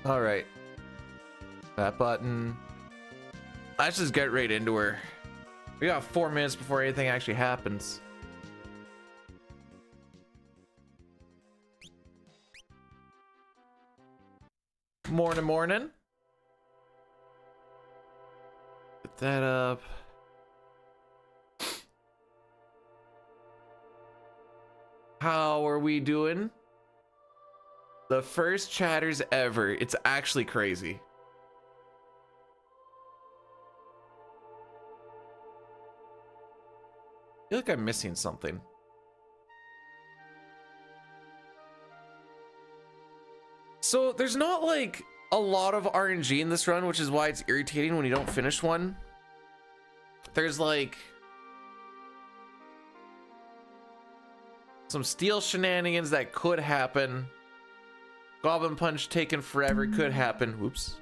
All right. That button. Let's just get right into her. We got 4 minutes before anything actually happens. Morning, morning. Put that up. How are we doing? The first chatters ever. It's actually crazy. I feel like I'm missing something. So there's not like a lot of RNG in this run, which is why it's irritating when you don't finish one. There's like some steel shenanigans that could happen. Goblin punch taking forever could happen. Whoops.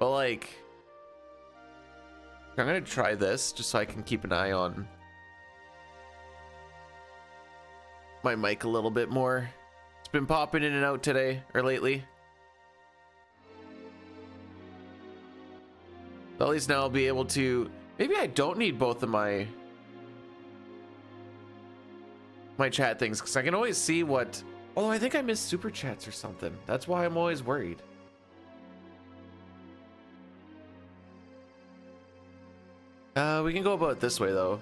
But like, I'm gonna try this just so I can keep an eye on my mic a little bit more. It's been popping in and out today or lately. But at least now I'll be able to, maybe I don't need both of my chat things, because I can always see what, although I think I missed super chats or something. That's why I'm always worried. We can go about it this way though.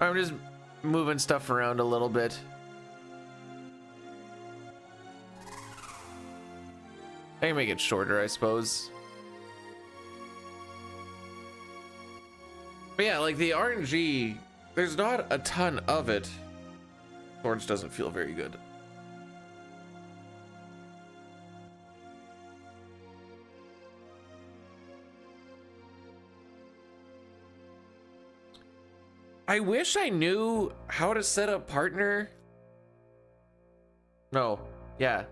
I'm just moving stuff around a little bit. I can make it shorter, I suppose. But yeah, like the RNG, there's not a ton of it. Orange doesn't feel very good. I wish I knew how to set up partner. No, yeah.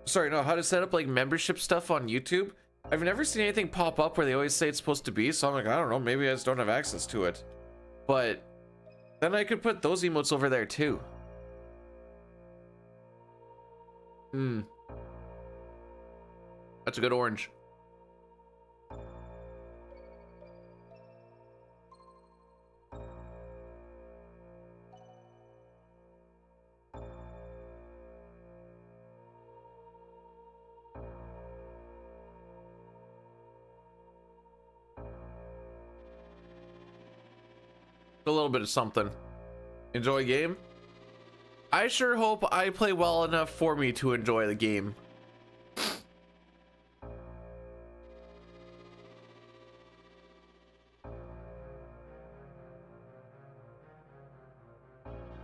Sorry, no, how to set up like membership stuff on YouTube. I've never seen anything pop up where they always say it's supposed to be, so I'm like, I don't know, maybe I just don't have access to it. But then I could put those emotes over there too. That's a good orange. A little bit of something. Enjoy game? I sure hope I play well enough for me to enjoy the game.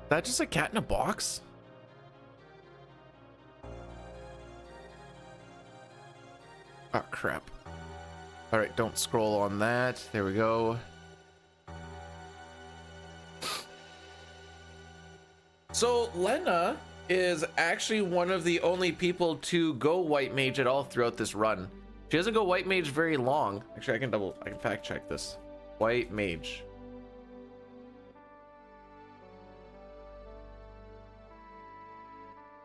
That just a cat in a box? Oh crap. All right, don't scroll on that. There we go. So Lena is actually one of the only people to go white mage at all throughout this run. She doesn't go white mage very long. Actually, I can fact check this. White mage.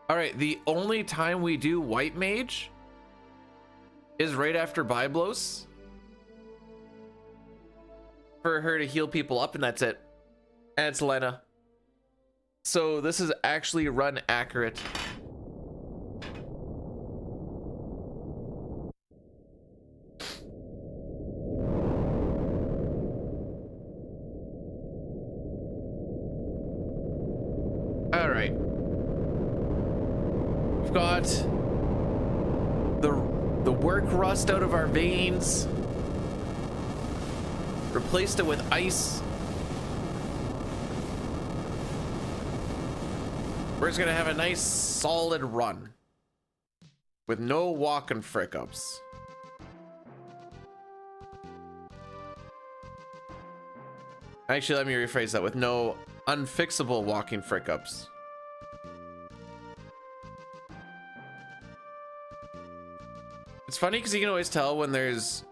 All right, the only time we do white mage is right after Byblos for her to heal people up, and that's it. And it's Lena. So this is actually run accurate. All right. We've got the work rust out of our veins. Replaced it with ice. We're just gonna have a nice solid run with no walking frick-ups. Actually, let me rephrase that, with no unfixable walking frick-ups. It's funny because you can always tell when there's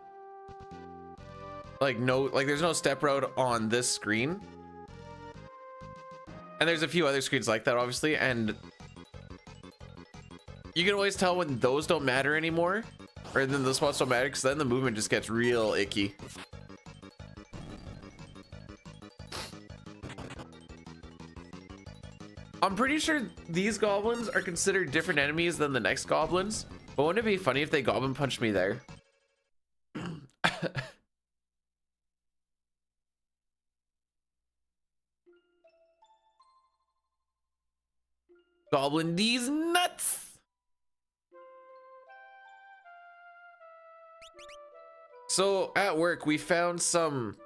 like there's no step route on this screen. And there's a few other screens like that, obviously, and you can always tell when those don't matter anymore, or then the spots don't matter, because then the movement just gets real icky. I'm pretty sure these goblins are considered different enemies than the next goblins, but wouldn't it be funny if they goblin punched me there? Goblin these nuts! So at work we found some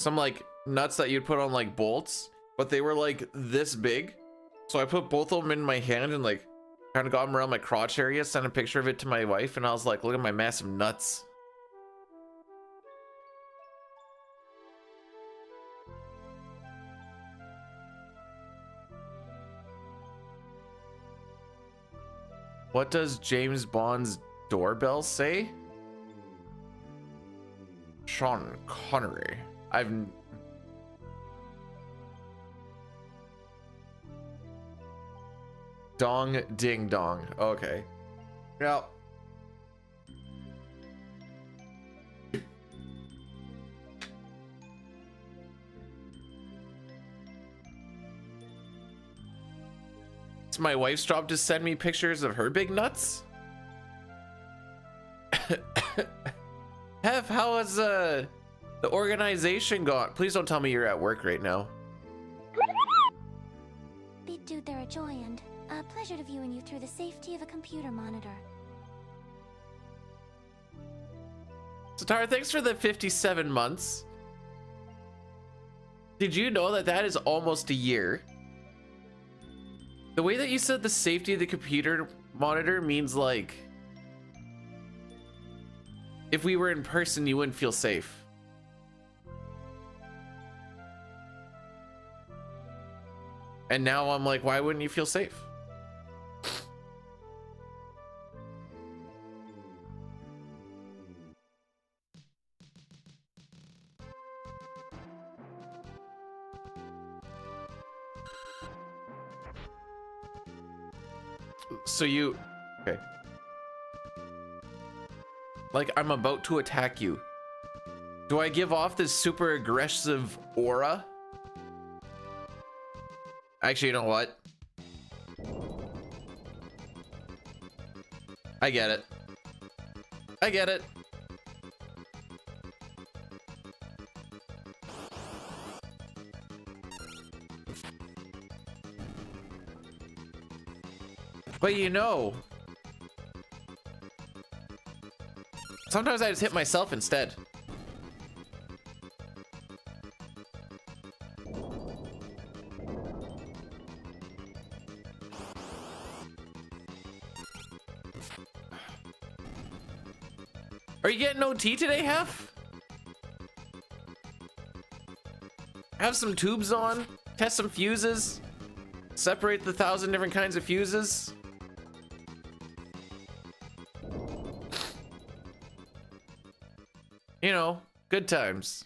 like nuts that you'd put on like bolts, but they were like this big. So I put both of them in my hand and like kind of got them around my crotch area, sent a picture of it to my wife, and I was like, look at my massive nuts. What does James Bond's doorbell say? Sean Connery. Dong ding dong. Okay. Yeah. It's my wife's job to send me pictures of her big nuts. Hef, how has the organization gone? Please don't tell me you're at work right now. Big dude, they're a joy and a pleasure to viewing you through the safety of a computer monitor. Satara, thanks for the 57 months. Did you know that that is almost a year? The way that you said the safety of the computer monitor means like if we were in person, you wouldn't feel safe. And now I'm like, why wouldn't you feel safe? So you, okay. Like I'm about to attack you. Do I give off this super aggressive aura? Actually, you know what? I get it. I get it. But you know, sometimes I just hit myself instead. Are you getting OT today, Hef? Have some tubes on, test some fuses, separate the 1,000 different kinds of fuses. You know, good times.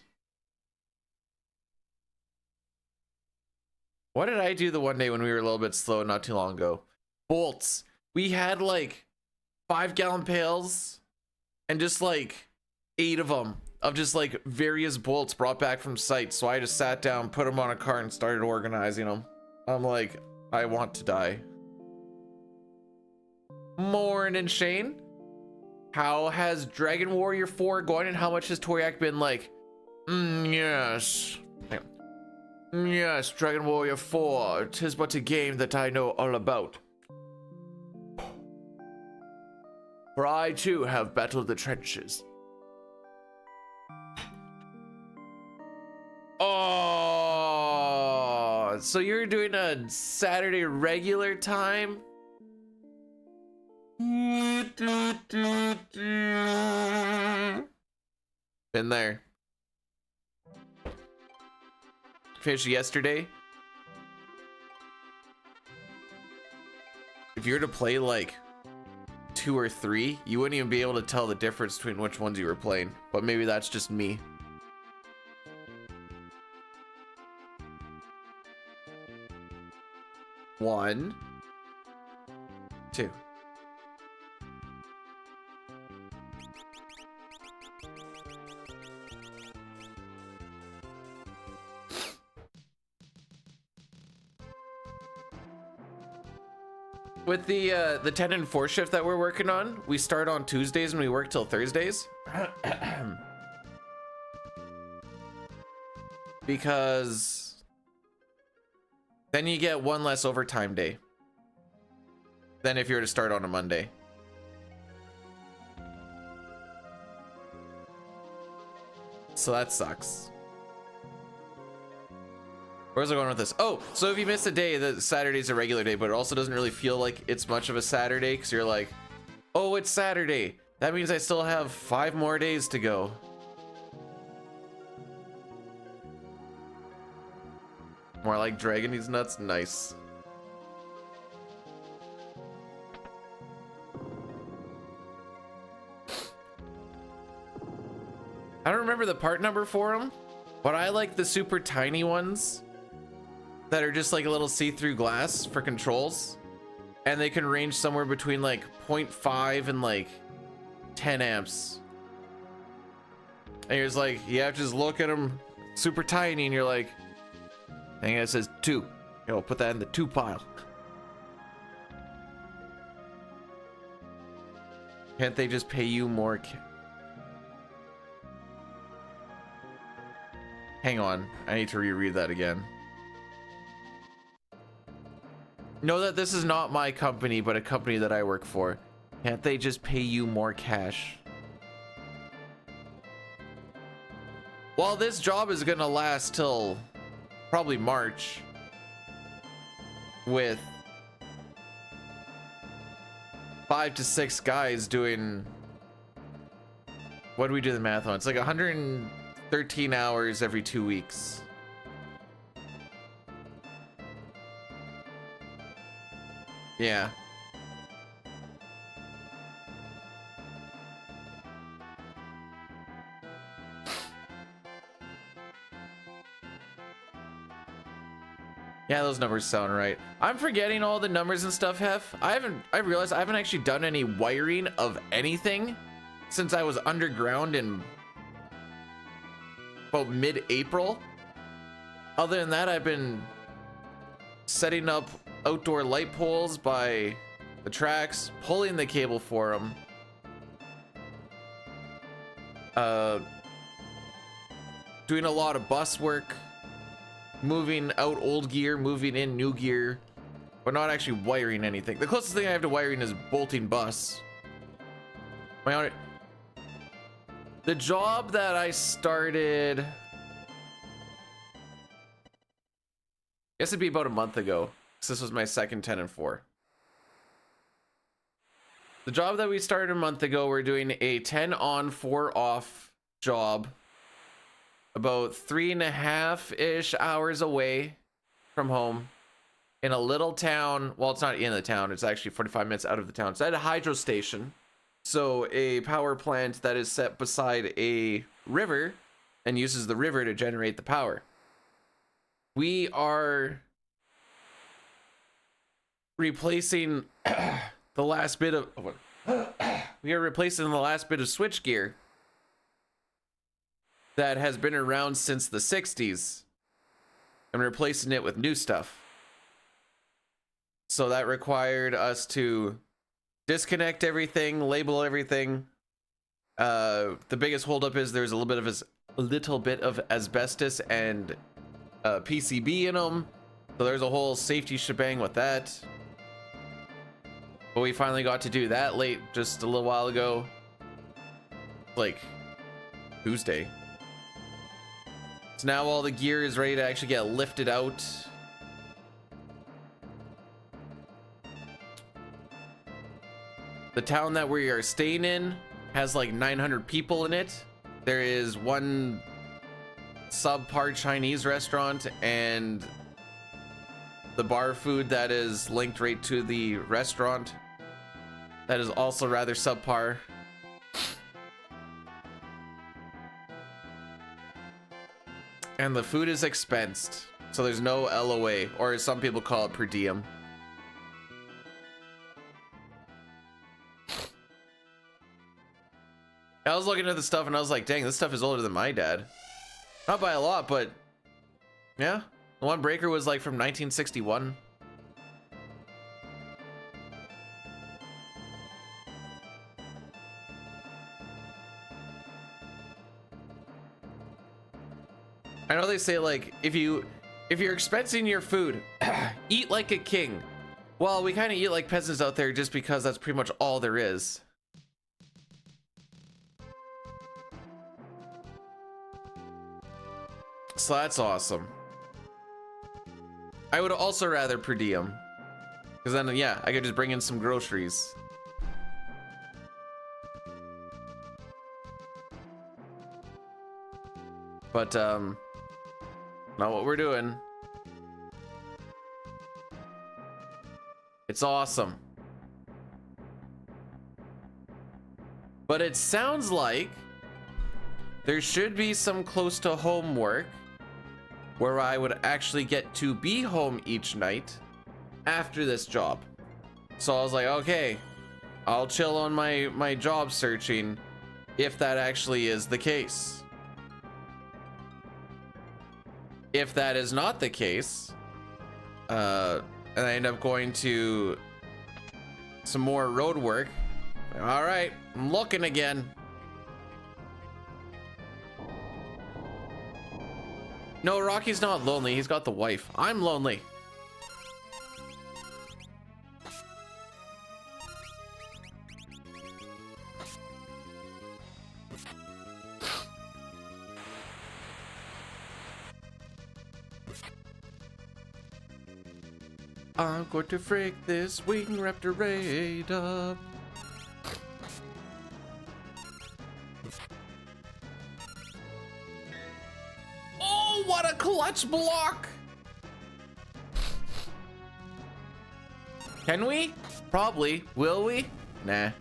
What did I do the one day when we were a little bit slow not too long ago? Bolts. We had like 5-gallon pails and just like 8 of them of just like various bolts brought back from site. So I just sat down, put them on a cart and started organizing them. I'm like, I want to die. Morning, Shane. How has Dragon Warrior 4 gone and how much has Toriak been like? Yes. Yes, Dragon Warrior 4. 'Tis but a game that I know all about. For I too have battled the trenches. Oh, so you're doing a Saturday regular time? Been there. Finished yesterday. If you were to play like 2 or 3, you wouldn't even be able to tell the difference between which ones you were playing. But maybe that's just me. 1, 2. With the 10 and 4 shift that we're working on, we start on Tuesdays and we work till Thursdays. Because then you get one less overtime day than if you were to start on a Monday. So that sucks. Where's I going with this? Oh, so if you miss a day, the Saturday's a regular day, but it also doesn't really feel like it's much of a Saturday because you're like, oh, it's Saturday. That means I still have 5 more days to go. More like dragging these nuts. Nice. I don't remember the part number for them, but I like the super tiny ones that are just like a little see-through glass for controls, and they can range somewhere between like 0.5 and like 10 amps. And you're just like, you have to just look at them super tiny and you're like, I think it says 2. Yo, put that in the 2 pile. Can't they just pay you more? Hang on, I need to reread that again. Know that this is not my company, but a company that I work for. Can't they just pay you more cash? Well, this job is gonna last till probably March with 5 to 6 guys doing, what do we do the math on? It's like 113 hours every 2 weeks. Yeah. Yeah, those numbers sound right. I'm forgetting all the numbers and stuff, Hef. I realized I haven't actually done any wiring of anything since I was underground in about mid-April. Other than that, I've been setting up outdoor light poles by the tracks, pulling the cable for them, doing a lot of bus work, moving out old gear, moving in new gear, but not actually wiring anything. The closest thing I have to wiring is bolting bus. The job that I started, I guess it'd be about a month ago. This was my second 10 and 4. The job that we started a month ago, we're doing a 10 on 4 off job about 3.5-ish hours away from home in a little town. Well, it's not in the town, it's actually 45 minutes out of the town. It's at a hydro station, so a power plant that is set beside a river and uses the river to generate the power. We are replacing the last bit of switchgear that has been around since the 60s and replacing it with new stuff. So that required us to disconnect everything, label everything. The biggest holdup is there's a little bit of asbestos and PCB in them. So there's a whole safety shebang with that. But we finally got to do that late, just a little while ago. Like Tuesday. So now all the gear is ready to actually get lifted out. The town that we are staying in has like 900 people in it. There is one subpar Chinese restaurant and the bar food that is linked right to the restaurant that is also rather subpar. And the food is expensed, so there's no LOA, or as some people call it, per diem. I was looking at the stuff and I was like, dang, this stuff is older than my dad. Not by a lot, but yeah. The one breaker was like from 1961. I know they say like if you're expensing your food, eat like a king. Well, we kind of eat like peasants out there just because that's pretty much all there is. So that's awesome. I would also rather per diem, because then yeah, I could just bring in some groceries. But not what we're doing. It's awesome. But it sounds like there should be some close to home work where I would actually get to be home each night after this job. So I was like, okay, I'll chill on my job searching if that actually is the case. If that is not the case, and I end up going to some more road work, all right, I'm looking again. No, Rocky's not lonely. He's got the wife. I'm lonely. I'm going to freak this wing raptor raid up. Oh, what a clutch block! Can we? Probably. Will we? Nah. Am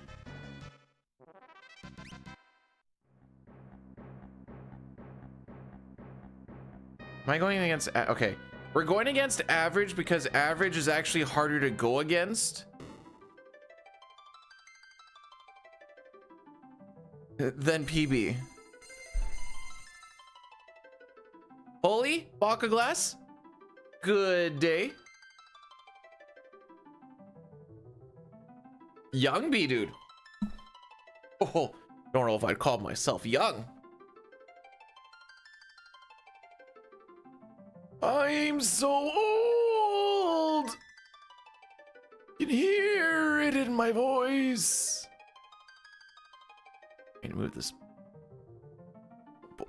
I going against... Okay. We're going against average because average is actually harder to go against than PB. Holy Baka Glass? Good day. Young B dude. Oh, don't know if I'd call myself young. I'm so old. You can hear it in my voice. I need to move this boy.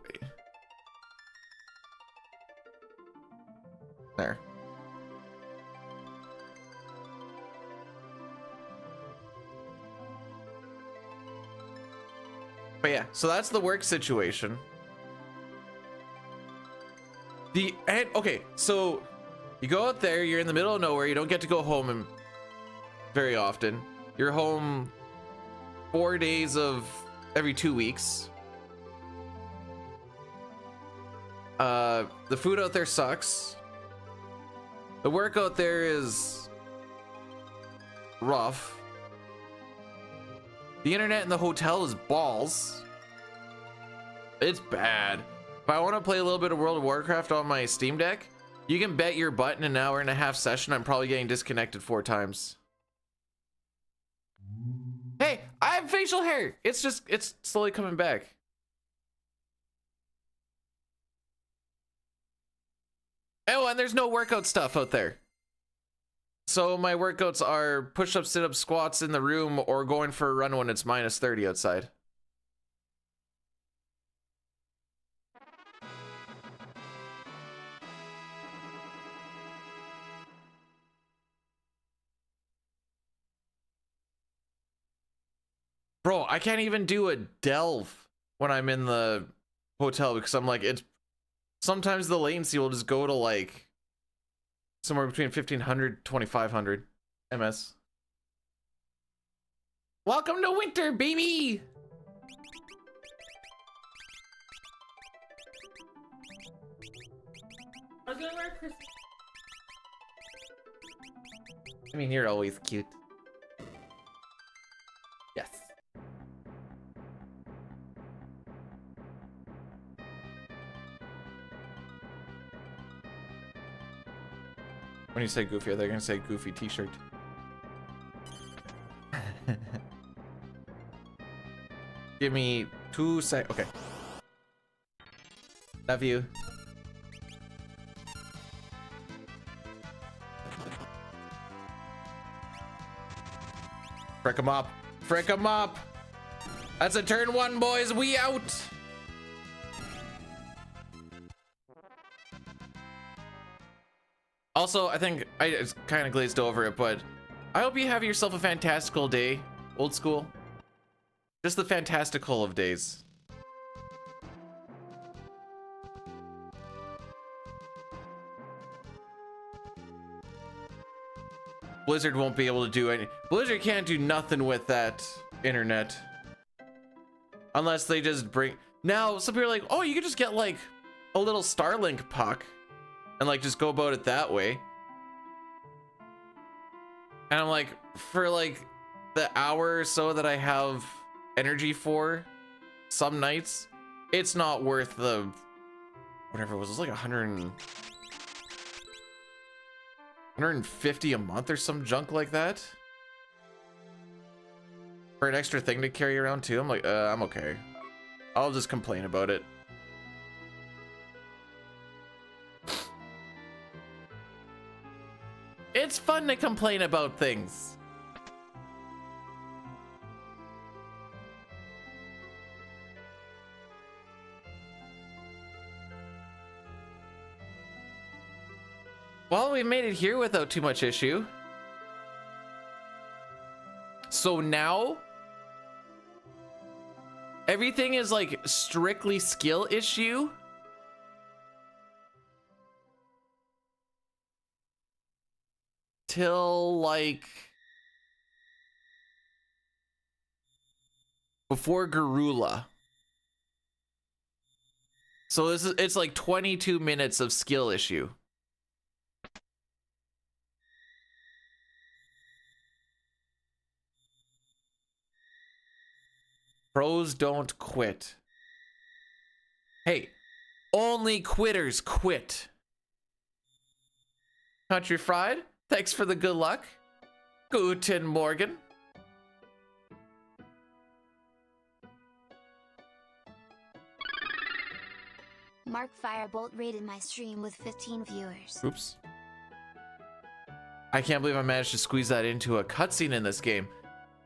There. But yeah, so that's the work situation. Okay, so you go out there, you're in the middle of nowhere, you don't get to go home very often. You're home 4 days of every 2 weeks. The food out there sucks. The work out there is rough. The internet in the hotel is balls. It's bad. If I want to play a little bit of World of Warcraft on my Steam Deck, you can bet your butt in an hour and a half session I'm probably getting disconnected 4 times. Hey, I have facial hair. It's slowly coming back. Oh, and there's no workout stuff out there. So my workouts are push-ups, sit-ups, squats in the room, or going for a run when it's minus 30 outside. Bro, I can't even do a delve when I'm in the hotel because I'm like, it's sometimes the latency will just go to like somewhere between 1500 2500 ms. Welcome to winter, baby. I was gonna wear Christmas. I mean, you're always cute. Yes. When you say Goofy, they're gonna say Goofy t-shirt. Give me 2 sec. Okay. Love you. Frick 'em up. Frick 'em up. That's a turn 1, boys. We out. Also, I think I kind of glazed over it, but I hope you have yourself a fantastical day, old school. Just the fantastical of days. Blizzard won't be able to do any. Blizzard can't do nothing with that internet. Unless they just bring. Now, some people are like, oh, you could just get like a little Starlink puck and like just go about it that way. And I'm like, for like the hour or so that I have energy for some nights, it's not worth the whatever it was like 150 a month or some junk like that for an extra thing to carry around too. I'm like, I'm okay. I'll just complain about it. It's fun to complain about things. Well, we made it here without too much issue. So now everything is like strictly skill issue. Till like before Garula. So it's like 22 minutes of skill issue. Pros don't quit. Hey, only quitters quit. Country Fried, thanks for the good luck. Guten Morgen. Mark Firebolt rated my stream with 15 viewers. Oops. I can't believe I managed to squeeze that into a cutscene in this game.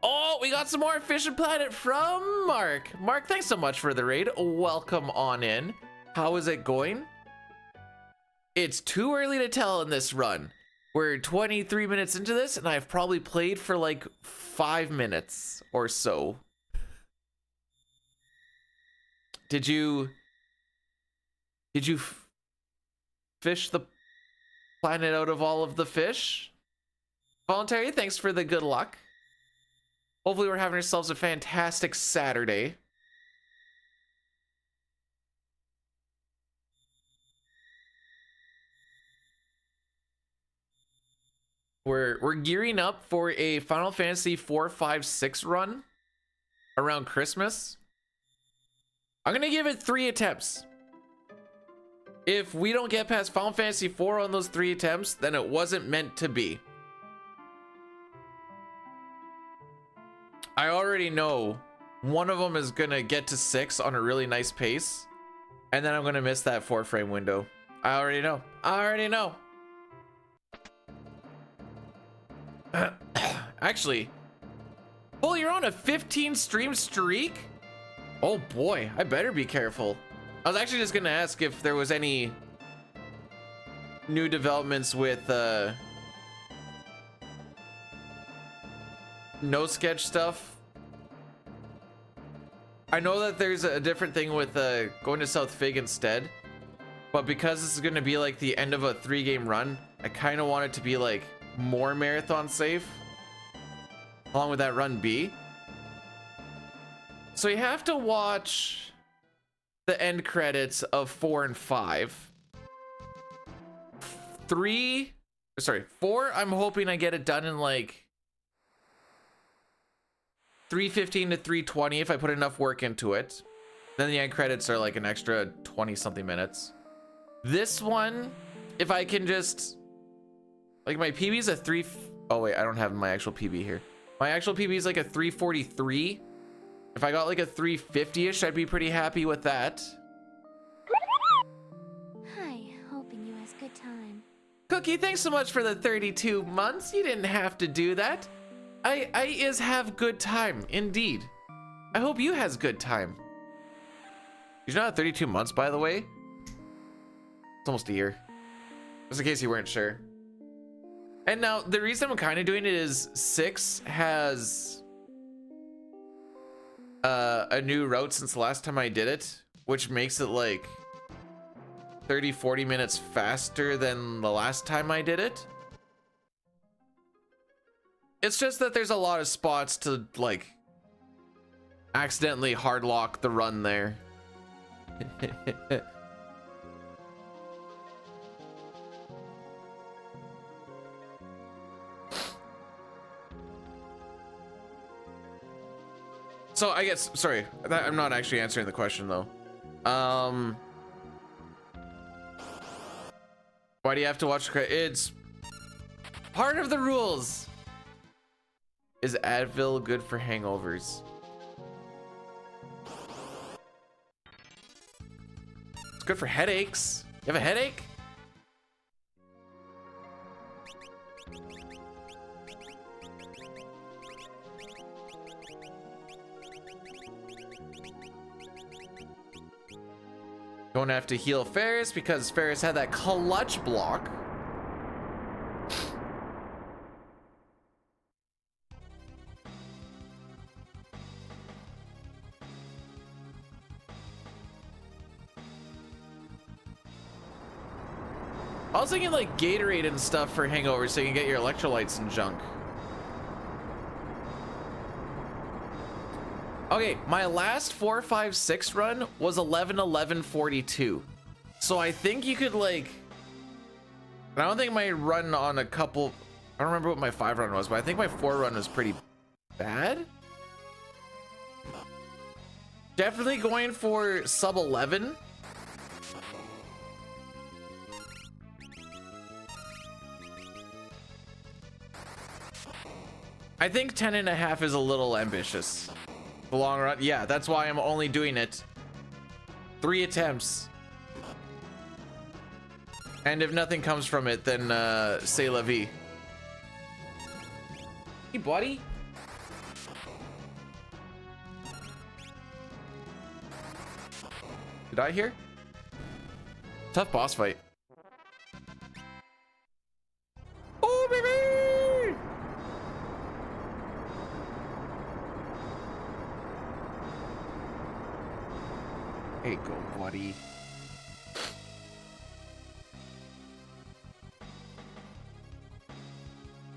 Oh, we got some more Fish and Planet from Mark. Mark, thanks so much for the raid. Welcome on in. How is it going? It's too early to tell in this run. We're 23 minutes into this, and I've probably played for like 5 minutes or so. Did you fish the planet out of all of the fish? Voluntary, thanks for the good luck. Hopefully we're having ourselves a fantastic Saturday. We're gearing up for a Final Fantasy 4, 5, 6 run around Christmas. I'm gonna give it 3 attempts. If we don't get past Final Fantasy 4 on those 3 attempts, then it wasn't meant to be. I already know one of them is gonna get to 6 on a really nice pace, and then I'm gonna miss that 4 frame window. I already know. I already know. Actually, oh, you're on a 15 stream streak? Oh boy, I better be careful. I was actually just gonna ask if there was any new developments with no sketch stuff. I know that there's a different thing with going to South Fig instead, but because this is going to be like the end of a 3-game run, I kind of want it to be like more marathon safe along with that run B. So you have to watch the end credits of 4 and 5. 4, I'm hoping I get it done in like 3:15 to 3:20 if I put enough work into it. Then the end credits are like an extra 20 something minutes. This one, if I can just Like my PB is a oh wait, I don't have my actual PB here. My actual PB is like a 343. If I got like a 350-ish, I'd be pretty happy with that. Hi, hoping you has good time. Cookie, thanks so much for the 32 months. You didn't have to do that. I is have good time, indeed. I hope you has good time. You're not 32 months, by the way. It's almost a year. Just in case you weren't sure. And now, the reason I'm kind of doing it is 6 has a new route since the last time I did it, which makes it like 30-40 minutes faster than the last time I did it. It's just that there's a lot of spots to like accidentally hard lock the run there. So I guess, sorry, I'm not actually answering the question though. Why do you have to watch? It's part of the rules. Is Advil good for hangovers? It's good for headaches. You have a headache? Going to have to heal Ferris because Ferris had that clutch block. I was thinking like Gatorade and stuff for hangovers so you can get your electrolytes and junk. Okay, my last 4, 5, 6 run was 11, 11, 42. So I think you could like, I don't think my run on a couple, I don't remember what my 5 run was, but I think my 4 run was pretty bad. Definitely going for sub 11. I think 10.5 is a little ambitious. The long run, yeah, that's why I'm only doing it 3 attempts. And if nothing comes from it, then c'est la vie. Hey, buddy. Did I hear? Tough boss fight. Oh, baby! Hey, go, buddy.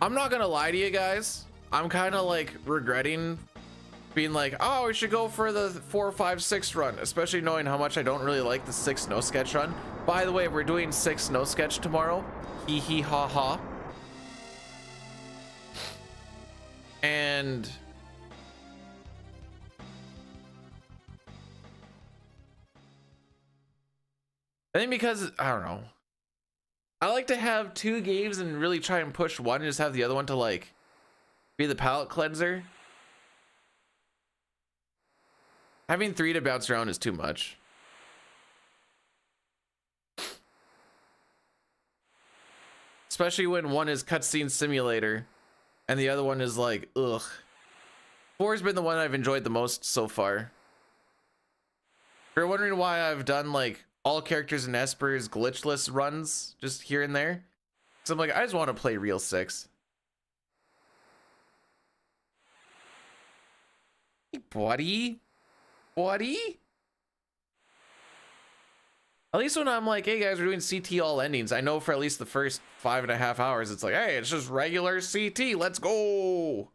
I'm not gonna lie to you guys. I'm kind of like regretting being like, oh, we should go for the 4, 5, 6 run, especially knowing how much I don't really like the 6 no sketch run. By the way, we're doing 6 no sketch tomorrow. Hee hee ha ha. And I think because, I don't know, I like to have 2 games and really try and push one and just have the other one to like be the palate cleanser. Having 3 to bounce around is too much. Especially when one is cutscene simulator and the other one is like, ugh. 4 has been the one I've enjoyed the most so far. If you're wondering why I've done like all characters in Esper's glitchless runs just here and there, so I'm like, I just want to play real 6. Hey, buddy. Buddy? At least when I'm like, hey guys, we're doing CT all endings, I know for at least the first 5.5 hours, it's like, hey, it's just regular CT, let's go.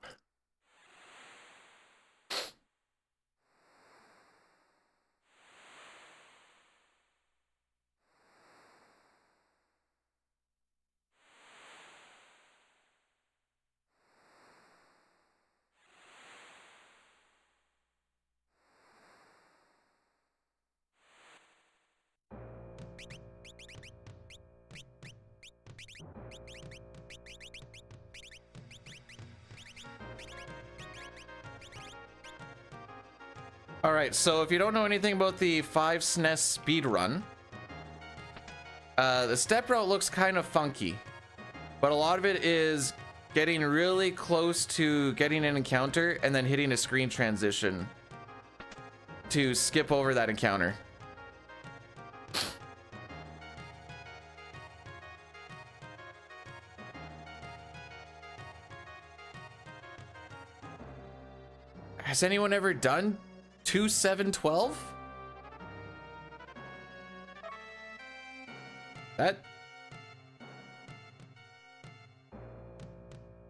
All right, so if you don't know anything about the 5 SNES speed run, the step route looks kind of funky, but a lot of it is getting really close to getting an encounter and then hitting a screen transition to skip over that encounter. Has anyone ever done 2-7-12? That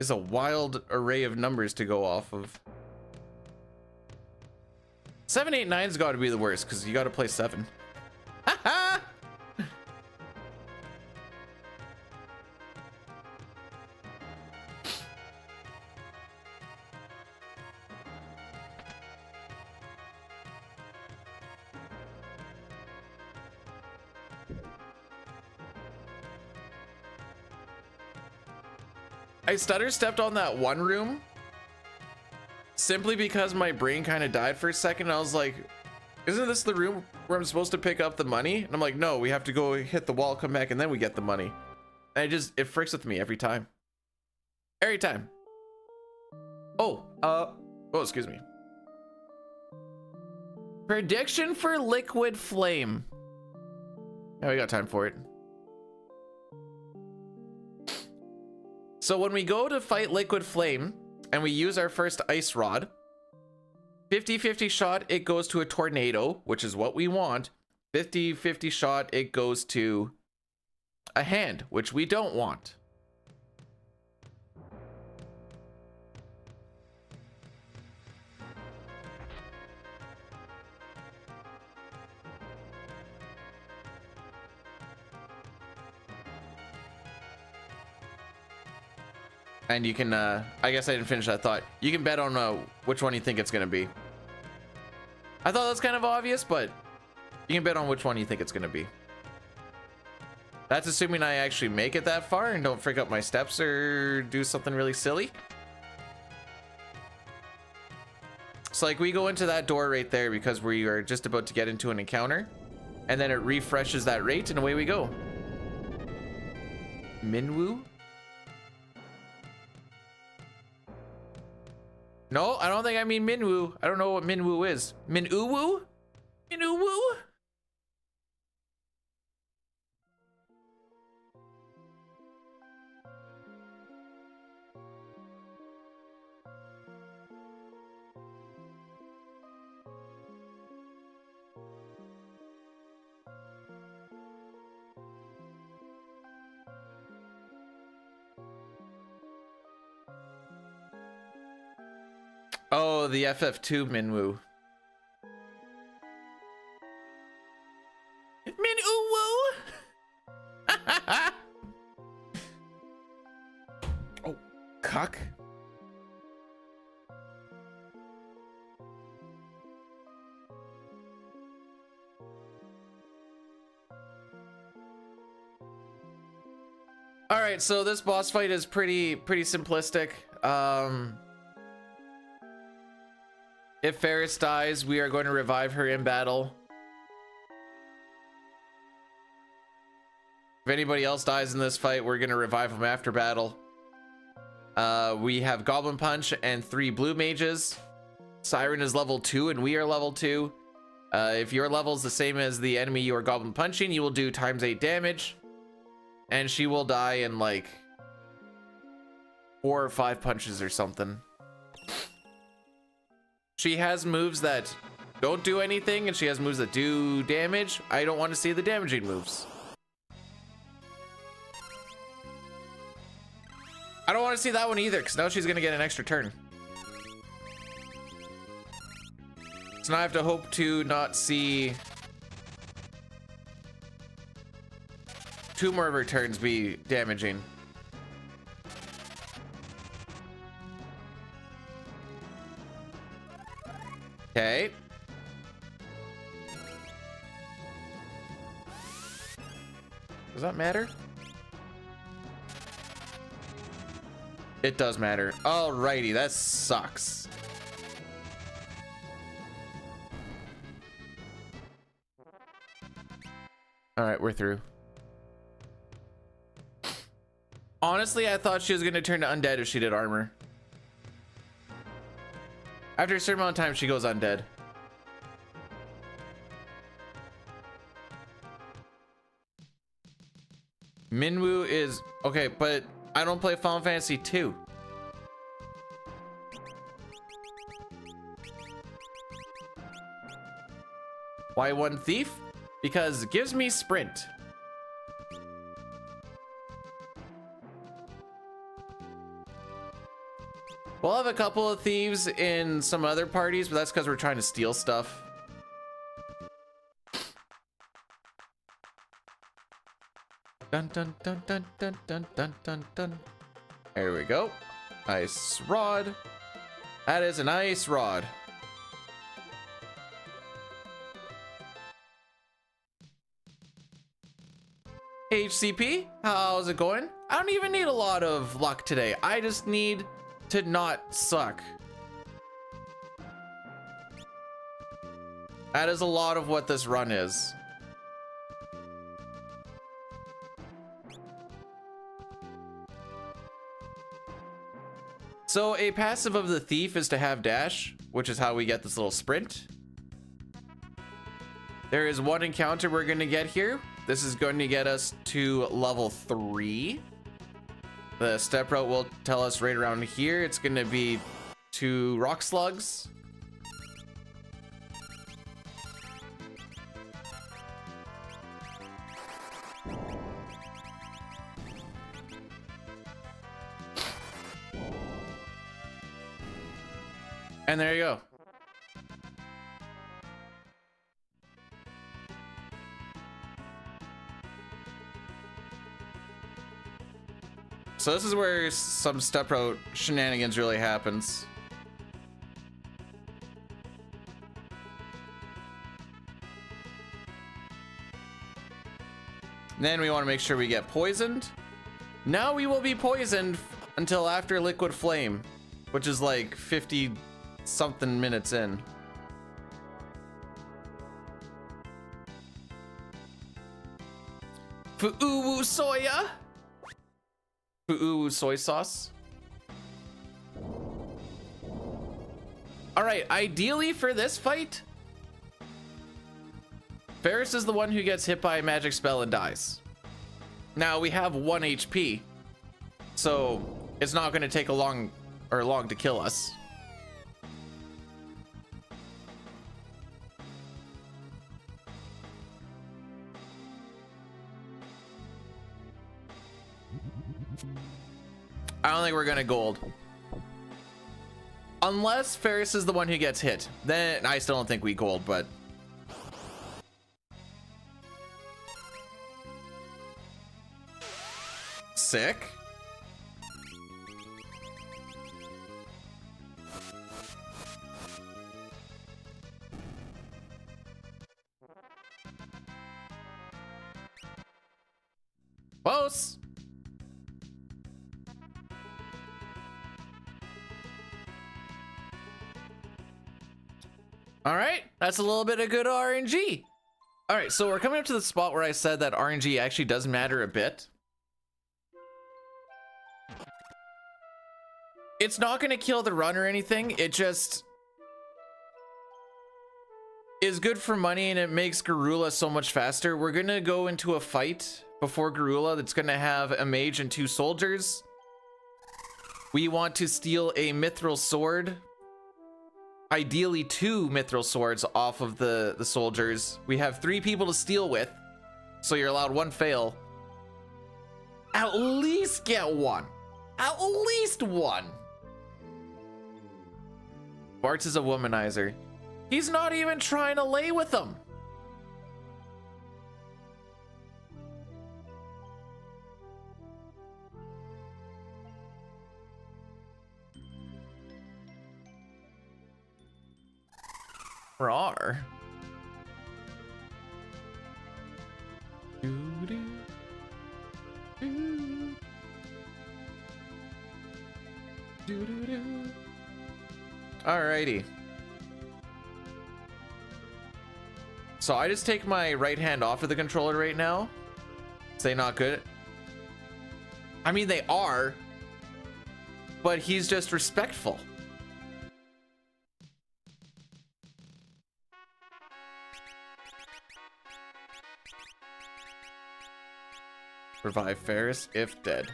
is a wild array of numbers to go off of. 7-8-9's got to be the worst because you got to play 7. I stutter stepped on that one room simply because my brain kind of died for a second. I was like, isn't this the room where I'm supposed to pick up the money? And I'm like, no, we have to go hit the wall, come back, and then we get the money. And it freaks with me every time. Every time. Oh, excuse me. Prediction for Liquid Flame. Yeah, we got time for it. So when we go to fight Liquid Flame and we use our first ice rod, 50-50 shot, it goes to a tornado, which is what we want. 50-50 shot, it goes to a hand, which we don't want. And you can, I guess I didn't finish that thought. You can bet on which one you think it's going to be. I thought that's kind of obvious, but you can bet on which one you think it's going to be. That's assuming I actually make it that far and don't freak up my steps or do something really silly. So like we go into that door right there because we are just about to get into an encounter. And then it refreshes that rate and away we go. Minwoo? No, I don't think I mean Minwoo. I don't know what Minwoo is. Min-oo-woo? Min-oo-woo? Oh, the FF5 Minwoo. Min-oo-woo! Oh, cuck. All right, so this boss fight is pretty simplistic. If Ferris dies, we are going to revive her in battle. If anybody else dies in this fight, we're going to revive them after battle. We have Goblin Punch and 3 blue mages. Siren is level 2 and we are level 2. If your level is the same as the enemy you are Goblin Punching, you will do ×8 damage. And she will die in like 4 or 5 punches or something. She has moves that don't do anything, and she has moves that do damage. I don't want to see the damaging moves. I don't want to see that one either, because now she's going to get an extra turn. So now I have to hope to not see 2 more of her turns be damaging. Okay. Does that matter? It does matter. Alrighty, that sucks. All right, we're through. Honestly, I thought she was gonna turn to undead if she did armor. After a certain amount of time, she goes undead. Minwoo is okay, but I don't play Final Fantasy 2. Why one thief? Because it gives me sprint. We'll have a couple of thieves in some other parties, but that's because we're trying to steal stuff. Dun dun dun dun dun dun dun dun dun. There we go. Nice rod. That is a nice rod. HCP, how's it going? I don't even need a lot of luck today. I just need to not suck. That is a lot of what this run is. So a passive of the thief is to have dash, which is how we get this little sprint. There is one encounter we're going to get here. This is going to get us to level 3. The step route will tell us right around here. It's going to be 2 rock slugs. And there you go. So this is where some step route shenanigans really happens. Then we want to make sure we get poisoned. Now we will be poisoned until after Liquid Flame, which is like 50 something minutes in. Fu'uwu soya. Fu'uwu soy sauce. All right, ideally for this fight, Ferris is the one who gets hit by a magic spell and dies. Now we have 1 HP, so it's not going to take long to kill us. I don't think we're gonna gold. Unless Ferris is the one who gets hit. Then I still don't think we gold, but... Sick. Close. All right, that's a little bit of good RNG. All right, so we're coming up to the spot where I said that RNG actually does matter a bit. It's not going to kill the run or anything. It just is good for money and it makes Garula so much faster. We're going to go into a fight before Garula that's going to have a mage and 2 soldiers. We want to steal a mithril sword. Ideally 2 mithril swords off of the soldiers. We have 3 people to steal with, so you're allowed 1 fail. At least get 1. At least 1. Bartz is a womanizer. He's not even trying to lay with them. Rawr. Alrighty. So I just take my right hand off of the controller right now. Say not good. I mean, they are, but he's just respectful. Revive Ferris if dead.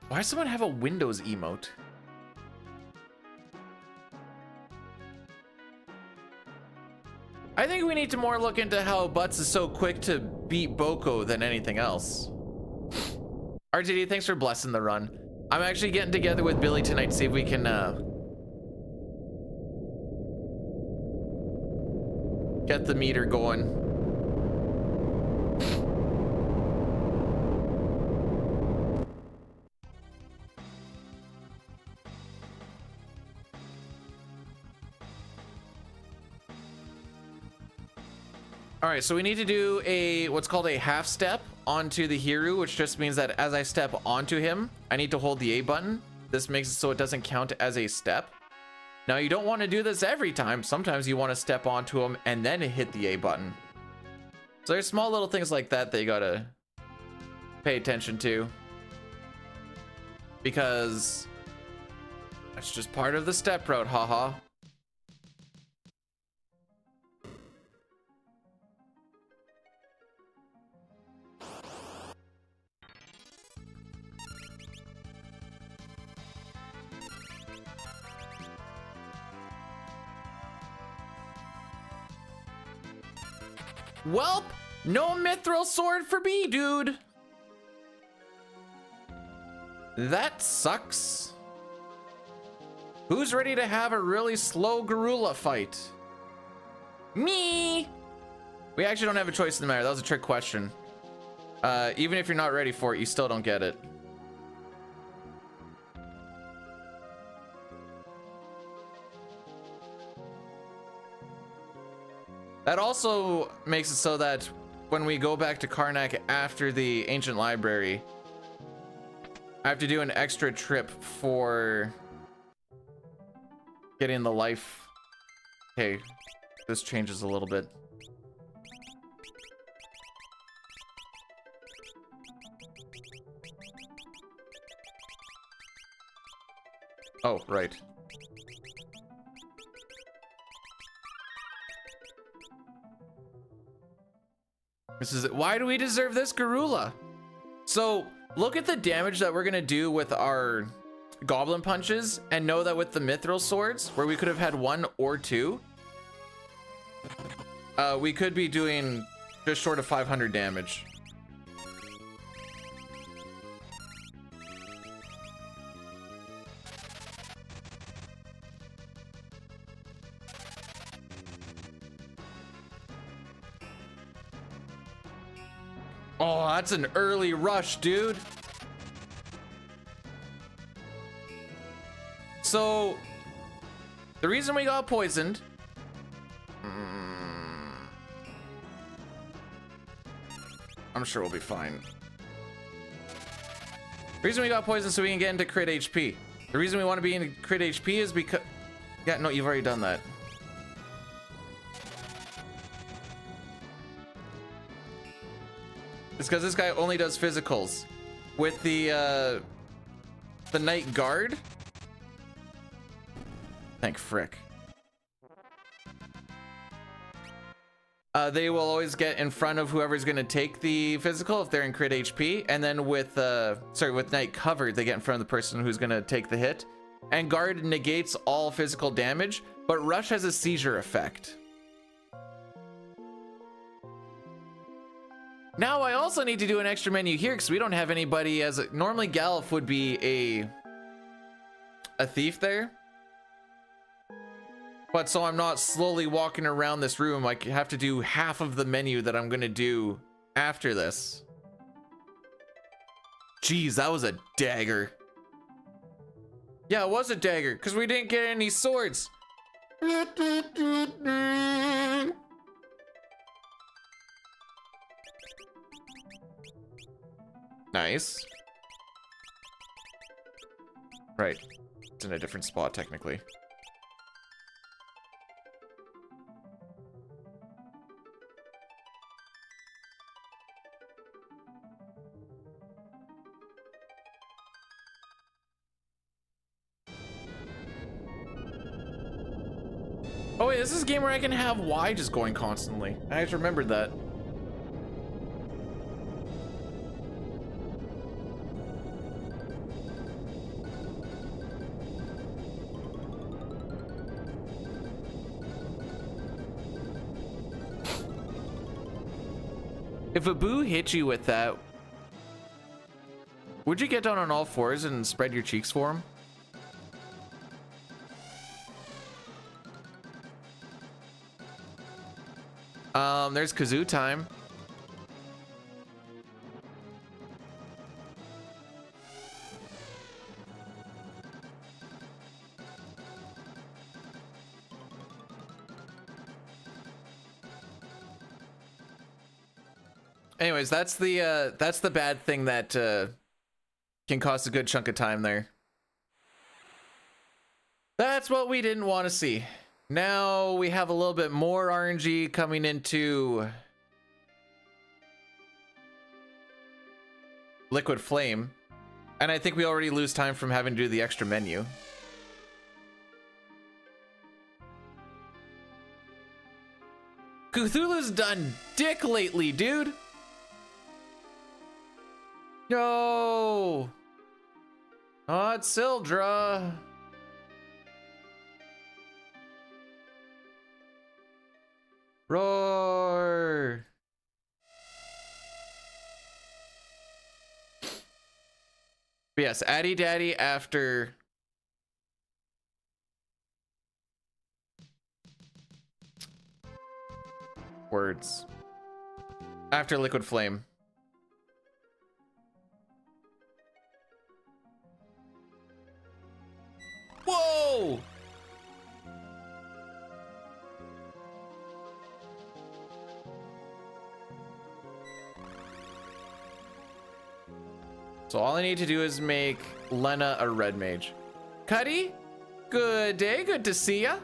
Why does someone have a Windows emote? I think we need to more look into how Butts is so quick to beat Boko than anything else. RTD, thanks for blessing the run. I'm actually getting together with Billy tonight to see if we can get the meter going. All right, so we need to do a what's called a half step onto the Hiru, which just means that as I step onto him, I need to hold the A button. This makes it so it doesn't count as a step. Now, you don't want to do this every time. Sometimes you want to step onto him and then hit the A button. So there's small little things like that that you gotta pay attention to, because that's just part of the step route, haha. Welp, no mithril sword for me, dude. That sucks. Who's ready to have a really slow gorilla fight? Me. We actually don't have a choice in the matter. That was a trick question. Even if you're not ready for it, you still don't get it. That also makes it so that when we go back to Karnak after the ancient library, I have to do an extra trip for getting the life. Okay, this changes a little bit. Oh, right. This is it. Why do we deserve this, Garula? So look at the damage that we're gonna do with our goblin punches, and know that with the mithril swords, where we could have had 1 or 2, we could be doing just short of 500 damage. Oh, that's an early rush, dude. So, the reason we got poisoned... I'm sure we'll be fine. The reason we got poisoned so we can get into crit HP. The reason we want to be in crit HP is because... Yeah, no, you've already done that. It's because this guy only does physicals. With the Night Guard. Thank frick. They will always get in front of whoever's going to take the physical if they're in crit HP. And then with, with Night Covered, they get in front of the person who's going to take the hit. And Guard negates all physical damage, but Rush has a seizure effect. Now I also need to do an extra menu here because we don't have anybody as normally Galuf would be a thief there. But so I'm not slowly walking around this room, I have to do half of the menu that I'm gonna do after this. Jeez, that was a dagger. Yeah, it was a dagger because we didn't get any swords. Nice. Right. It's in a different spot, technically. Oh wait, this is a game where I can have Y just going constantly. I just remembered that. If a boo hit you with that, would you get down on all fours and spread your cheeks for him? There's kazoo time. Anyways, that's the bad thing that can cost a good chunk of time there. That's what we didn't want to see. Now we have a little bit more RNG coming into Liquid Flame. And I think we already lose time from having to do the extra menu. Cthulhu's done dick lately, dude. No. Oh, it's Sildra. Roar. But yes, Addy Daddy after words. After Liquid Flame. Whoa! So all I need to do is make Lena a red mage. Cuddy, good day, good to see ya.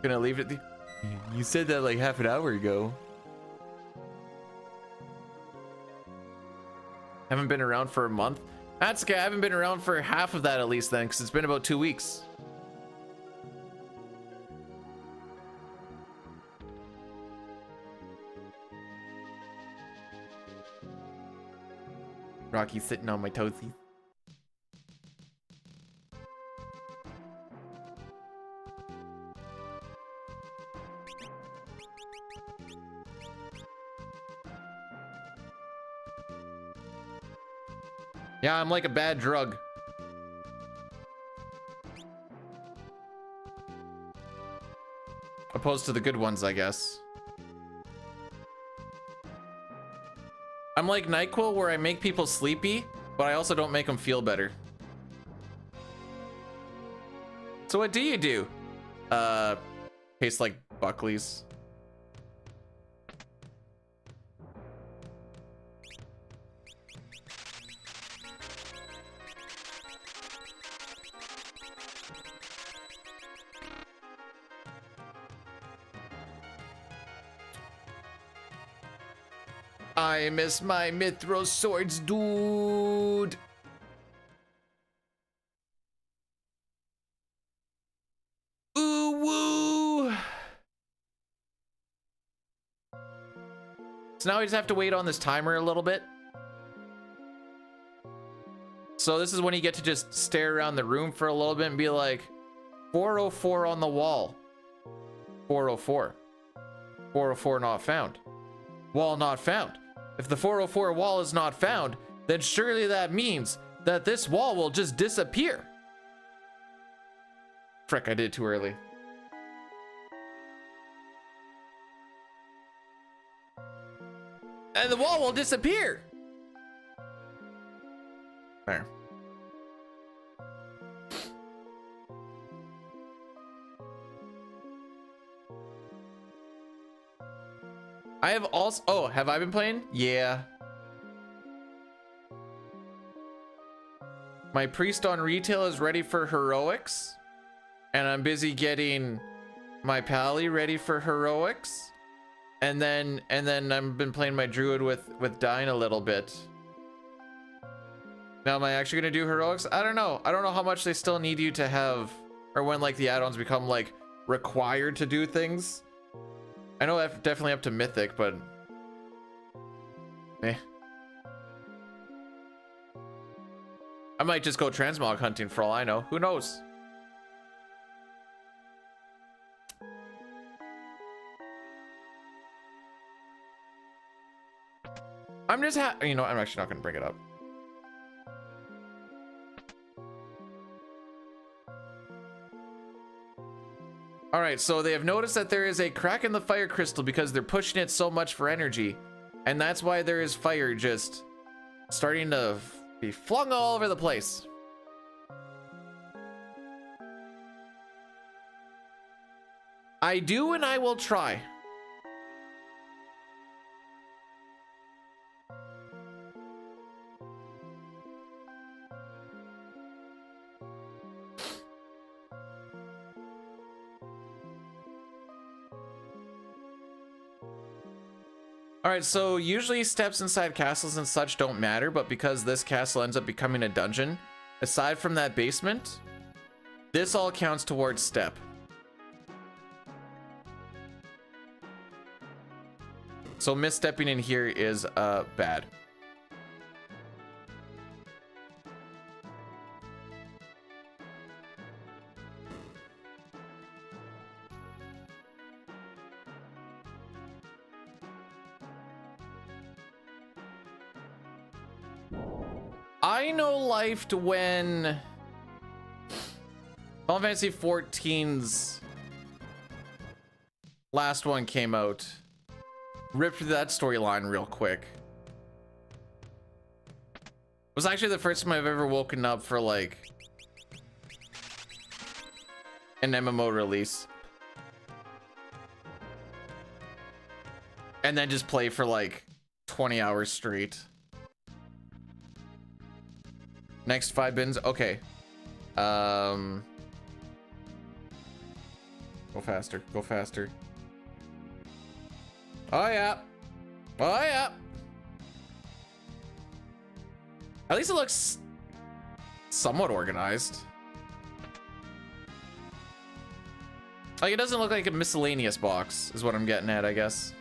Gonna leave it. You said that like half an hour ago. Haven't been around for a month. That's okay. I haven't been around for half of that at least then, because it's been about 2 weeks. Rocky's sitting on my toesies. Yeah, I'm like a bad drug. Opposed to the good ones, I guess. I'm like NyQuil, where I make people sleepy, but I also don't make them feel better. So what do you do? Tastes like Buckley's. I miss my Mithros swords, dude. Ooh woo. So now we just have to wait on this timer a little bit. So this is when you get to just stare around the room for a little bit and be like, 404 on the wall. 404. 404 not found. Wall not found. If the 404 wall is not found, then surely that means that this wall will just disappear. Frick, I did it too early. And the wall will disappear. There. I have also, oh, have I been playing? Yeah. My priest on retail is ready for heroics. And I'm busy getting my pally ready for heroics. And then I've been playing my druid with dying a little bit. Now, am I actually gonna do heroics? I don't know. I don't know how much they still need you to have, or when like the add-ons become like required to do things. I know that's definitely up to mythic, but eh. I might just go transmog hunting for all I know. Who knows? I'm just you know, I'm actually not gonna bring it up. All right, so they have noticed that there is a crack in the fire crystal because they're pushing it so much for energy. And that's why there is fire just starting to be flung all over the place. I do, and I will try. All right, so usually steps inside castles and such don't matter, but because this castle ends up becoming a dungeon, aside from that basement, this all counts towards step. So misstepping in here is bad. I know lifed when Final Fantasy XIV's last one came out. Ripped through that storyline real quick. It was actually the first time I've ever woken up for like an MMO release. And then just play for like 20 hours straight. Next 5 bins. Okay. Go faster. Go faster. Oh yeah. Oh yeah. At least it looks somewhat organized. Like, it doesn't look like a miscellaneous box, is what I'm getting at, I guess.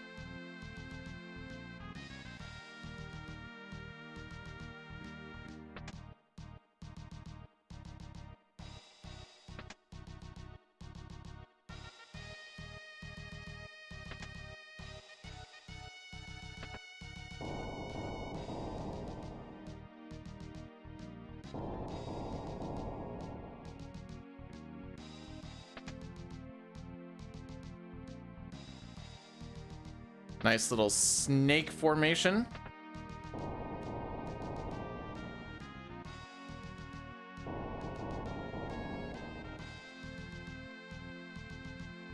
Nice little snake formation.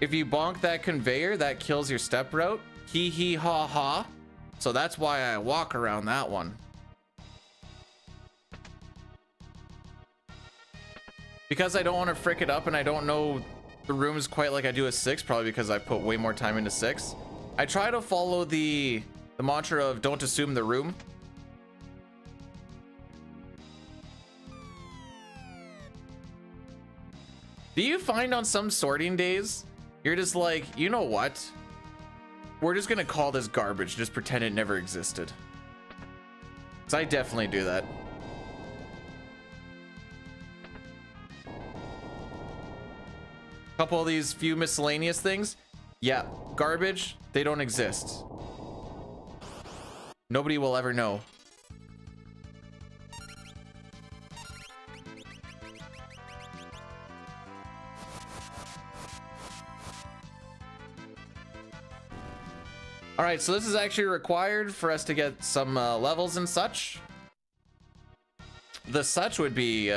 If you bonk that conveyor, that kills your step route. Hee hee ha ha. So that's why I walk around that one. Because I don't want to frick it up and I don't know the rooms quite like I do a 6, probably because I put way more time into 6. I try to follow the mantra of don't assume the room. Do you find on some sorting days, you're just like, you know what? We're just gonna call this garbage, just pretend it never existed. 'Cause I definitely do that. Couple of these few miscellaneous things. Yeah, garbage, they don't exist. Nobody will ever know. All right, so this is actually required for us to get some levels and such. The such would be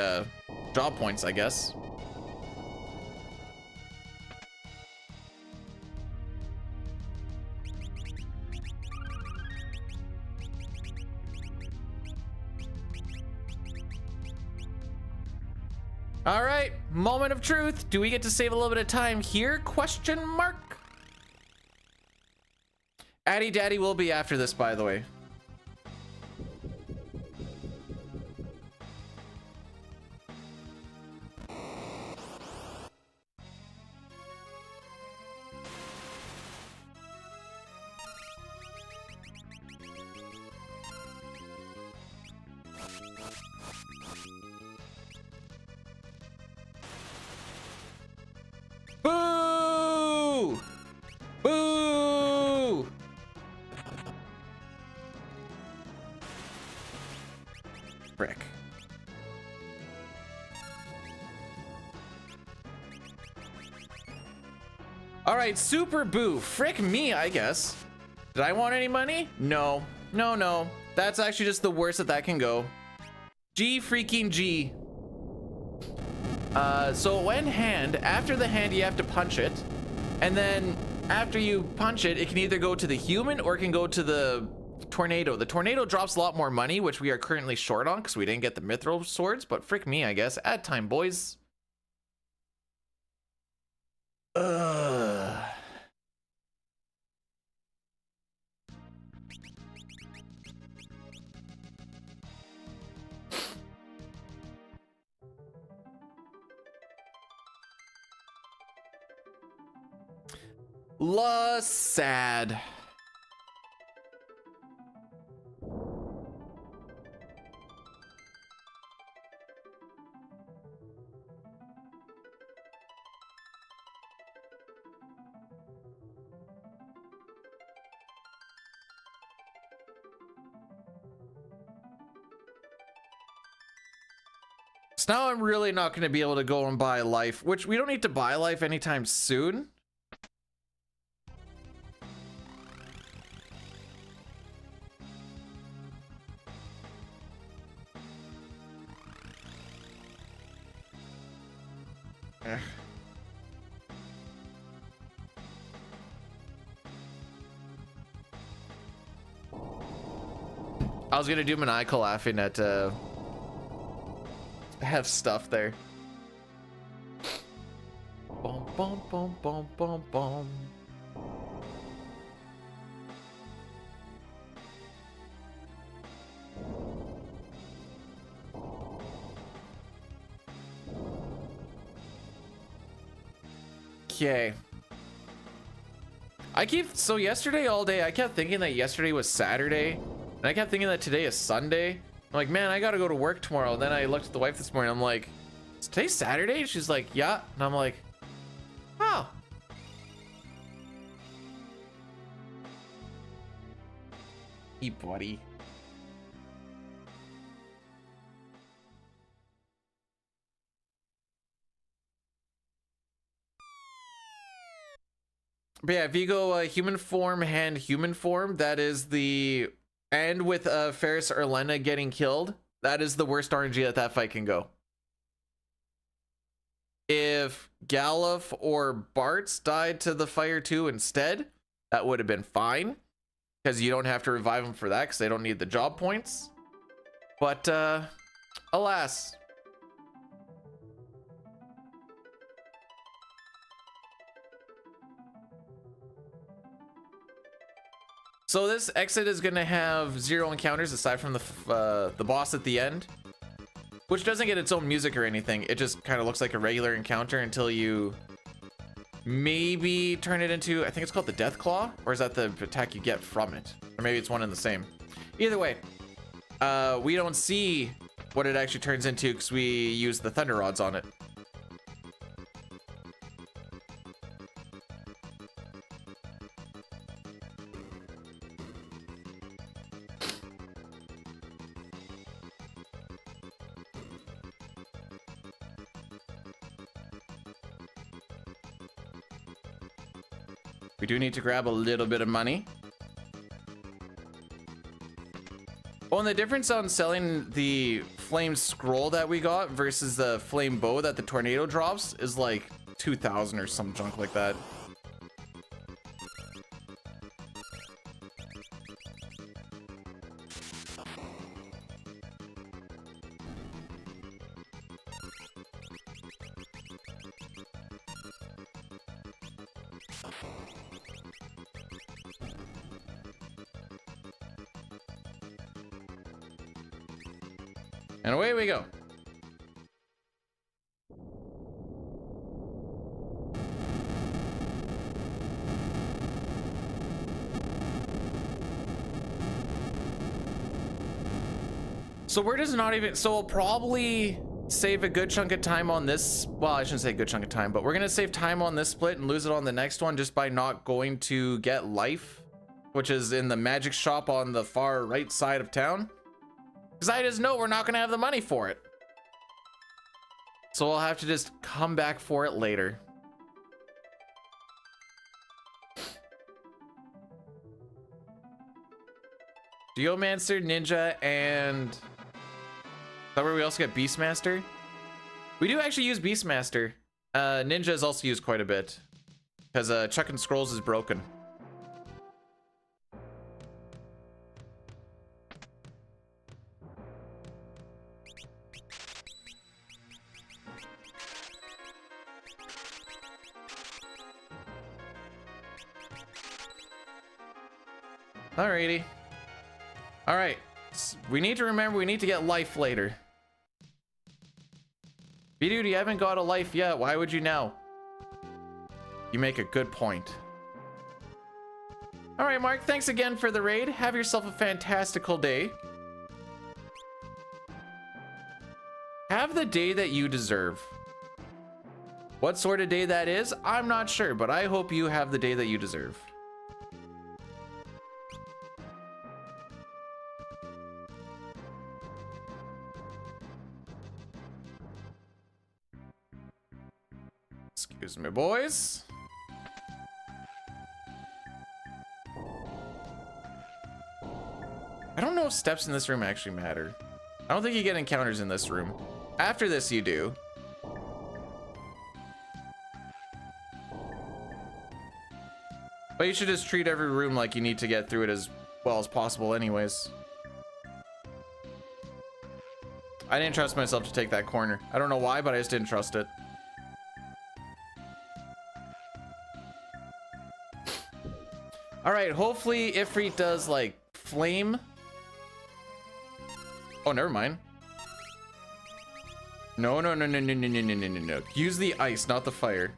job points, I guess. All right, moment of truth. Do we get to save a little bit of time here? Question mark. Addy Daddy will be after this, by the way. Boo! Boo! Frick. All right, super boo. Frick me, I guess. Did I want any money? No. No, no. That's actually just the worst that can go. G freaking G. So when hand, after the hand, you have to punch it. And then after you punch it, it can either go to the human or it can go to the tornado. The tornado drops a lot more money, which we are currently short on because we didn't get the mithril swords, but frick me, I guess. Ad time, boys. Ugh. La sad. So now I'm really not going to be able to go and buy life, which we don't need to buy life anytime soon. I was gonna do maniacal laughing at have stuff there. Bum bum bum bum bum bum. Okay. So yesterday all day, I kept thinking that yesterday was Saturday, and I kept thinking that today is Sunday. I'm like, man, I gotta go to work tomorrow. And then I looked at the wife this morning, I'm like, is today Saturday? She's like, yeah. And I'm like, oh. Hey, buddy. But yeah, if you go human form, hand, human form, that is the... And with Ferris or Lena getting killed, that is the worst RNG that fight can go. If Galuf or Bartz died to the fire too instead, that would have been fine. Because you don't have to revive them for that, because they don't need the job points. But, alas... So this exit is gonna have 0 encounters aside from the boss at the end, which doesn't get its own music or anything. It just kind of looks like a regular encounter until you maybe turn it into, I think it's called the Death Claw, or is that the attack you get from it? Or maybe it's one and the same. Either way, we don't see what it actually turns into because we use the Thunder Rods on it. We do need to grab a little bit of money. Oh, and the difference on selling the flame scroll that we got versus the flame bow that the tornado drops is like 2,000 or some junk like that. And away we go. So we're just not even, so we'll probably save a good chunk of time on this. Well, I shouldn't say a good chunk of time, but we're gonna save time on this split and lose it on the next one just by not going to get life, which is in the magic shop on the far right side of town. Because I just know we're not gonna have the money for it. So we'll have to just come back for it later. Geomancer, Ninja, and... Is that where we also get Beastmaster? We do actually use Beastmaster. Ninja is also used quite a bit. Because Chuck and Scrolls is broken. Alrighty. Alright. We need to remember we need to get life later. B-Dude, you haven't got a life yet. Why would you now? You make a good point. Alright, Mark. Thanks again for the raid. Have yourself a fantastical day. Have the day that you deserve. What sort of day that is, I'm not sure, but I hope you have the day that you deserve. Excuse me, boys. I don't know if steps in this room actually matter. I don't think you get encounters in this room. After this, you do. But you should just treat every room like you need to get through it as well as possible anyways. I didn't trust myself to take that corner. I don't know why, but I just didn't trust it. All right, hopefully Ifrit does like flame. Oh, never mind. No. Use the ice, not the fire.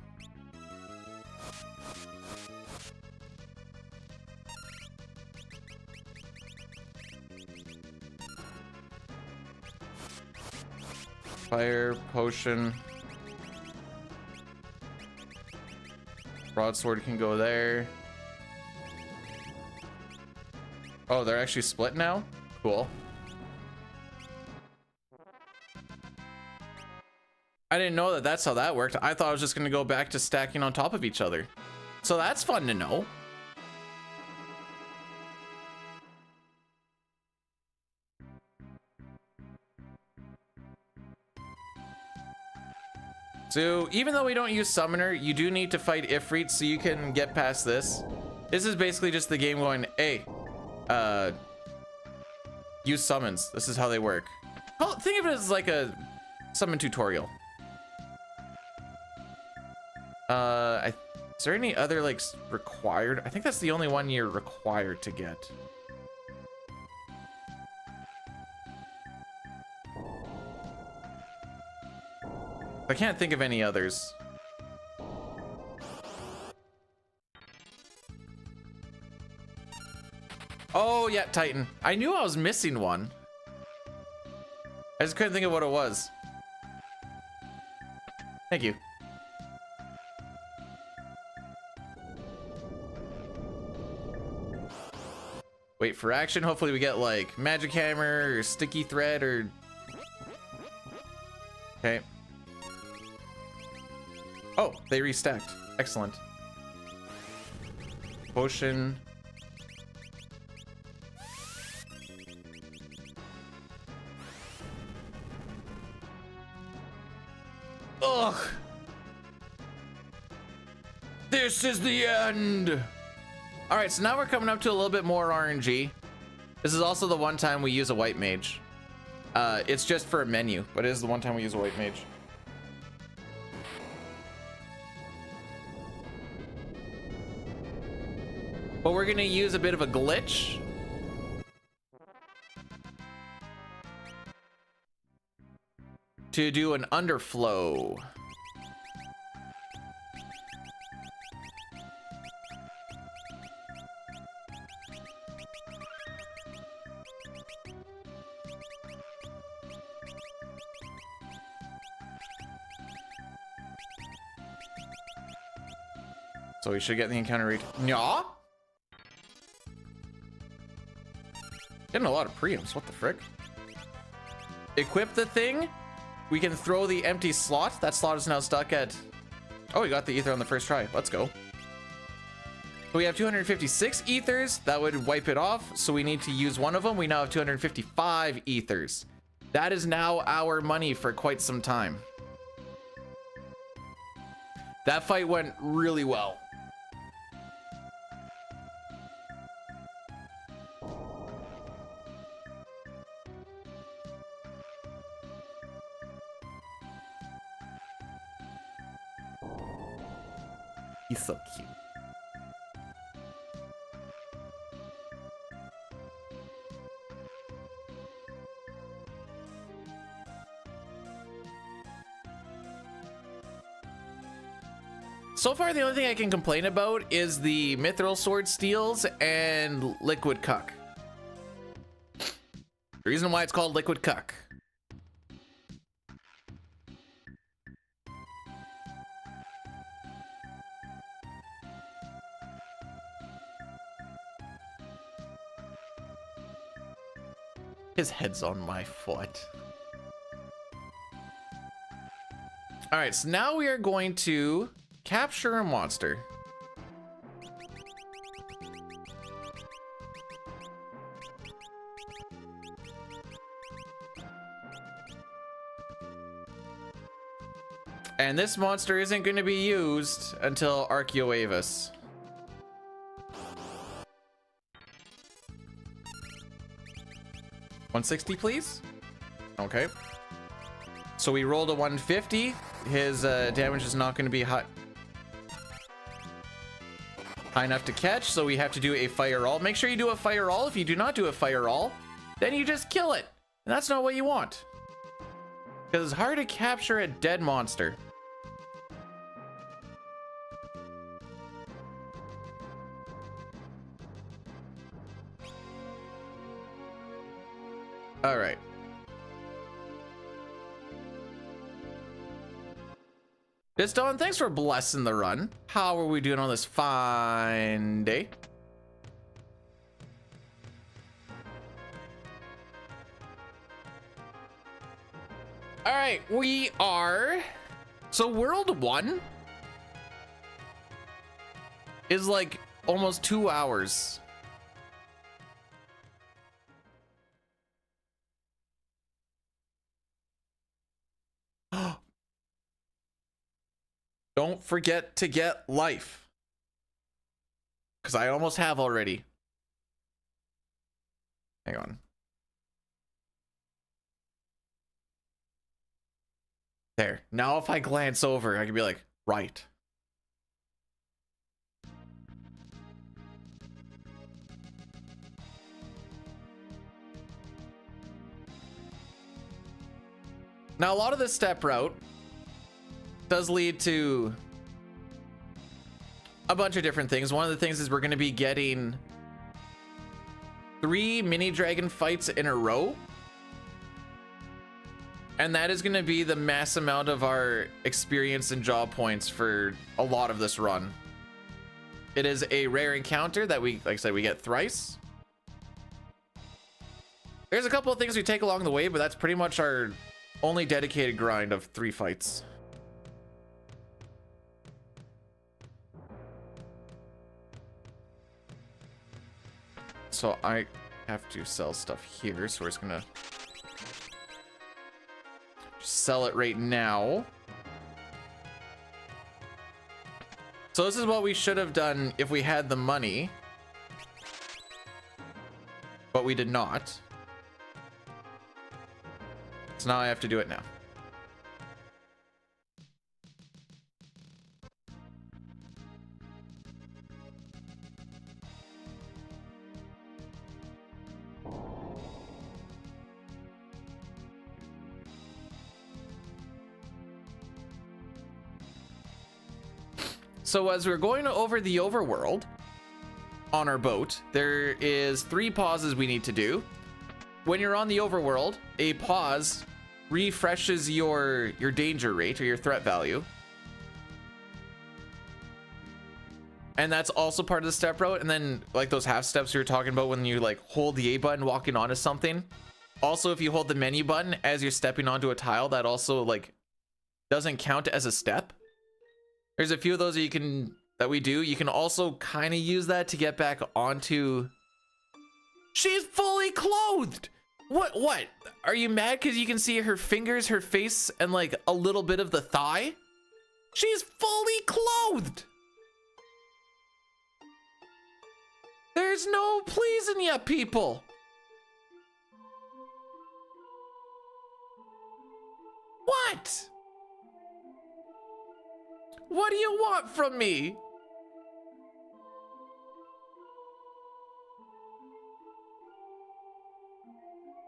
Fire, potion. Broadsword can go there. Oh, they're actually split now? Cool. I didn't know that that's how that worked. I thought I was just gonna go back to stacking on top of each other. So that's fun to know. So even though we don't use Summoner, you do need to fight Ifrit so you can get past this. This is basically just the game going, hey, use summons. This is how they work. Oh, think of it as like a summon tutorial. Is there any other like required? I think that's the only one you're required to get. I can't think of any others. Oh, yeah, Titan. I knew I was missing one. I just couldn't think of what it was. Thank you. Wait for action. Hopefully we get like magic hammer or sticky thread or... Okay. Oh, they restacked. Excellent. Potion. Ugh. This is the end. All right, so now we're coming up to a little bit more RNG. This is also the one time we use a white mage. It's just for a menu, but it is the one time we use a white mage. But we're gonna use a bit of a glitch. To do an underflow. So we should get the encounter rate. Yeah. Getting a lot of preamps. What the frick? Equip the thing. We can throw the empty slot. That slot is now stuck at... Oh, we got the ether on the first try. Let's go. So we have 256 ethers. That would wipe it off. So we need to use one of them. We now have 255 ethers. That is now our money for quite some time. That fight went really well. He's so cute. So far, the only thing I can complain about is the Mithril Sword Steals and Liquid Cuck. The reason why it's called Liquid Cuck. His head's on my foot. All right, so now we are going to capture a monster. And this monster isn't going to be used until Archaeoavis. $160, please. Okay. So we rolled a 150. His damage is not going to be high enough to catch, so we have to do a fire all. Make sure you do a fire all. If you do not do a fire all, then you just kill it. And that's not what you want. Because it's hard to capture a dead monster. All right. Diston, thanks for blessing the run. How are we doing on this fine day? All right, we are... So World 1 is like almost 2 hours. Don't forget to get life. Because I almost have already. Hang on. There. Now if I glance over, I can be like, right. Now a lot of this step route does lead to a bunch of different things. One of the things is we're going to be getting 3 mini dragon fights in a row. And that is going to be the mass amount of our experience and job points for a lot of this run. It is a rare encounter that we, like I said, we get thrice. There's a couple of things we take along the way, but that's pretty much our only dedicated grind of 3 fights. So I have to sell stuff here, so we're just gonna sell it right now. So this is what we should have done if we had the money, but we did not. So now I have to do it now. So as we're going over the overworld on our boat, there is 3 pauses we need to do. When you're on the overworld, a pause refreshes your danger rate or your threat value. And that's also part of the step route. And then like those half steps you were talking about when you like hold the A button walking onto something. Also, if you hold the menu button as you're stepping onto a tile, that also like doesn't count as a step. There's a few of those that we do. You can also kind of use that to get back onto. She's fully clothed. What? Are you mad because you can see her fingers, her face, and like a little bit of the thigh? She's fully clothed. There's no pleasing ya, people. What? What do you want from me?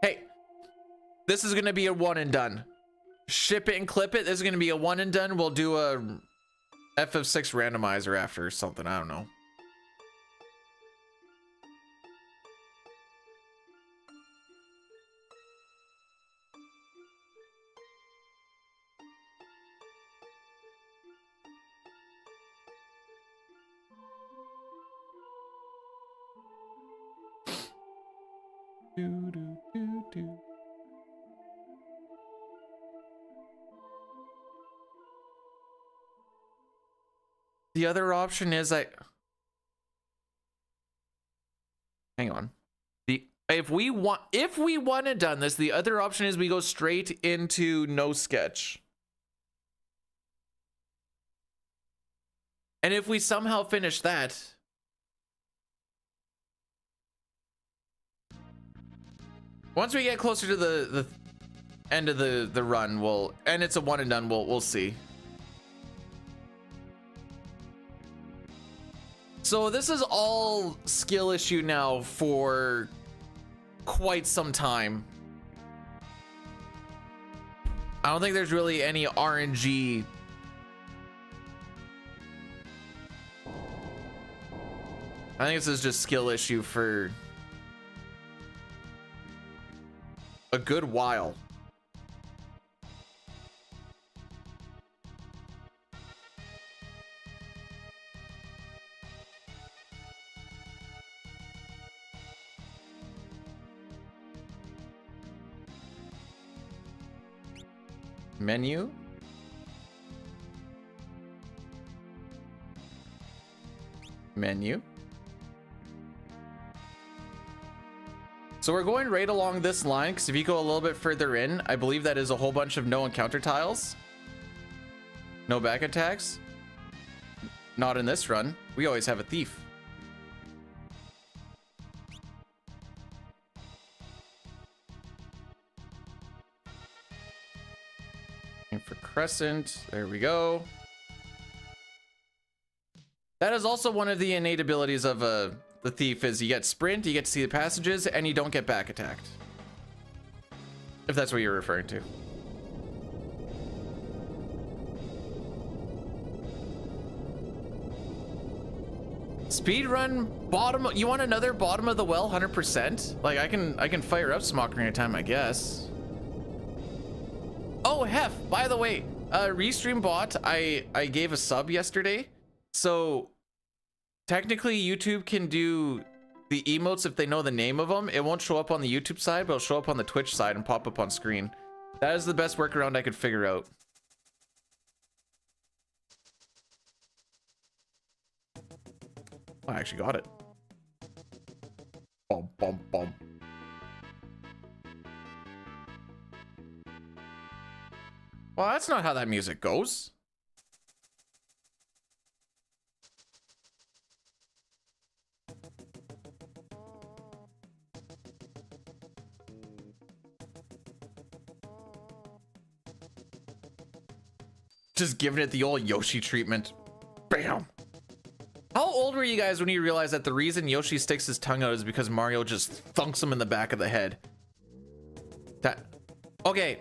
Hey, this is gonna be a one and done. Ship it and clip it. This is gonna be a one and done. We'll do a FF6 randomizer after or something. I don't know. The other option is hang on. If we want to done this, the other option is we go straight into no sketch. And if we somehow finish that, once we get closer to the end of the run, and it's a one and done, we'll see. So this is all skill issue now for quite some time. I don't think there's really any RNG. I think this is just skill issue for a good while. Menu. Menu. So we're going right along this line, because if you go a little bit further in, I believe that is a whole bunch of no encounter tiles. No back attacks. Not in this run. We always have a thief. For Crescent, there we go. That is also one of the innate abilities of the thief, is you get sprint, you get to see the passages, and you don't get back attacked, if that's what you're referring to. Speedrun bottom. You want another bottom of the well 100%? Like I can fire up some Ocarina of Time, I guess. Oh, Hef, by the way, Restream bot, I gave a sub yesterday. So technically YouTube can do the emotes if they know the name of them. It won't show up on the YouTube side, but it'll show up on the Twitch side and pop up on screen. That is the best workaround I could figure out. I actually got it. Bum, bum, bum. Well, that's not how that music goes. Just giving it the old Yoshi treatment. Bam. How old were you guys when you realized that the reason Yoshi sticks his tongue out is because Mario just thunks him in the back of the head? Okay.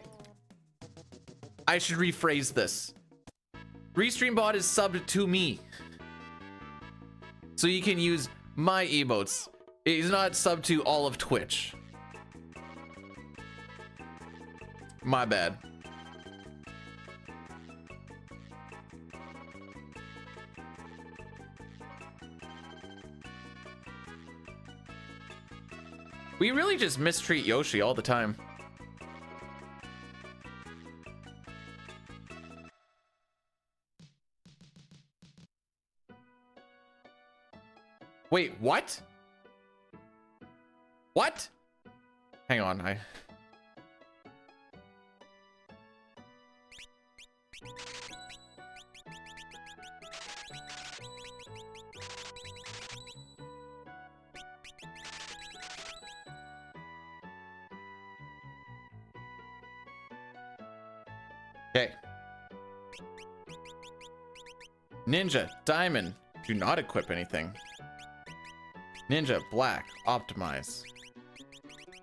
I should rephrase this. Restream bot is subbed to me. so you can use my emotes. He's not sub to all of Twitch. My bad. We really just mistreat Yoshi all the time. Wait, what? What? Hang on, Okay. Ninja, diamond, do not equip anything. Ninja, black, optimize.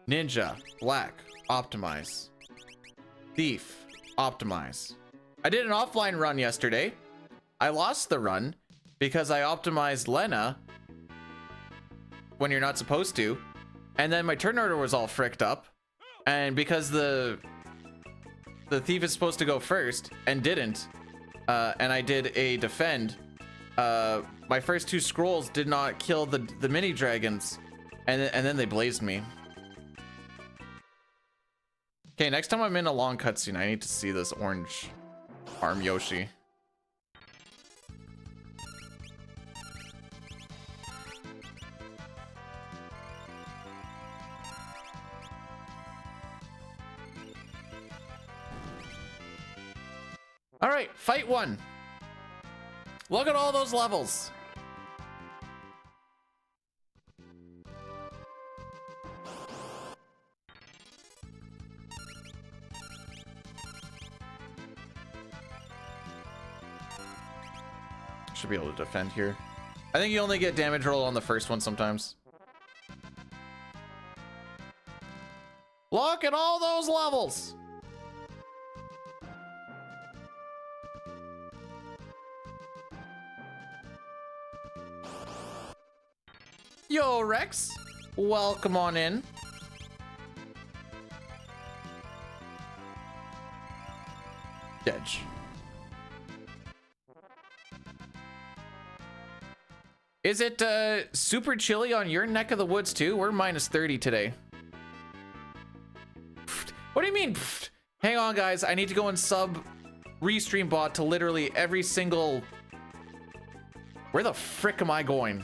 Ninja, black, optimize. Thief, optimize. I did an offline run yesterday. I lost the run because I optimized Lena when you're not supposed to. And then my turn order was all fricked up. And because the thief is supposed to go first and didn't, and I did a defend, my first two scrolls did not kill the mini dragons, and then they blazed me. Okay, next time I'm in a long cutscene, I need to see this orange arm Yoshi. All right, fight one. Look at all those levels. Should be able to defend here. I think you only get damage roll on the first one sometimes. Look at all those levels. Yo, Rex, welcome on in. Edge. Is it super chilly on your neck of the woods too? We're minus 30 today. What do you mean? Hang on, guys. I need to go and sub restream bot to literally every single... Where the frick am I going?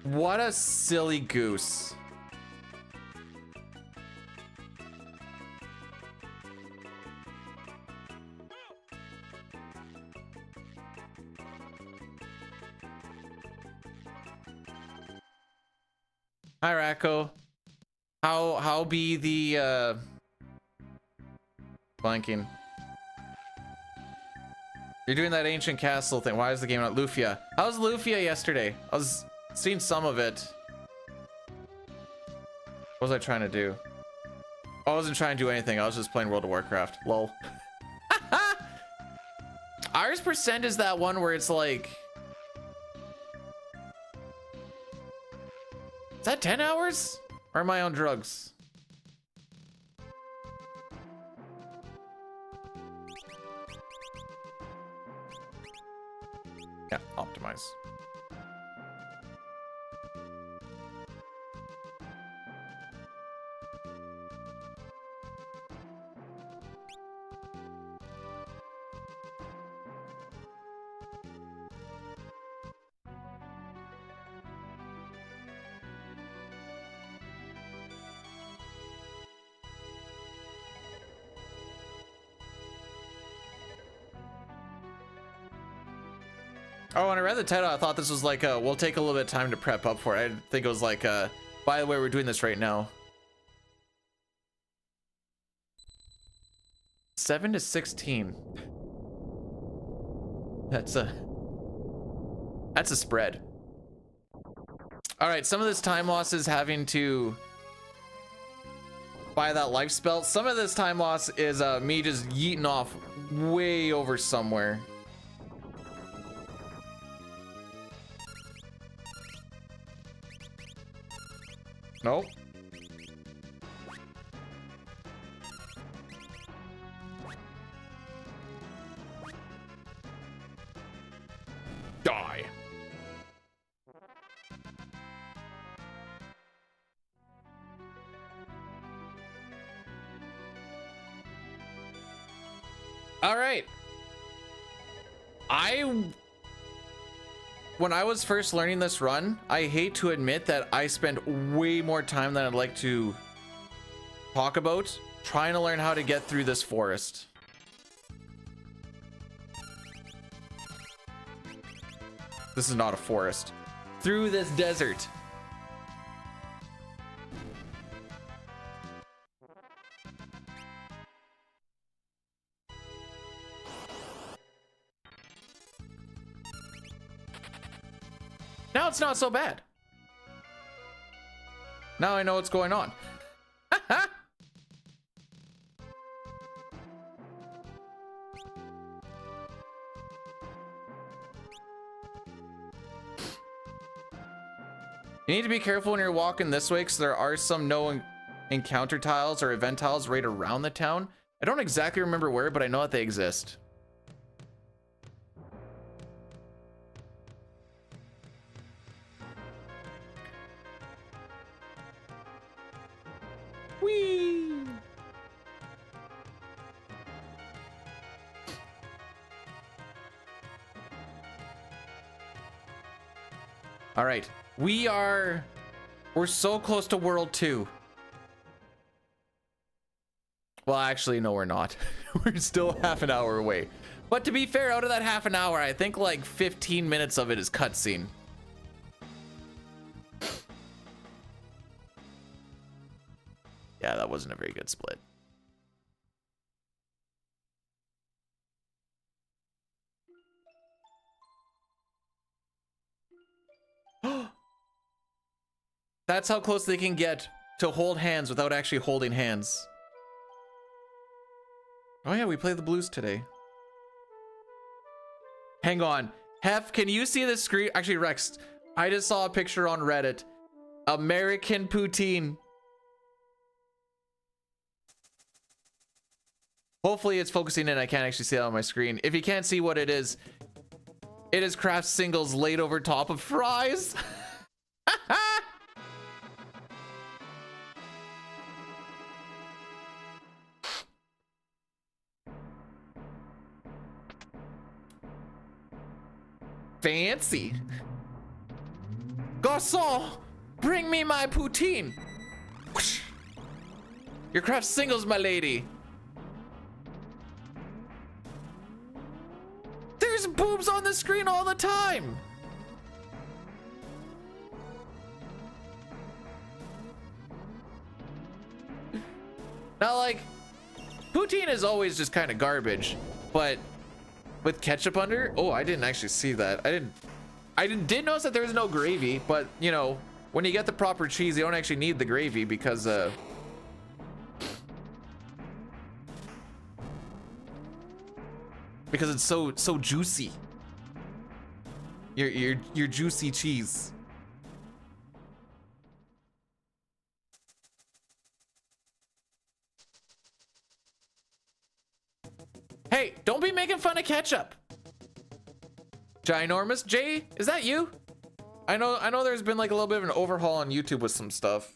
What a silly goose. Hi, Racco. How be the blanking? You're doing that ancient castle thing. Why is the game not Lufia? How's Lufia yesterday? I was seeing some of it. What was I trying to do? I wasn't trying to do anything. I was just playing World of Warcraft. Lol. Ours percent is that one where it's like... Is that 10 hours? Or am I on drugs? Yeah, optimize. Oh, when I read the title, I thought this was like, we'll take a little bit of time to prep up for it. I didn't think it was like, by the way, we're doing this right now. 7 to 16. That's a spread. All right, some of this time loss is having to by that life spell. Some of this time loss is me just yeeting off way over somewhere. Nope. Die. All right. When I was first learning this run, I hate to admit that I spent way more time than I'd like to talk about trying to learn how to get through this forest. This is not a forest. Through this desert. Now it's not so bad. Now I know what's going on. You need to be careful when you're walking this way because there are some no encounter tiles or event tiles right around the town. I don't exactly remember where, but I know that they exist. Whee! All right. We're so close to World 2. Well, actually, no, we're not. We're still half an hour away. But to be fair, out of that half an hour, I think like 15 minutes of it is cutscene. Yeah, that wasn't a very good split. That's how close they can get to hold hands without actually holding hands. Oh yeah, we played the blues today. Hang on. Hef, can you see the screen? Actually, Rex, I just saw a picture on Reddit. American poutine. Hopefully it's focusing in. I can't actually see it on my screen. If you can't see what it is Kraft singles laid over top of fries. Fancy. Garçon, bring me my poutine. Whoosh. Your Kraft singles, my lady. There's boobs on the screen all the time. Now, like, poutine is always just kind of garbage, but with ketchup under? Oh, I didn't actually see that. I did notice that there's no gravy, but you know, when you get the proper cheese, you don't actually need the gravy because it's so juicy. Your juicy cheese. Hey, don't be making fun of ketchup. Ginormous Jay, is that you? I know there's been like a little bit of an overhaul on YouTube with some stuff.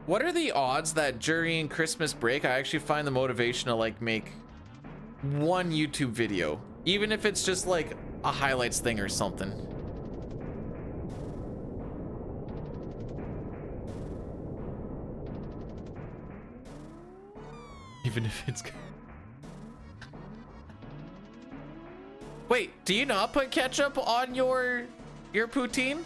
What are the odds that during Christmas break I actually find the motivation to like make one YouTube video, even if it's just like a highlights thing or something? Even if it's... Wait, do you not put ketchup on your poutine?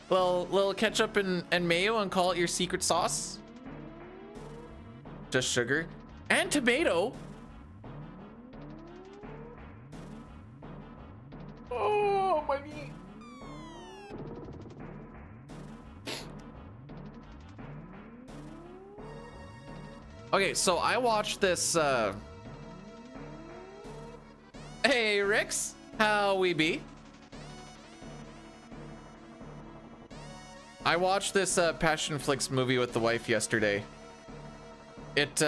Little ketchup and mayo and call it your secret sauce? Just sugar and tomato. Okay, so I watched this, Hey, Rix, how we be? I watched this, Passion Flicks movie with the wife yesterday. It,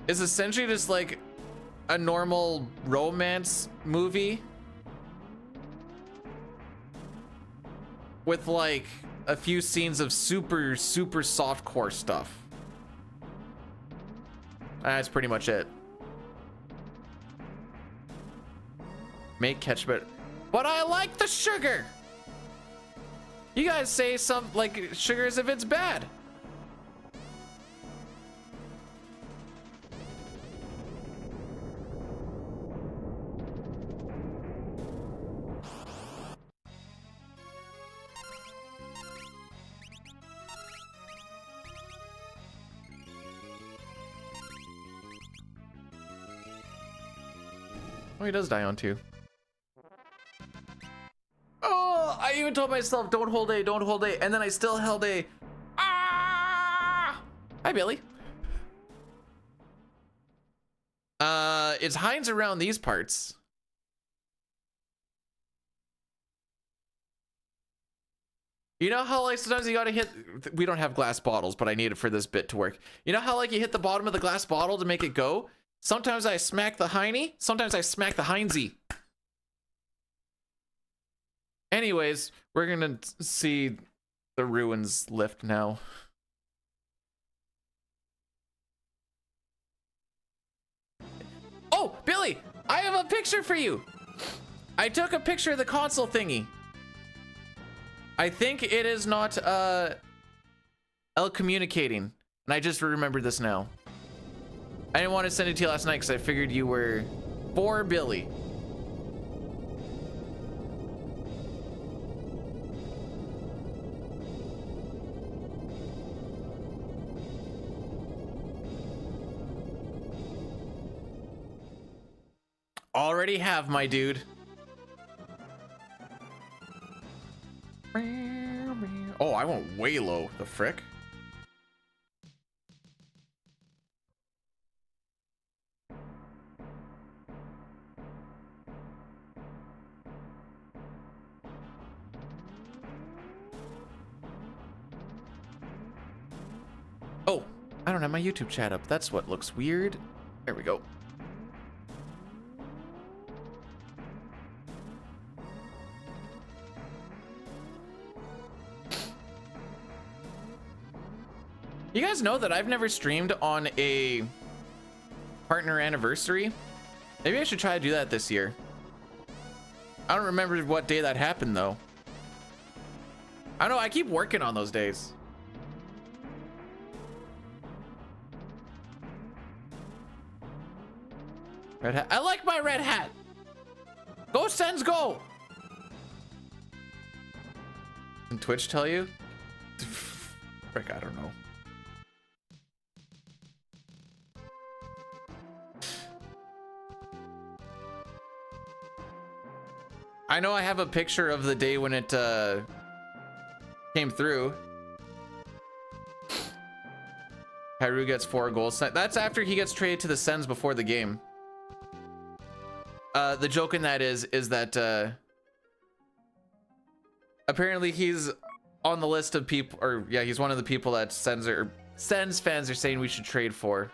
is essentially just like a normal romance movie with like a few scenes of super softcore stuff. That's pretty much it. Make ketchup, but I like the sugar. You guys say some like sugar as if it's bad. Oh, he does die on two. Oh, I even told myself, don't hold A, don't hold A. And then I still held A. Ah! Hi, Billy. It's Heinz around these parts. You know how like sometimes you gotta hit, we don't have glass bottles, but I need it for this bit to work. You know how like you hit the bottom of the glass bottle to make it go? Sometimes I smack the Heine, sometimes I smack the Heinzy. Anyways, we're gonna see the ruins lift now. Oh, Billy, I have a picture for you. I took a picture of the console thingy. I think it is not L communicating, and I just remembered this now. I didn't want to send it to you last night because I figured you were for Billy. Already have, my dude. Oh, I went way low. The frick? Oh, I don't have my YouTube chat up. That's what looks weird. There we go. You guys know that I've never streamed on a partner anniversary? Maybe I should try to do that this year. I don't remember what day that happened though. I don't know, I keep working on those days. Red hat. I like my red hat. Go Sens, go. Can Twitch tell you? Frick, I don't know. I know I have a picture of the day when it came through. Haru gets 4 goals. That's after he gets traded to the Sens before the game. The joke in that is that apparently he's on the list of people, or yeah, he's one of the people that Sens fans are saying we should trade for.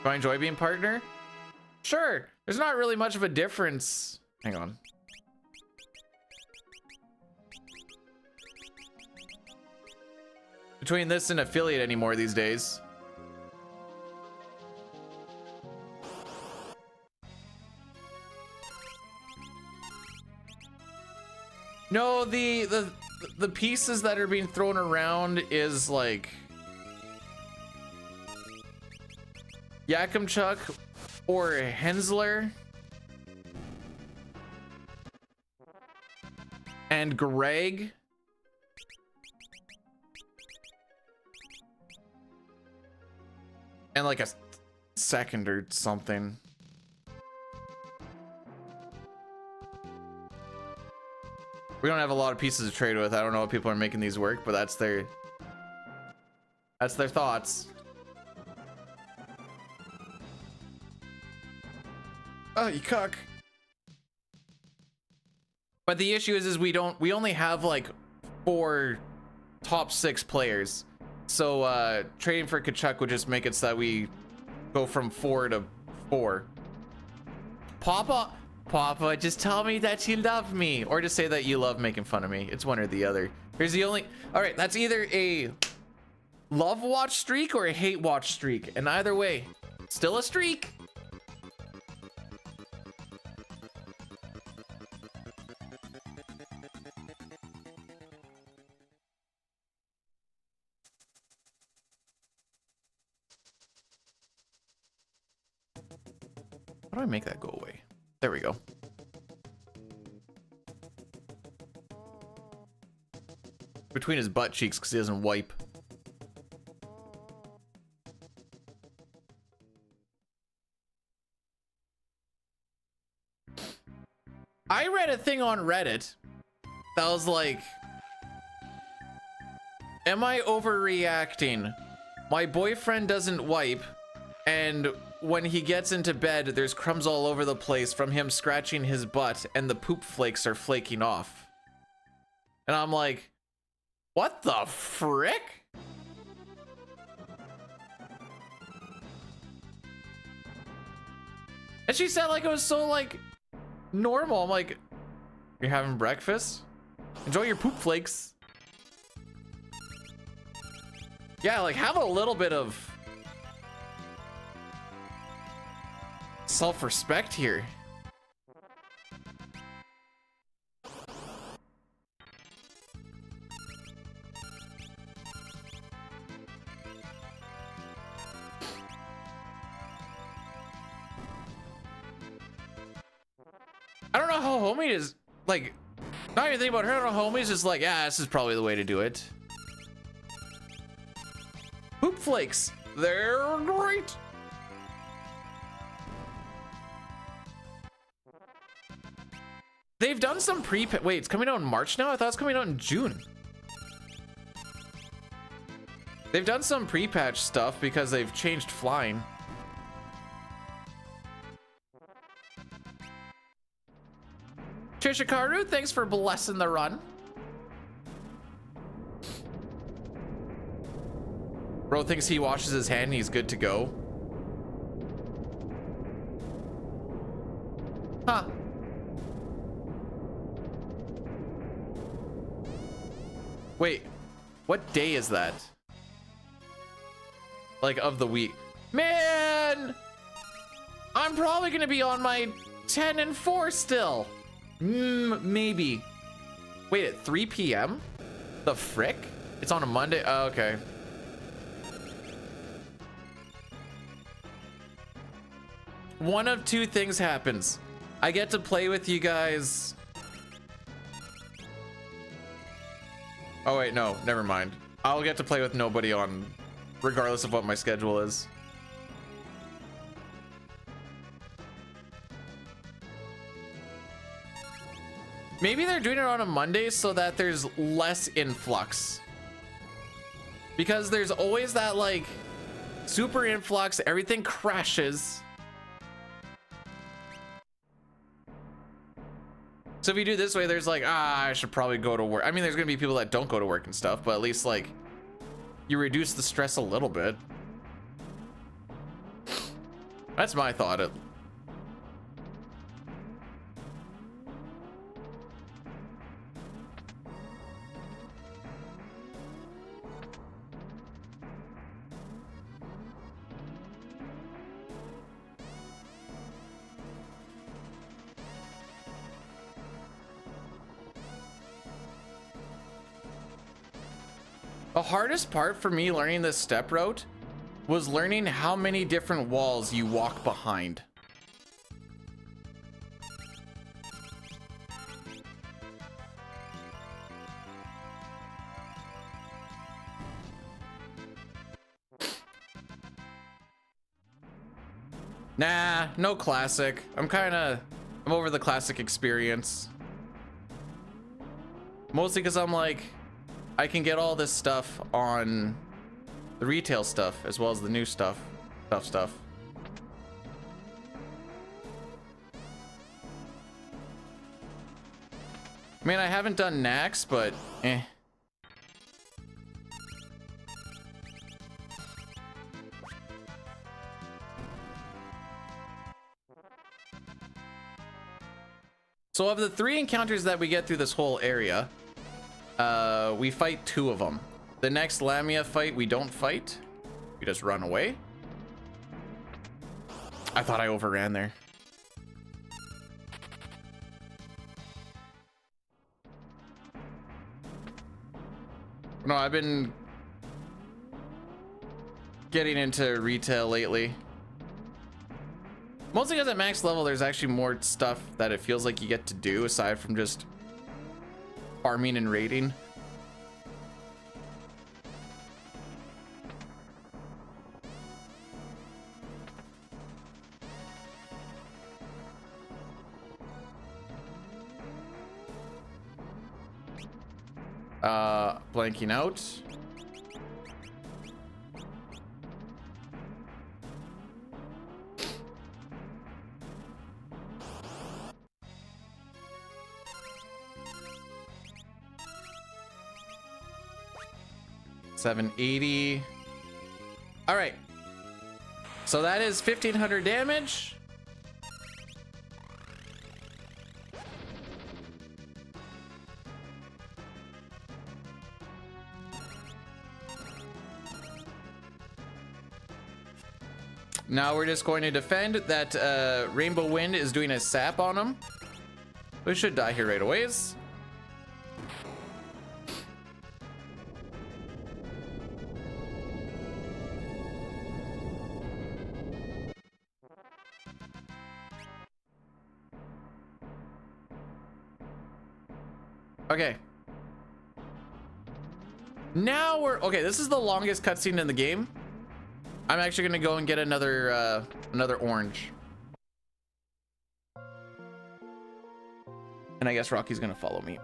Do I enjoy being partner? Sure. There's not really much of a difference. Hang on. Between this and affiliate anymore these days. No, the pieces that are being thrown around is like Yakimchuk or Hensler and Greg. And like a second or something. We don't have a lot of pieces to trade with. I don't know if people are making these work, but that's their... That's their thoughts. Oh, you cuck. But the issue is we only have like 4 top 6 players. So trading for Kachuk would just make it so that we go from 4 to 4. Papa, just tell me that you love me, or just say that you love making fun of me. It's one or the other. Here's the only. All right, that's either a love watch streak or a hate watch streak, and either way, still a streak. How do I make that go away? There we go. Between his butt cheeks because he doesn't wipe. I read a thing on Reddit that was like, am I overreacting? My boyfriend doesn't wipe, and when he gets into bed, there's crumbs all over the place from him scratching his butt, and the poop flakes are flaking off. And I'm like, what the frick? And she said like it was so like normal. I'm like, you're having breakfast? Enjoy your poop flakes. Yeah, like have a little bit of self-respect here. I don't know how homie is like, not even think about her. I don't know, homie's just like, yeah, this is probably the way to do it. Poop flakes, they're great. They've done some wait, it's coming out in March now? I thought it was coming out in June. They've done some pre-patch stuff because they've changed flying. Trishikaru, thanks for blessing the run. Bro thinks he washes his hand and he's good to go. Huh. Wait, what day is that? Like of the week? Man, I'm probably gonna be on my 10 and 4 still. Maybe. Wait, at 3 p.m.? The frick? It's on a Monday? Oh, okay. One of two things happens. I get to play with you guys. Oh wait, no, never mind. I'll get to play with nobody on, regardless of what my schedule is. Maybe they're doing it on a Monday so that there's less influx. Because there's always that like super influx, everything crashes. So if you do this way, there's like, I should probably go to work. I mean, there's gonna be people that don't go to work and stuff, but at least like you reduce the stress a little bit. That's my thought. The hardest part for me learning this step route was learning how many different walls you walk behind. Nah, no classic. I'm over the classic experience. Mostly because I'm like, I can get all this stuff on the retail stuff as well as the new stuff. Stuff. I mean, I haven't done Nax, but eh. So of the 3 encounters that we get through this whole area, we fight 2 of them. The next Lamia fight, we don't fight. We just run away. I thought I overran there. No, I've been getting into retail lately. Mostly because at max level, there's actually more stuff that it feels like you get to do aside from just farming and raiding. Blanking out. $780. All right. So that is 1,500 damage. Now we're just going to defend that Rainbow Wind is doing a sap on him. We should die here right away. Okay. Now we're okay. This is the longest cutscene in the game. I'm actually gonna go and get another another orange. And I guess Rocky's gonna follow me.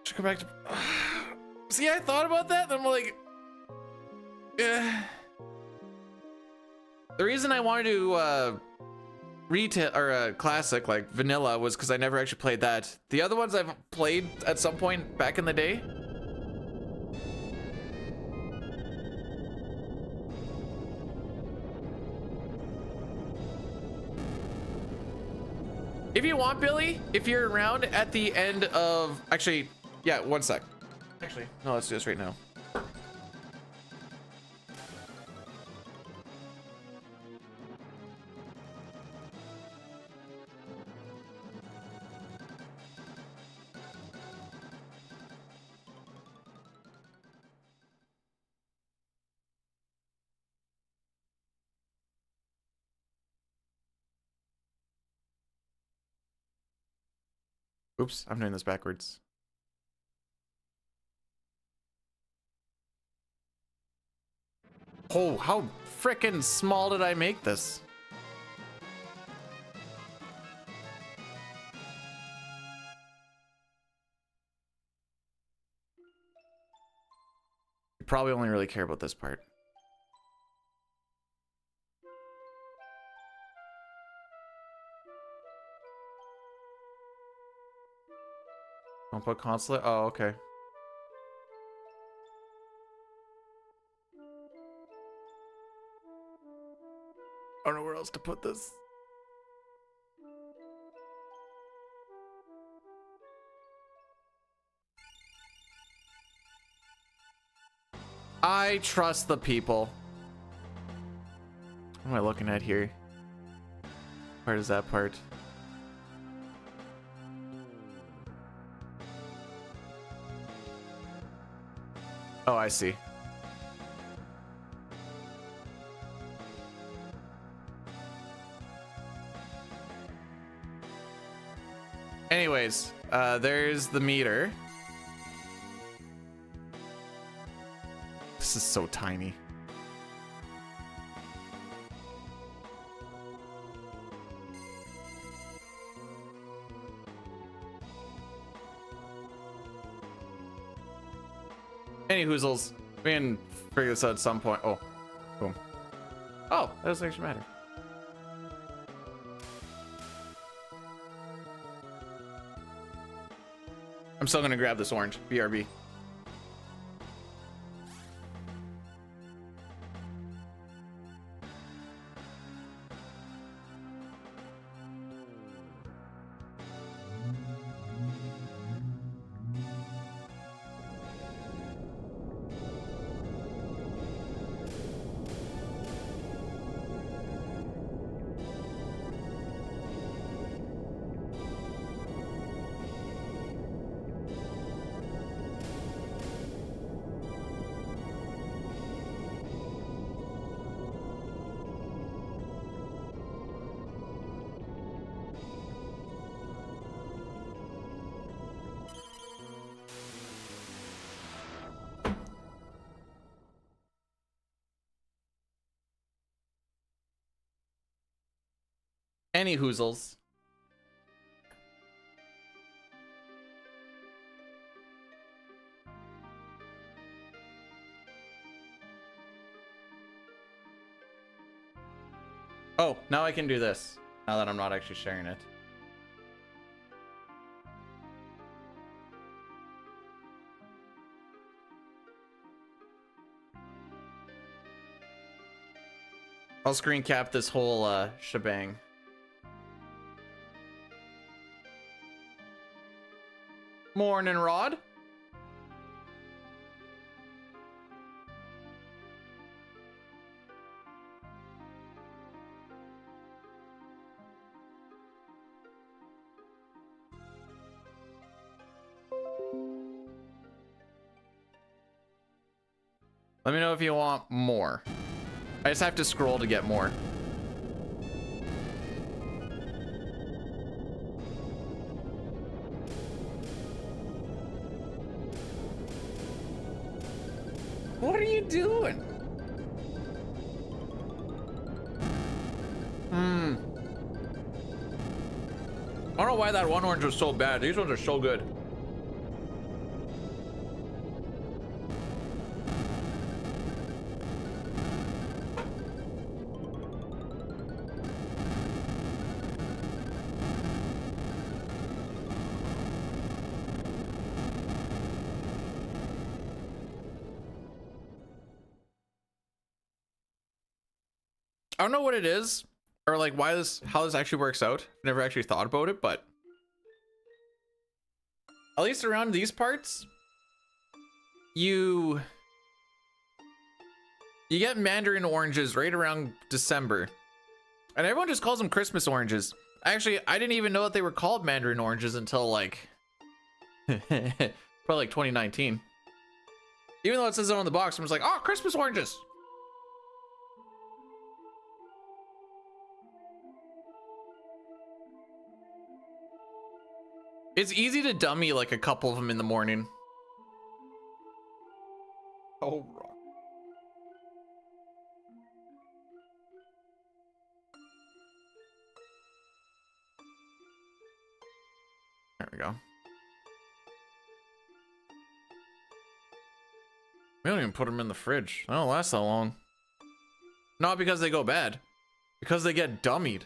Should come back to see, I thought about that, and I'm like the reason I wanted to retail or classic like vanilla was because I never actually played that. The other ones I've played at some point back in the day. If you want, Billy, if you're around at the end of... Actually, yeah, one sec. Actually, no, let's do this right now. Oops, I'm doing this backwards. Oh, how frickin' small did I make this? You probably only really care about this part. Don't put consulate? Oh, okay. I don't know where else to put this. I trust the people. What am I looking at here? Where is that part? Oh, I see. Anyways, there's the meter. This is so tiny. Any hoozles. We can figure this out at some point. Oh, boom. Oh, that doesn't actually matter. I'm still gonna grab this orange. BRB. Any hoozles. Oh, now I can do this. Now that I'm not actually sharing it. I'll screen cap this whole shebang. Morning, Rod. Let me know if you want more. I just have to scroll to get more. What are you doing? I don't know why that one orange was so bad. These ones are so good. I don't know what it is or like how this actually works out. Never actually thought about it, but at least around these parts, you get mandarin oranges right around December, and everyone just calls them Christmas oranges. Actually, I didn't even know that they were called mandarin oranges until like probably like 2019. Even though it says it on the box, I'm just like, oh, Christmas oranges. It's easy to dummy like a couple of them in the morning. Oh, rock. There we go. We don't even put them in the fridge. They don't last that long. Not because they go bad, because they get dummied.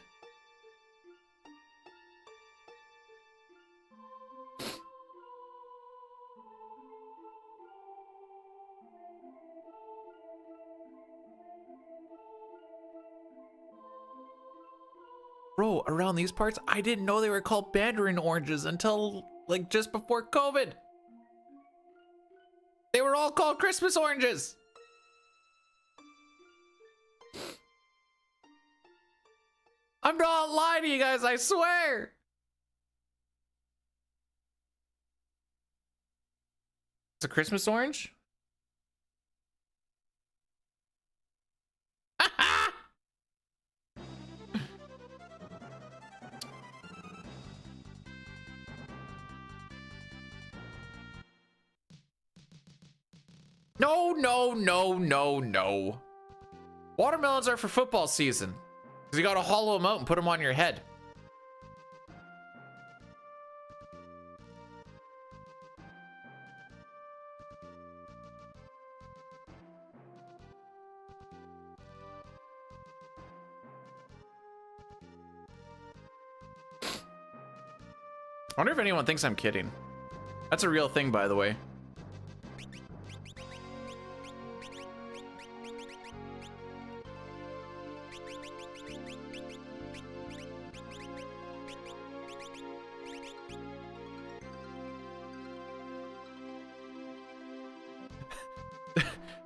Bro, around these parts, I didn't know they were called mandarin oranges until like just before COVID. They were all called Christmas oranges. I'm not lying to you guys, I swear. It's a Christmas orange? No, no, no, no, no. Watermelons are for football season. Because you gotta hollow them out and put them on your head. wonder if anyone thinks I'm kidding. That's a real thing, by the way.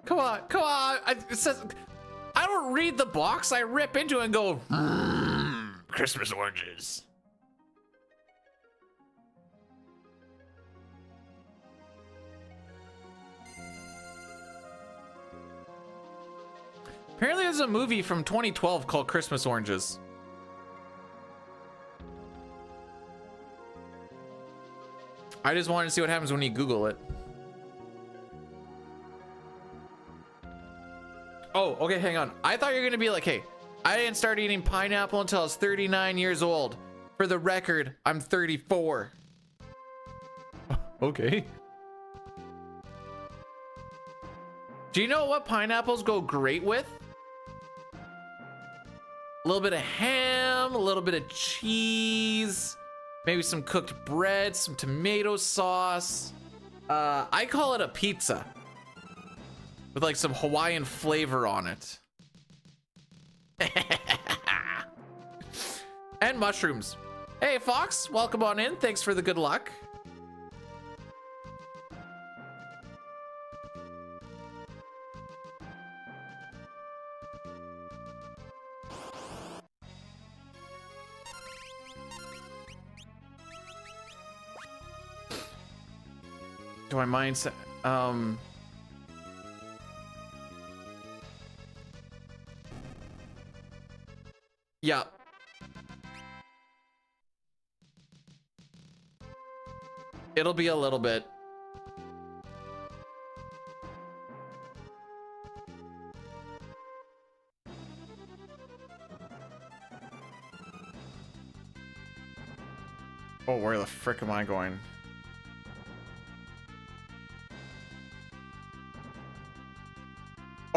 Come on, come on. It says, I don't read the box. I rip into it and go, Christmas oranges. Apparently there's a movie from 2012 called Christmas Oranges. I just wanted to see what happens when you Google it. Oh, okay, hang on. I thought you were gonna be like, hey, I didn't start eating pineapple until I was 39 years old. For the record, I'm 34. Okay. Do you know what pineapples go great with? A little bit of ham, a little bit of cheese, maybe some cooked bread, some tomato sauce. I call it a pizza with like some Hawaiian flavor on it. And mushrooms. Hey, Fox, welcome on in. Thanks for the good luck. Do I mind yeah. It'll be a little bit. Oh, where the frick am I going?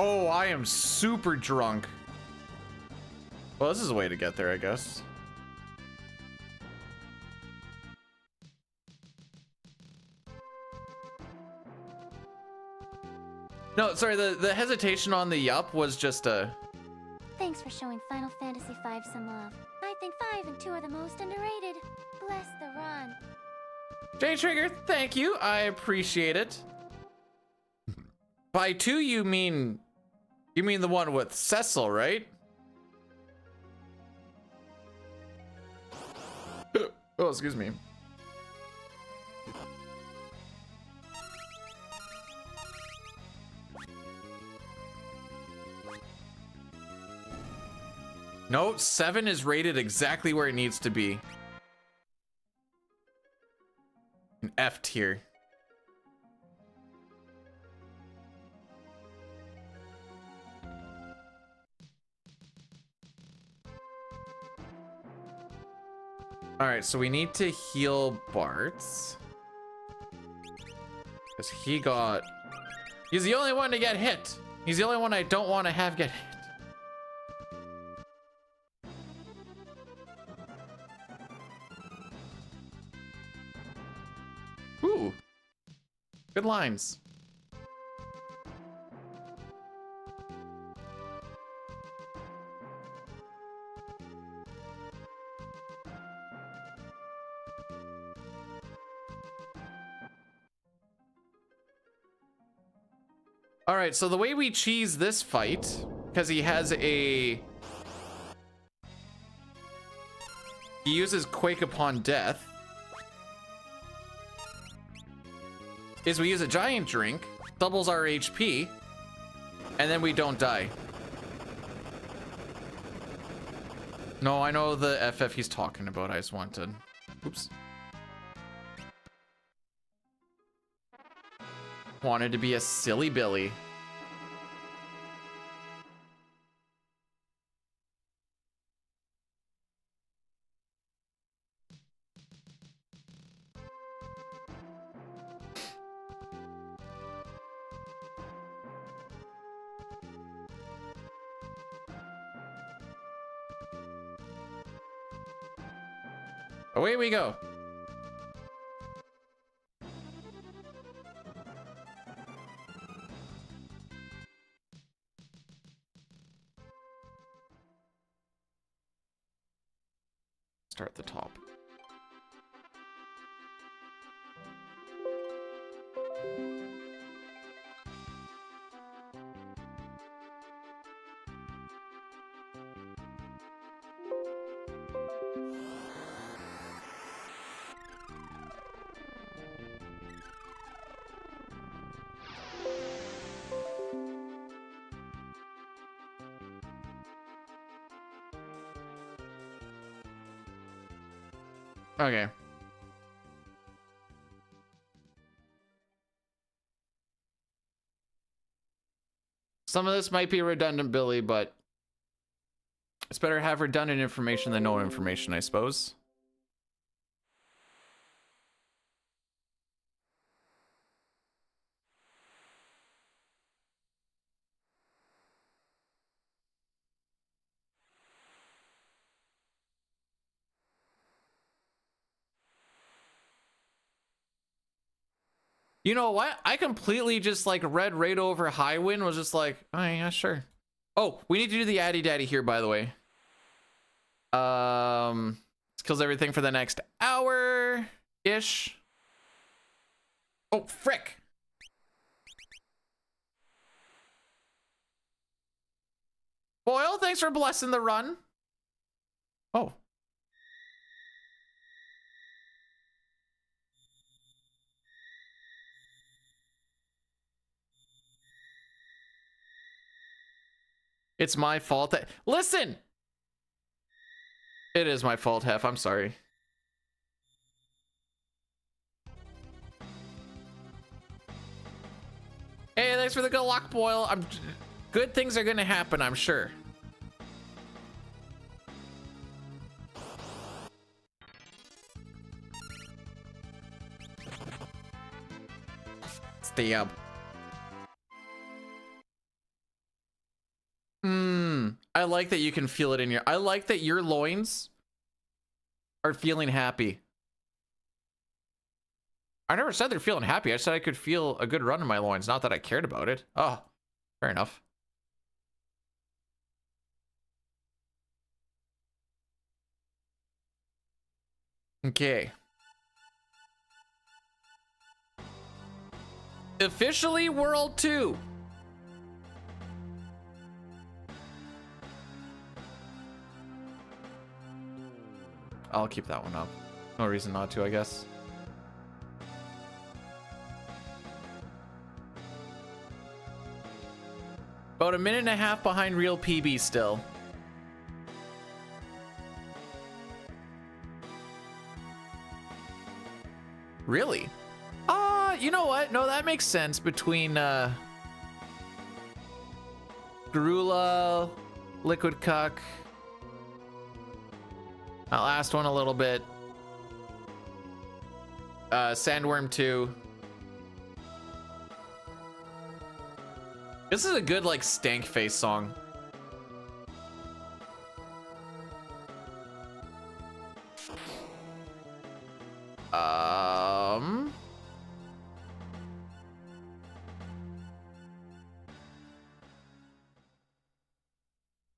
Oh, I am super drunk. Well, this is a way to get there, I guess. No, sorry, the hesitation on the yup was just a... Thanks for showing Final Fantasy V some love. I think 5 and 2 are the most underrated. Bless the run. J-Trigger, thank you. I appreciate it. By 2, you mean the one with Cecil, right? Oh, excuse me. No, 7 is rated exactly where it needs to be. An F tier. All right, so we need to heal Bart's. Because he's the only one to get hit. He's the only one I don't want to have get hit. Ooh, good lines. All right, so the way we cheese this fight, because he uses Quake upon death, is we use a giant drink, doubles our HP, and then we don't die. No, I know the FF he's talking about. I just wanted... Oops. Wanted to be a silly Billy. Away we go. start at the top. Okay. Some of this might be redundant, Billy, but it's better to have redundant information than no information, I suppose. You know what? I completely just like read right over Highwind, was just like, oh yeah, sure. Oh, we need to do the Addy Daddy here, by the way. This kills everything for the next hour-ish. Oh, frick. Boyle, thanks for blessing the run. Oh. It's my fault that... Listen! It is my fault, Hef. I'm sorry. Hey, thanks for the good luck, Boyle. Good things are gonna happen, I'm sure. Stab. I like that you can feel it in your... I like that your loins are feeling happy. I never said they're feeling happy. I said I could feel a good run in my loins. Not that I cared about it. Oh, fair enough. Okay. Officially World 2. I'll keep that one up. No reason not to, I guess. About a minute and a half behind real PB still. Really? You know what? No, that makes sense between Garula, Liquid Cuck. That last one a little bit. Sandworm 2. This is a good, like, stank face song.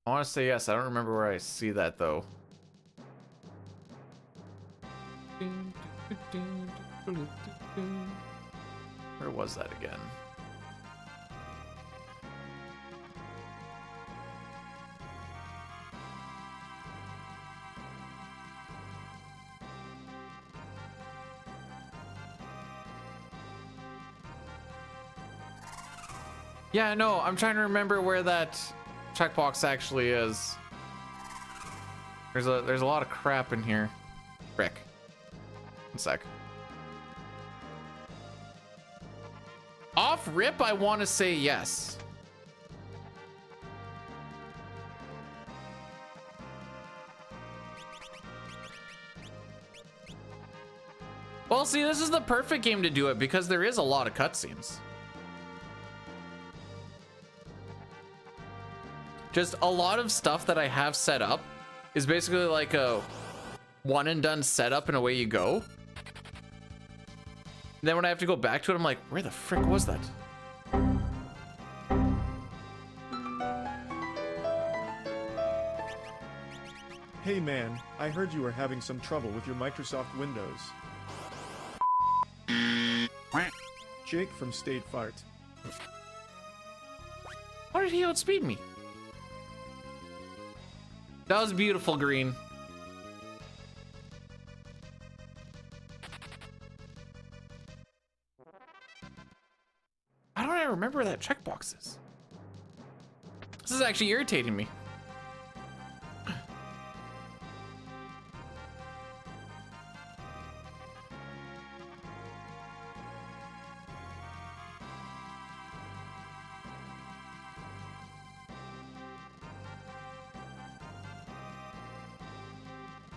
I want to say yes. I don't remember where I see that, though. Where was that again? Yeah, no, I'm trying to remember where that checkbox actually is. There's a lot of crap in here. Frick. One sec. Off rip, I want to say yes. Well, see, this is the perfect game to do it because there is a lot of cutscenes. Just a lot of stuff that I have set up is basically like a one and done setup and away you go. Then when I have to go back to it, I'm like, where the frick was that? Hey man, I heard you were having some trouble with your Microsoft Windows. Jake from State Fart. How did he outspeed me? That was beautiful, Green. How don't I remember where that checkbox is? This is actually irritating me.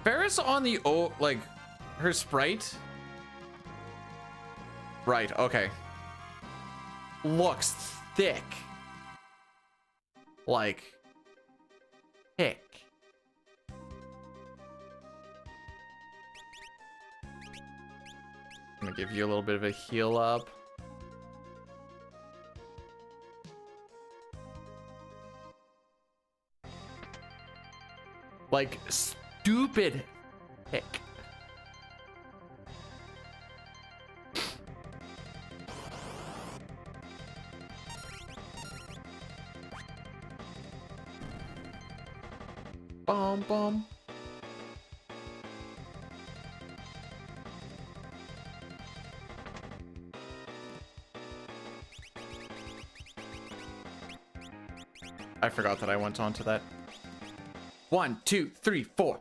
Ferris on the like her sprite. Right, okay. Looks thick. Like thick. I'm gonna give you a little bit of a heal up. Like stupid thick. Bum bum. I forgot that I went on to that. 1, 2, 3, 4.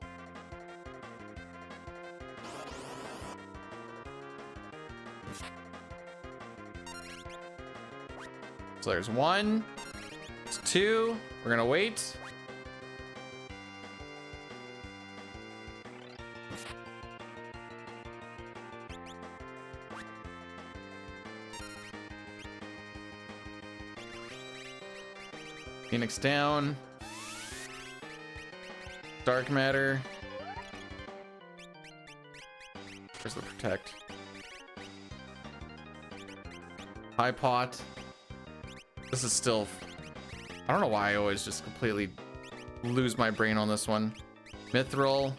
So there's 1. It's 2. We're gonna wait. Phoenix down. Dark matter. Where's the protect? High pot. This is still... I don't know why I always just completely lose my brain on this one. Mithril.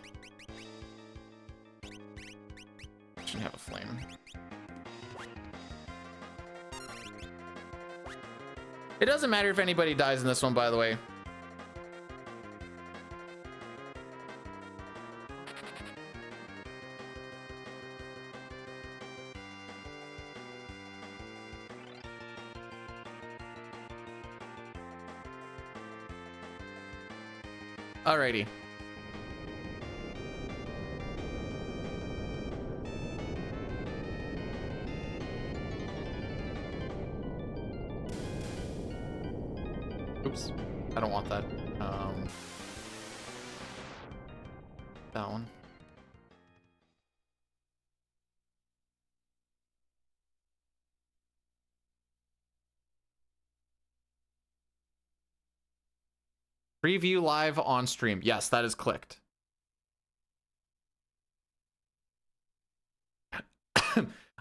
Shouldn't have a flame. It doesn't matter if anybody dies in this one, by the way. Alrighty. Oops, I don't want that. That one. Preview live on stream. Yes, that is clicked.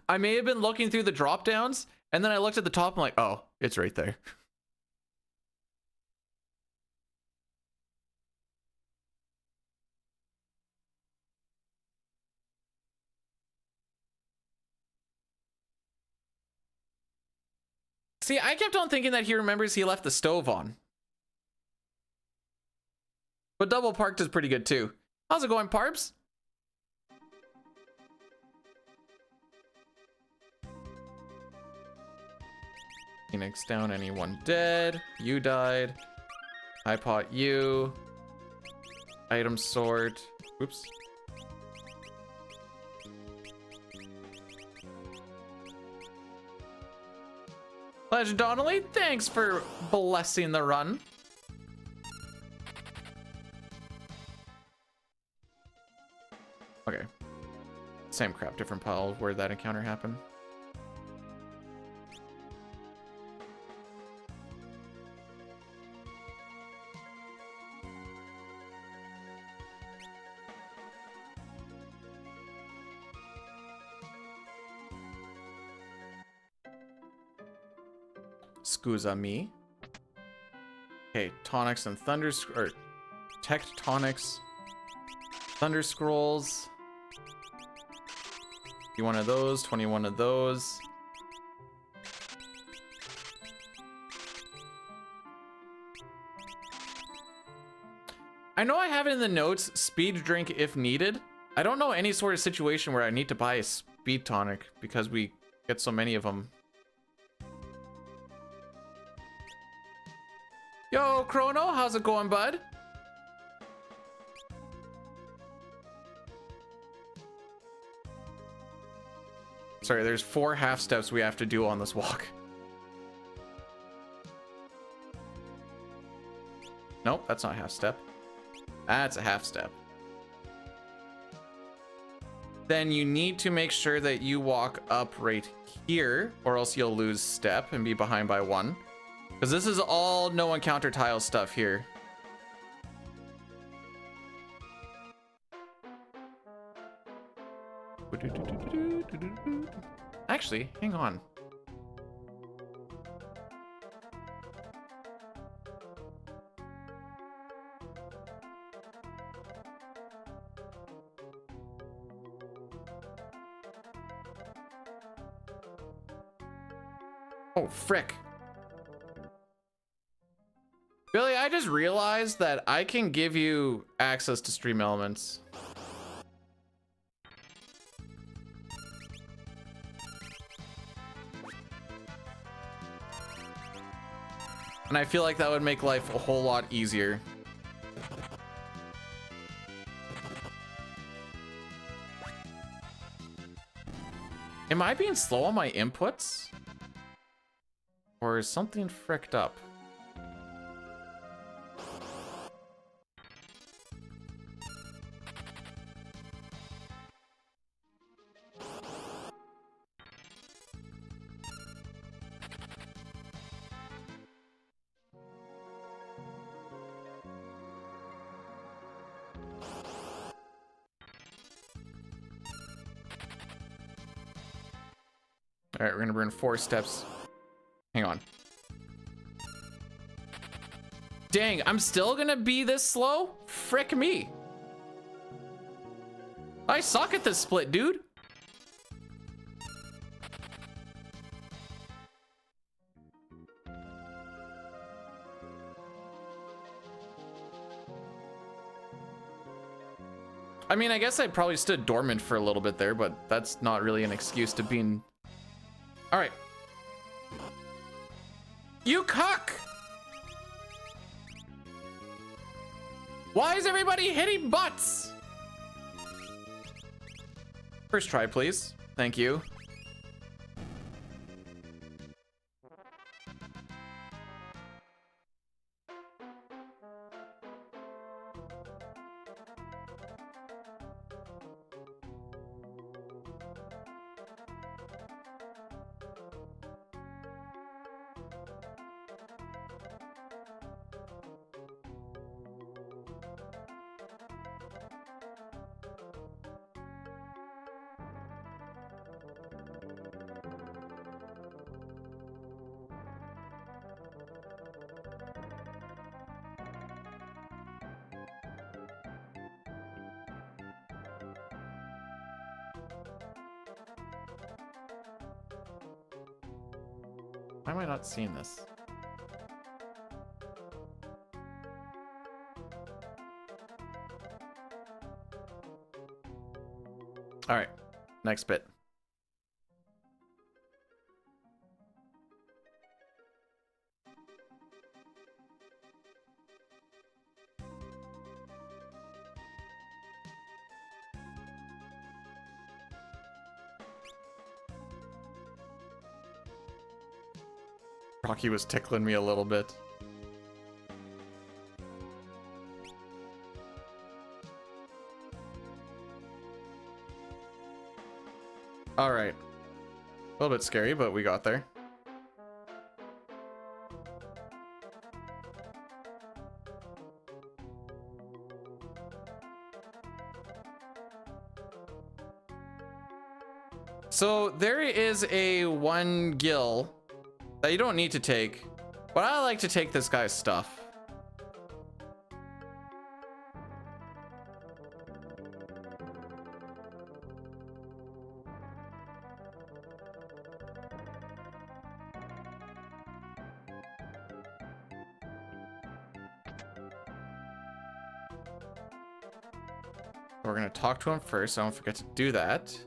I may have been looking through the drop downs and then I looked at the top and I'm like, oh, it's right there. See, I kept on thinking that he remembers he left the stove on. But double parked is pretty good too. How's it going, Parps? Phoenix down, anyone dead? You died. High pot you. Item sort. Oops. Legend Donnelly, thanks for blessing the run. Okay. Same crap, different pile where that encounter happened. Scusa me. Okay, tonics and thunders or tectonics. Thunder Scrolls. One of those, 21 of those. I know I have it in the notes, speed drink if needed. I don't know any sort of situation where I need to buy a speed tonic because we get so many of them. Yo, Chrono, how's it going, bud? Sorry, there's 4 half steps we have to do on this walk. Nope, that's not a half step. That's a half step. Then you need to make sure that you walk up right here, or else you'll lose step and be behind by 1. Because this is all no encounter tile stuff here. Actually, hang on. Oh, frick. Billy, I just realized that I can give you access to stream elements. And I feel like that would make life a whole lot easier. Am I being slow on my inputs? Or is something fricked up? All right, we're gonna burn 4 steps. Hang on. Dang, I'm still gonna be this slow? Frick me. I suck at this split, dude. I mean, I guess I probably stood dormant for a little bit there, but that's not really an excuse to being... All right. You cuck! Why is everybody hitting butts? First try, please. Thank you. Why am I not seeing this? All right, next bit. Rocky was tickling me a little bit. All right. A little bit scary, but we got there. So there is a 1 gil that you don't need to take, but I like to take this guy's stuff. We're gonna talk to him first, so I don't forget to do that.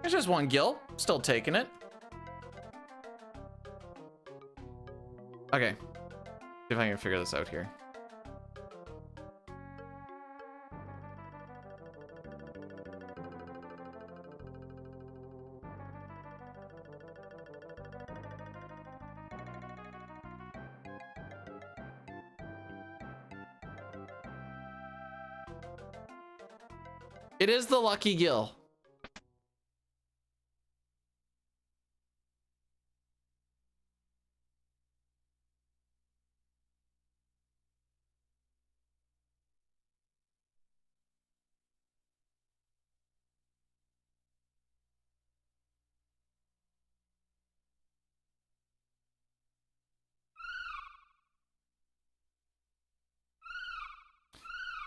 There's just one Gil, still taking it. Okay, see if I can figure this out here. It is the lucky Gil.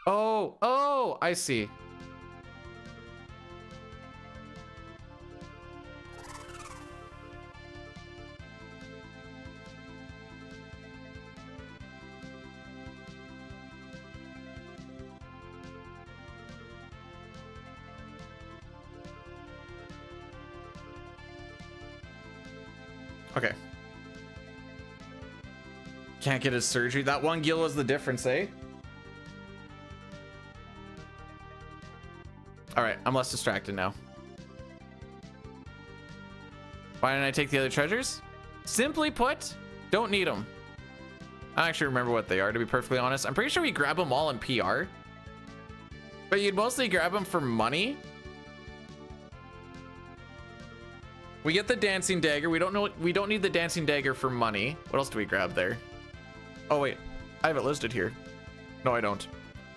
Oh, I see. Okay. Can't get his surgery. That one Gil was the difference, eh? All right, I'm less distracted now. Why didn't I take the other treasures? Simply put, don't need them. I don't actually remember what they are, to be perfectly honest. I'm pretty sure we grab them all in PR. But you'd mostly grab them for money. We get the dancing dagger. We don't need the dancing dagger for money. What else do we grab there? Oh wait, I have it listed here. No, I don't.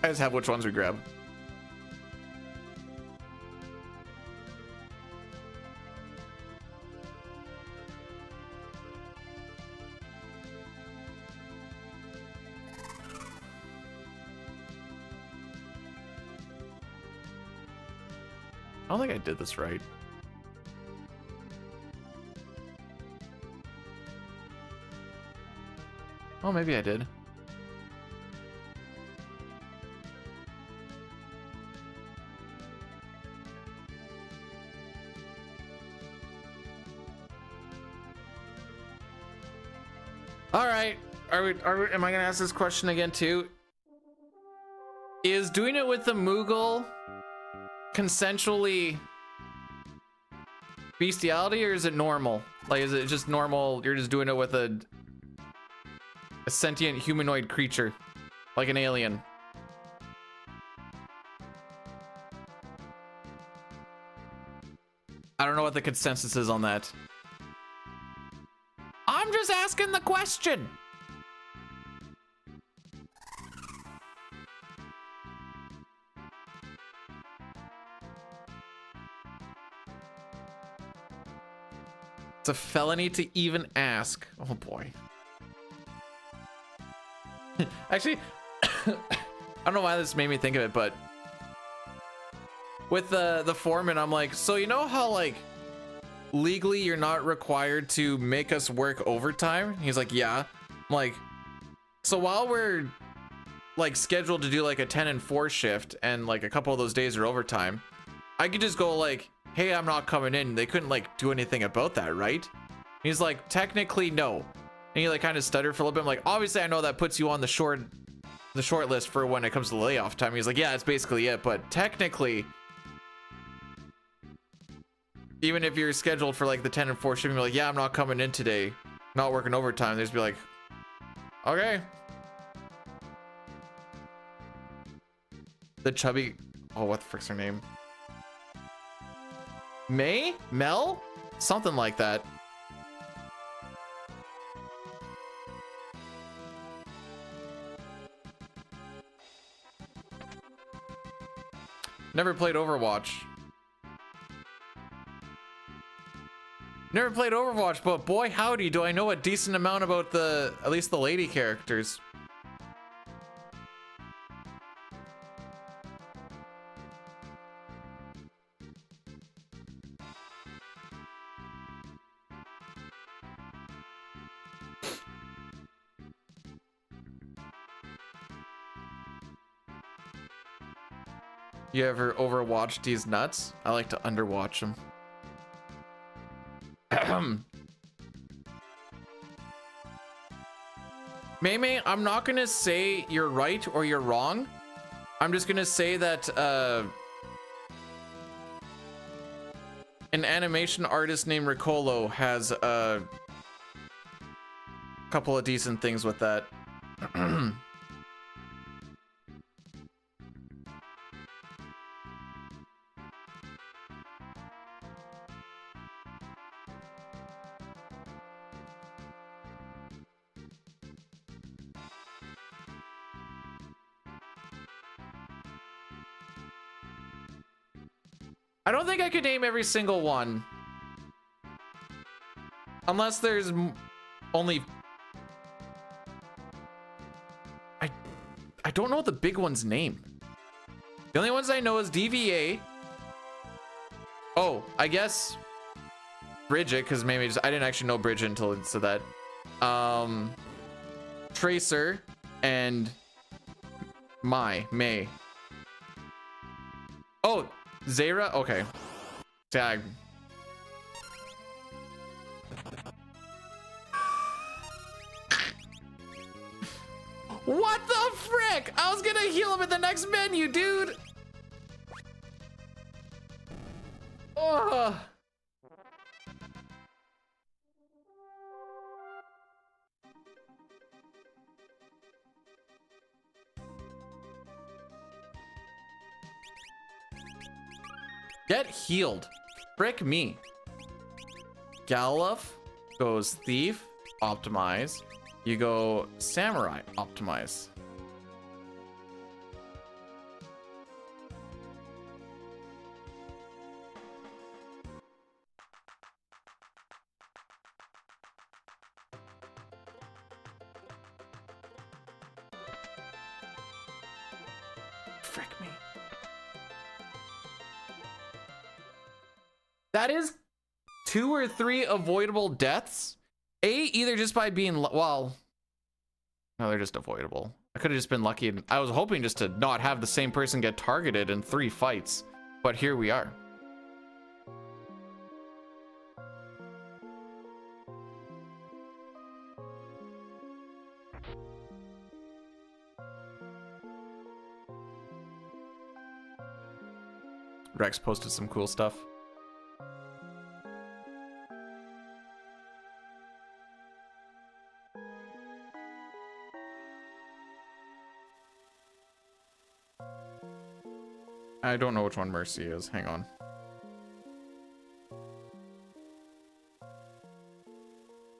I just have which ones we grab. I don't think I did this right. Oh, maybe I did. All right. Am I gonna ask this question again too? Is doing it with the Moogle consensually bestiality, or is it normal? Like, is it just normal? You're just doing it with a sentient humanoid creature, like an alien. I don't know what the consensus is on that. I'm just asking the question. It's a felony to even ask. Oh boy. Actually, I don't know why this made me think of it, but with the foreman, I'm like, so you know how like legally you're not required to make us work overtime? He's like, yeah. I'm like, so while we're like scheduled to do like a 10 and 4 shift and like a couple of those days are overtime, I could just go like, hey, I'm not coming in. They couldn't like do anything about that, right? He's like, technically no. And he like kind of stuttered for a little bit. I'm like, obviously I know that puts you on the short list for when it comes to layoff time. He's like, yeah, that's basically it. But technically, even if you're scheduled for like the 10 and 4 shift, you're like, yeah, I'm not coming in today, not working overtime. They just be like, okay. The chubby, oh, what the frick's her name? Mel? Something like that. Never played Overwatch. Never played Overwatch, but boy howdy, do I know a decent amount about at least the lady characters. You ever overwatch these nuts? I like to underwatch them. Maymay, I'm not gonna say you're right or you're wrong. I'm just gonna say that an animation artist named Riccolo has a couple of decent things with that. I don't think I could name every single one. Unless there's only... I don't know the big one's name. The only ones I know is DVA. Oh, I guess Bridget, because maybe I didn't actually know Bridget until it said that. Tracer and May. Oh, Zara? Okay. Tag. What the frick? I was gonna heal him in the next menu, dude. Ugh. Get healed. Frick me. Galuf goes thief, optimize. You go samurai, optimize. Frick me. That is 2 or 3 avoidable deaths. Either just by being, well, no, they're just avoidable. I could have just been lucky. I was hoping just to not have the same person get targeted in 3 fights, but here we are. Rex posted some cool stuff. I don't know which one Mercy is. Hang on.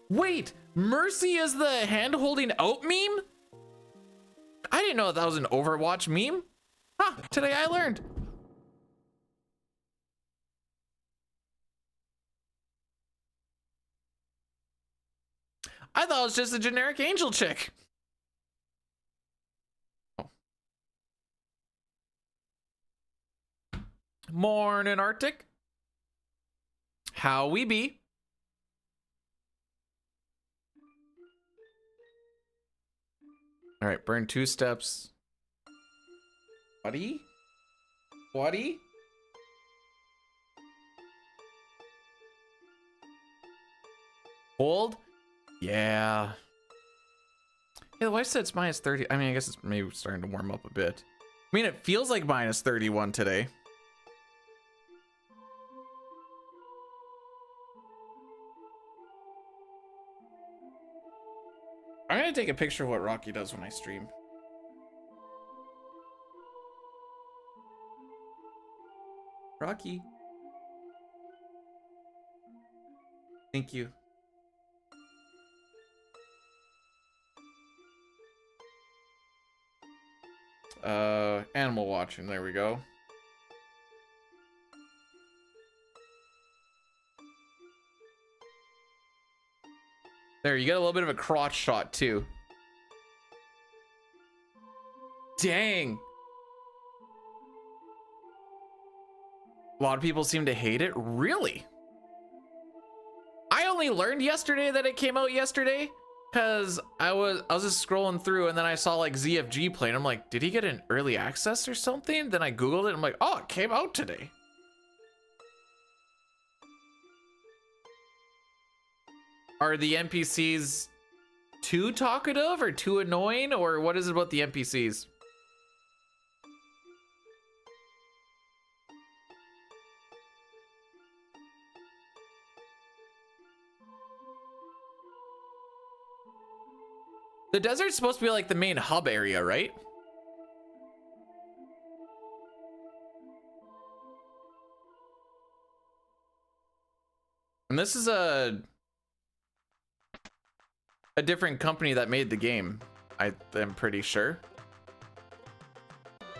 Wait, Mercy is the hand holding out meme? I didn't know that was an Overwatch meme. Huh, today I learned. I thought it was just a generic angel chick. Morning, Arctic. How we be? All right, burn 2 steps. Buddy? Buddy? Hold? Yeah. Yeah, the wife said it's minus 30. I mean, I guess it's maybe starting to warm up a bit. I mean, it feels like minus 31 today. I'm gonna take a picture of what Rocky does when I stream. Rocky. Thank you. Animal watching, there we go. There, you get a little bit of a crotch shot too. Dang. A lot of people seem to hate it. Really? I only learned yesterday that it came out yesterday. because I was just scrolling through and then I saw like ZFG playing. I'm like, did he get an early access or something? Then I Googled it. I'm like, oh, it came out today. Are the NPCs too talkative or too annoying, or what is it about the NPCs? The desert's supposed to be like the main hub area, right? And this is a different company that made the game, I am pretty sure.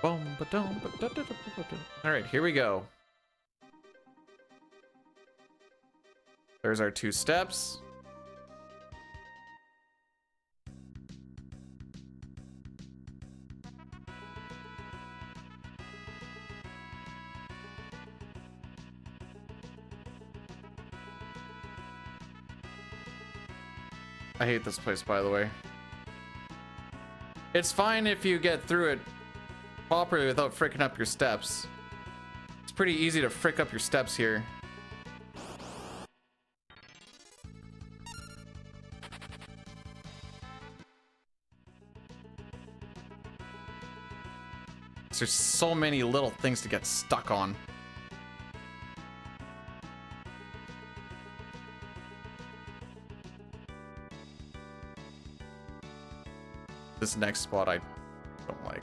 All right, here we go. There's our 2 steps. I hate this place, by the way. It's fine if you get through it properly without fricking up your steps. It's pretty easy to frick up your steps here. There's so many little things to get stuck on. This next spot I don't like.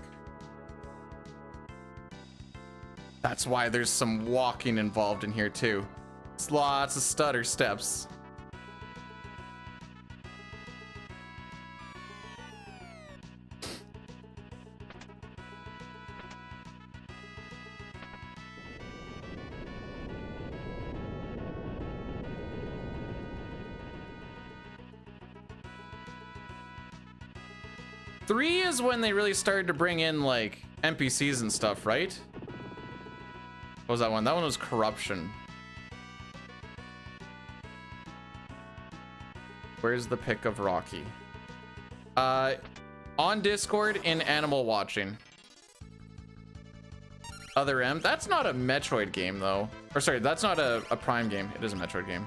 That's why there's some walking involved in here too. It's lots of stutter steps. Three is when they really started to bring in like NPCs and stuff, right? What was that one? That one was corruption. Where's the pic of Rocky? On Discord in Animal Watching. Other M. That's not a Metroid game though. Or sorry, that's not a Prime game. It is a Metroid game.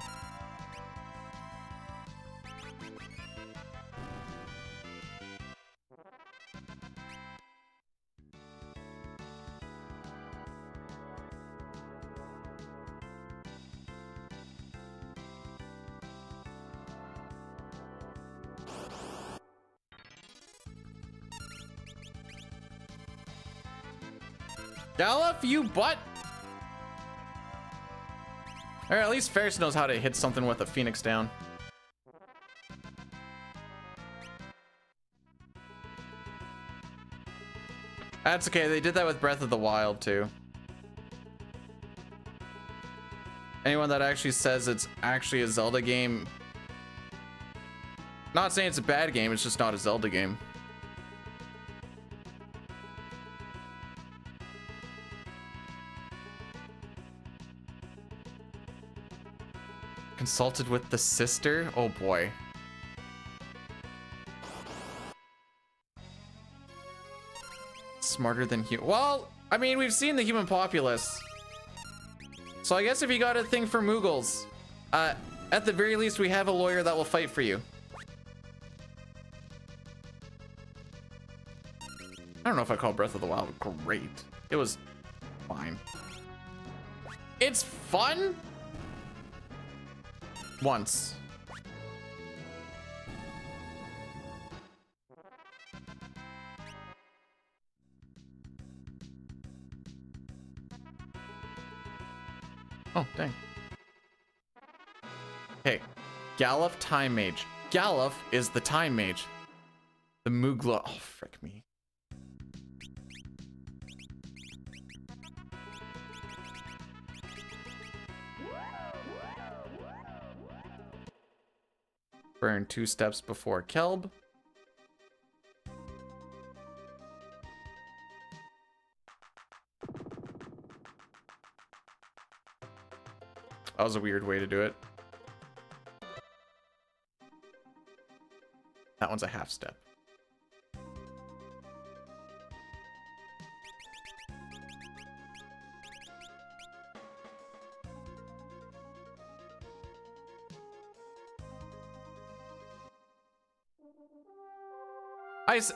Gallop, you butt! Or at least Ferris knows how to hit something with a Phoenix down. That's okay, they did that with Breath of the Wild too. Anyone that actually says it's actually a Zelda game, not saying it's a bad game, it's just not a Zelda game. Consulted with the sister? Oh boy. Smarter than human. Well, I mean, we've seen the human populace. So I guess if you got a thing for Moogles, at the very least, we have a lawyer that will fight for you. I don't know if I call Breath of the Wild great. It was fine. It's fun? Once. Oh, dang. Okay. Galluf Time Mage. Galluf is the Time Mage. The Moogla. Oh, frick me. Burn 2 steps before Kelb. That was a weird way to do it. That one's a half step.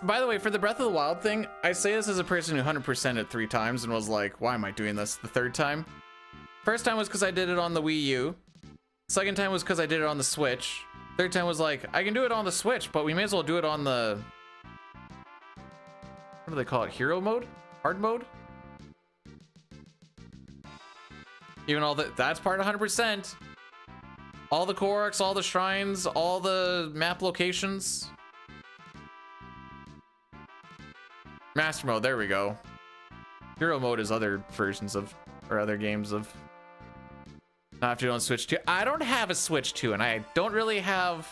By the way, for the Breath of the Wild thing, I say this as a person who 100%ed it 3 times and was like, why am I doing this the 3rd time? First time was because I did it on the Wii U. Second time was because I did it on the Switch. Third time was like, I can do it on the Switch, but we may as well do it on the... What do they call it? Hero mode? Hard mode? Even all that, that's part 100%. All the Koroks, all the shrines, all the map locations. Master mode, there we go. Hero mode is other versions of, or other games of. Not if you don't Switch 2. I don't have a Switch 2, and I don't really have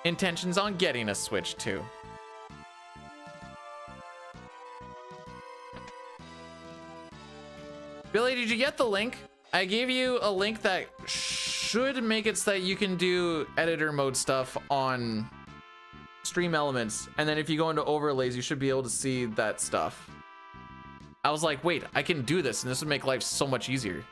intentions on getting a Switch 2. Billy, did you get the link? I gave you a link that should make it so that you can do editor mode stuff on Stream Elements, and then if you go into overlays, you should be able to see that stuff. I was like, wait, I can do this, and this would make life so much easier.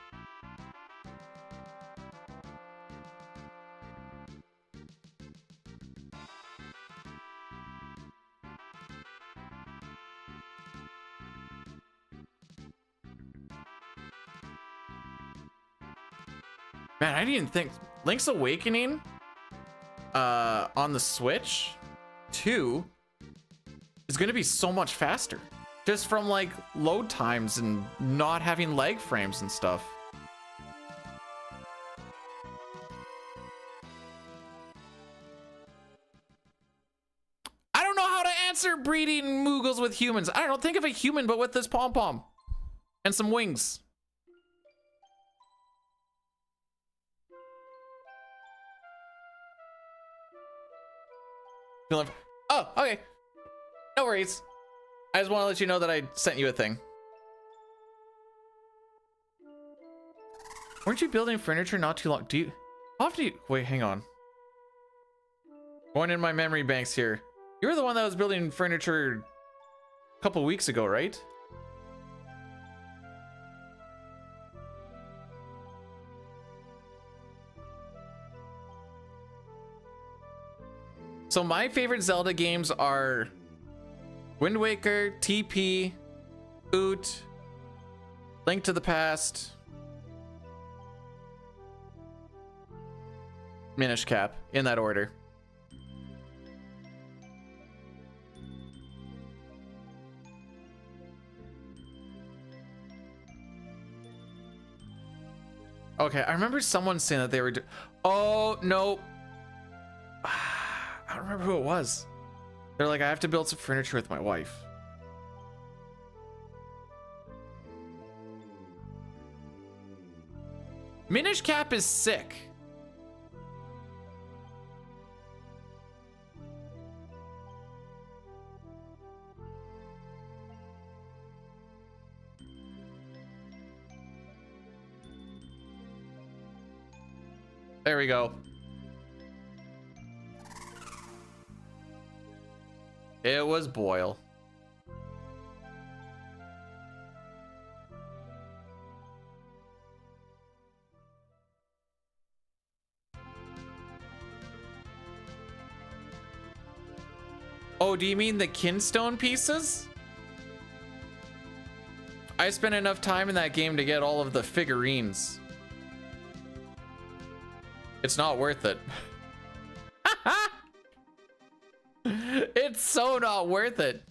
Man, I didn't even think Link's Awakening on the Switch 2 is gonna be so much faster, just from like load times and not having lag frames and stuff. I don't know how to answer breeding Moogles with humans. I don't think of a human, but with this pom-pom and some wings. Oh, okay. No worries. I just want to let you know that I sent you a thing. Weren't you building furniture not too long? Do you... How often do you... Wait, hang on. Going in my memory banks here. You were the one that was building furniture a couple weeks ago, right? So my favorite Zelda games are Wind Waker, TP, Oot, Link to the Past, Minish Cap, in that order. Okay, I remember someone saying that they were oh, no. I don't remember who it was. They're like, I have to build some furniture with my wife. Minish Cap is sick. There we go. It was Boyle. Oh, do you mean the kinstone pieces? I spent enough time in that game to get all of the figurines. It's not worth it. It's so not worth it.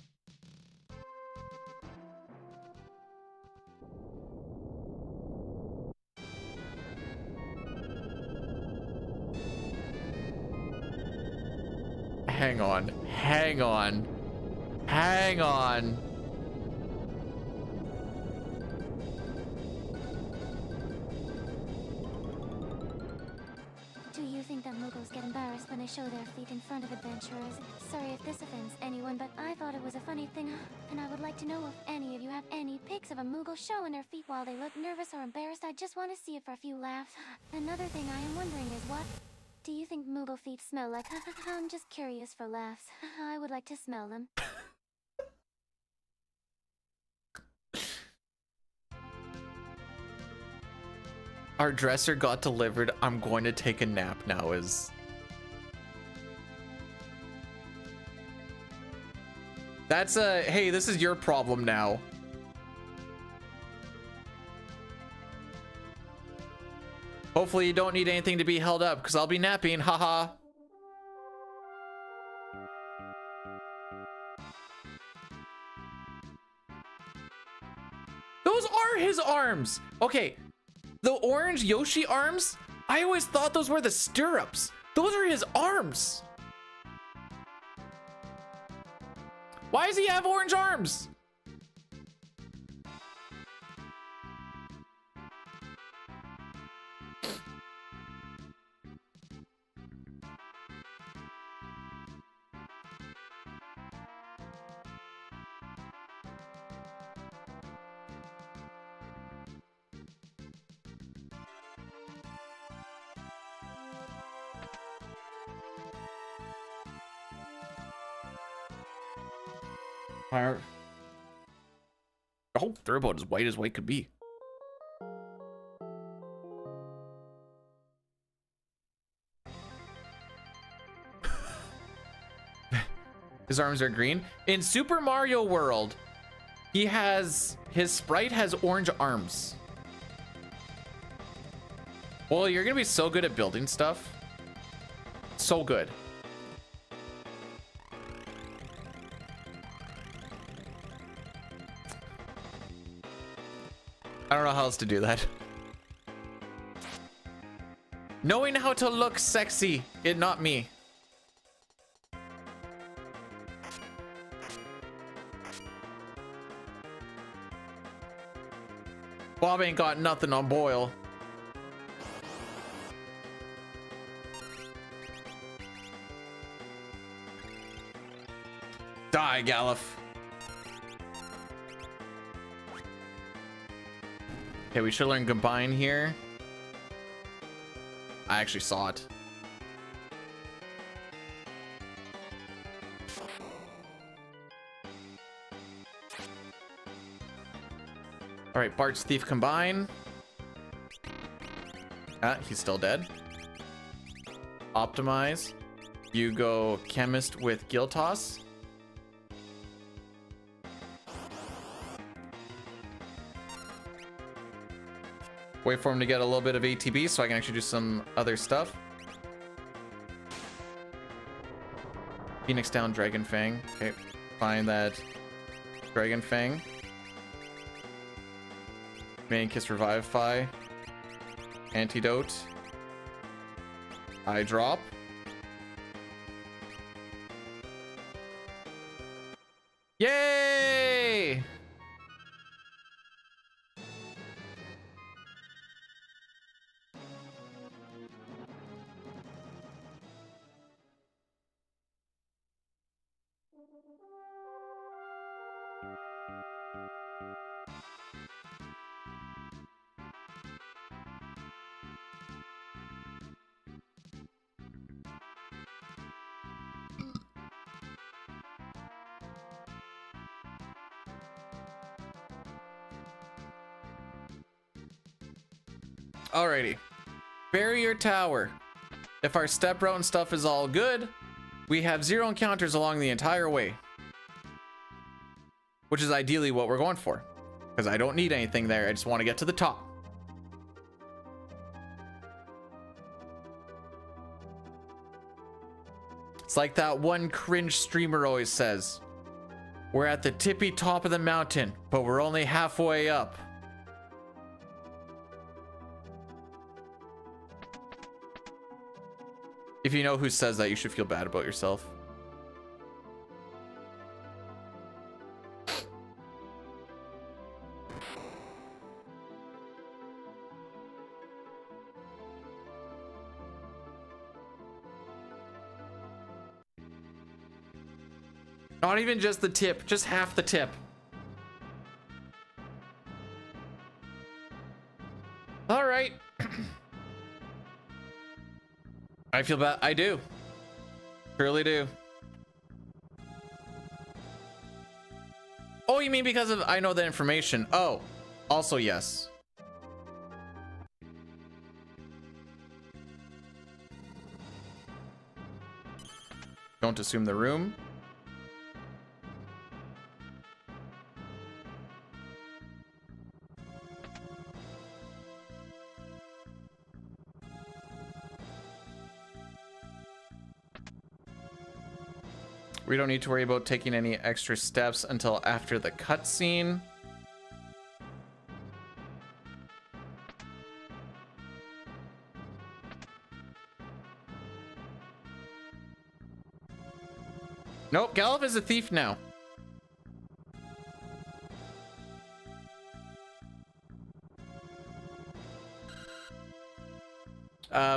Hang on, hang on, hang on. Do you think that Muggles get embarrassed when they show their feet in front of adventurers? Sorry if this offends anyone, but I thought it was a funny thing, and I would like to know if any of you have any pics of a Moogle showing their feet while they look nervous or embarrassed. I just want to see it for a few laughs. Another thing I am wondering is what Do you think Moogle feet smell like? I'm just curious for laughs. I would like to smell them. Our dresser got delivered. I'm going to take a nap now is... That's a, hey, this is your problem now. Hopefully you don't need anything to be held up because I'll be napping, haha. Those are his arms. Okay, the orange Yoshi arms, I always thought those were the stirrups. Those are his arms. Why does he have orange arms? Oh, they're about as white could be. His arms are green. In Super Mario World, he has, his sprite has orange arms. Well, you're gonna be so good at building stuff. So good. I don't know how else to do that. Knowing how to look sexy, not me. Bob ain't got nothing on Boyle. Die, Galuf. Okay, we should learn combine here. I actually saw it. All right, Bart's thief combine. Ah, he's still dead. Optimize. You go chemist with Gil Toss. Wait for him to get a little bit of ATB so I can actually do some other stuff. Phoenix down, Dragon Fang. Okay, find that Dragon Fang. Main Kiss Revivify. Antidote. Eye Drop. Yay! Alrighty. Barrier Tower. If our step route and stuff is all good, we have 0 encounters along the entire way. Which is ideally what we're going for. Because I don't need anything there, I just want to get to the top. It's like that one cringe streamer always says. We're at the tippy top of the mountain, but we're only halfway up. If you know who says that, you should feel bad about yourself. Not even just the tip, just half the tip. All right. I feel bad. I do. Truly do. Oh, you mean because of I know the information? Oh, also yes. Don't assume the room. We don't need to worry about taking any extra steps until after the cutscene. Nope, Galuf is a thief now.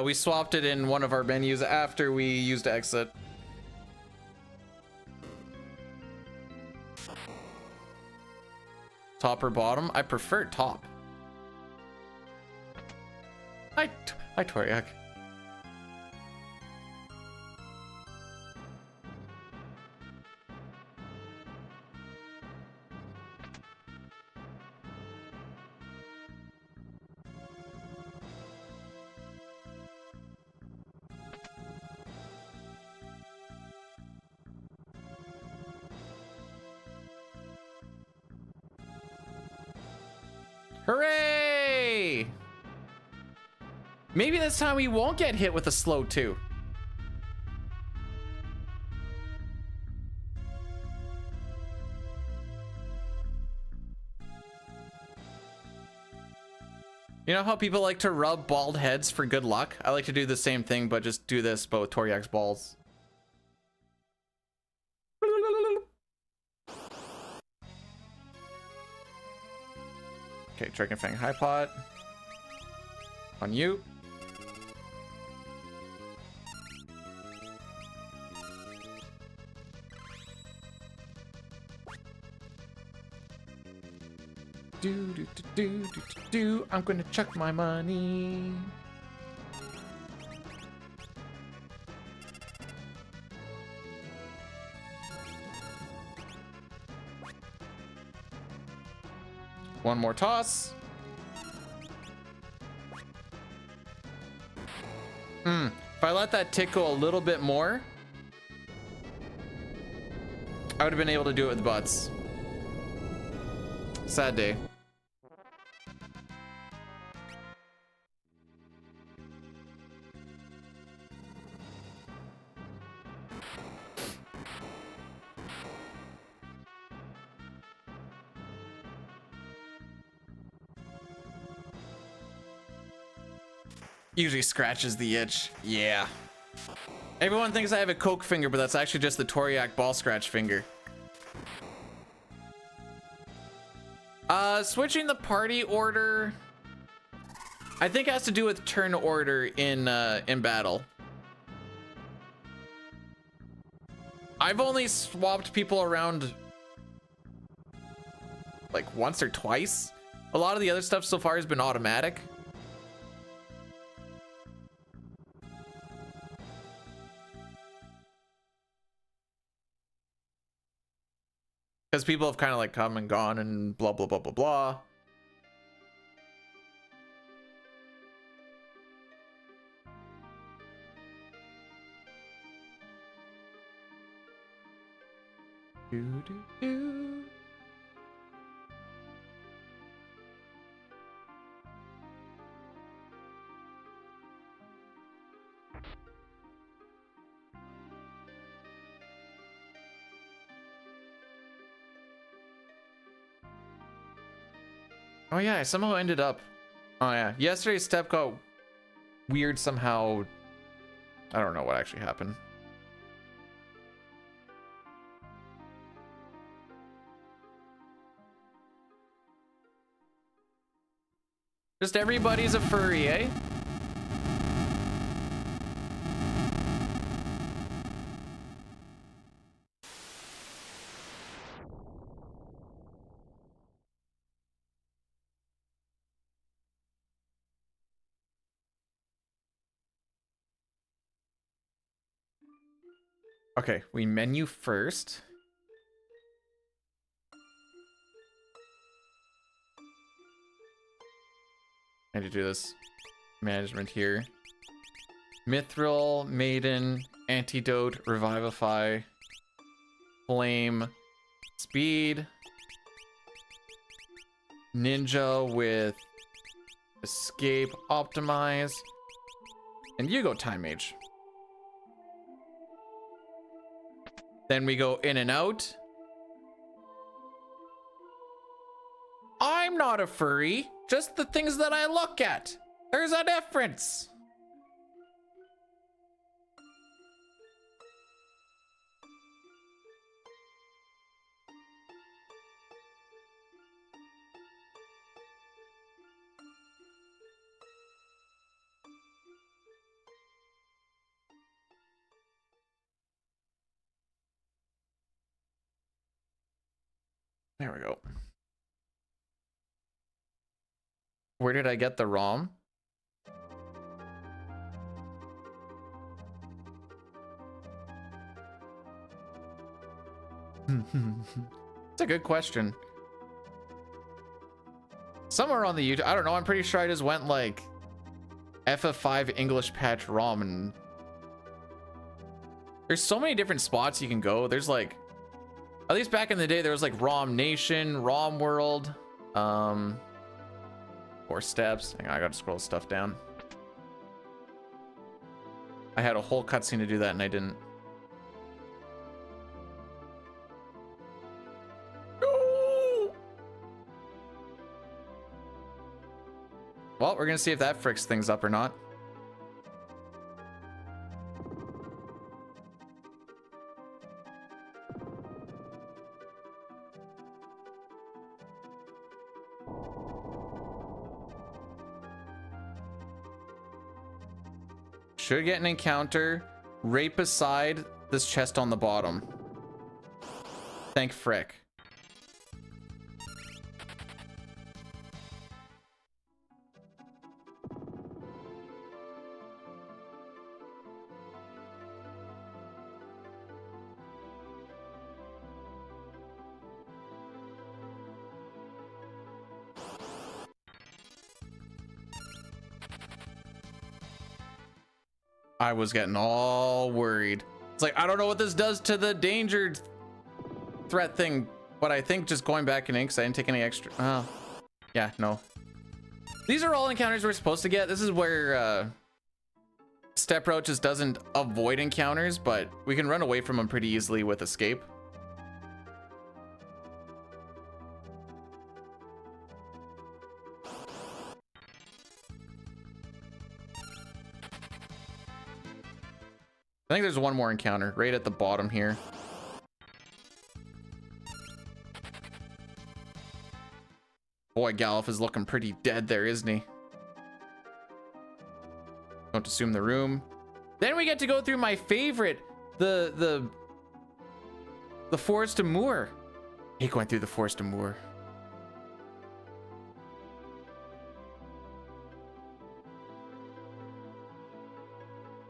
We swapped it in one of our menus after we used exit. Top or bottom? I prefer top. Hi, Toriak. Hooray! Maybe this time we won't get hit with a slow 2. You know how people like to rub bald heads for good luck? I like to do the same thing, but just do this, but with Toriak's balls. Okay, Dragon Fang High Pot. On you. Do. I'm gonna chuck my money. One more toss. If I let that tick go a little bit more, I would have been able to do it with butts. Sad day. Usually scratches the itch. Yeah. Everyone thinks I have a coke finger, but that's actually just the Toriak ball scratch finger. Switching the party order, I think has to do with turn order in battle. I've only swapped people around like once or twice. A lot of the other stuff so far has been automatic. Because people have kind of like come and gone and blah, blah, blah, blah, blah. Do. Oh yeah, I somehow ended up. Oh yeah, yesterday's step got weird somehow. I don't know what actually happened. Just everybody's a furry, eh? Okay, we menu first. I need to do this management here. Mithril, Maiden, Antidote, Revivify, Flame, Speed, Ninja with Escape, Optimize, and you go Time Mage. Then we go in and out. I'm not a furry, just the things that I look at. There's a difference. There we go. Where did I get the ROM? It's a good question. Somewhere on the YouTube, I don't know, I'm pretty sure I just went like FF5 English patch ROM, and there's so many different spots you can go. There's like, at least back in the day, there was like ROM Nation, ROM World, 4 steps. Hang on, I gotta scroll stuff down. I had a whole cutscene to do that and I didn't. No! Well, we're gonna see if that fricks things up or not. Should get an encounter right beside this chest on the bottom. Thank frick. I was getting all worried. It's like, I don't know what this does to the danger threat thing, but I think just going back in inks, I didn't take any extra. Oh, yeah, no. These are all encounters we're supposed to get. This is where Step Route just doesn't avoid encounters, but we can run away from them pretty easily with escape. I think there's one more encounter right at the bottom here. Boy, Galuf is looking pretty dead there, isn't he? Don't assume the room. Then we get to go through my favorite, the Forest of Moor. I hate going through the Forest of Moor.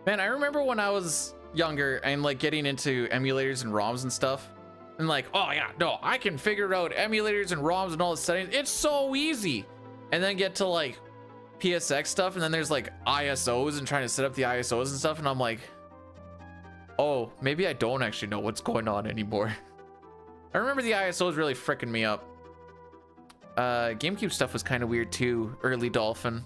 Man, I remember when I was younger and like getting into emulators and ROMs and stuff, and like, oh yeah, no, I can figure out emulators and ROMs and all the settings. It's so easy. And then get to like PSX stuff, and then there's like ISOs and trying to set up the ISOs and stuff, and I'm like, oh, maybe I don't actually know what's going on anymore. I remember the ISOs really freaking me up. GameCube stuff was kind of weird too, early Dolphin.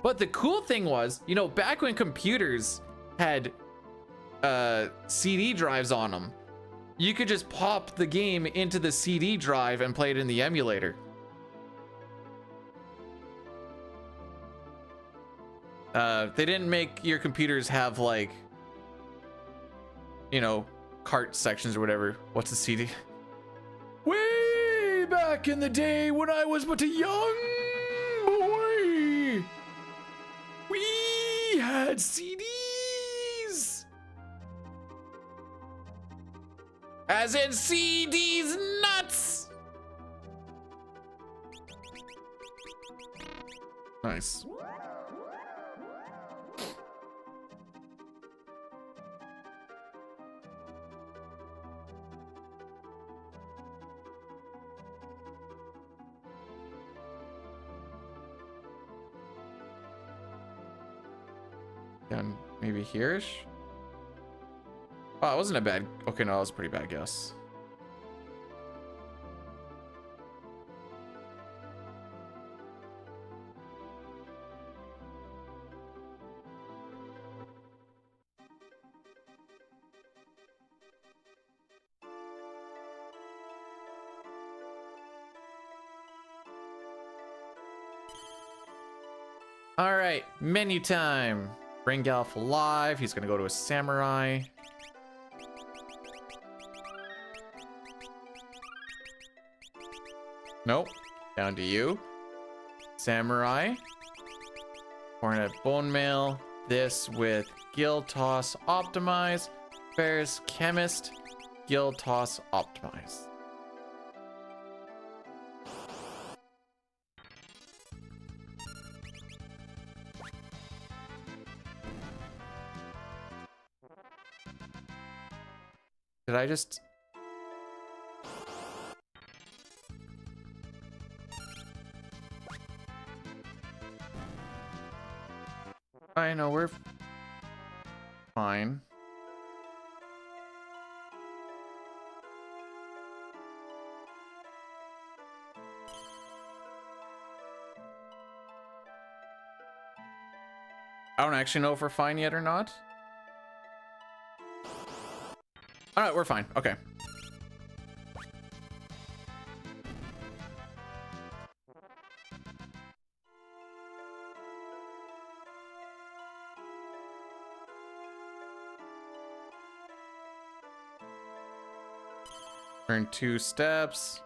But the cool thing was, you know, back when computers had CD drives on them, you could just pop the game into the CD drive and play it in the emulator. They didn't make your computers have like, you know, cart sections or whatever. What's a CD? Way back in the day when I was but a young boy, we had CDs. As in CDs nuts. All right, Nice. Down maybe here-ish. Oh, it wasn't a bad. Okay, no, it was a pretty bad guess. All right, menu time. Bring Galf alive. He's gonna go to a samurai. Nope. Down to you. Samurai. Hornet bone mail. This with Gil Toss optimize. Ferris chemist. Gil Toss optimize. Did I just... I know, we're fine. I don't actually know if we're fine yet or not. All right, we're fine. Okay. Turn 2 steps.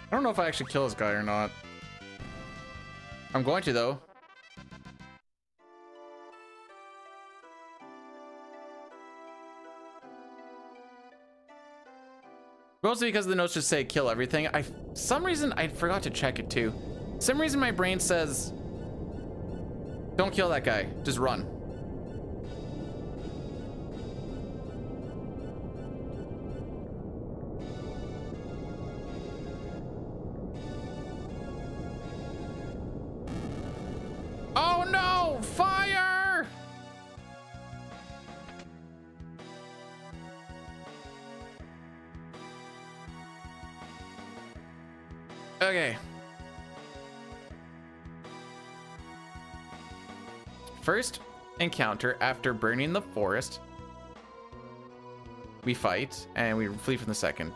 I don't know if I actually kill this guy or not. I'm going to, though. Mostly because the notes just say kill everything. Some reason I forgot to check it too. Some reason my brain says don't kill that guy, just run. Oh no! Fire! Okay. First encounter after burning the forest. We fight and we flee from the second.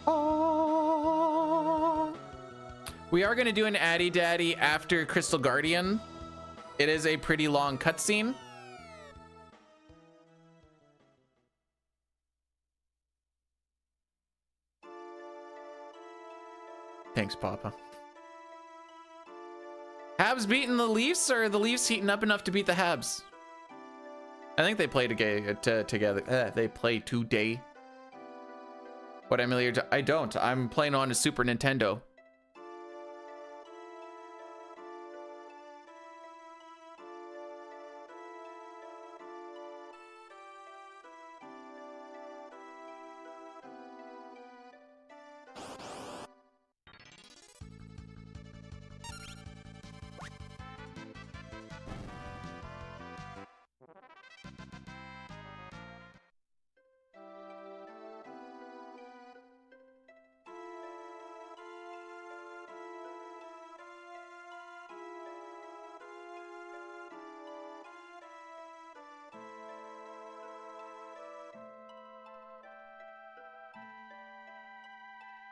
Oh. We are going to do an Addy Daddy after Crystal Guardian. It is a pretty long cutscene. Thanks, Papa. Habs beating the Leafs, or the Leafs heating up enough to beat the Habs? I think they play together. They play today. What emulator? I don't. I'm playing on a Super Nintendo.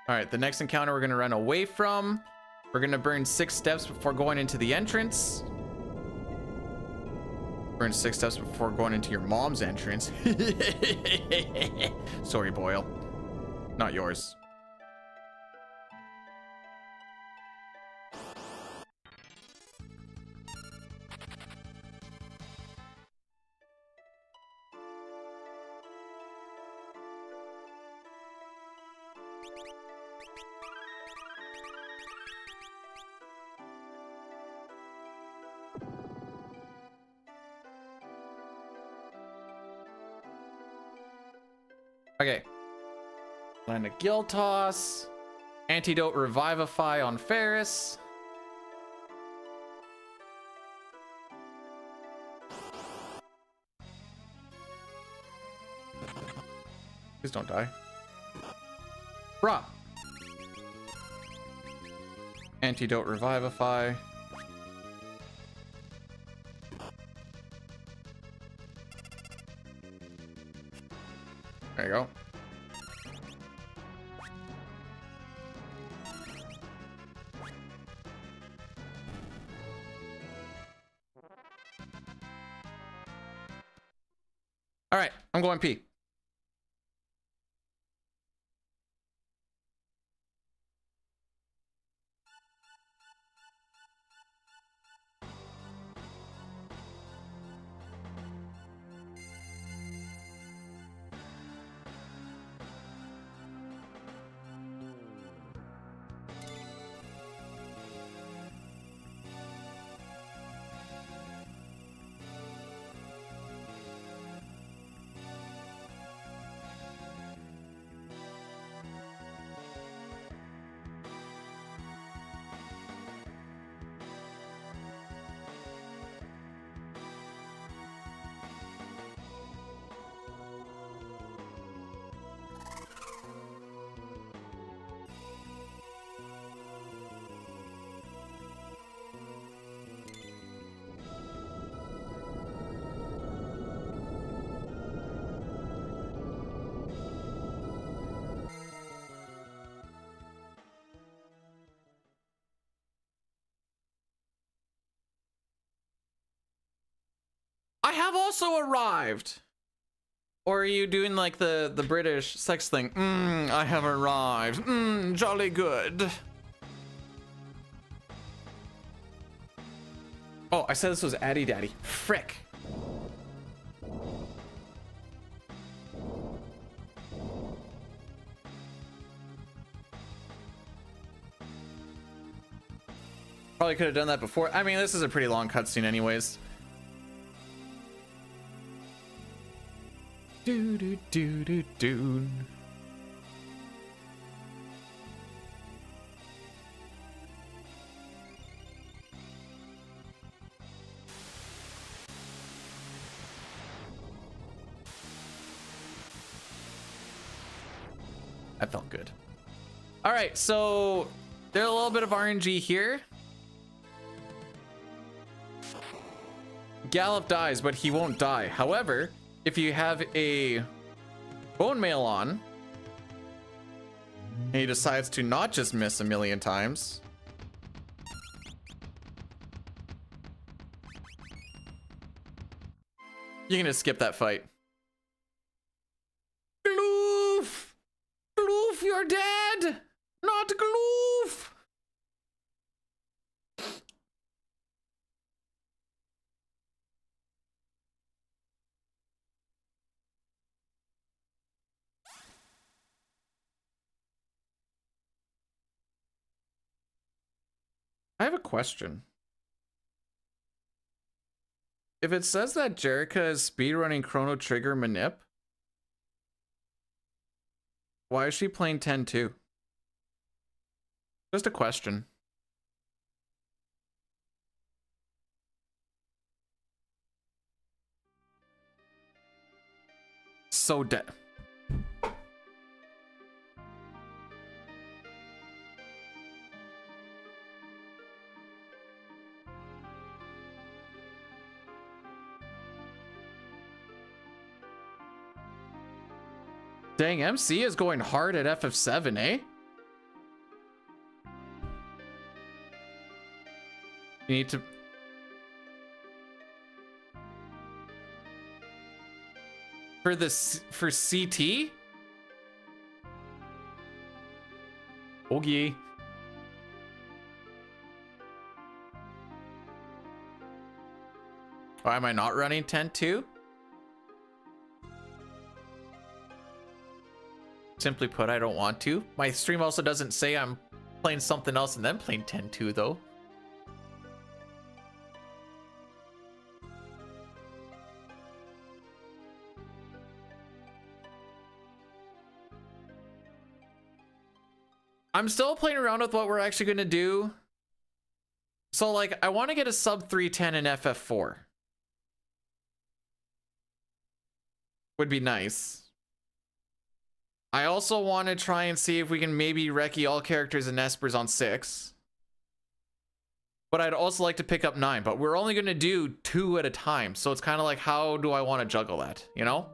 All right, the next encounter we're gonna run away from. We're gonna burn 6 steps before going into the entrance. Burn 6 steps before going into your mom's entrance. Sorry, Boyle. Not yours. Okay. Land a Gill Toss. Antidote Revivify on Ferris. Please don't die. Bruh. Antidote Revivify. There you go. All right, I'm going pee. I have also arrived. Or are you doing like the British sex thing? I have arrived. Jolly good. Oh, I said this was Addy Daddy. Frick. Probably could have done that before. I mean, this is a pretty long cutscene anyways. Do do do do do. That felt good. All right, so there's a little bit of RNG here. Gallop dies, but he won't die. However, if you have a bone mail on, and he decides to not just miss a million times, you're gonna skip that fight. Gloof! Gloof, you're dead! Not Gloof! I have a question. If it says that Jerica is speedrunning Chrono Trigger Manip, why is she playing 10-2? Just a question. So dead. Dang, MC is going hard at FF7, eh? You need to... for CT? Okay. Why am I not running 10-2? Simply put, I don't want to. My stream also doesn't say I'm playing something else and then playing 10-2 though. I'm still playing around with what we're actually going to do. So like, I want to get a sub 310 in FF4. Would be nice. I also want to try and see if we can maybe recce all characters and Espers on 6. But I'd also like to pick up 9, but we're only going to do 2 at a time. So it's kind of like, how do I want to juggle that, you know?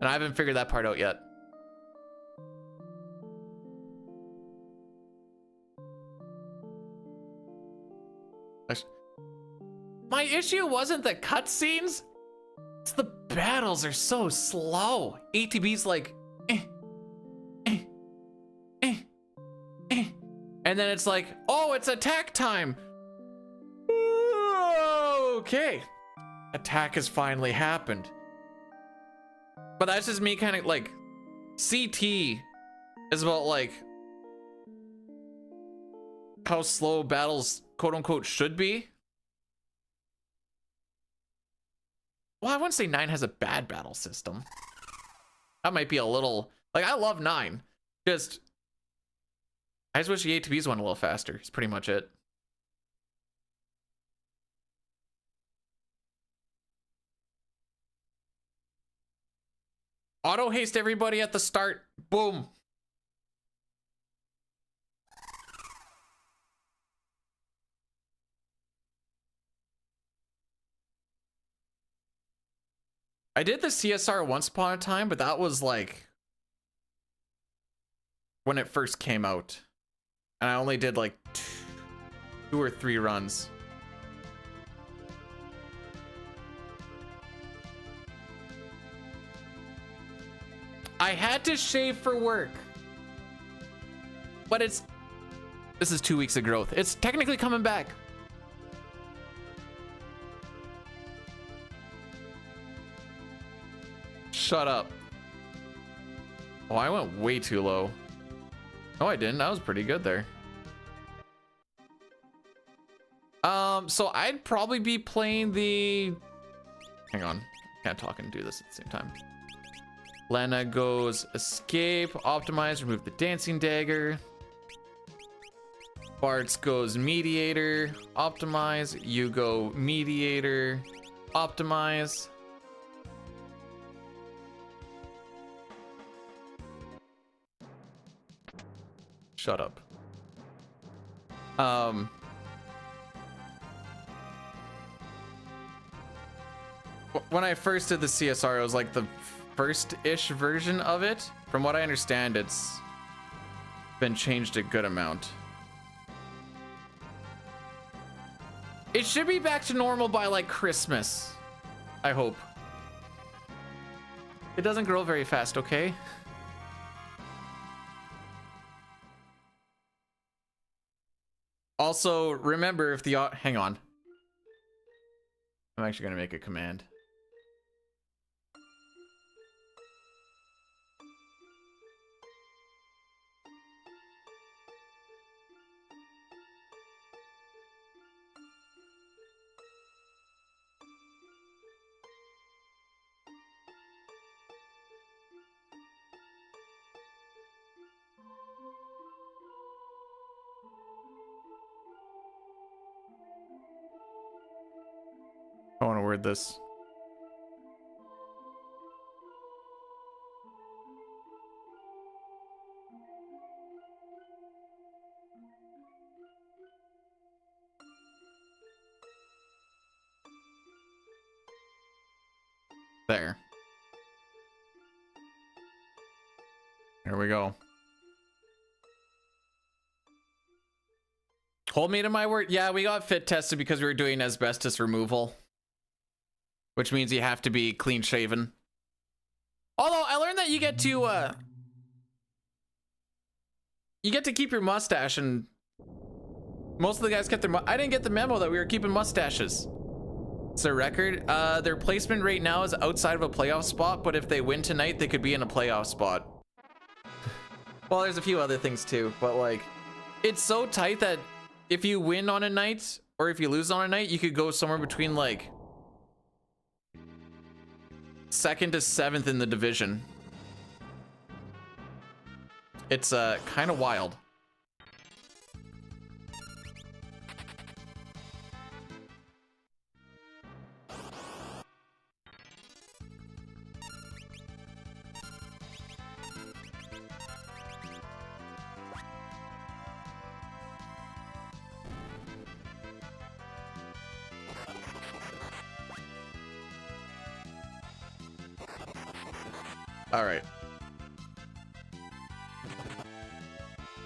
And I haven't figured that part out yet. My issue wasn't the cutscenes. It's the battles are so slow. ATB's like, and then it's like, oh, it's attack time. Okay, attack has finally happened. But that's just me kind of like, CT is about like how slow battles quote unquote should be. Well, I wouldn't say 9 has a bad battle system. That might be a little, like, I love 9. I just wish the ATBs went a little faster. It's pretty much it. Auto haste everybody at the start. Boom. I did the CSR once upon a time, but that was like when it first came out. And I only did like 2 or 3 runs. I had to shave for work. But this is 2 weeks of growth. It's technically coming back. Shut up. Oh, I went way too low. No, I didn't. I was pretty good there. So I'd probably be playing the... Hang on. Can't talk and do this at the same time. Lena goes escape, optimize, remove the dancing dagger. Bartz goes mediator, optimize. You go mediator, optimize. Shut up. When I first did the CSR, it was like the first-ish version of it. From what I understand, it's been changed a good amount. It should be back to normal by like Christmas, I hope. It doesn't grow very fast, okay? Also, remember if the hang on. I'm actually gonna make a command. I want to word this. There. There we go. Hold me to my word. Yeah, we got fit tested because we were doing asbestos removal. Which means you have to be clean shaven. that you get to keep your mustache, and most of the guys kept their I didn't get the memo that we were keeping mustaches. It's a record. Their placement right now is outside of a playoff spot, but if they win tonight, they could be in a playoff spot. Well, there's a few other things too, but like, it's so tight that if you win on a night or if you lose on a night, you could go somewhere between like 2nd to 7th in the division. It's kind of wild. All right.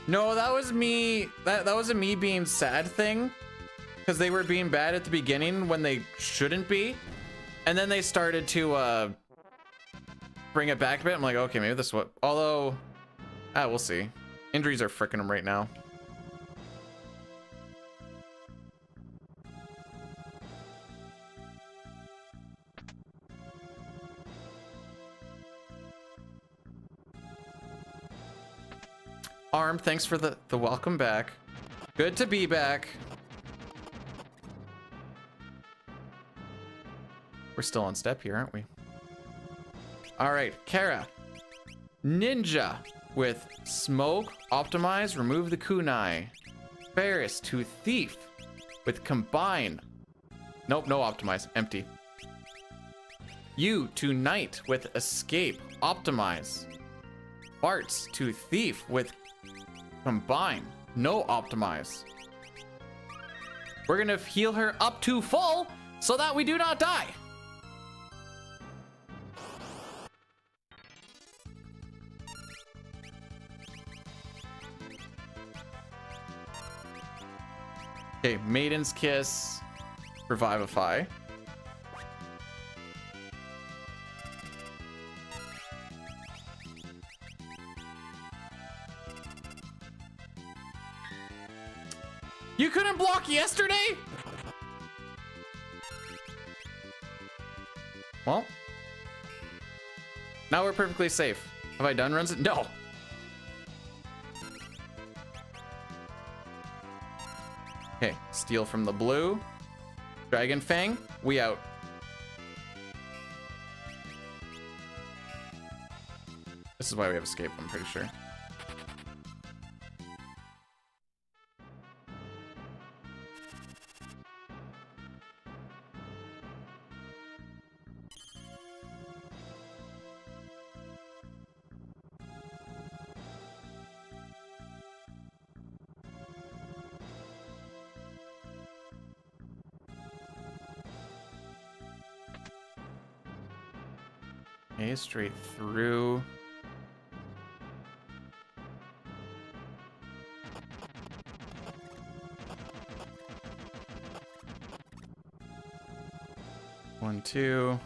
No, that was me. That was a me being sad thing, because they were being bad at the beginning when they shouldn't be, and then they started to bring it back a bit. I'm like, okay, maybe this is what. Although, we'll see. Injuries are fricking them right now. Arm, thanks for the welcome back. Good to be back. We're still on step here, aren't we? All right, Kara. Ninja with smoke, optimize, remove the kunai. Ferris to thief with combine. Nope, no optimize, empty. You to knight with escape, optimize. Bart's to thief with combine, no optimize. We're gonna heal her up to full so that we do not die. Okay, Maiden's Kiss, Revivify. You couldn't block yesterday? Well, now we're perfectly safe. Have I done runs? No. Okay, steal from the blue. Dragon Fang, we out. This is why we have escape, I'm pretty sure. Okay, straight through. One, two.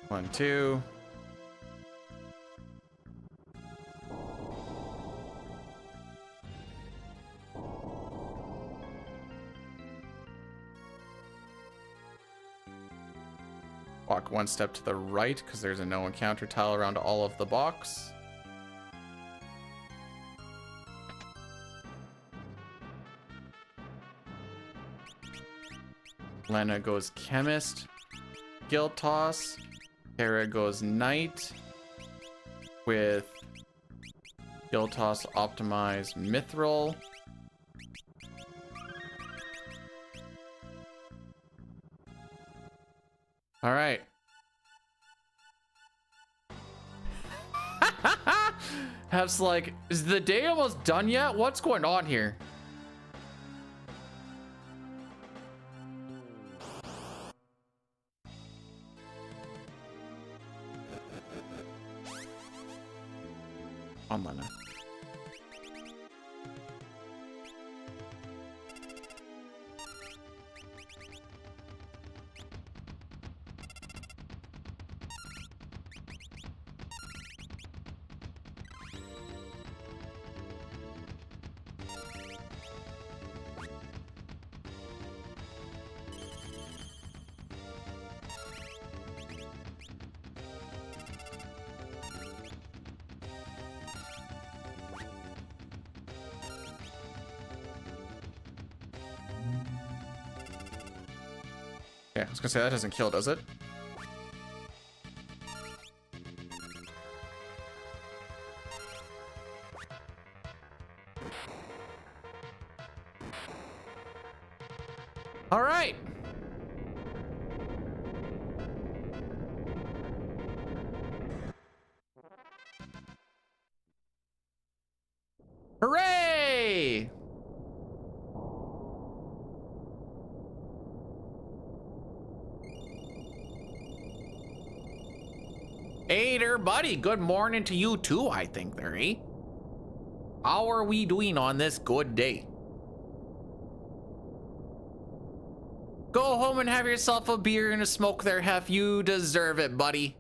1, 2. Walk 1 step to the right because there's a no encounter tile around all of the box. Lena goes Chemist. Guild Toss. Kara goes Knight. With Guild Toss, Optimize, Mithril. All right. Hef's like, is the day almost done yet? What's going on here? On Lena. I was gonna say that doesn't kill, does it? All right. Hooray! Hey there, buddy. Good morning to you too, I think there, eh? How are we doing on this good day? Go home and have yourself a beer and a smoke there, Hef. You deserve it, buddy.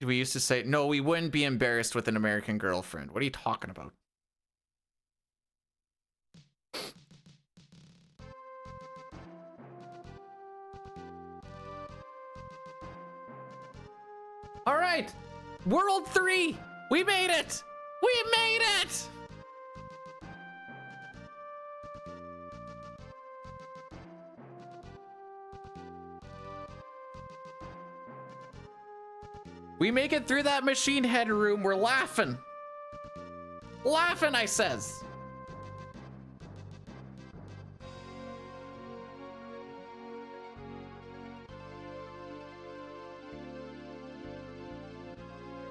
We used to say, no, we wouldn't be embarrassed with an American girlfriend. What are you talking about? All right, World 3, we made it. We made it. We make it through that machine head room. We're laughing. Laughing, I says.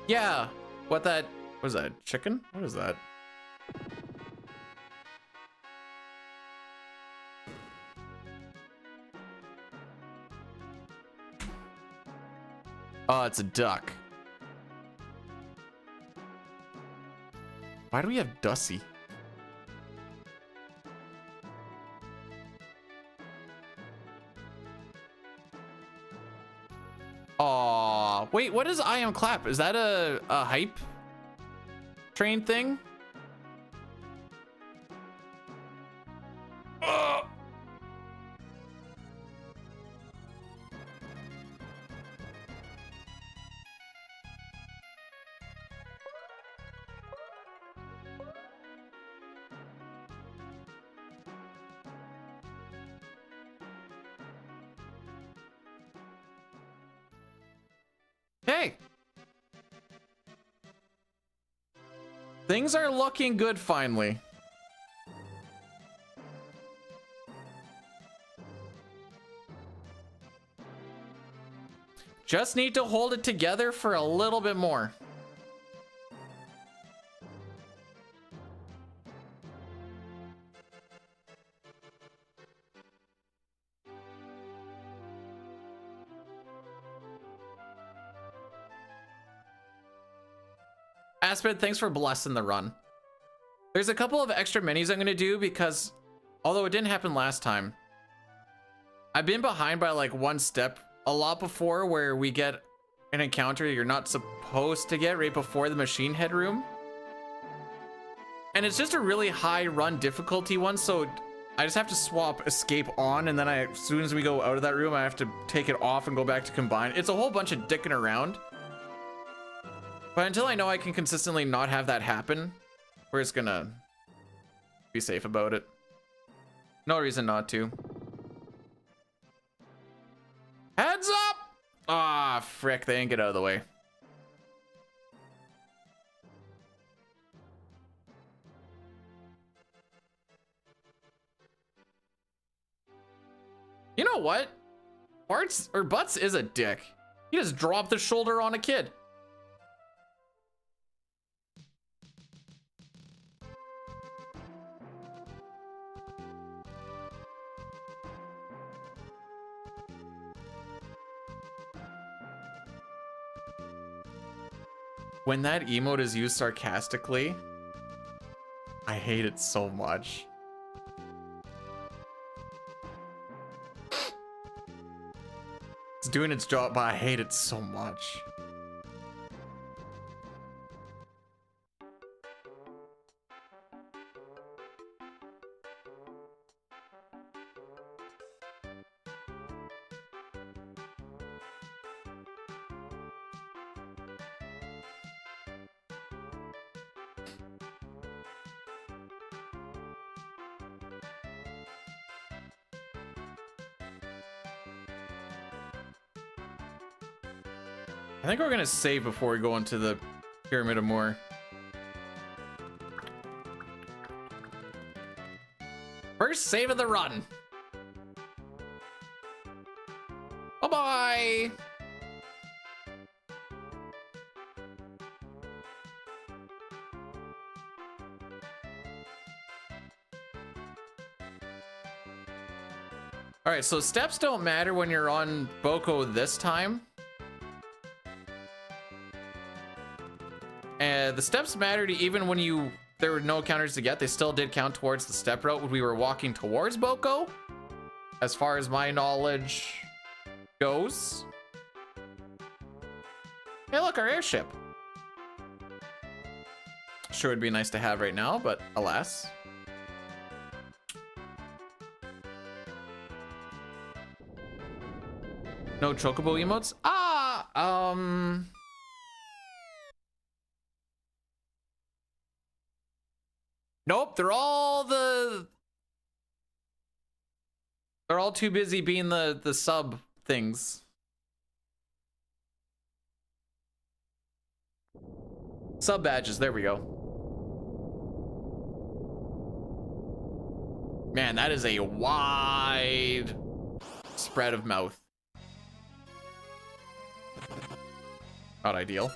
Yeah. What was that? Chicken? What is that? Oh, it's a duck. Why do we have Dusty? Aw, wait, what is I Am Clap? Is that a hype train thing? Hey! Things are looking good finally. Just need to hold it together for a little bit more. Aspen, thanks for blessing the run. There's a couple of extra minis I'm gonna do because, although it didn't happen last time, I've been behind by like one step a lot before where we get an encounter you're not supposed to get right before the machine head room. And it's just a really high run difficulty one, so I just have to swap escape on, and then as soon as we go out of that room, I have to take it off and go back to combine. It's a whole bunch of dicking around. But until I know I can consistently not have that happen, we're just gonna be safe about it. No reason not to. Heads up! Ah, frick, they didn't get out of the way. You know what? Butts is a dick. He just dropped the shoulder on a kid. When that emote is used sarcastically, I hate it so much. It's doing its job, but I hate it so much. I think we're gonna save before we go into the Pyramid of Moor. First save of the run. Bye-bye. All right, so steps don't matter when you're on Boko this time. And the steps mattered even when there were no counters to get. They still did count towards the step route when we were walking towards Boko, as far as my knowledge goes. Hey, look, our airship. Sure would be nice to have right now, but alas. No chocobo emotes? Nope, they're all too busy being the sub things. Sub badges, there we go. Man, that is a wide spread of mouth. Not ideal.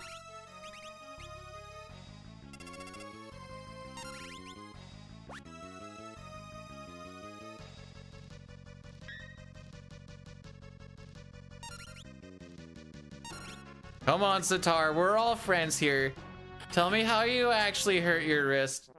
Come on, Sitar, we're all friends here. Tell me how you actually hurt your wrist.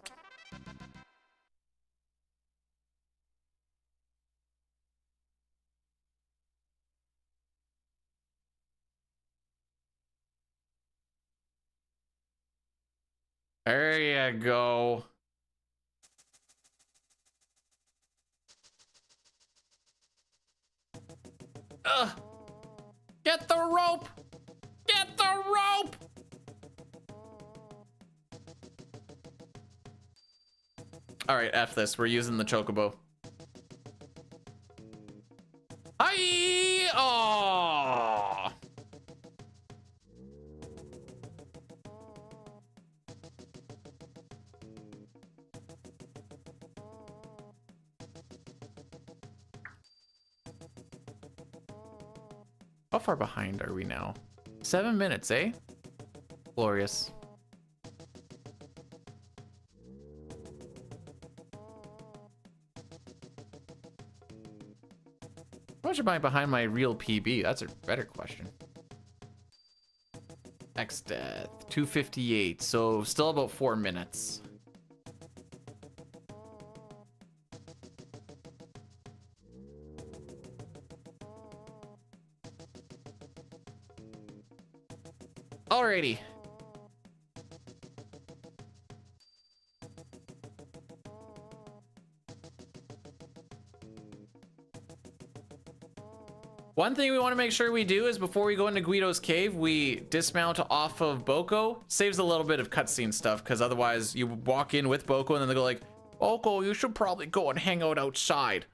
There you go. Ugh. Get the rope! Get the rope! All right, F this. We're using the chocobo. Hi! Oh! How far behind are we now? 7 minutes, eh? Glorious. How much am I behind my real PB? That's a better question. X death, 258, so still about 4 minutes. Alrighty. One thing we want to make sure we do is before we go into Guido's cave, we dismount off of Boko. Saves a little bit of cutscene stuff, because otherwise you walk in with Boko and then they go like, Boko, you should probably go and hang out outside.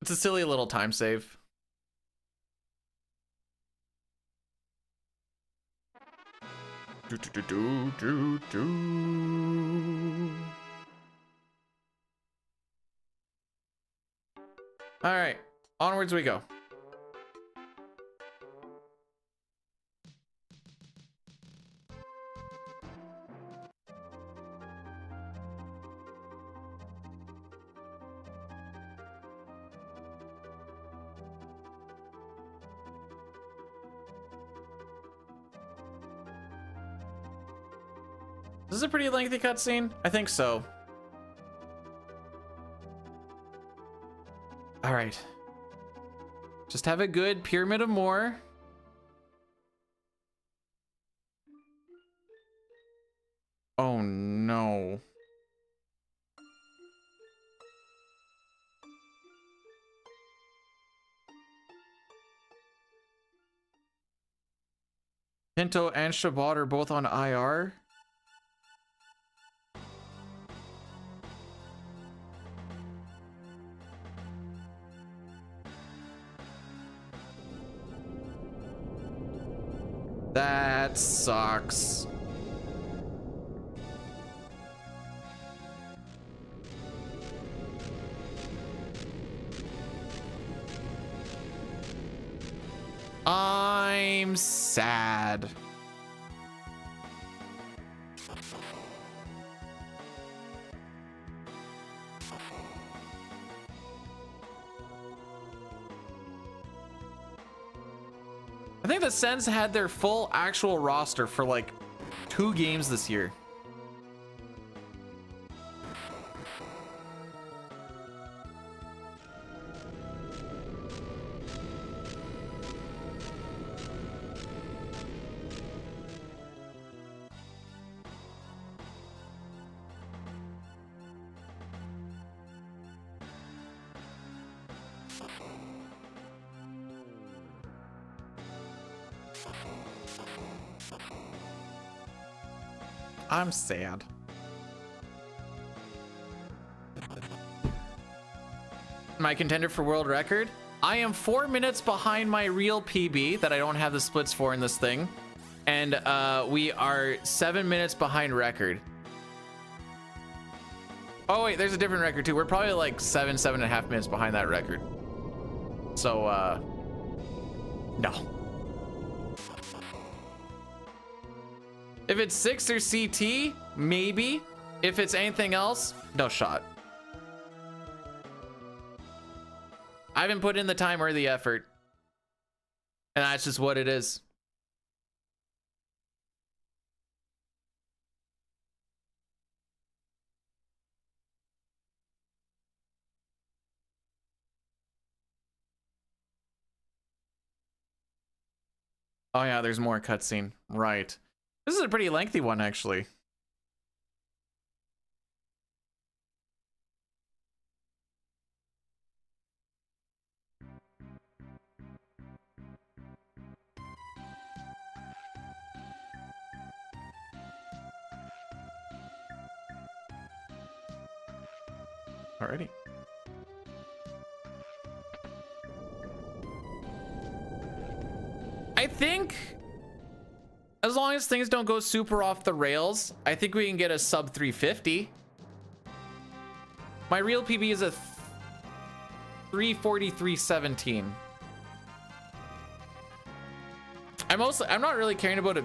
It's a silly little time save. All right, onwards we go. This is a pretty lengthy cutscene. I think so. All right. Just have a good Pyramid of Moor. Oh no. Pinto and Shabbat are both on IR. That sucks. I'm sad. I think the Sens had their full actual roster for like 2 games this year. I'm sad. My contender for world record? I am 4 minutes behind my real PB that I don't have the splits for in this thing. And we are 7 minutes behind record. Oh wait, there's a different record too. We're probably like 7.5 minutes behind that record. So no. If it's 6 or CT, maybe. If it's anything else, no shot. I haven't put in the time or the effort. And that's just what it is. Oh yeah, there's more cutscene. Right. This is a pretty lengthy one, actually. Alrighty. I think as long as things don't go super off the rails, I think we can get a sub 350. My real PB is a 343.17. I'm not really caring about it.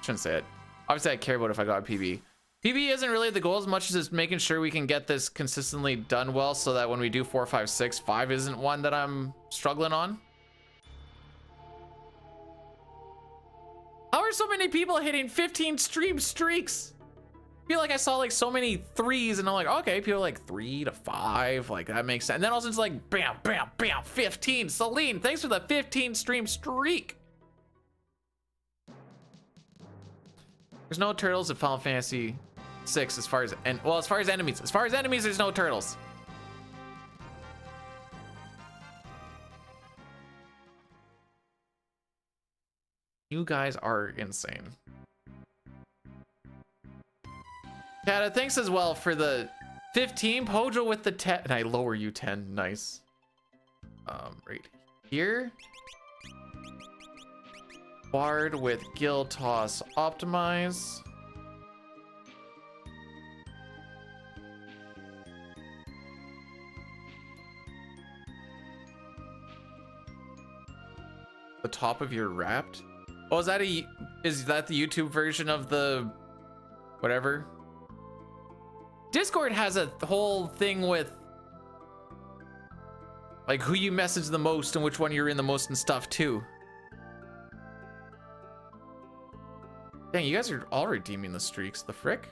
Shouldn't say it. Obviously I care about if I got a PB. PB isn't really the goal as much as just making sure we can get this consistently done well so that when we do 4, 5, 6, 5 isn't one that I'm struggling on. How are so many people hitting 15 stream streaks? I feel like I saw like so many 3s and I'm like, okay, people like 3 to 5, like that makes sense. And then all of a sudden it's like bam, bam, bam, 15. Celine, thanks for the 15 stream streak. There's no turtles in Final Fantasy 6 as far as enemies. As far as enemies, there's no turtles. You guys are insane. Kata, thanks as well for the 15. Pojo with the 10. And I lower you 10. Nice. Right here. Bard with Gil Toss optimize. The top of your wrapped. Oh, is that the YouTube version of the whatever? Discord has a whole thing with like who you message the most and which one you're in the most and stuff too. Dang, you guys are all redeeming the streaks. The frick?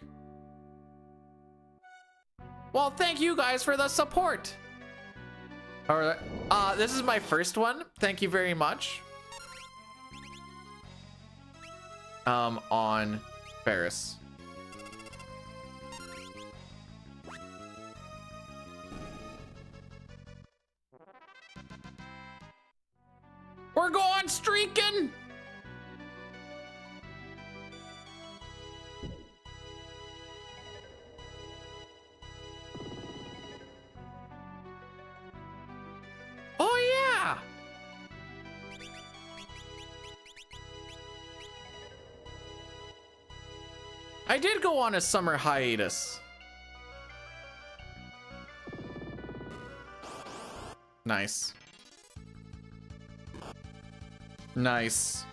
Well, thank you guys for the support. All right, this is my first one. Thank you very much. On Ferris. We're going streaking. Oh yeah. I did go on a summer hiatus. Nice. Nice.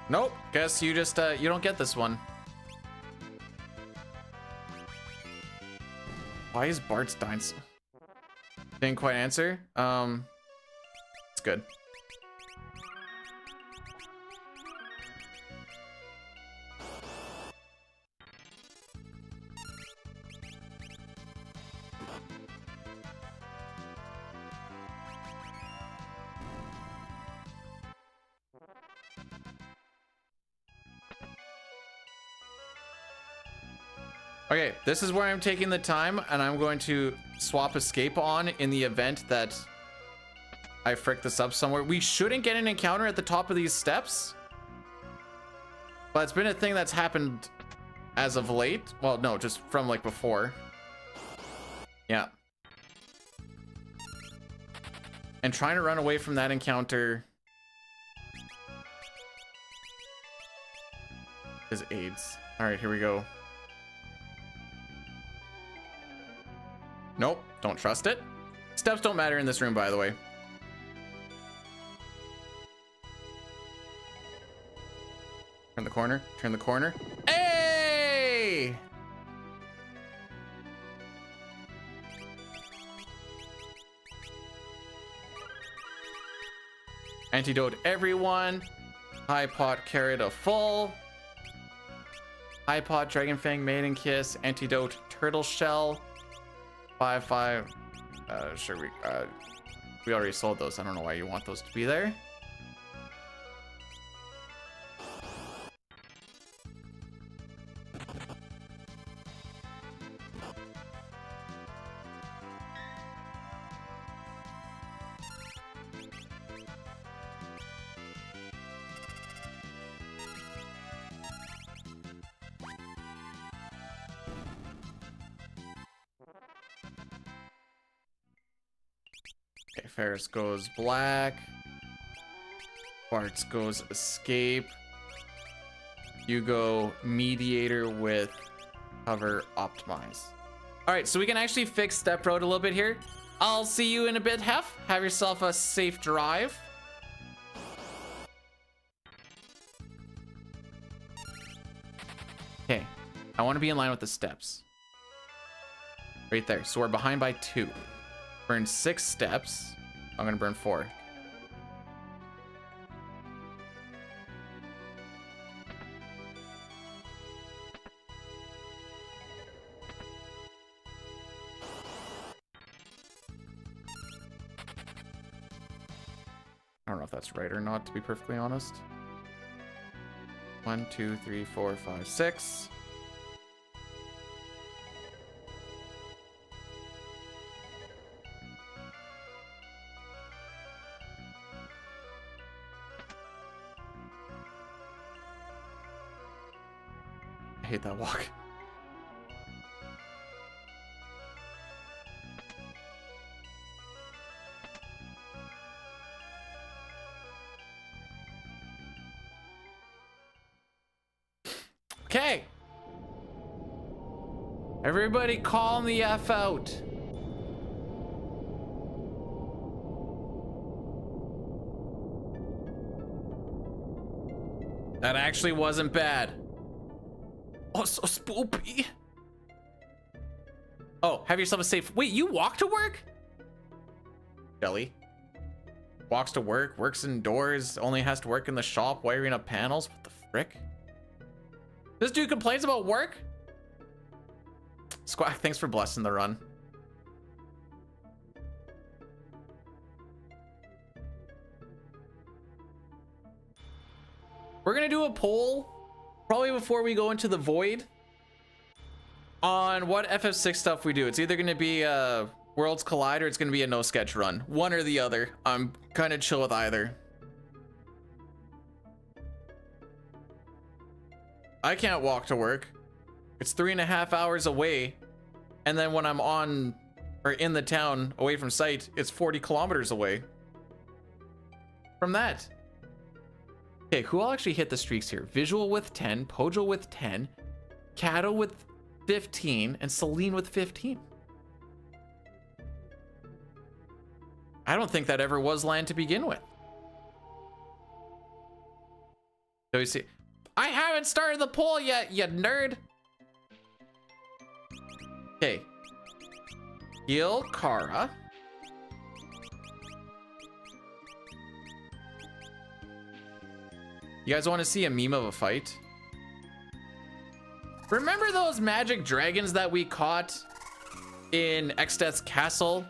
Nope. Guess you just, you don't get this one. Why is Bart's dying so... Didn't quite answer. It's good. Okay, this is where I'm taking the time and I'm going to swap escape on in the event that I frick this up somewhere. We shouldn't get an encounter at the top of these steps, but it's been a thing that's happened as of late. Well, no, just from like before. Yeah. And trying to run away from that encounter is AIDS. All right, here we go. Nope, don't trust it. Steps don't matter in this room, by the way. Turn the corner, turn the corner. Hey! Antidote everyone. High pot carrot a full. High pot dragon fang maiden kiss. Antidote turtle shell. 5/5. Sure, we already sold those. I don't know why you want those to be there. Okay, Ferris goes black. Bart's goes escape. You go mediator with cover optimize. All right, so we can actually fix step road a little bit here. I'll see you in a bit, Hef. Have yourself a safe drive. Okay, I want to be in line with the steps. Right there, so we're behind by 2. Burn 6 steps. I'm gonna burn 4. I don't know if that's right or not, to be perfectly honest. 1, 2, 3, 4, 5, 6. I hate that walk. Okay. Everybody calm the F out. That actually wasn't bad. Oh, so spoopy. Oh, have yourself a safe... Wait, you walk to work? Jelly. Walks to work, works indoors, only has to work in the shop, wiring up panels. What the frick? This dude complains about work? Squack, thanks for blessing the run. We're gonna do a poll, probably before we go into the void, on what FF6 stuff we do. It's either gonna be Worlds Collide or it's gonna be a no sketch run. One or the other. I'm kind of chill with either. I can't walk to work. It's 3.5 hours away. And then when I'm on or in the town away from site, it's 40 kilometers away from that. Okay, who all actually hit the streaks here? Visual with 10, Pojo with 10, Kato with 15, and Celine with 15. I don't think that ever was land to begin with. So we see, I haven't started the poll yet, you nerd. Okay. Heal Kara. You guys want to see a meme of a fight? Remember those magic dragons that we caught in Exdeath's castle?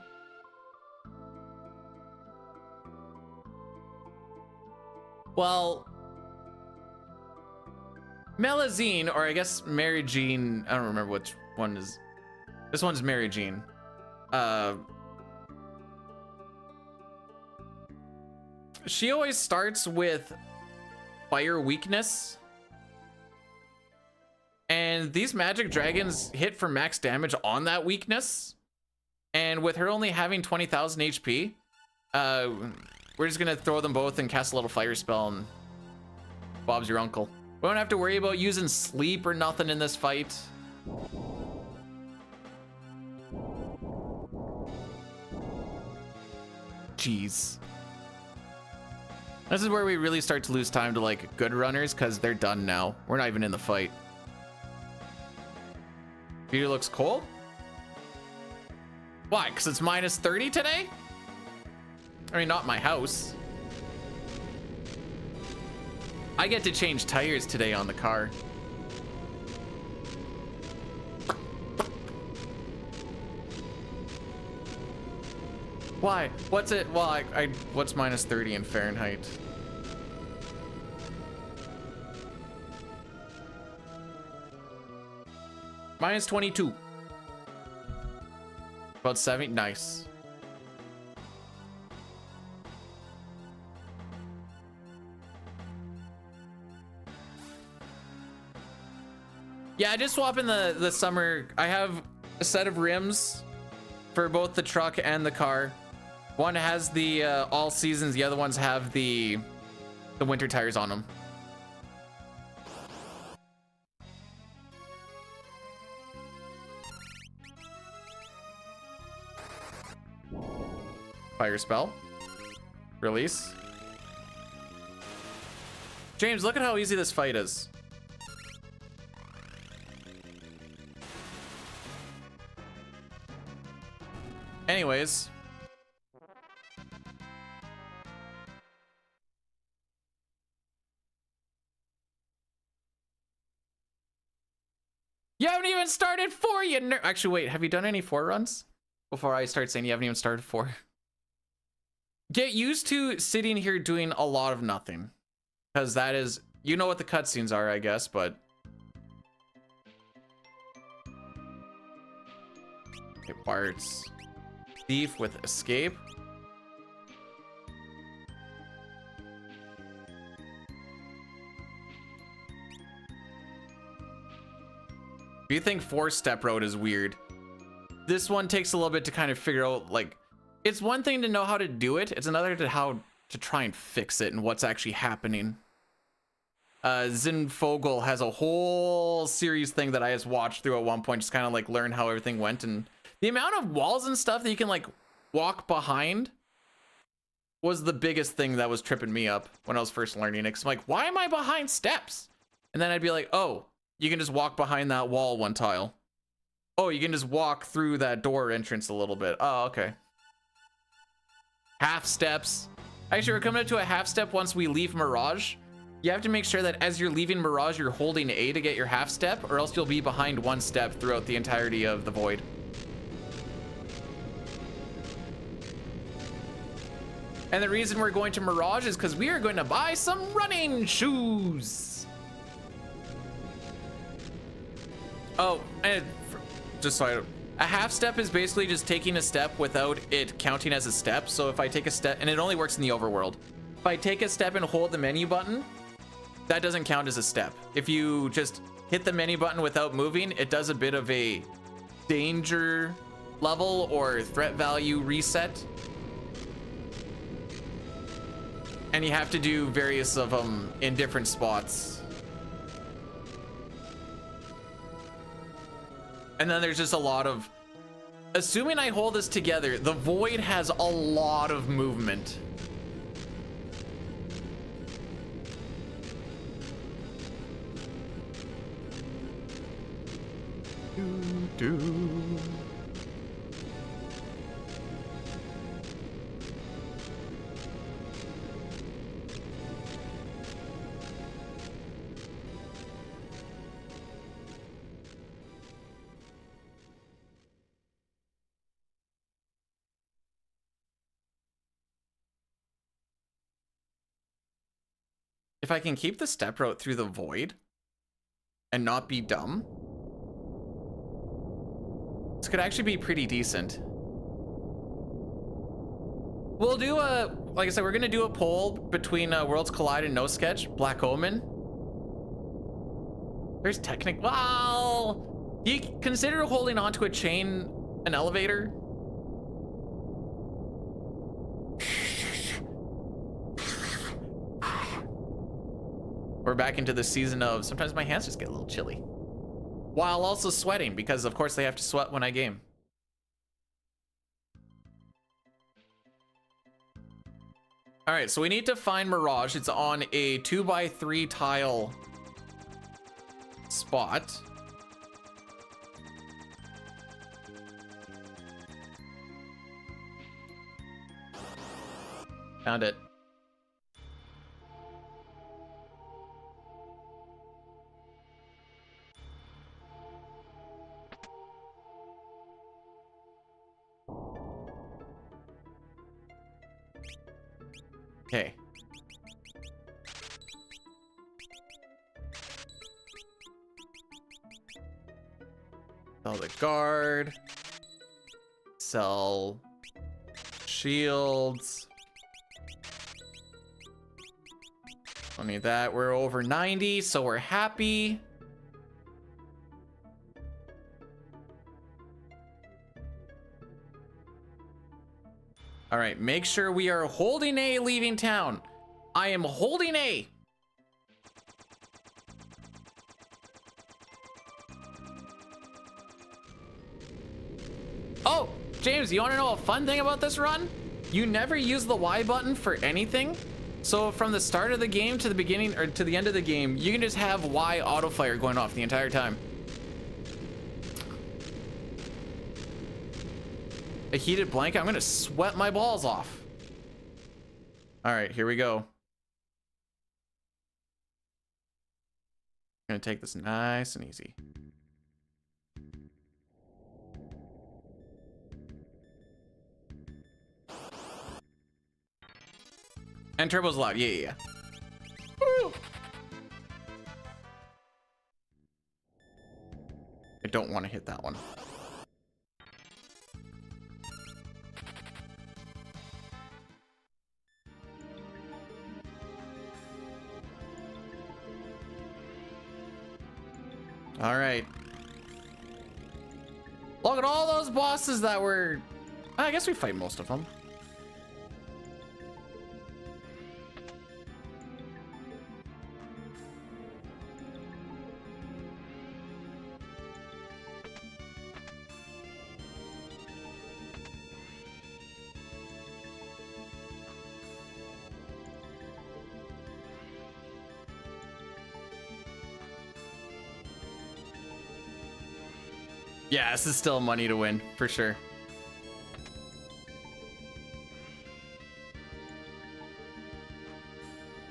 Well, Melazine, or I guess Mary Jean, I don't remember which one is. This one's Mary Jean. She always starts with fire weakness. And these magic dragons hit for max damage on that weakness. And with her only having 20,000 HP, we're just gonna throw them both and cast a little fire spell and Bob's your uncle. We don't have to worry about using sleep or nothing in this fight. Jeez. This is where we really start to lose time to like good runners because they're done now. We're not even in the fight. Peter looks cold. Why? Because it's minus 30 today? I mean, not my house. I get to change tires today on the car. Why? What's it? Well, what's minus 30 in Fahrenheit? Minus 22. About 70. Nice. Yeah, just swapping the summer. I have a set of rims for both the truck and the car. One has the all seasons, the other ones have the winter tires on them. Fire spell. Release. James, look at how easy this fight is. Anyways. You haven't even started 4, you nerd. Actually, wait, have you done any 4 runs? Before I start saying you haven't even started 4. Get used to sitting here doing a lot of nothing. Because that is, you know what the cutscenes are, I guess, but... Okay, Bart's thief with escape. Do you think 4-step road is weird? This one takes a little bit to kind of figure out, like, it's one thing to know how to do it, it's another to how to try and fix it and what's actually happening. Zinfogel has a whole series thing that I just watched through at one point, just kind of like learn how everything went, and the amount of walls and stuff that you can like walk behind was the biggest thing that was tripping me up when I was first learning it. 'Cause I'm like, why am I behind steps? And then I'd be like, oh, you can just walk behind that wall one tile. Oh, you can just walk through that door entrance a little bit. Oh, okay. Half steps. Actually, we're coming up to a half step once we leave Mirage. You have to make sure that as you're leaving Mirage, you're holding A to get your half step, or else you'll be behind 1 step throughout the entirety of the void. And the reason we're going to Mirage is because we are going to buy some running shoes. Oh, and just so I don't, a half step is basically just taking a step without it counting as a step. So if I take a step, and it only works in the overworld. If I take a step and hold the menu button, that doesn't count as a step. If you just hit the menu button without moving, it does a bit of a danger level or threat value reset. And you have to do various of them in different spots. And then there's just a lot of, assuming I hold this together, the void has a lot of movement. If I can keep the step route through the void and not be dumb, this could actually be pretty decent. We'll do a, like I said, we're gonna do a poll between Worlds Collide and No Sketch, Black Omen. There's Technic. Well, you consider holding onto a chain, an elevator. We're back into the season of sometimes my hands just get a little chilly. While also sweating, because of course they have to sweat when I game. All right, so we need to find Mirage. It's on a 2x3 tile spot. Found it. Okay. Sell the guard. Sell shields. Don't need that. We're over 90, so we're happy. All right, make sure we are holding A leaving town. I am holding A. Oh, James, you want to know a fun thing about this run? You never use the Y button for anything. So from the start of the game to the beginning or to the end of the game, you can just have Y auto fire going off the entire time. A heated blanket? I'm gonna sweat my balls off. All right, here we go. I'm gonna take this nice and easy. And turbo's loud. Yeah. Woo! I don't want to hit that one. All right. Look at all those bosses that were... I guess we fight most of them. Yeah, this is still money to win, for sure.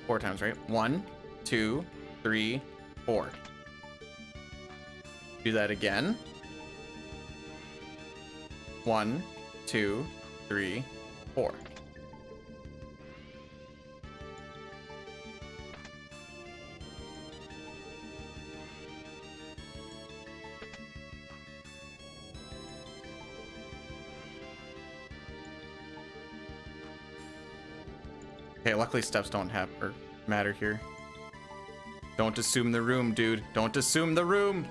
Four times, right? 1, 2, 3, 4. Do that again. 1, 2, 3, 4. Okay, luckily steps don't have or matter here. Don't assume the room, dude. Don't assume the room.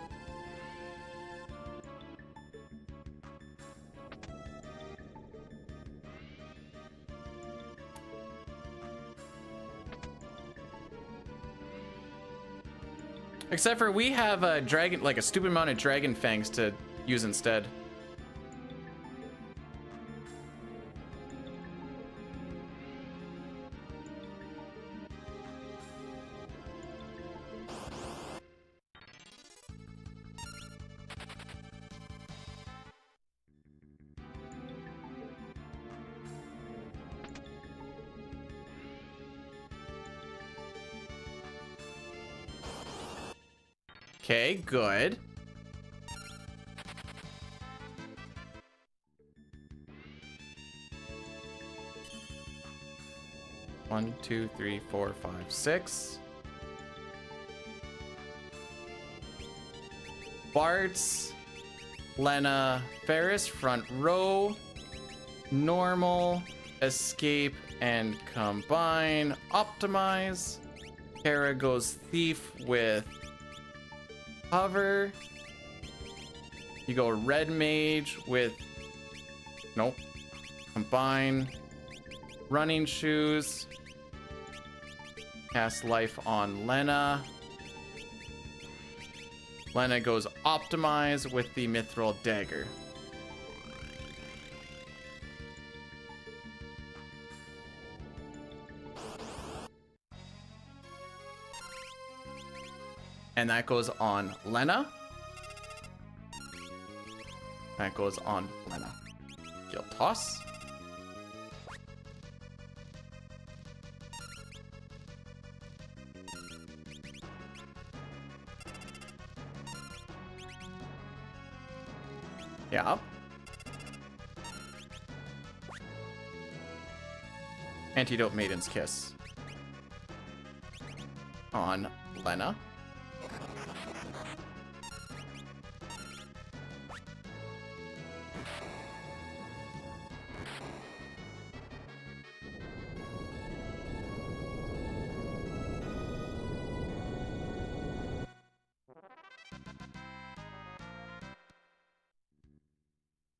Except for we have a dragon, like a stupid amount of dragon fangs to use instead. Okay, good. One, two, three, four, five, six. Bart's, Lena, Ferris, front row, normal, escape and combine, optimize. Kara goes thief with hover. You go red mage with, nope, combine, running shoes, cast life on Lena. Lena goes optimize with the mithril dagger. And that goes on Lena. That goes on Lena. Guild toss. Yeah. Antidote Maiden's Kiss. On Lena.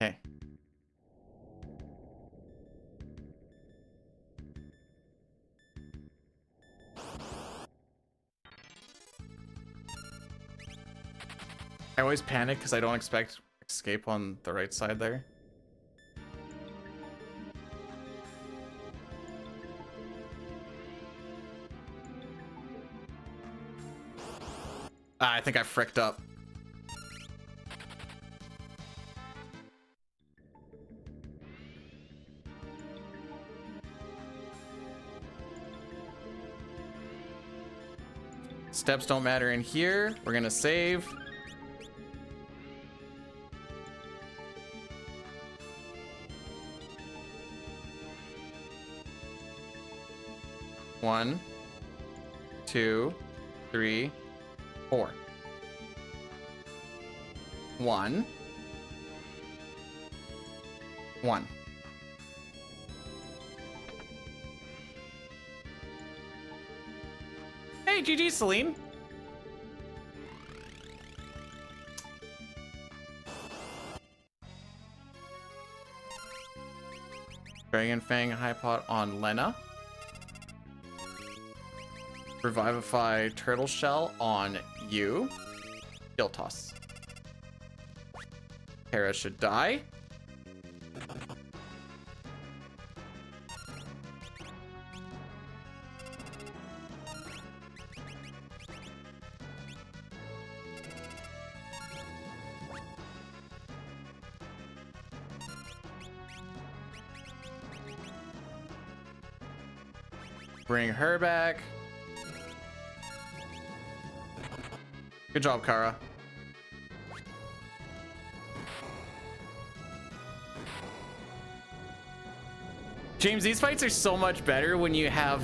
Okay. I always panic because I don't expect escape on the right side there. I think I fricked up. Steps don't matter in here. We're gonna save. One, two, three, four. One. One. Hey, GG, Celine. Dragon Fang High Pot on Lena. Revivify Turtle Shell on you. Guild toss. Hera should die. Bring her back. Good job, Kara. James, these fights are so much better when you have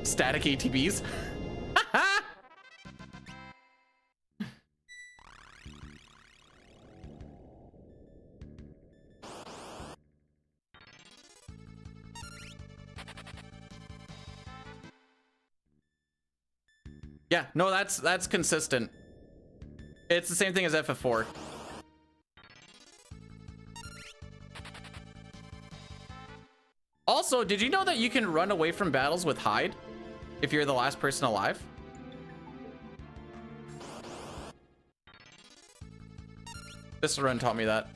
static ATBs. Yeah, no, that's consistent. It's the same thing as FF4. Also, did you know that you can run away from battles with hide if you're the last person alive? This run taught me that.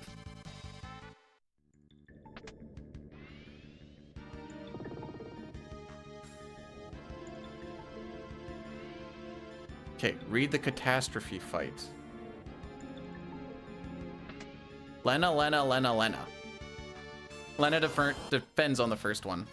Okay, read the catastrophe fight. Lena. Lena defends on the first one.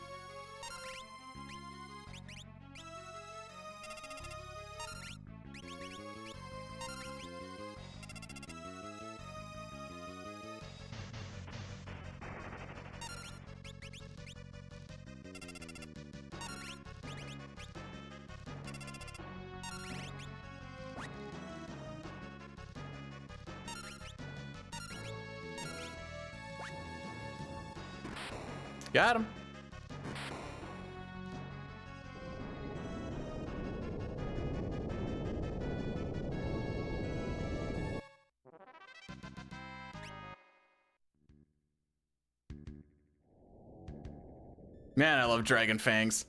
Got him. Man, I love Dragon Fangs.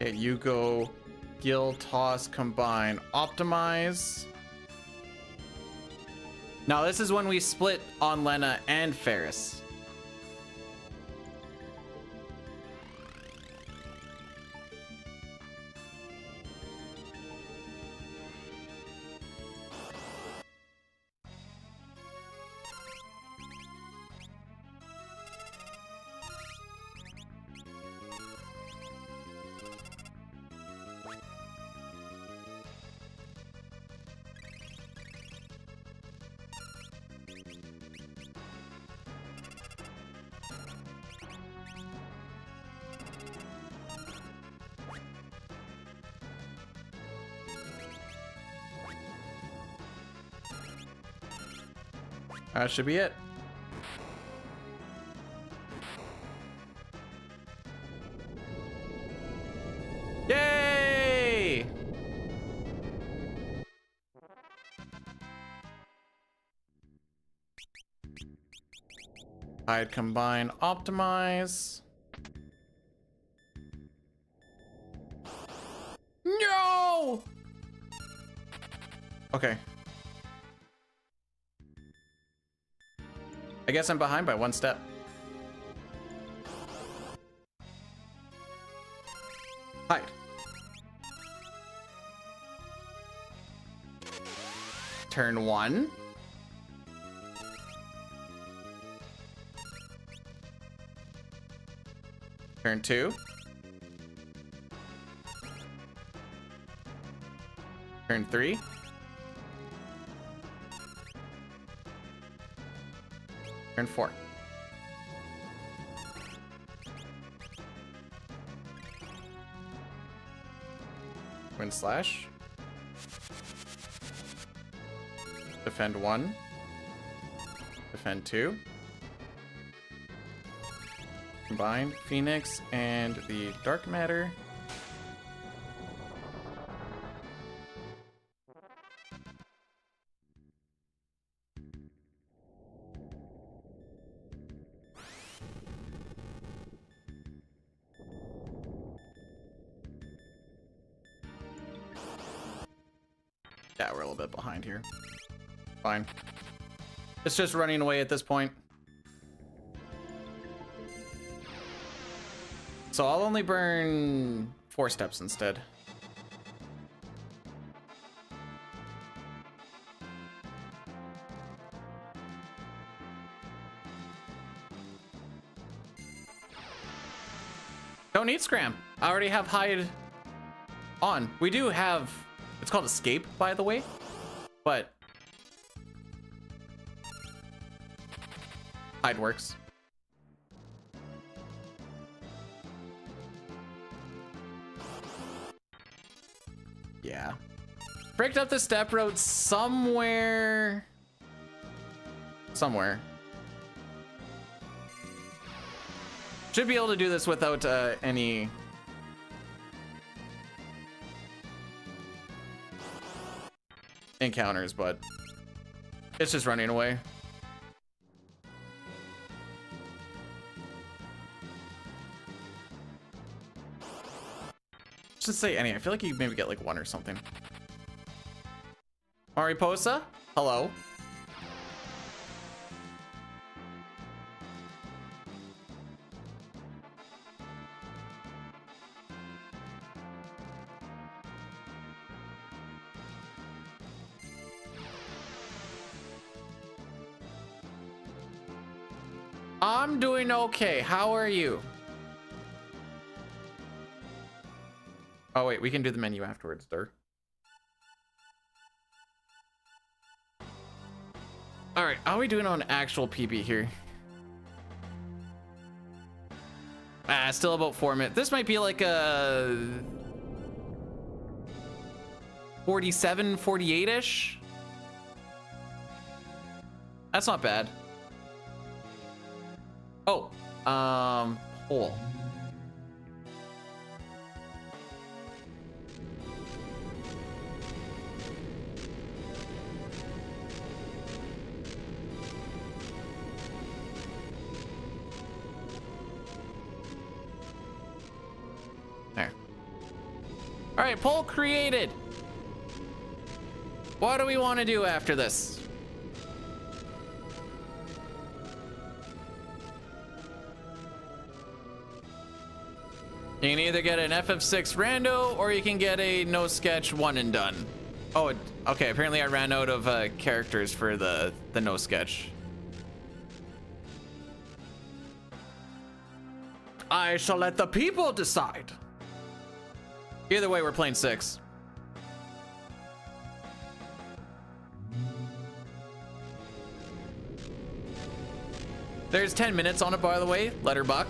Okay, you go Gill, Toss, Combine, Optimize. Now this is when we split on Lena and Ferris. That should be it. Yay! Hide, combine, optimize. No! Okay. I guess I'm behind by one step. Hide. Turn 1. Turn 2. Turn 3. Turn 4. Wind slash. Defend 1. Defend 2. Combine Phoenix and the Dark Matter. Yeah, we're a little bit behind here. Fine. It's just running away at this point. So I'll only burn 4 steps instead. Don't need Scram. I already have Hide on. We do have... It's called Escape, by the way. But... Hide works. Yeah. Breaked up the step road somewhere. Somewhere. Should be able to do this without any encounters, but it's just running away. Just say any. I feel like you maybe get like one or something. Mariposa, hello. I'm doing okay. How are you? Oh wait, we can do the menu afterwards, Dur. All right, how are we doing on actual PB here? Still about 4 minutes. This might be like a 47, 48-ish. That's not bad. Oh, poll. There. All right, poll created. What do we want to do after this? You can either get an FF6 rando or you can get a no sketch one and done. Oh, okay. Apparently I ran out of characters for the no sketch. I shall let the people decide. Either way, we're playing 6. There's 10 minutes on it, by the way. Letterbuck.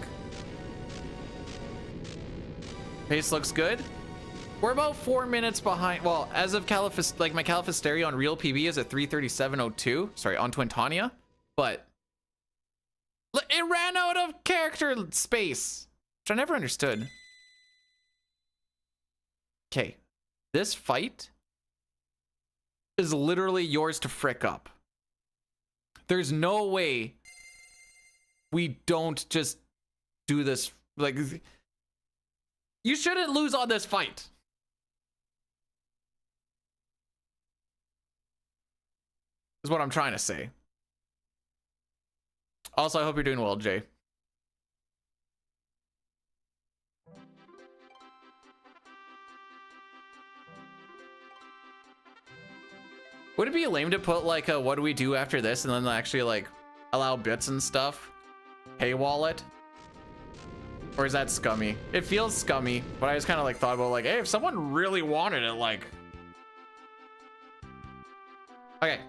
Pace looks good. We're about 4 minutes behind. Well, as of like my Califisteria on real PB is at 337.02. Sorry, on Twintania. But it ran out of character space, which I never understood. Okay, this fight is literally yours to frick up. There's no way we don't just do this. Like, you shouldn't lose on this fight. Is what I'm trying to say. Also, I hope you're doing well, Jay. Would it be lame to put like a what do we do after this and then actually like allow bits and stuff? Paywall it? Or is that scummy? It feels scummy, but I just kind of like thought about like, hey, if someone really wanted it, like... Okay.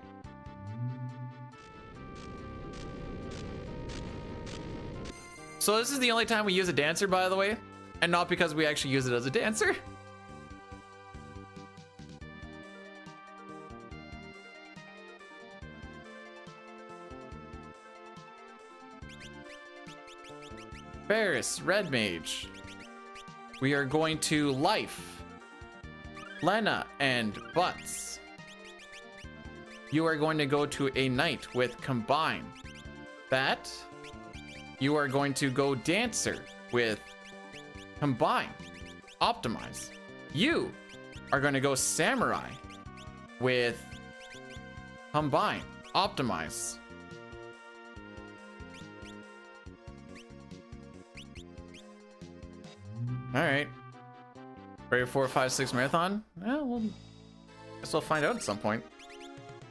So this is the only time we use a dancer, by the way, and not because we actually use it as a dancer. Ferris, Red Mage. We are going to Life, Lena, and Butts. You are going to go to a night with Combine. That. You are going to go Dancer with Combine. Optimize. You are going to go Samurai with Combine. Optimize. All right. Ready for 4, 5, 6 marathon? Well, we'll guess we'll find out at some point.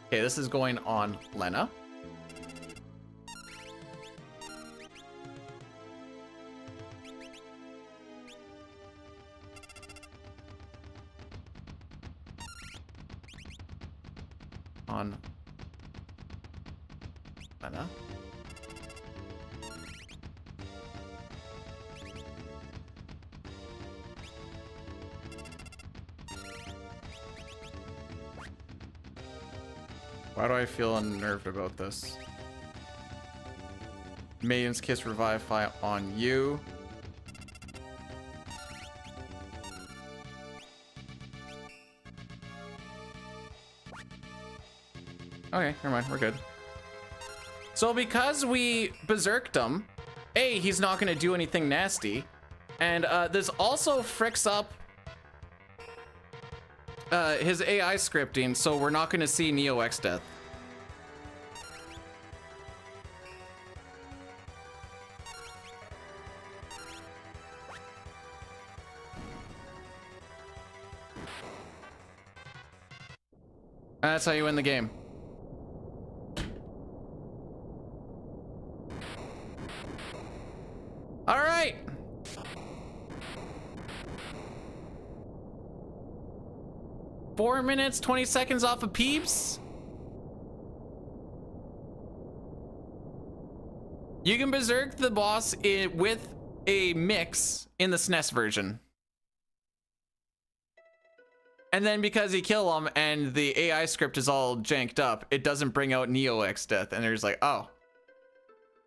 Okay, this is going on Lena. On Lena. Why do I feel unnerved about this? Maiden's Kiss Revivify on you. Okay, never mind, we're good. So because we berserked him, A, he's not gonna do anything nasty. And this also fricks up his AI scripting, so we're not gonna see Neo X death. That's how you win the game. All right. Four minutes, 20 seconds off of Peeps. You can berserk the boss with a mix in the SNES version. And then because you kill him and the AI script is all janked up, it doesn't bring out Neo X death. And there's like, oh,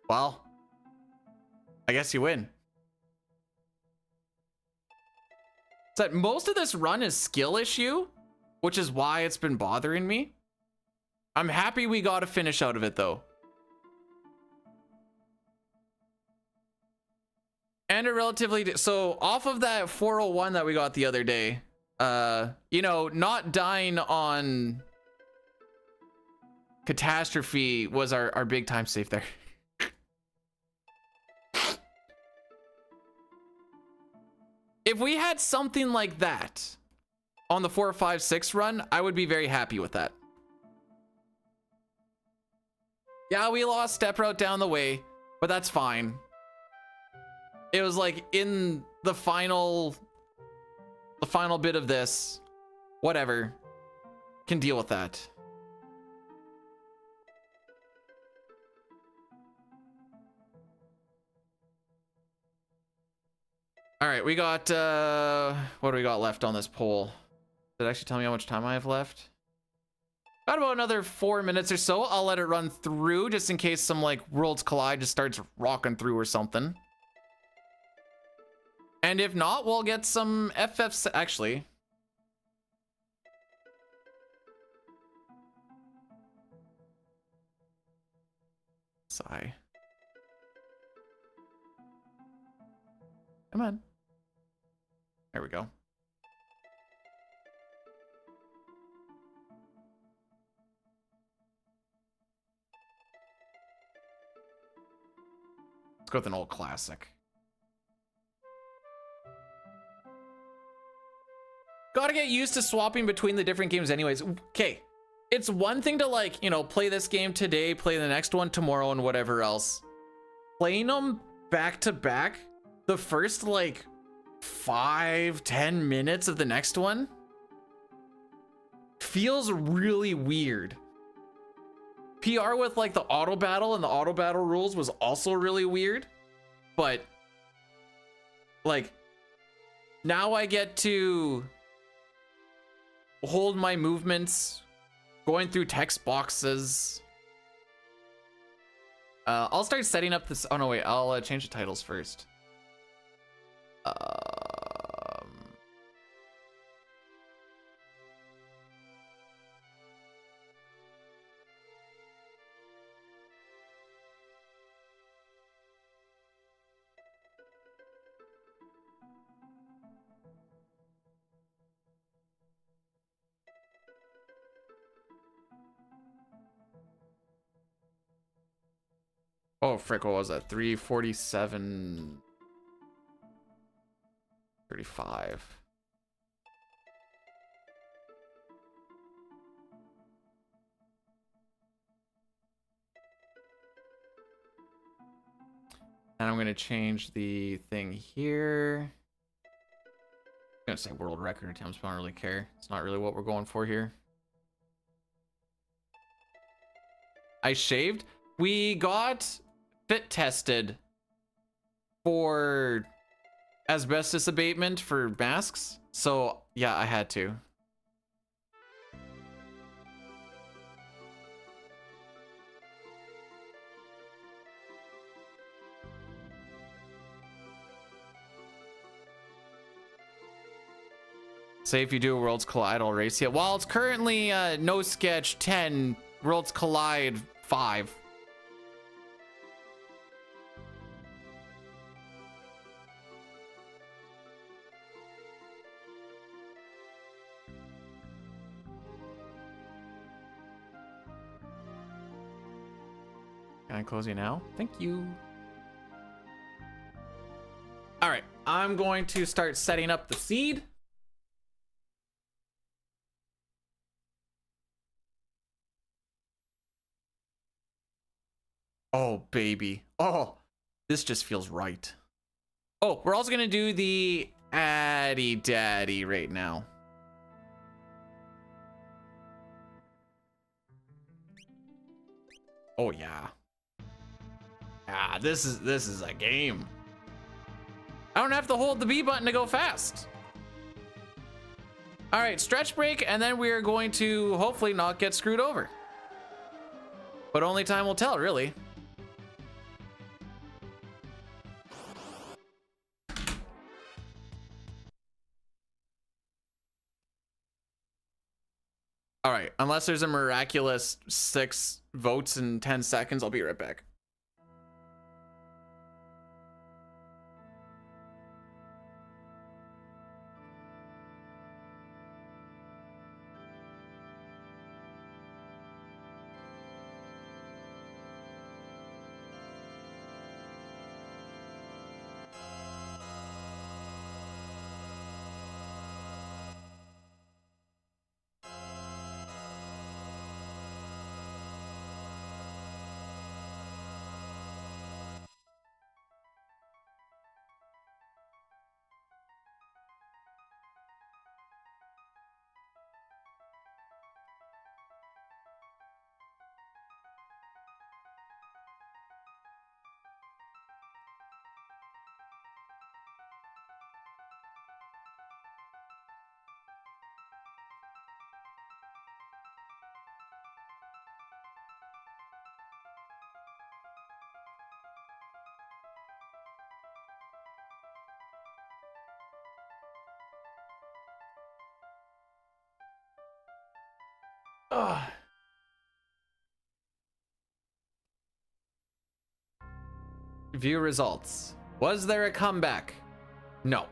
well, I guess you win. So most of this run is skill issue, which is why it's been bothering me. I'm happy we got a finish out of it though. And a relatively, so off of that 401 that we got the other day, you know, not dying on Catastrophe was our big time save there. If we had something like that on the 4, 5, 6 run, I would be very happy with that. Yeah, we lost Step Route down the way, but that's fine. It was like in the final bit of this, whatever, can deal with that. All right, we got, what do we got left on this poll? Did it actually tell me how much time I have left? Got about another 4 minutes or so. I'll let it run through just in case some like Worlds Collide just starts rocking through or something. And if not, we'll get some FF, actually. Sigh. Come on. There we go. Let's go with an old classic. Gotta get used to swapping between the different games anyways. Okay, it's one thing to like, you know, play this game today, play the next one tomorrow and whatever else. Playing them back to back, the first like 5-10 minutes of the next one feels really weird. PR with like the auto battle and the auto battle rules was also really weird, but like now I get to hold my movements going through text boxes. I'll start setting up this. Oh no, wait, I'll change the titles first. Oh, frick, what was that? 347. 35. And I'm going to change the thing here. I'm going to say world record attempts, but I don't really care. It's not really what we're going for here. I shaved. We got fit tested for asbestos abatement for masks. So yeah, I had to. Say if you do a Worlds Collide, I'll race you. Well, it's currently No Sketch 10, Worlds Collide 5. Can I close you now? Thank you. All right, I'm going to start setting up the seed. Oh, baby. Oh, this just feels right. Oh, we're also going to do the Addy Daddy right now. Oh, yeah. Ah, this is a game. I don't have to hold the B button to go fast. All right, stretch break, and then we are going to hopefully not get screwed over. But only time will tell, really. All right, unless there's a miraculous 6 votes in 10 seconds, I'll be right back. Ugh. View results. Was there a comeback? No.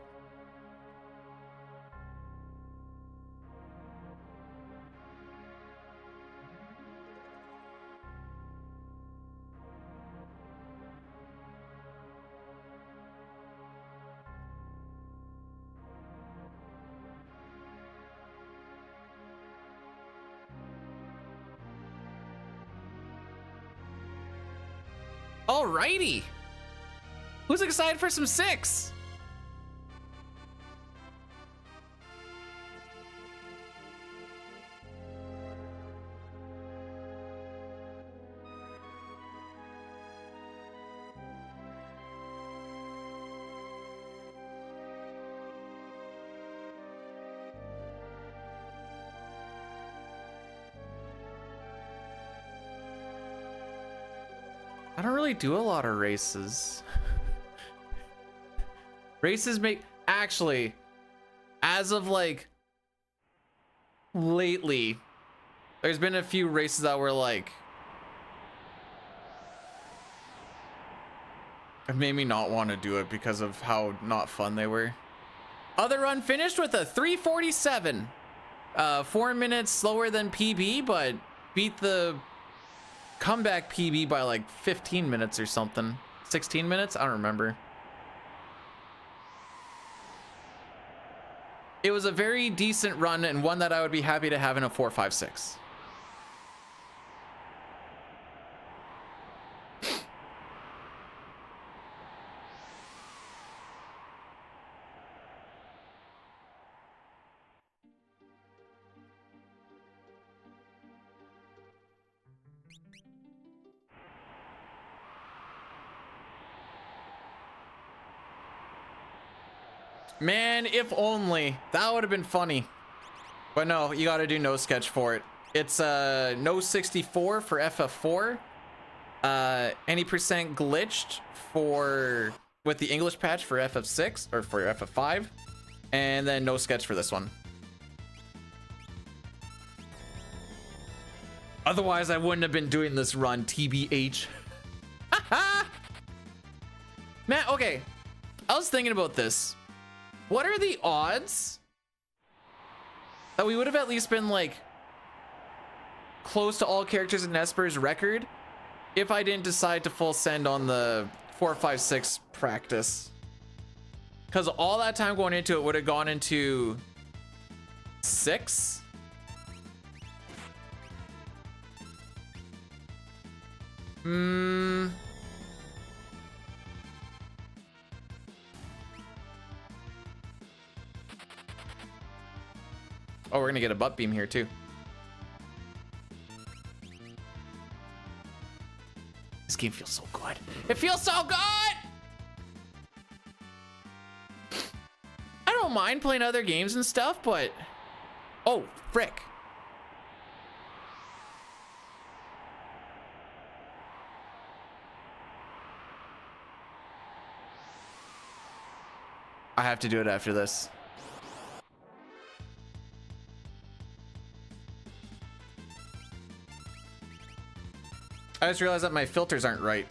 Alrighty. Who's excited for some 6? I don't really do a lot of races. Races make, actually, as of like lately, there's been a few races that were like, it made me not want to do it because of how not fun they were. Other run finished with a 3:47. 4 minutes slower than PB, but beat the comeback PB by like 15 minutes or something. 16 minutes? I don't remember. It was a very decent run and one that I would be happy to have in a 4.56. Man, if only. That would have been funny. But no, you gotta do no sketch for it. It's no 64 for FF4. Any percent glitched for with the English patch for FF6 or for FF5. And then no sketch for this one. Otherwise, I wouldn't have been doing this run, TBH. Man, okay. I was thinking about this. What are the odds that we would have at least been like close to all characters in Esper's record if I didn't decide to full send on the 4, 5, 6 practice? Because all that time going into it would have gone into 6. Oh, we're gonna get a butt beam here too. This game feels so good. It feels so good! I don't mind playing other games and stuff, but... Oh, frick. I have to do it after this. I just realized that my filters aren't right.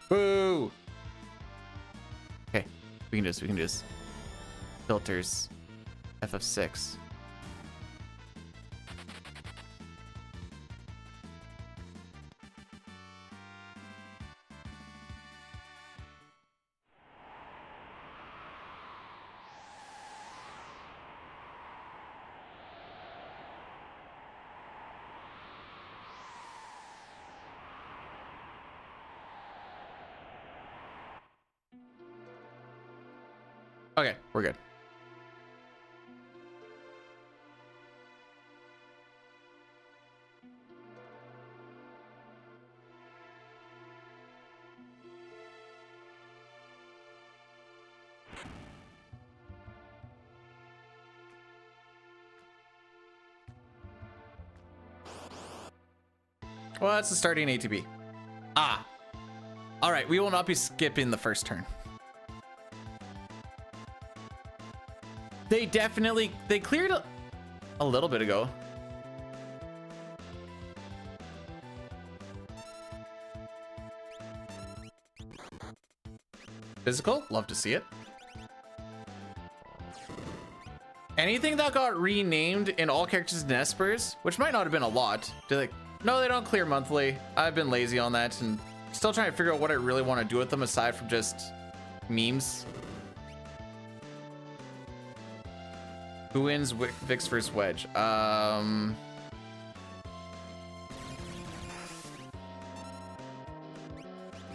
Boo! Okay, we can do this, we can do this. Filters. FF6. Okay, we're good. Well, that's the starting ATB. Ah. All right, we will not be skipping the first turn. They cleared a little bit ago. Physical, love to see it. Anything that got renamed in all characters in Espers, which might not have been a lot. No, they don't clear monthly. I've been lazy on that and still trying to figure out what I really want to do with them aside from just memes. Who wins Vix versus Wedge? I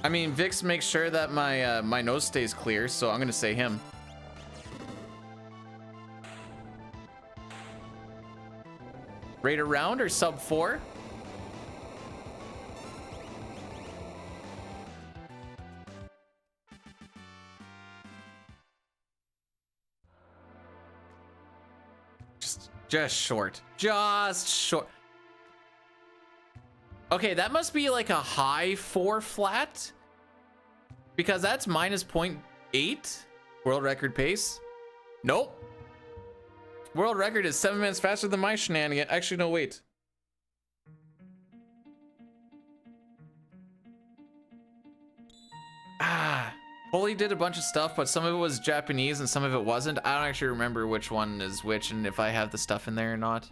mean, Vix makes sure that my my nose stays clear, so I'm gonna say him. Rate around or sub 4? Just short. Just short. Okay, that must be like a high 4 flat. Because that's minus 0.8 world record pace. Nope. World record is 7 minutes faster than my shenanigan. Actually, no, wait. Holy did a bunch of stuff, but some of it was Japanese and some of it wasn't. I don't actually remember which one is which and if I have the stuff in there or not.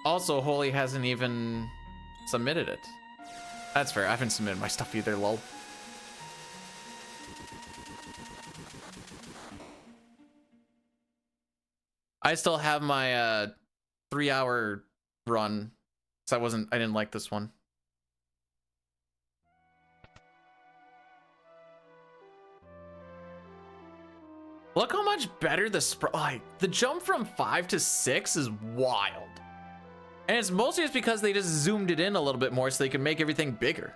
Also, Holy hasn't even submitted it. That's fair. I haven't submitted my stuff either, lol. I still have my 3-hour run, so I didn't like this one. Look how much better the jump from 5 to 6 is wild. And it's mostly just because they just zoomed it in a little bit more so they can make everything bigger.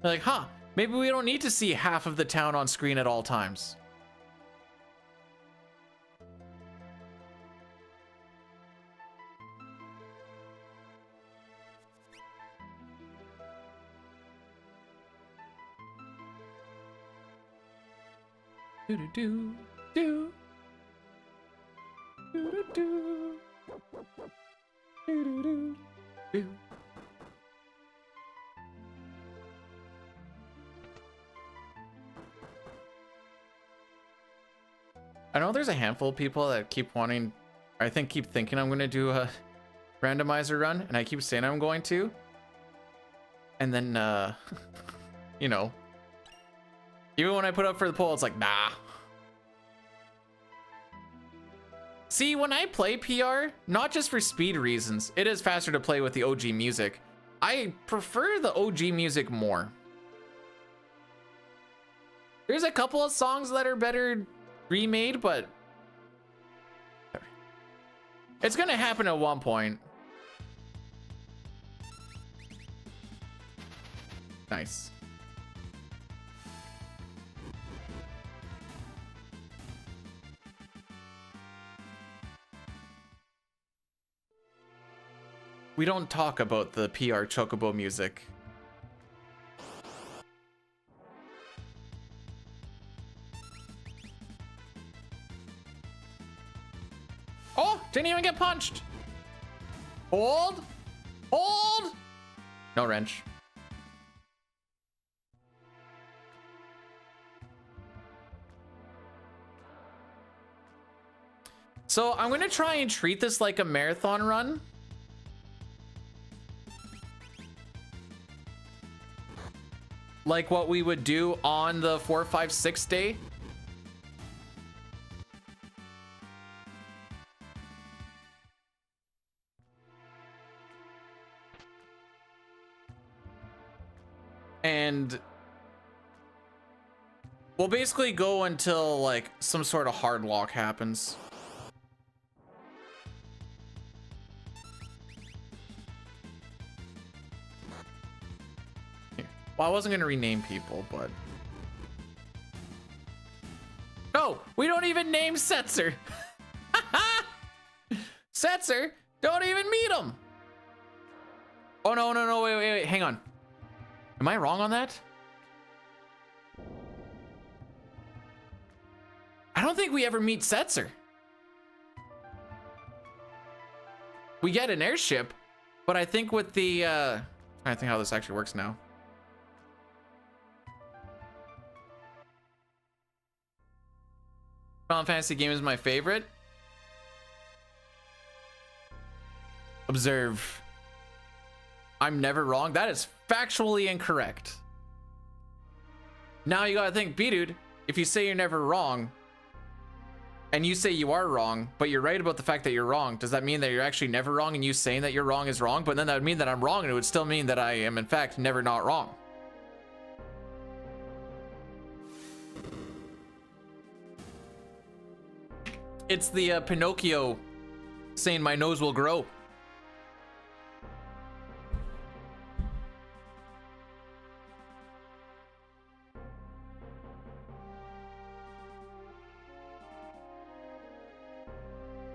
They're like, huh, maybe we don't need to see half of the town on screen at all times. Do do do do. Do do do. Do do do do. I know there's a handful of people that keep wanting, I think keep thinking I'm going to do a randomizer run, and I keep saying I'm going to. And then, you know, even when I put up for the poll, it's like, nah. See, when I play PR, not just for speed reasons, it is faster to play with the OG music. I prefer the OG music more. There's a couple of songs that are better remade, but it's gonna happen at one point. Nice. We don't talk about the PR Chocobo music. Oh, didn't even get punched. Hold. Hold. No wrench. So I'm going to try and treat this like a marathon run. Like what we would do on the 4, 5, 6 day. And we'll basically go until like some sort of hard lock happens. Here. Well, I wasn't going to rename people, but no, we don't even name Setzer. Setzer, don't even meet him. Oh, no, no, no, wait, hang on. Am I wrong on that? I don't think we ever meet Setzer. We get an airship, but I think with the, I think how this actually works now. Final Fantasy game is my favorite. Observe. I'm never wrong. That is factually incorrect. Now you gotta think, B-Dude, if you say you're never wrong, and you say you are wrong, but you're right about the fact that you're wrong, does that mean that you're actually never wrong and you saying that you're wrong is wrong? But then that would mean that I'm wrong and it would still mean that I am in fact never not wrong. It's the Pinocchio saying my nose will grow.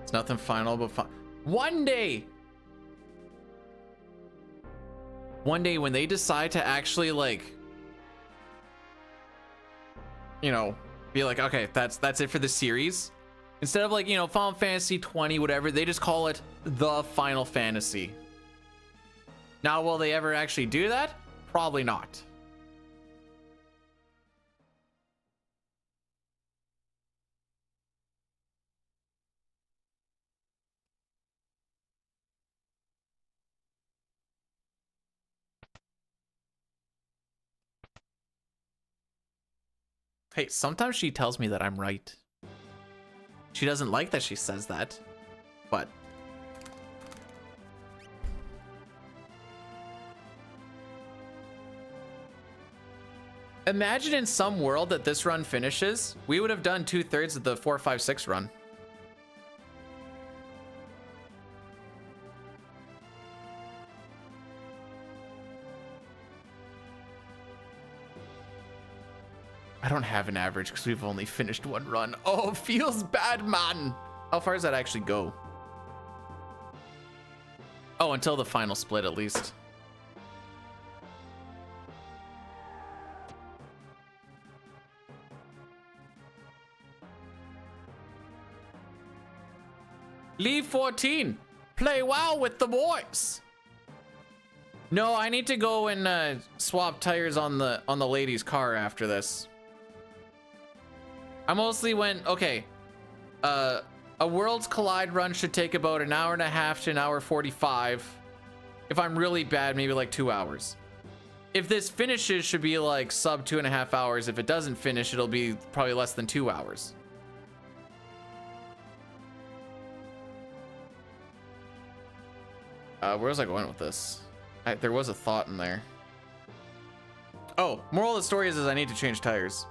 It's nothing final but fun. One day when they decide to actually, like, you know, be like, okay, that's it for the series. Instead of, like, you know, Final Fantasy 20, whatever, they just call it the Final Fantasy. Now, will they ever actually do that? Probably not. Hey, sometimes she tells me that I'm right. She doesn't like that she says that, but imagine in some world that this run finishes, we would have done 2/3 of the 4, 5, 6 run. I don't have an average because we've only finished one run. Oh, feels bad, man. How far does that actually go? Oh, until the final split, at least. Leave 14. Play WoW with the boys. No, I need to go and swap tires on the lady's car after this. I mostly went, okay. A Worlds Collide run should take about an hour and a half to an hour 45. If I'm really bad, maybe like 2 hours. If this finishes, should be like sub 2.5 hours. If it doesn't finish, it'll be probably less than 2 hours. Where was I going with this? There was a thought in there. Oh, moral of the story is I need to change tires.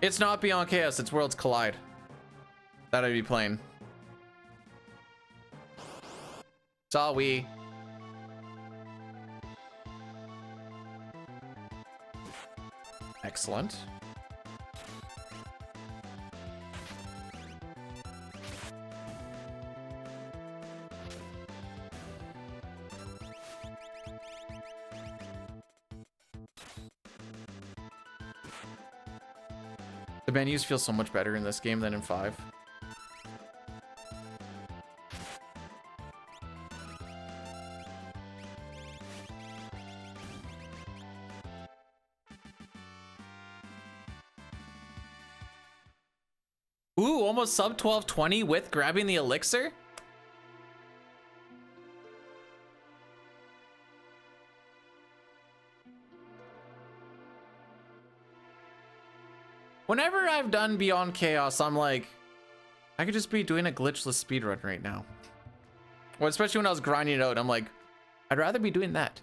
It's not Beyond Chaos, it's Worlds Collide that I'd be playing. Saw we. Excellent. The menus feel so much better in this game than in 5. Ooh, almost sub 1220 with grabbing the elixir? Whenever I've done Beyond Chaos, I'm like, I could just be doing a glitchless speedrun right now. Well, especially when I was grinding it out, I'm like, I'd rather be doing that.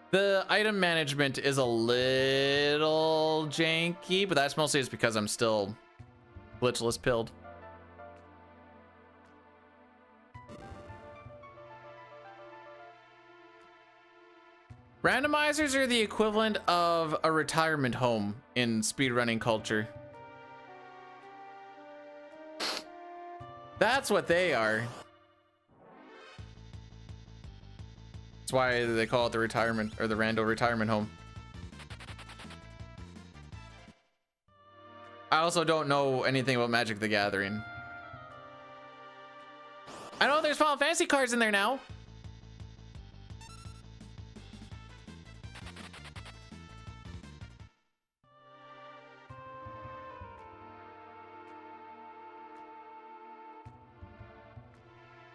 The item management is a little janky, but that's mostly just because I'm still glitchless pilled. Randomizers are the equivalent of a retirement home in speedrunning culture. That's what they are. That's why they call it the retirement or the rando retirement home. I also don't know anything about Magic the Gathering. I know there's Final Fantasy cards in there now.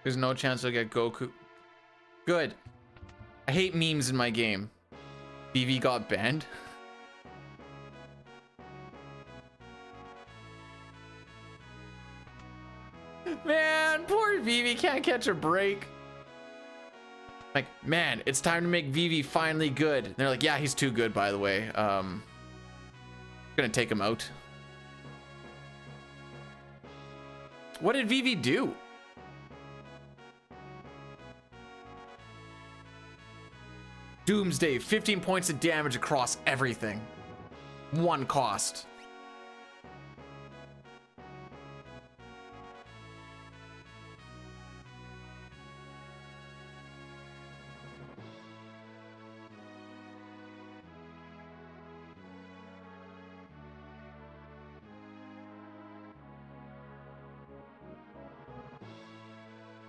There's no chance I'll get Goku. Good. I hate memes in my game. BV got banned. Man, poor Vivi can't catch a break. Like, man, it's time to make Vivi finally good. And they're like, yeah, he's too good, by the way. Gonna take him out. What did Vivi do? Doomsday, 15 points of damage across everything. 1 cost.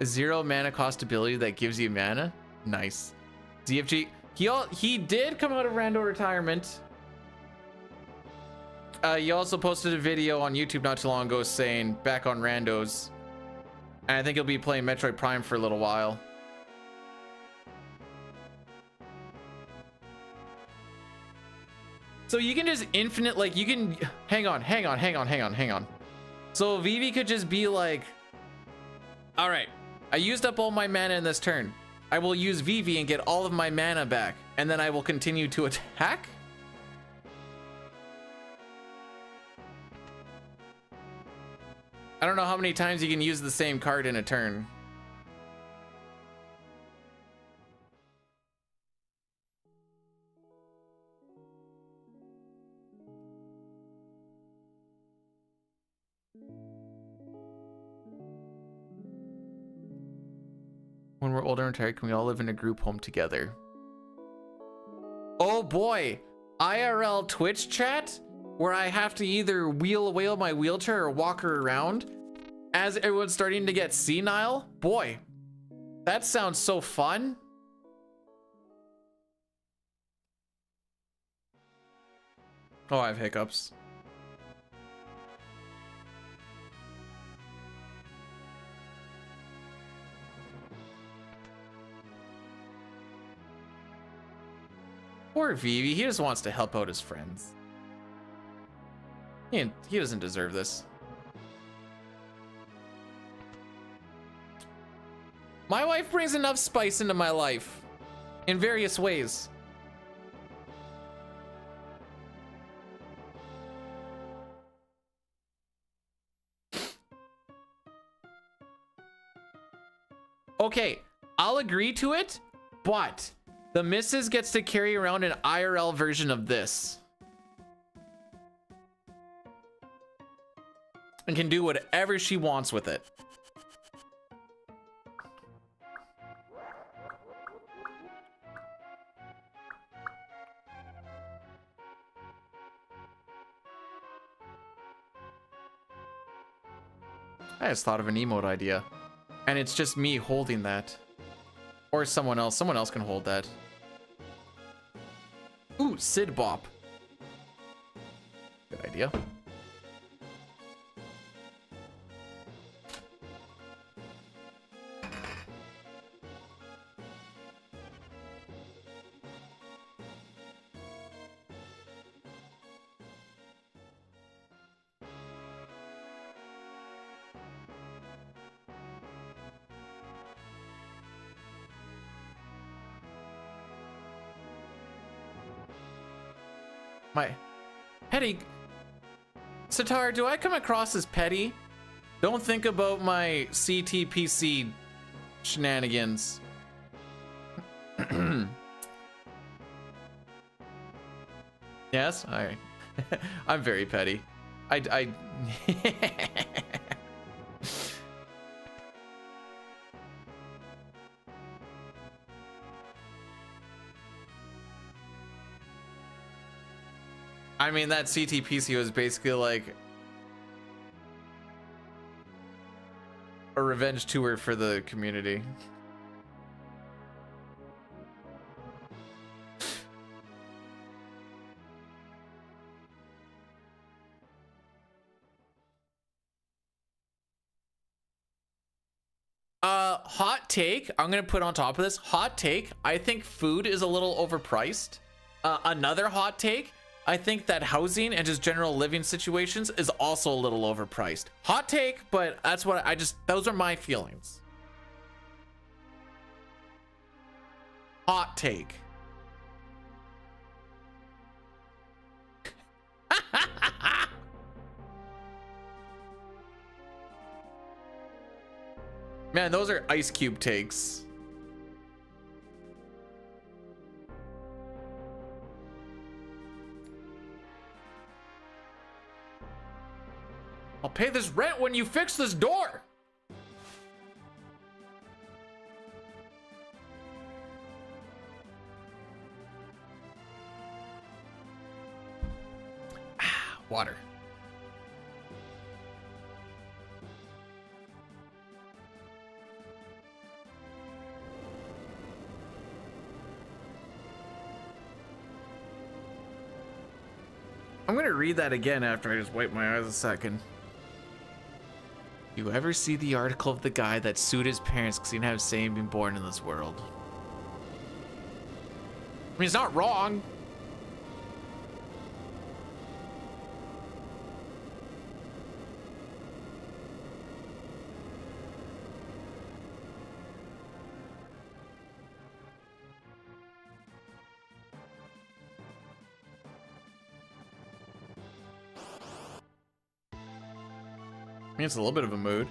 A 0 mana cost ability that gives you mana? Nice. ZFG. He did come out of rando retirement. He also posted a video on YouTube not too long ago saying back on randos. And I think he'll be playing Metroid Prime for a little while. So you can just infinite, like you can, hang on. So Vivi could just be like, all right, I used up all my mana in this turn. I will use Vivi and get all of my mana back, and then I will continue to attack? I don't know how many times you can use the same card in a turn. When we're older and retired, can we all live in a group home together? Oh boy, IRL Twitch chat where I have to either wheel away on my wheelchair or walk her around as everyone's starting to get senile. Boy, that sounds so fun. Oh, I have hiccups. Poor Vivi, he just wants to help out his friends. He doesn't deserve this. My wife brings enough spice into my life in various ways. Okay, I'll agree to it, but the missus gets to carry around an IRL version of this. And can do whatever she wants with it. I just thought of an emote idea. And it's just me holding that. Or someone else. Someone else can hold that. Ooh, Sid Bop. Good idea. My petty. Sitar, do I come across as petty? Don't think about my CTPC shenanigans. Yes, all right. I'm very petty. I I mean, that CTPC was basically like a revenge tour for the community. Hot take, I'm gonna put on top of this. Hot take, I think food is a little overpriced. Another hot take, I think that housing and just general living situations is also a little overpriced. Hot take, but that's what those are my feelings. Hot take. Man, those are Ice Cube takes. I'll pay this rent when you fix this door. Water. I'm gonna read that again after I just wipe my eyes a second. You ever see the article of the guy that sued his parents because he didn't have a say in being born in this world? I mean, it's not wrong. mean, it's a little bit of a mood.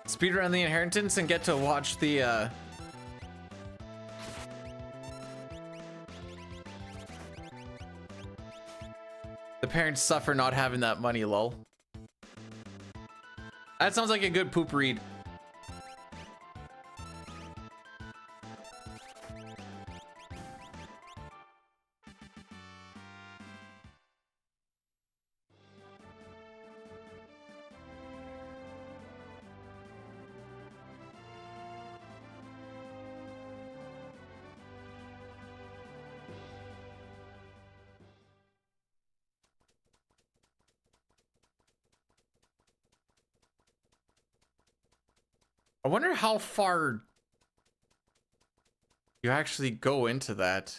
Speedrun the Inheritance and get to watch the parents suffer not having that money, lol. That sounds like a good poop read. I wonder how far you actually go into that.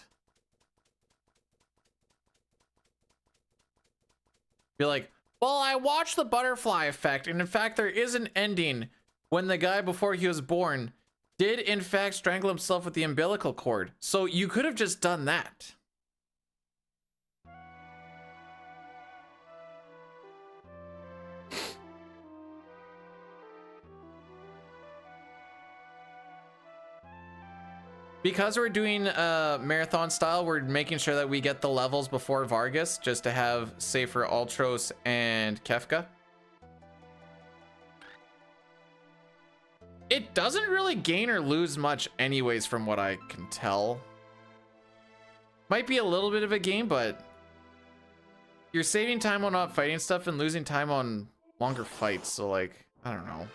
Be like, well, I watched the butterfly effect, and in fact, there is an ending when the guy before he was born did in fact strangle himself with the umbilical cord. So you could have just done that. Because we're doing marathon style, we're making sure that we get the levels before Vargas, just to have safer Ultros and Kefka. It doesn't really gain or lose much anyways, from what I can tell. Might be a little bit of a game, but you're saving time on not fighting stuff and losing time on longer fights, so like, I don't know.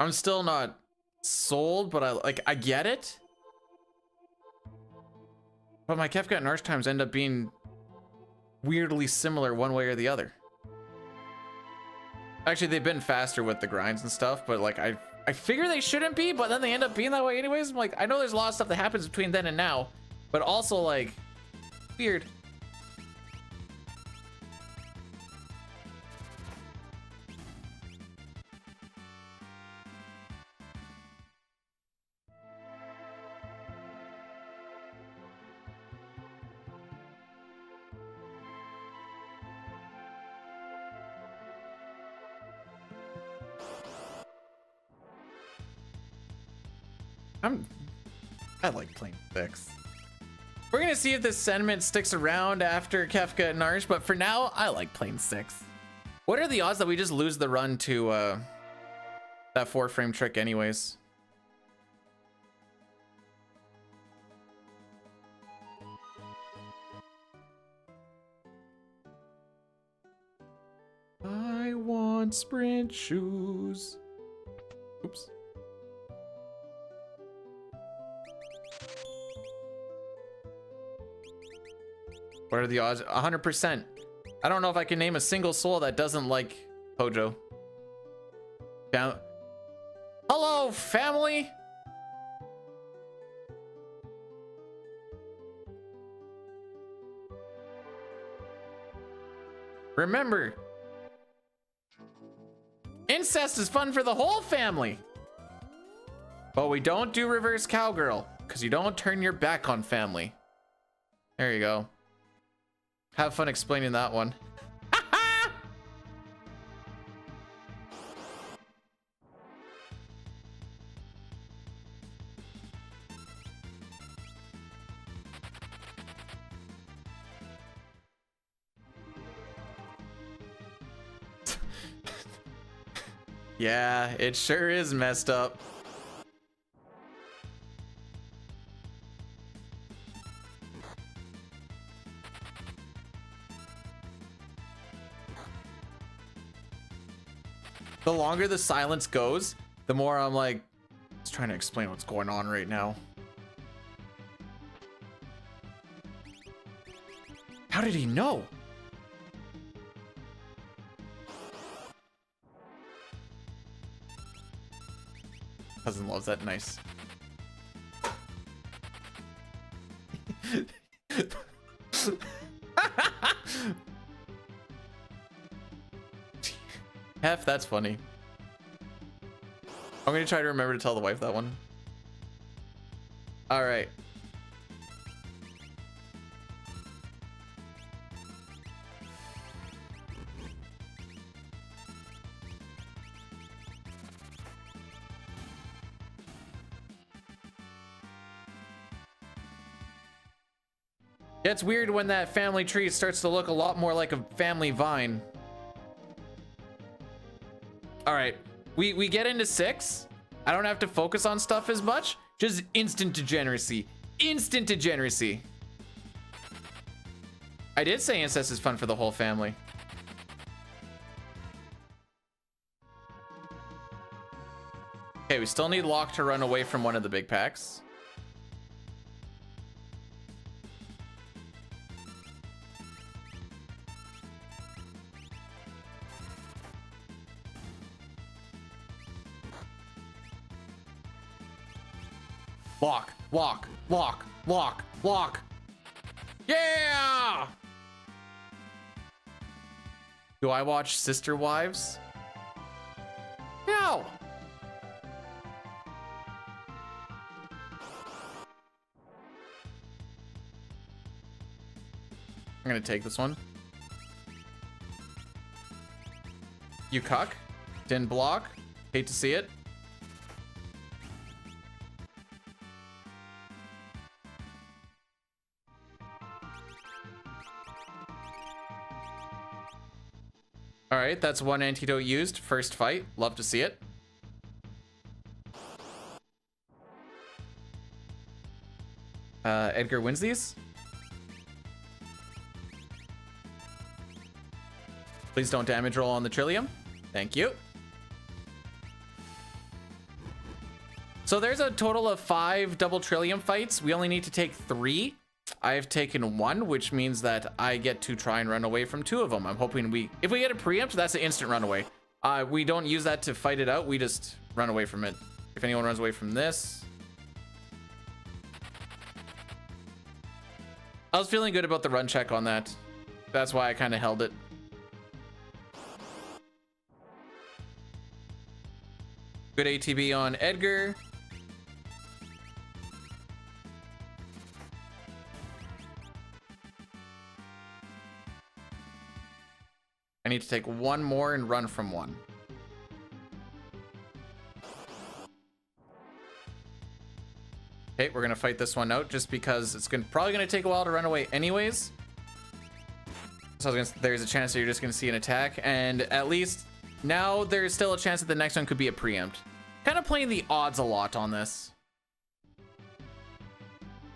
I'm still not sold, but I get it. But my Kefka and Arch times end up being weirdly similar one way or the other. Actually, they've been faster with the grinds and stuff, but like I figure they shouldn't be, but then they end up being that way anyways. I'm like, I know there's a lot of stuff that happens between then and now, but also like weird. I like playing 6. We're gonna see if this sentiment sticks around after Kefka and Narsh, but for now, I like playing 6. What are the odds that we just lose the run to that 4-frame trick anyways? I want sprint shoes. Oops. What are the odds? 100%. I don't know if I can name a single soul that doesn't like Hojo. Hello, family. Remember, incest is fun for the whole family. But we don't do reverse cowgirl, because you don't turn your back on family. There you go. Have fun explaining that one. Yeah, it sure is messed up. The longer the silence goes, the more I'm like, just trying to explain what's going on right now. How did he know? Cousin loves that. Nice. Hef, that's funny. I'm gonna try to remember to tell the wife that one. All right. Yeah, it's weird when that family tree starts to look a lot more like a family vine. All right, we get into 6. I don't have to focus on stuff as much. Just instant degeneracy. Instant degeneracy. I did say incest is fun for the whole family. Okay, we still need Locke to run away from one of the big packs. Lock, lock, lock, lock, lock. Yeah! Do I watch Sister Wives? No. I'm gonna take this one. You cuck. Didn't block. Hate to see it. All right, that's one antidote used. First fight. Love to see it. Edgar wins these. Please don't damage roll on the Trillium. Thank you. So there's a total of 5 double Trillium fights. We only need to take 3. I have taken 1, which means that I get to try and run away from 2 of them. I'm hoping if we get a preempt, that's an instant runaway. We don't use that to fight it out. We just run away from it. If anyone runs away from this. I was feeling good about the run check on that. That's why I kind of held it. Good ATB on Edgar. I need to take 1 more and run from 1. Okay, we're gonna fight this one out just because it's probably gonna take a while to run away anyways. So there's a chance that you're just gonna see an attack, and at least now there's still a chance that the next one could be a preempt. Kind of playing the odds a lot on this.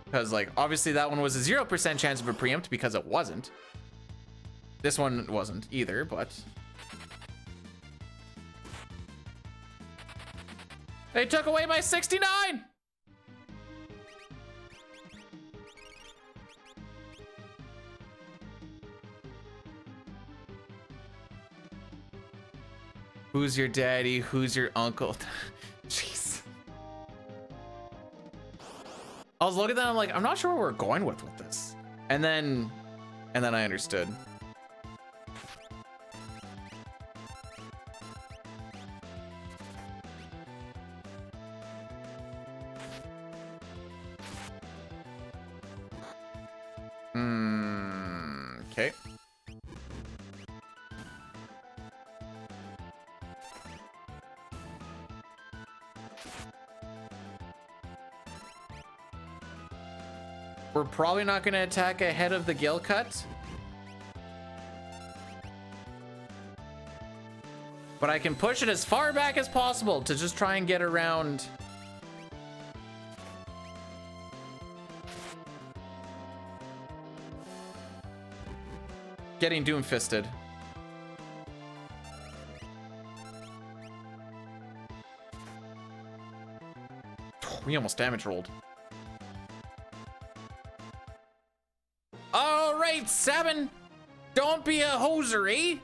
Because like, obviously that one was a 0% chance of a preempt because it wasn't. This one wasn't either, but... They took away my 69! Who's your daddy? Who's your uncle? Jeez. I was looking at that, I'm like, I'm not sure where we're going with this. And then I understood. Okay. We're probably not going to attack ahead of the Gale Cut. But I can push it as far back as possible to just try and get around. Getting Doomfisted. We almost damage rolled. All right, 7. Don't be a hoser, eh?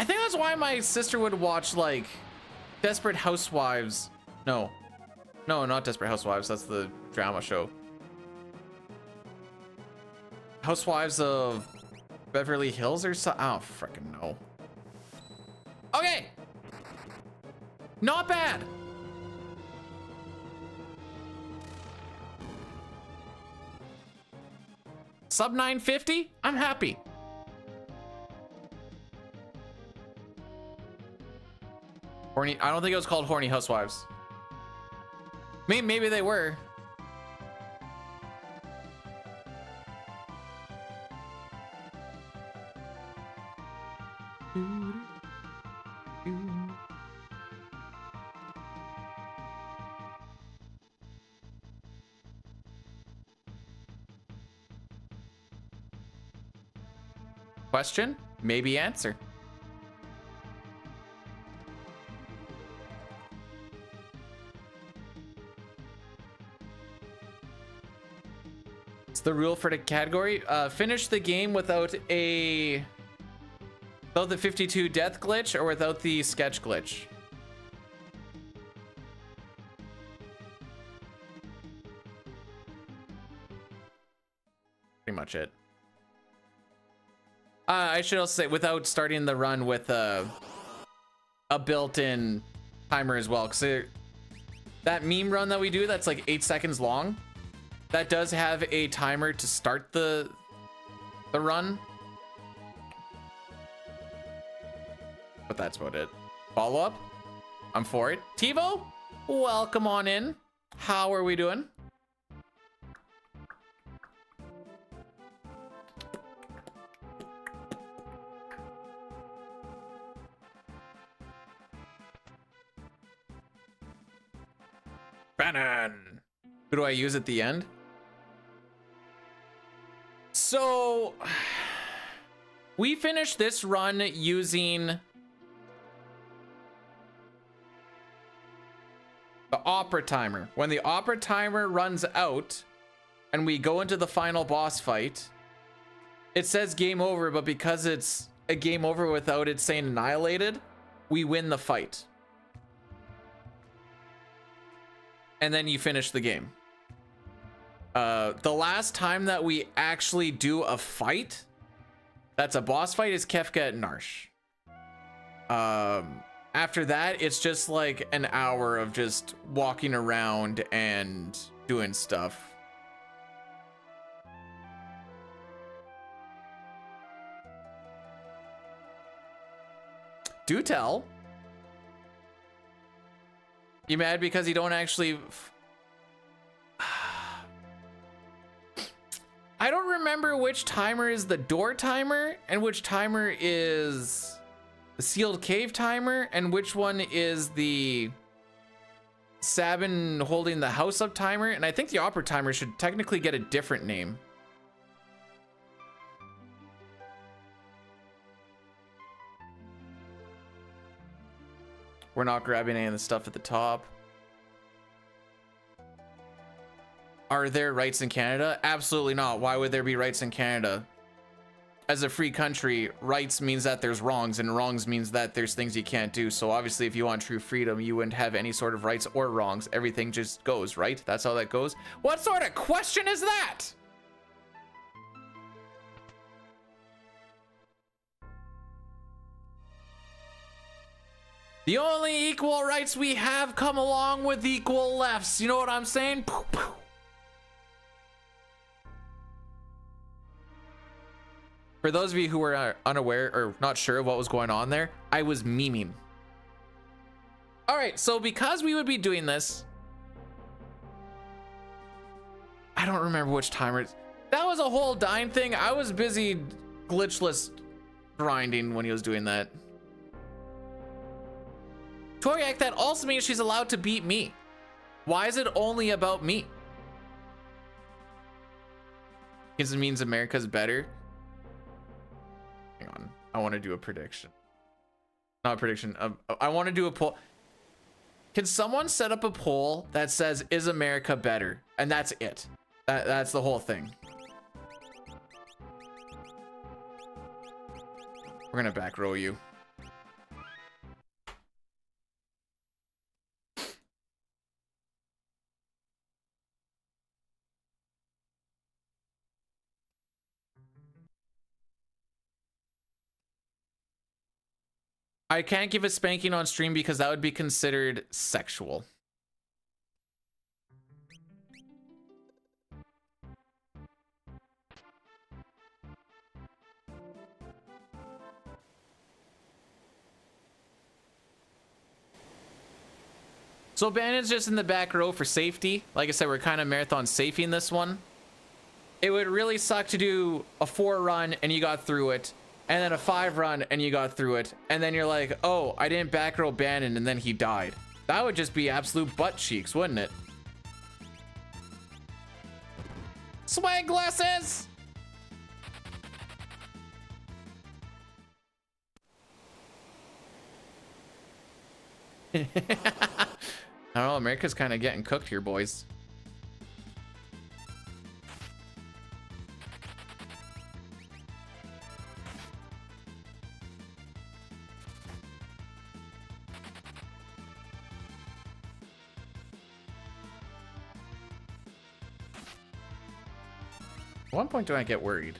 I think that's why my sister would watch like Desperate Housewives. No. No, not Desperate Housewives. That's the drama show. Housewives of Beverly Hills or so? I don't freaking know. Okay. Not bad. Sub 950? I'm happy. Horny. I don't think it was called Horny Housewives. Maybe they were. Question? Maybe answer. It's the rule for the category. Finish the game without the 52 death glitch or without the sketch glitch. Pretty much it. I should also say without starting the run with a built-in timer as well, because that meme run that we do that's like 8 seconds long, that does have a timer to start the run. But that's about it. Follow up? I'm for it. TiVo, welcome on in. How are we doing? Bannon. Who do I use at the end? So we finished this run using the opera timer. When the opera timer runs out and we go into the final boss fight, it says game over, but because it's a game over without it saying annihilated, we win the fight. And then you finish the game. The last time that we actually do a fight, that's a boss fight, is Kefka at Narsh. After that, it's just like an hour of just walking around and doing stuff. Do tell. You mad because you don't actually... I don't remember which timer is the door timer and which timer is the sealed cave timer and which one is the Sabin holding the house up timer. And I think the opera timer should technically get a different name. We're not grabbing any of the stuff at the top. Are there rights in Canada? Absolutely not. Why would there be rights in Canada? As a free country, rights means that there's wrongs, and wrongs means that there's things you can't do. So obviously, if you want true freedom, you wouldn't have any sort of rights or wrongs. Everything just goes, right? That's how that goes. What sort of question is that? The only equal rights we have come along with equal lefts. You know what I'm saying? For those of you who were unaware or not sure of what was going on there, I was memeing. All right, so because we would be doing this, I don't remember which timer. That was a whole dying thing. I was busy glitchless grinding when he was doing that. Toriak, that also means she's allowed to beat me. Why is it only about me? Because it means America's better. Hang on, I want to do a prediction. Not a prediction. I want to do a poll. Can someone set up a poll that says, is America better? And that's it. That's the whole thing. We're gonna back row you. I can't give a spanking on stream because that would be considered sexual. So Bandit's just in the back row for safety. Like I said, we're kind of marathon safing this one. It would really suck to do a 4 run and you got through it, and then a 5 run and you got through it, and then you're like, oh, I didn't back row Bandit and then he died. That would just be absolute butt cheeks, wouldn't it? Swag glasses! I don't know, America's kind of getting cooked here, boys. At one point do I get worried?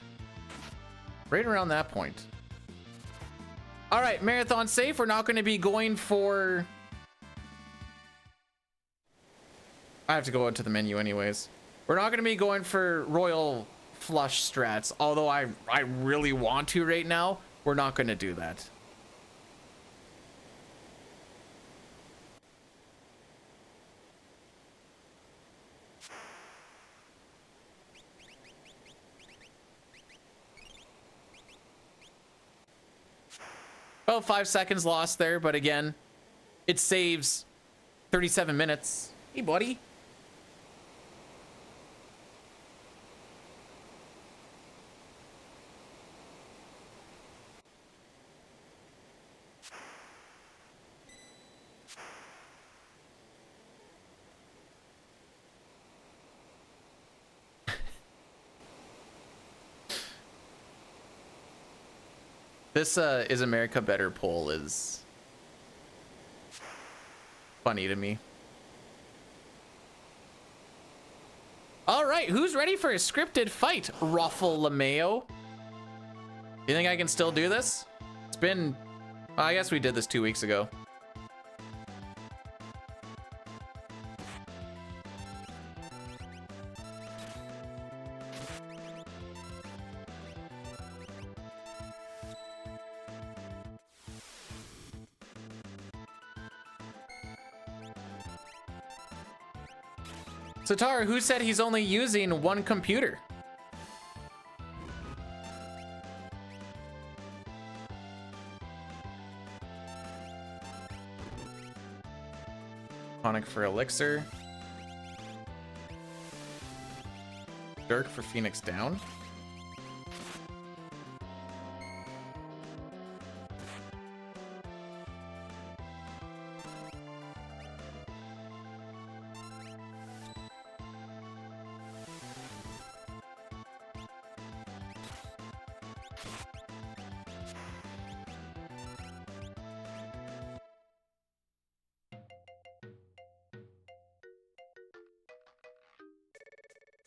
Right around that point. All right, marathon safe. We're not going to be going for... I have to go into the menu anyways. We're not going to be going for royal flush strats, although I really want to right now. We're not going to do that. Well, 5 seconds lost there, but again, it saves 37 minutes. Hey, buddy. This Is America Better poll is funny to me. All right, who's ready for a scripted fight? Ruffle LeMayo. You think I can still do this? It's been, I guess we did this 2 weeks ago. So Tara, who said he's only using one computer? Tonic for Elixir. Dirk for Phoenix Down.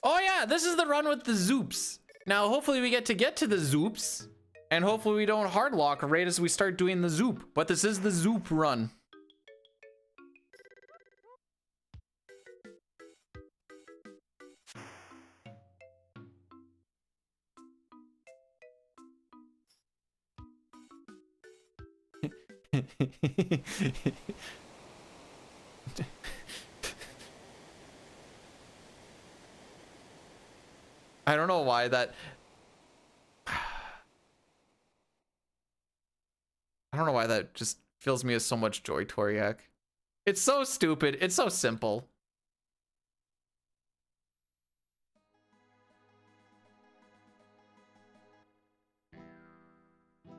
Oh yeah, this is the run with the Zoops. Now, hopefully we get to the Zoops, and hopefully we don't hard lock right as we start doing the Zoop. But this is the Zoop run. I don't know why that... I don't know why that just fills me with so much joy, Toriak. It's so stupid. It's so simple.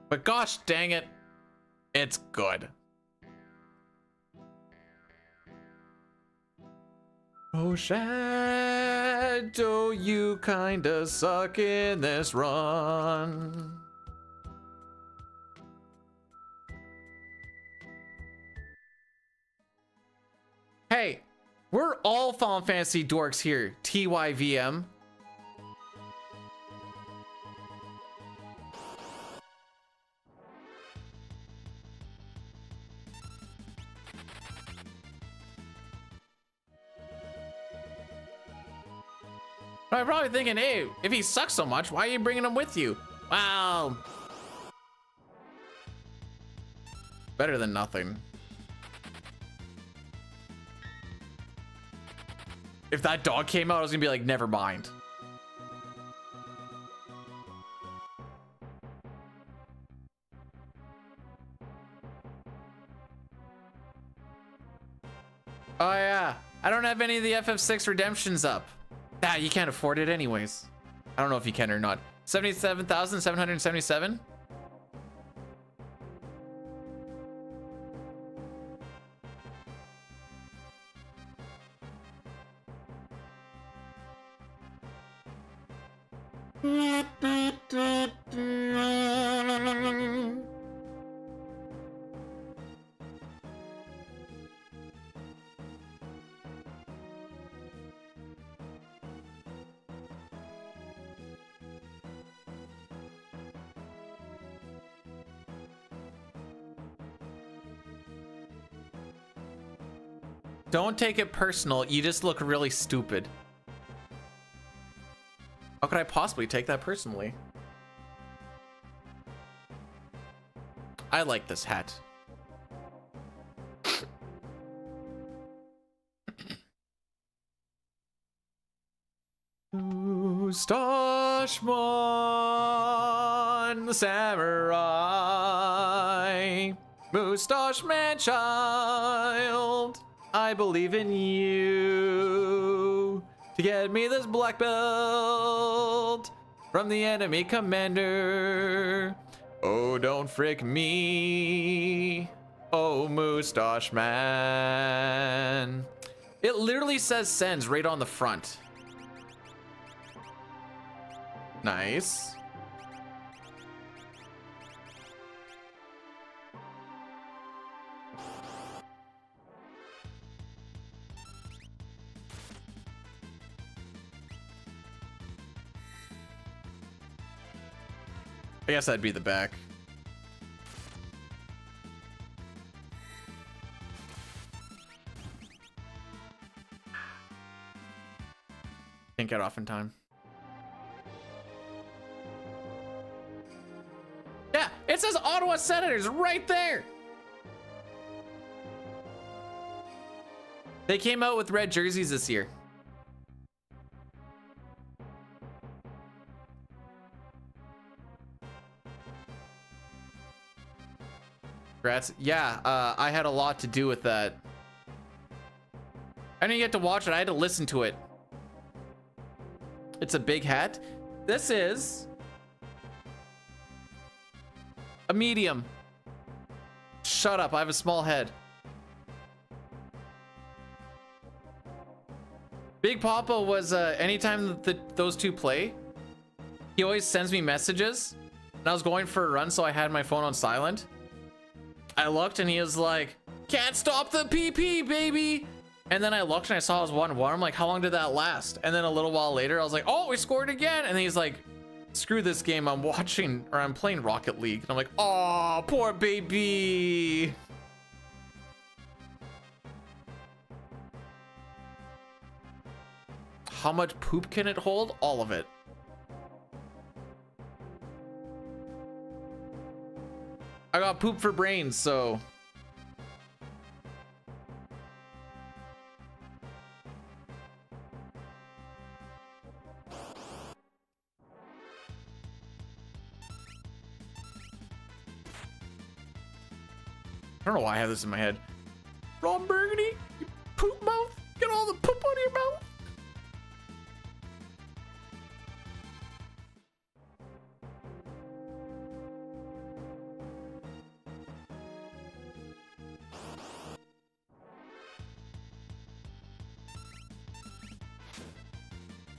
But gosh dang it, it's good. Oh, Shadow, you kinda suck in this run. Hey, we're all Final Fantasy dorks here, TYVM. I'm probably thinking, hey, if he sucks so much, why are you bringing him with you? Well, better than nothing. If that dog came out, I was gonna be like, never mind. Oh yeah, I don't have any of the FF6 redemptions up. Ah, you can't afford it anyways. I don't know if you can or not. 77,777? Don't take it personal. You just look really stupid. How could I possibly take that personally? I like this hat. Moustache-mon, the samurai. Moustache man child, I believe in you to get me this black belt from the enemy commander. Oh, don't frick me. Oh, Moustache man. It literally says sends right on the front. Nice. I guess that'd be the back. Can't get off in time. Yeah, it says Ottawa Senators right there. They came out with red jerseys this year. Congrats. Yeah, I had a lot to do with that. I didn't get to watch it. I had to listen to it. It's a big hat. This is a medium. Shut up. I have a small head. Big Papa was anytime that those two play, he always sends me messages. And I was going for a run, so I had my phone on silent. I looked and he was like, can't stop the PP, baby. And then I looked and I saw it was 1-1. I'm like, how long did that last? And then a little while later, I was like, oh, we scored again. And he's like, screw this game. I'm playing Rocket League. And I'm like, oh, poor baby. How much poop can it hold? All of it. I got poop for brains, so. I don't know why I have this in my head. Ron Burgundy, you poop mouth. Get all the poop out of your mouth.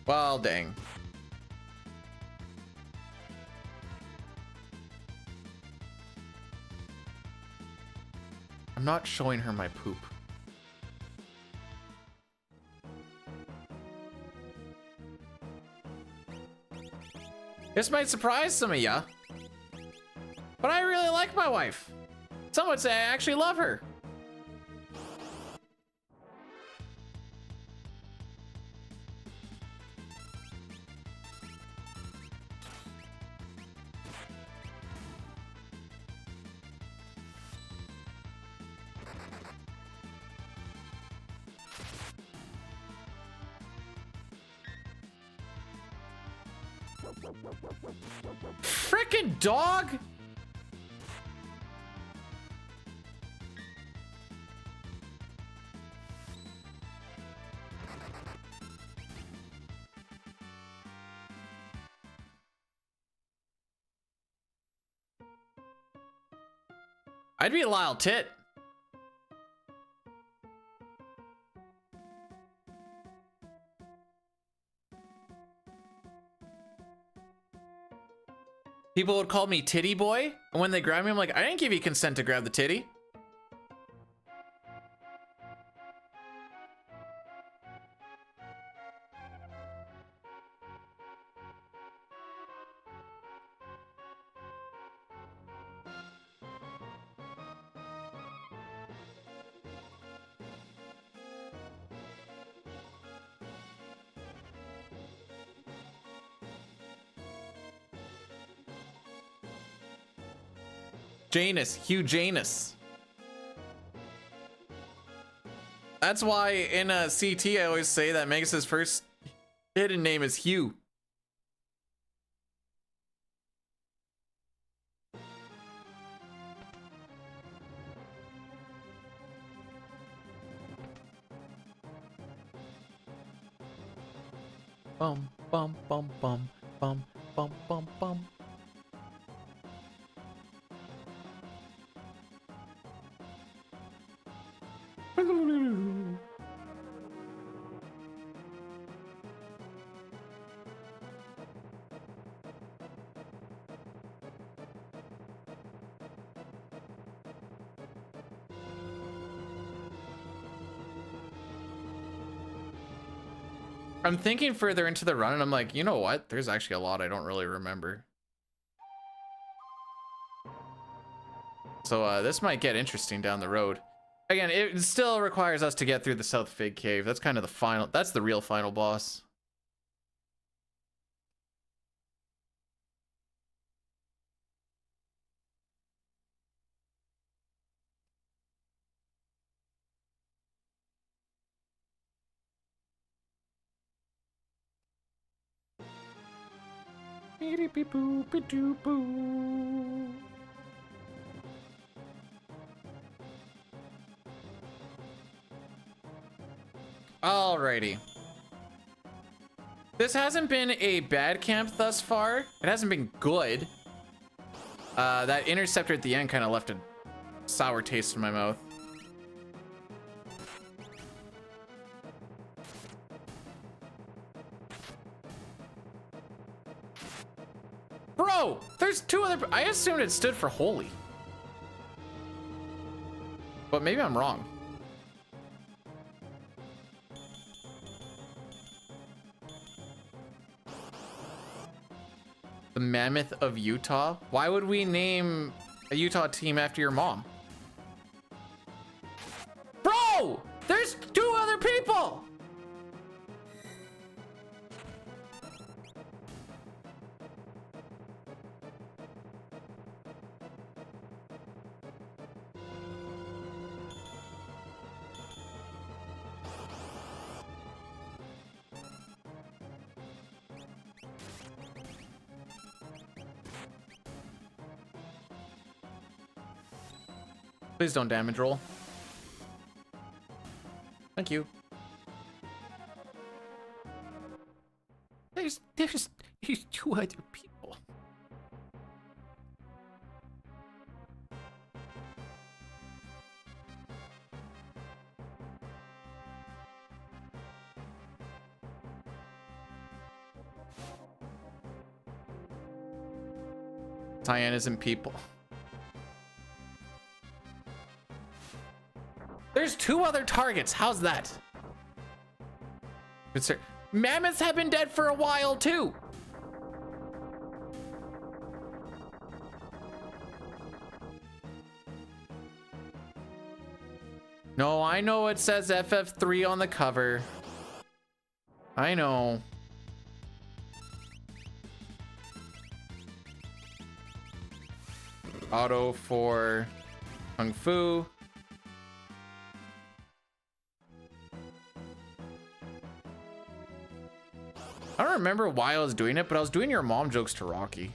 Well, dang. I'm not showing her my poop. This might surprise some of ya, but I really like my wife. Some would say I actually love her. Frickin' dog! I'd be a Lyle tit. People would call me titty boy, and when they grab me, I'm like, I didn't give you consent to grab the titty. Janus, Hugh Janus. That's why in CT I always say that Magus' first hidden name is Hugh. Bum bum bum bum bum bum bum bum. I'm thinking further into the run and I'm like, you know what? There's actually a lot I don't really remember. So this might get interesting down the road. Again, it still requires us to get through the South Fig Cave. That's kind of the final, that's the real final boss. Alrighty. This hasn't been a bad camp thus far. It hasn't been good. That interceptor at the end kind of left a sour taste in my mouth. Bro, there's two other. I assumed it stood for holy, but maybe I'm wrong. The Mammoth of Utah? Why would we name a Utah team after your mom? Bro, there's two other people. Please don't damage roll. Thank you. There's two other people. Hyenas and people. There's two other targets. How's that? Good sir. Mammoths have been dead for a while too. No, I know it says FF3 on the cover. I know. Auto for Kung Fu. I don't remember why I was doing it, but I was doing your mom jokes to Rocky.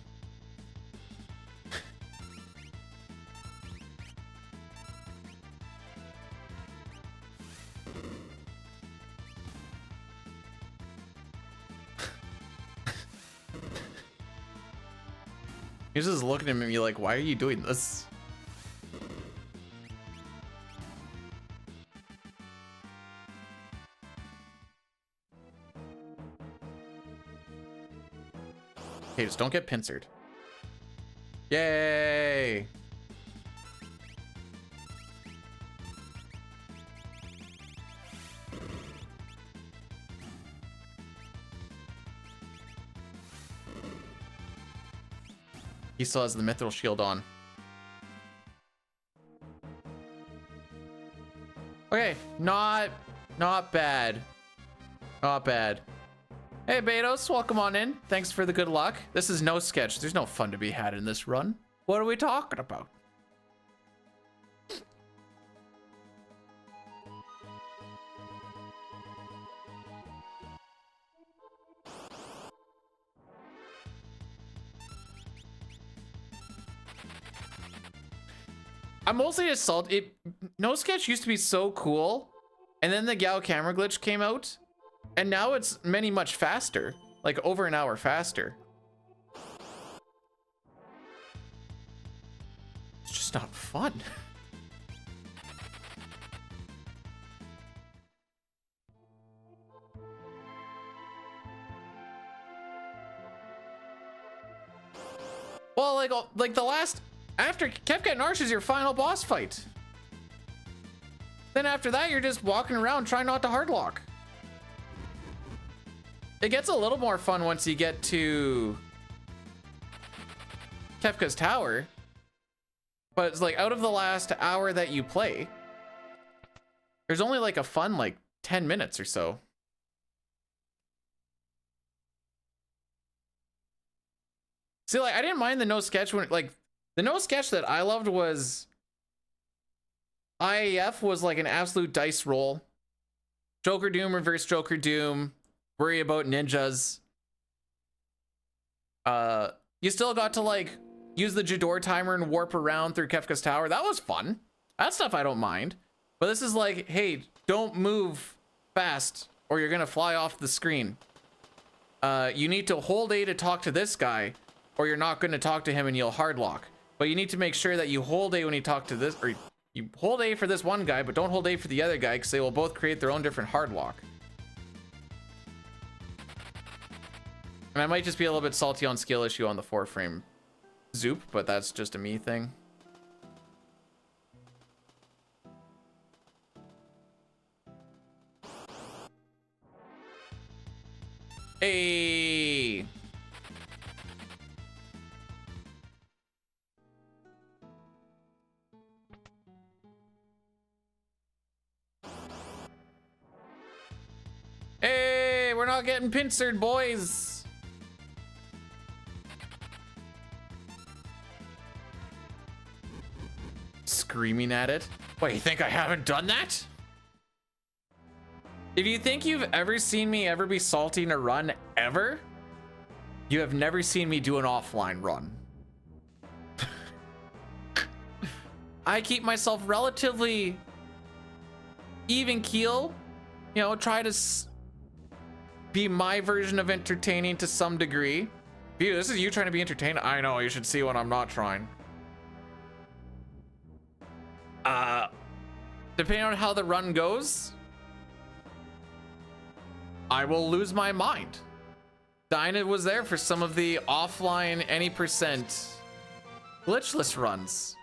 He's just looking at me like, why are you doing this? Okay, just don't get pincered. Yay! He still has the mithril shield on. Okay, not bad. Not bad. Hey Betos, welcome on in. Thanks for the good luck. This is no sketch. There's no fun to be had in this run. What are we talking about? I'm mostly just salty. No sketch used to be so cool, and then the Gao camera glitch came out, and now it's much faster, like over an hour faster. It's just not fun. Well, like the last, after Kefka and Arch is your final boss fight. Then after that, you're just walking around trying not to hardlock. It gets a little more fun once you get to Kefka's tower. But it's like out of the last hour that you play, there's only like a fun like 10 minutes or so. See, like I didn't mind the no sketch when like the no sketch that I loved was IAF was like an absolute dice roll. Joker Doom, reverse Joker Doom, worry about ninjas. You still got to like use the Jador timer and warp around through Kefka's tower. That was fun. That stuff I don't mind. But this is like, hey, don't move fast or you're gonna fly off the screen. You need to hold A to talk to this guy, or you're not gonna talk to him and you'll hardlock. But you need to make sure that you hold A when you talk to this, or you hold A for this one guy, but don't hold A for the other guy, because they will both create their own different hardlock. And I might just be a little bit salty on skill issue on the 4-frame Zoop, but that's just a me thing. Hey! Hey, we're not getting pincered, boys. Screaming at it. Wait, you think I haven't done that? If you think you've ever seen me ever be salty in a run ever, you have never seen me do an offline run. I keep myself relatively even keel, you know, try to be my version of entertaining to some degree. Dude, this is you trying to be entertained. I know, you should see when I'm not trying. Depending on how the run goes, I will lose my mind. Dinah was there for some of the offline any percent glitchless runs.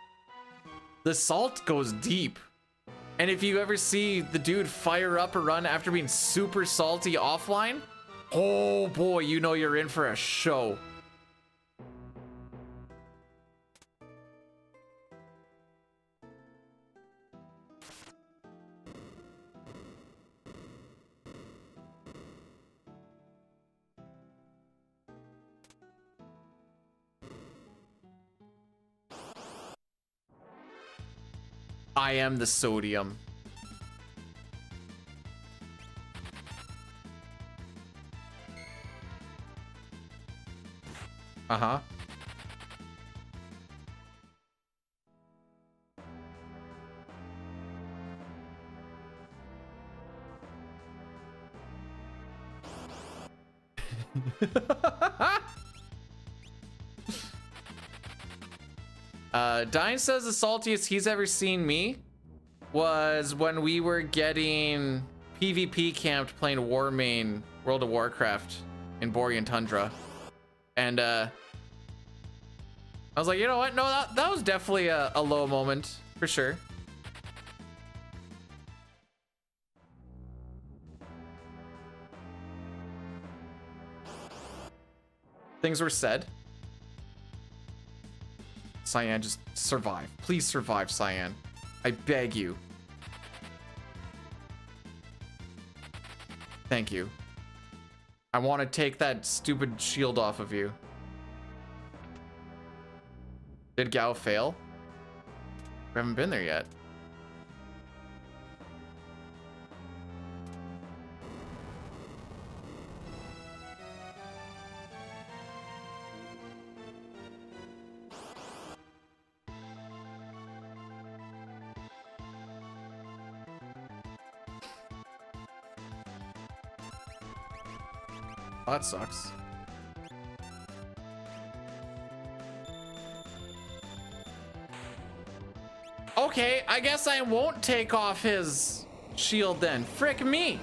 The salt goes deep. And if you ever see the dude fire up a run after being super salty offline, oh boy, you know you're in for a show. I am the sodium. Uh-huh. Dine says the saltiest he's ever seen me was when we were getting PvP camped playing Warmain World of Warcraft in Borean Tundra. And I was like, you know what? No, that was definitely a low moment for sure. Things were said. Cyan, just survive. Please survive, Cyan. I beg you. Thank you. I want to take that stupid shield off of you. Did Gao fail? We haven't been there yet. Oh, that sucks. Okay, I guess I won't take off his shield then. Frick me.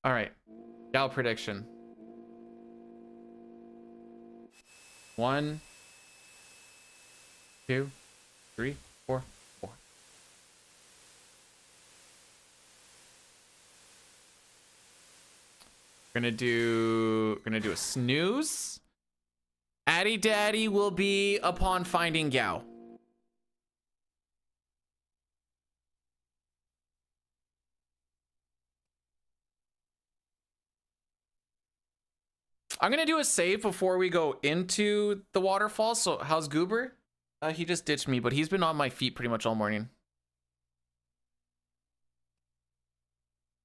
All right, Gal prediction. 1, 2, 3, 4, 4. Gonna do a snooze. Addy Daddy will be upon finding Gao. I'm gonna do a save before we go into the waterfall. So how's Goober? He just ditched me, but he's been on my feet pretty much all morning.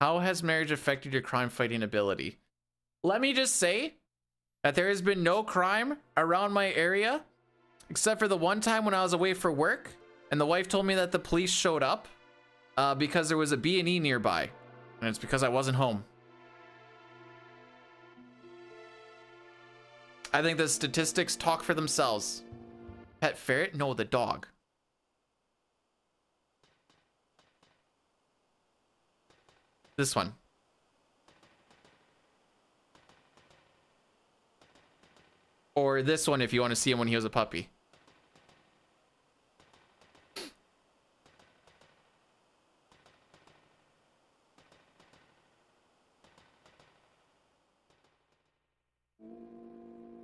How has marriage affected your crime fighting ability? Let me just say that there has been no crime around my area, except for the one time when I was away for work, and the wife told me that the police showed up because there was a B&E nearby, and it's because I wasn't home. I think the statistics talk for themselves. Pet ferret? No, the dog. This one. Or this one if you want to see him when he was a puppy.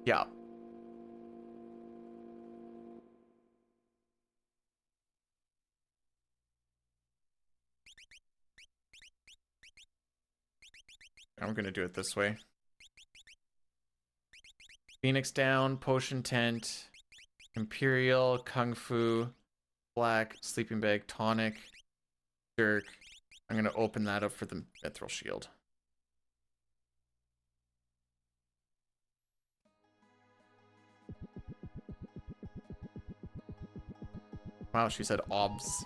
Yeah. I'm gonna do it this way. Phoenix down, potion tent, Imperial, Kung Fu, black, sleeping bag, tonic, jerk. I'm gonna open that up for the mithril shield. Wow, she said obs.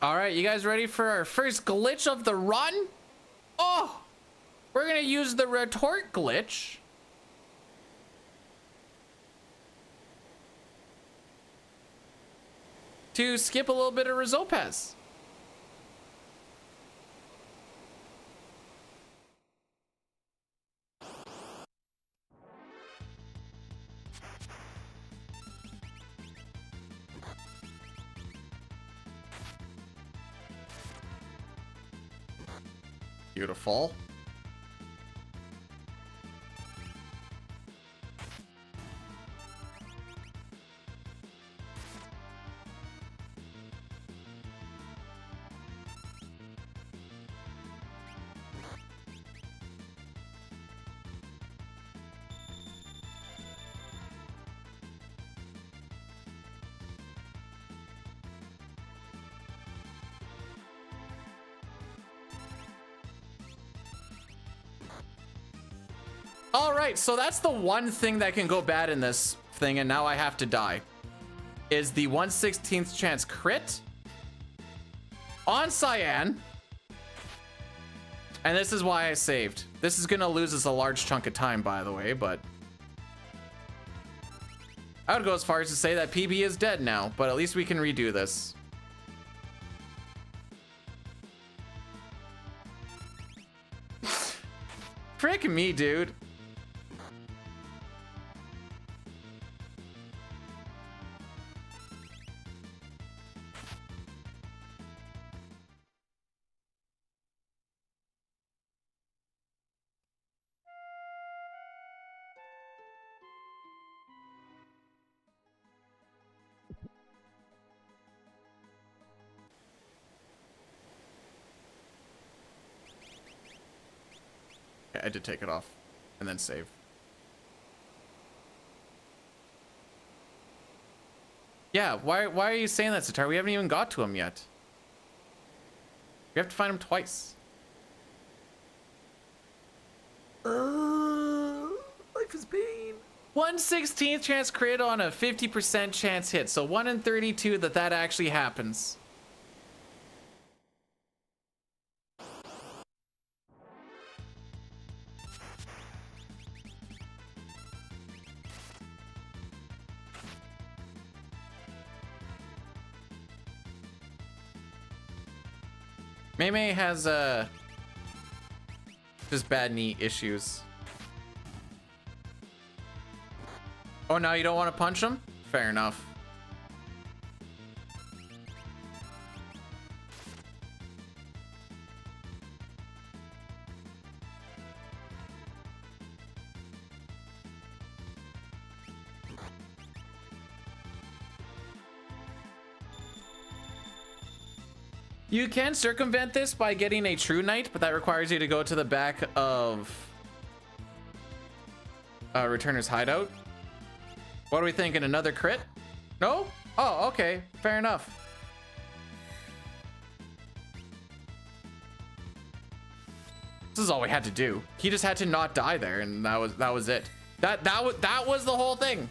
All right, you guys ready for our first glitch of the run? Oh, we're gonna use the retort glitch. To skip a little bit of Rizopez. Beautiful. All right, so that's the one thing that can go bad in this thing, and now I have to die. Is the 1/16th chance crit on Cyan. And this is why I saved. This is gonna lose us a large chunk of time, by the way, but I would go as far as to say that PB is dead now, but at least we can redo this. Frick me, dude. Okay, I did take it off and then save. Yeah, why are you saying that, Sitar? We haven't even got to him yet. We have to find him twice. Life is pain. 1/16th chance crit on a 50% chance hit. So 1 in 32 that actually happens. Mei has just bad knee issues. Oh, now you don't want to punch him? Fair enough. You can circumvent this by getting a True Knight, but that requires you to go to the back of Returner's Hideout. What are we thinking? Another crit? No? Oh, okay. Fair enough. This is all we had to do. He just had to not die there, and that was it. That was the whole thing.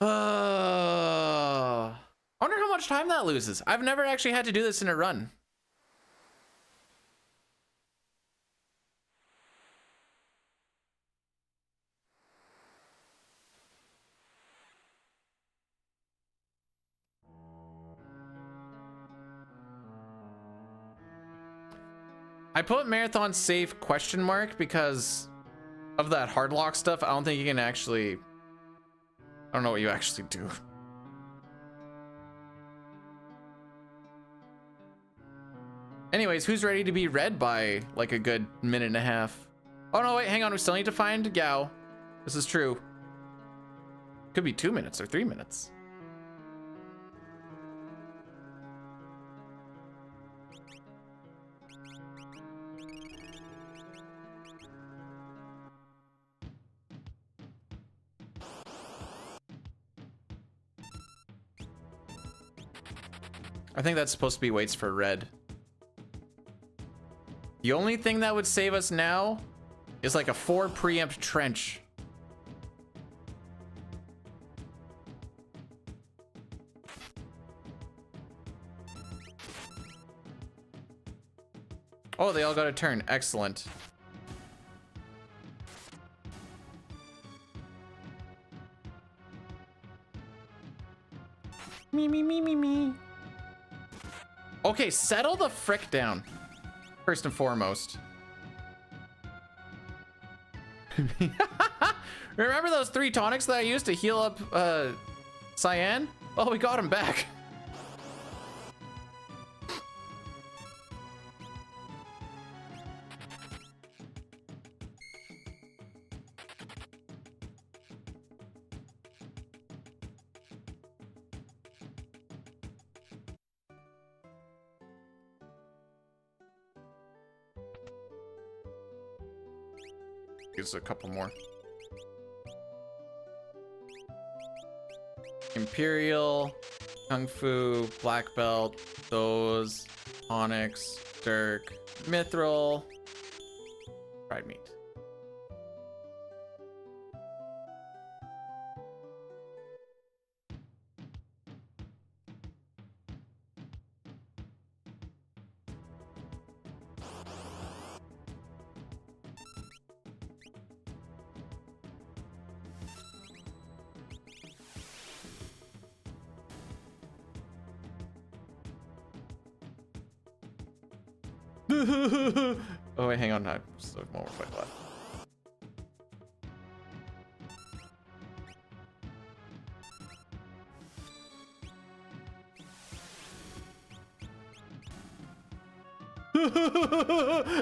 I wonder how much time that loses. I've never actually had to do this in a run. I put marathon safe question mark because of that hard lock stuff. I don't think you can actually, I don't know what you actually do. Anyways, who's ready to be read by like a good minute and a half? Oh no, wait, hang on. We still need to find Gao. This is true. Could be 2 minutes or 3 minutes. I think that's supposed to be waits for red. The only thing that would save us now is like a 4 preempt trench. Oh, they all got a turn. Excellent. Me. Okay, settle the frick down. First and foremost. Remember those 3 tonics that I used to heal up Cyan? Well, we got him back. Gives a couple more. Imperial. Kung Fu, Black Belt, those, Onyx, Dirk, Mithril, fried meat. Oh wait, hang on, no, just one more fight left.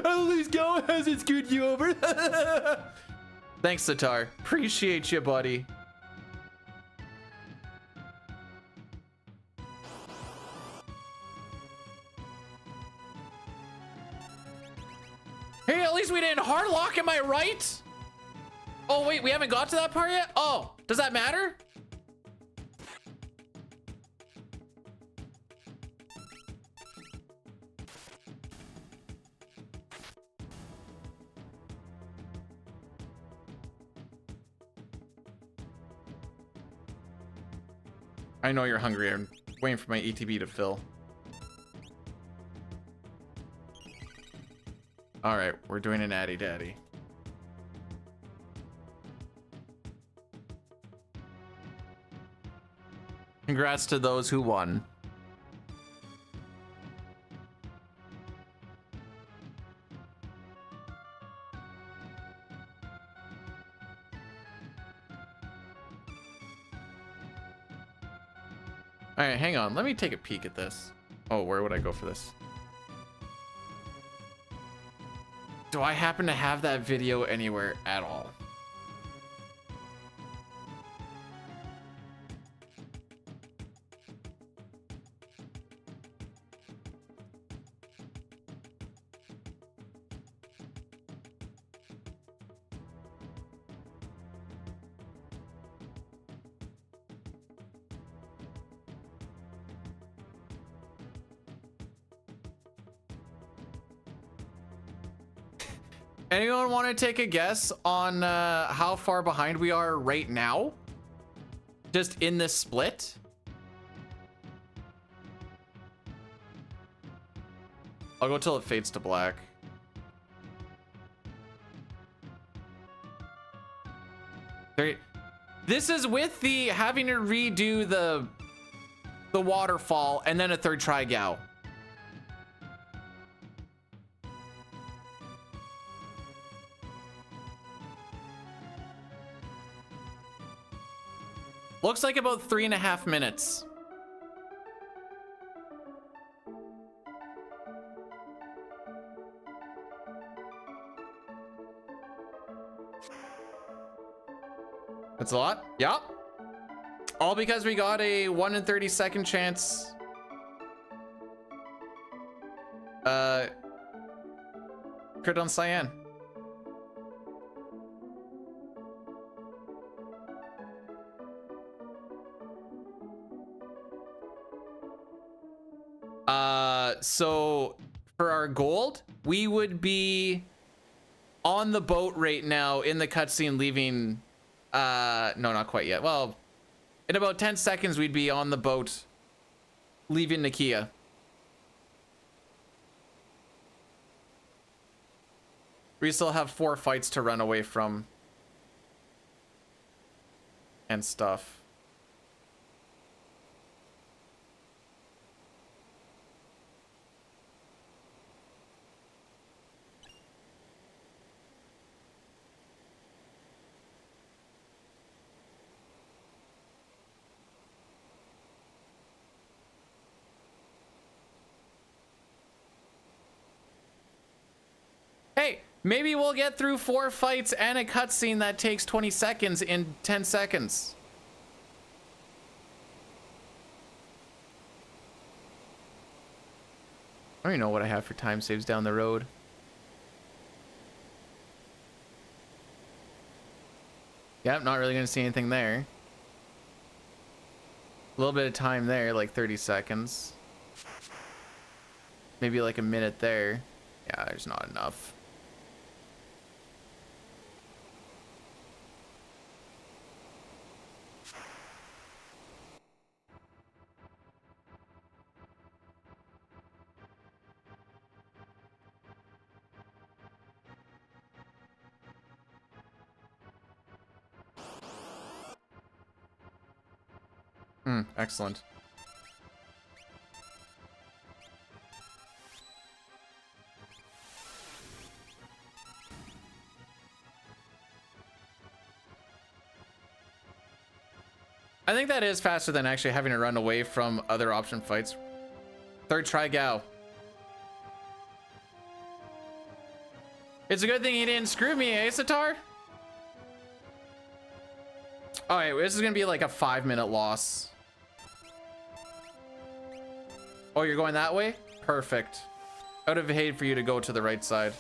At least Go hasn't screwed you over. Thanks, Sitar. Appreciate you, buddy. Hey, at least we didn't hardlock, am I right? Oh, wait, we haven't got to that part yet? Oh, does that matter? I know you're hungry. I'm waiting for my ETB to fill. All right, we're doing an Addy Daddy. Congrats to those who won. All right, hang on. Let me take a peek at this. Oh, where would I go for this? Do I happen to have that video anywhere at all? Anyone want to take a guess on how far behind we are right now? Just in this split? I'll go till it fades to black. This is with the having to redo the waterfall and then a third try Gao. Looks like about 3.5 minutes. That's a lot. Yeah. All because we got a 1 in 30-second chance. Crit on Cyan. So for our gold, we would be on the boat right now in the cutscene leaving, no, not quite yet. Well, in about 10 seconds, we'd be on the boat leaving Nakia. We still have 4 fights to run away from and stuff. Hey, maybe we'll get through 4 fights and a cutscene that takes 20 seconds in 10 seconds. I don't even know what I have for time saves down the road. Yeah, I'm not really going to see anything there. A little bit of time there, like 30 seconds. Maybe like a minute there. Yeah, there's not enough. Excellent. I think that is faster than actually having to run away from other option fights. Third try Gao. It's a good thing he didn't screw me, eh, Sitar? Alright, this is gonna be like a 5-minute loss. Oh, you're going that way? Perfect. I would have hated for you to go to the right side.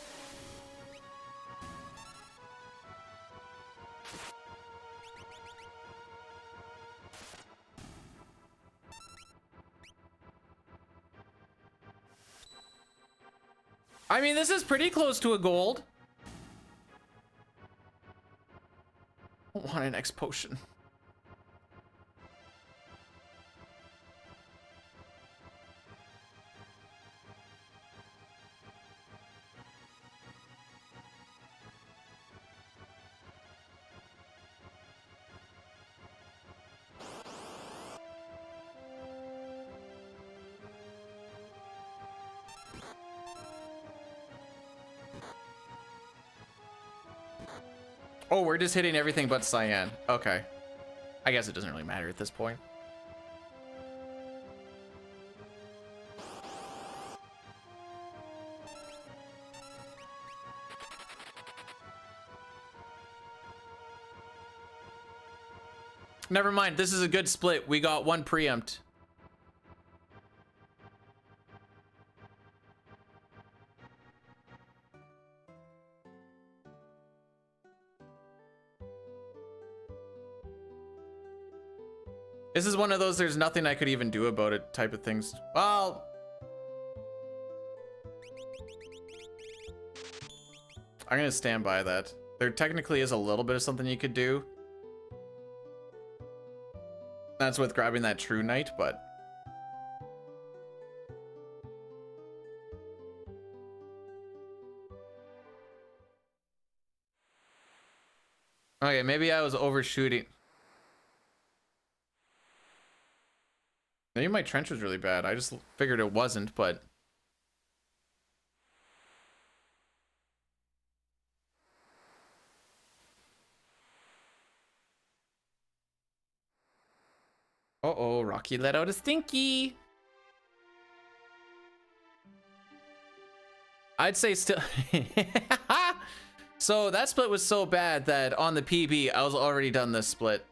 I mean, this is pretty close to a gold. I want an X potion. Oh, we're just hitting everything but cyan. Okay. I guess it doesn't really matter at this point. Never mind. This is a good split. We got one preempt. This is one of those there's nothing I could even do about it type of things. Well, I'm gonna stand by that. There technically is a little bit of something you could do. That's with grabbing that True Knight, but okay, maybe I was overshooting. Maybe my trench was really bad. I just figured it wasn't, but uh-oh, Rocky let out a stinky. I'd say still. So that split was so bad that on the PB, I was already done this split.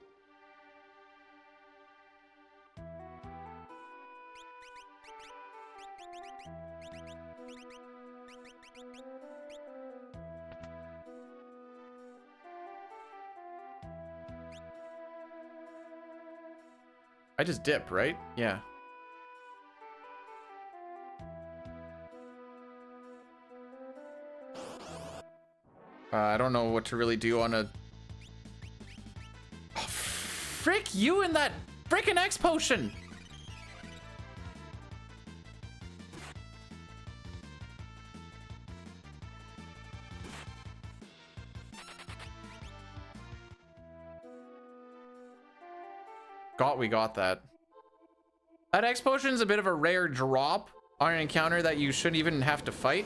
I just dip, right? Yeah. I don't know what to really do on a... Oh, frick you and that frickin' X potion! We got that. That X potion is a bit of a rare drop on an encounter that you shouldn't even have to fight.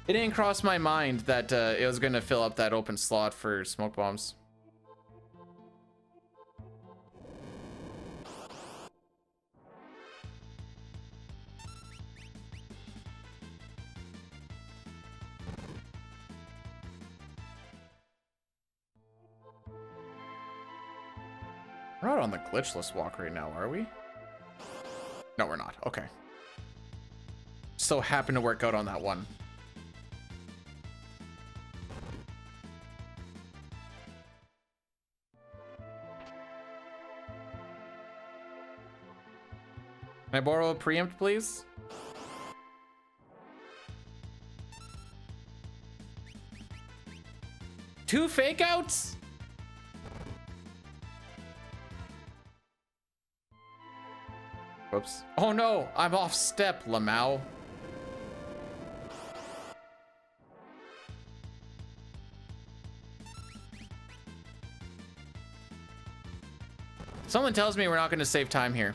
It didn't cross my mind that it was going to fill up that open slot for smoke bombs. We're not on the glitchless walk right now, are we? No, we're not. Okay. so happened to work out on that one. Can I borrow a preempt, please? Two fake outs? Whoops. Oh no, I'm off step, Lamau. Someone tells me we're not going to save time here.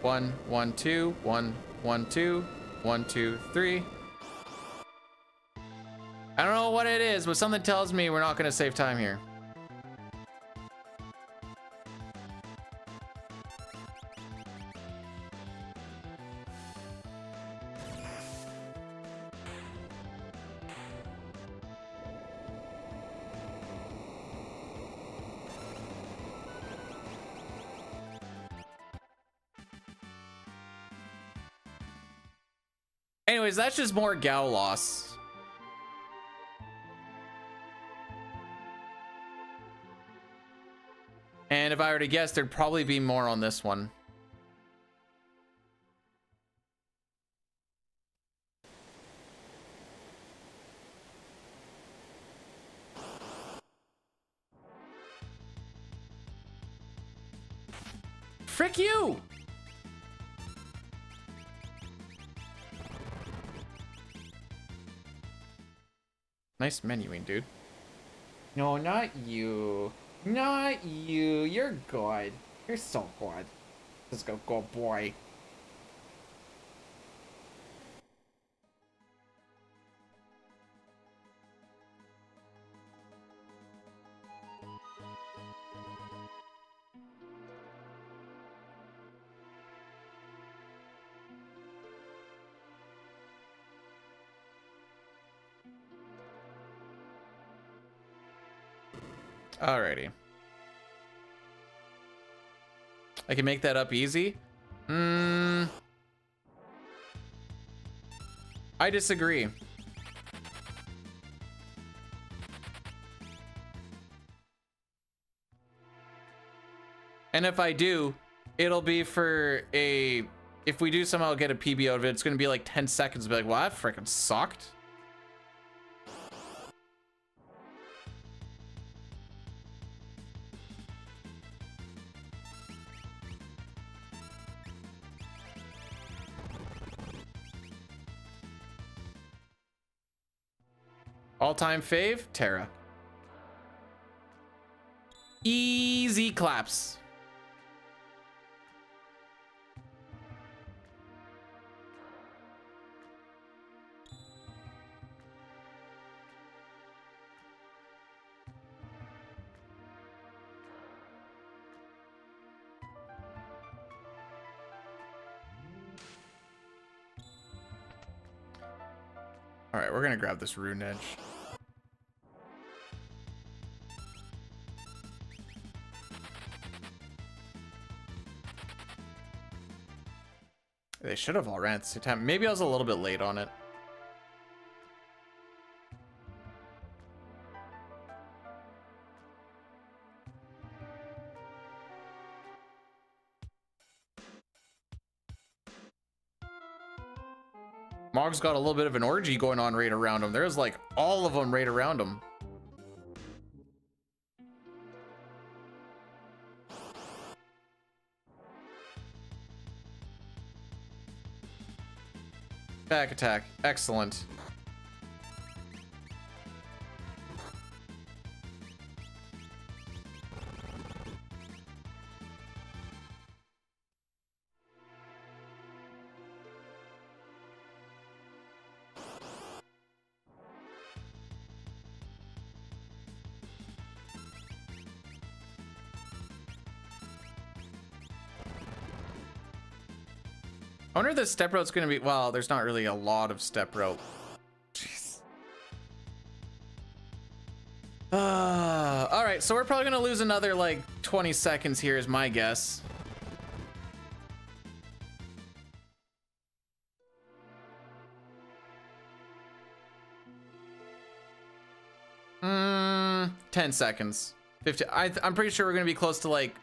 1, 1, 2, 1, 1, 2, 1, 2, 3. I don't know what it is, but something tells me we're not going to save time here. Anyways, that's just more Gao loss. And if I were to guess, there'd probably be more on this one. Frick you! Nice menuing, dude. No, not you. Not you. You're good. You're so good. Let's go, good boy. Alrighty. I can make that up easy. I disagree. And if I do, it'll be for a... If we do somehow get a PB out of it, it's going to be like 10 seconds. Be like, well, that freaking sucked. All-time fave, Terra. Easy claps. All right, we're gonna grab this rune edge. They should have all ran at the same time. Maybe I was a little bit late on it. Mog's got a little bit of an orgy going on right around him. There's like all of them right around him. Back attack. Excellent. I wonder if the step route's gonna be, well, there's not really a lot of step route. Jeez. All right, so we're probably gonna lose another like 20 seconds here is my guess. 10 seconds. 50. I'm pretty sure we're gonna be close to like,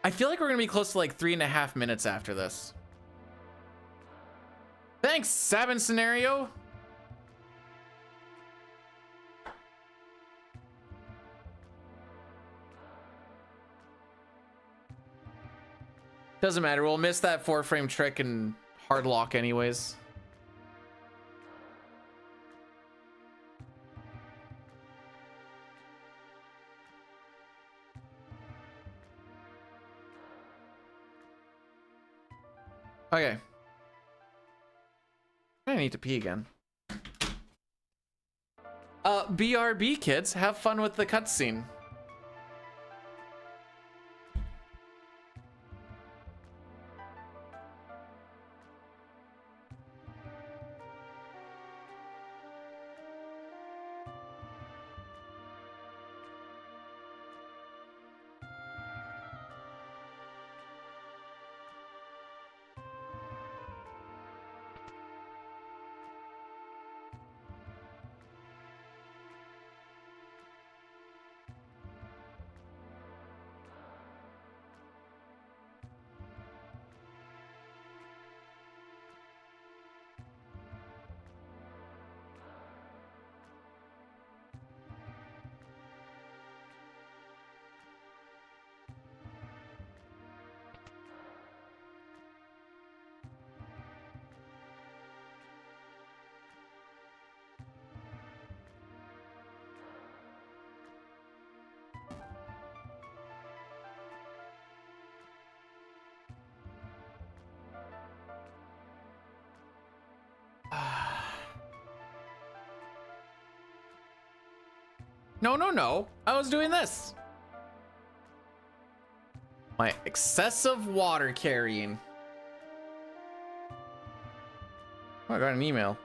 I feel like we're gonna be close to like 3.5 minutes after this. Thanks, Sabin Scenario. Doesn't matter, we'll miss that 4-frame trick and hard lock anyways. Okay. I need to pee again. BRB kids, have fun with the cutscene. No, no, no. I was doing this. My excessive water carrying. Oh, I got an email.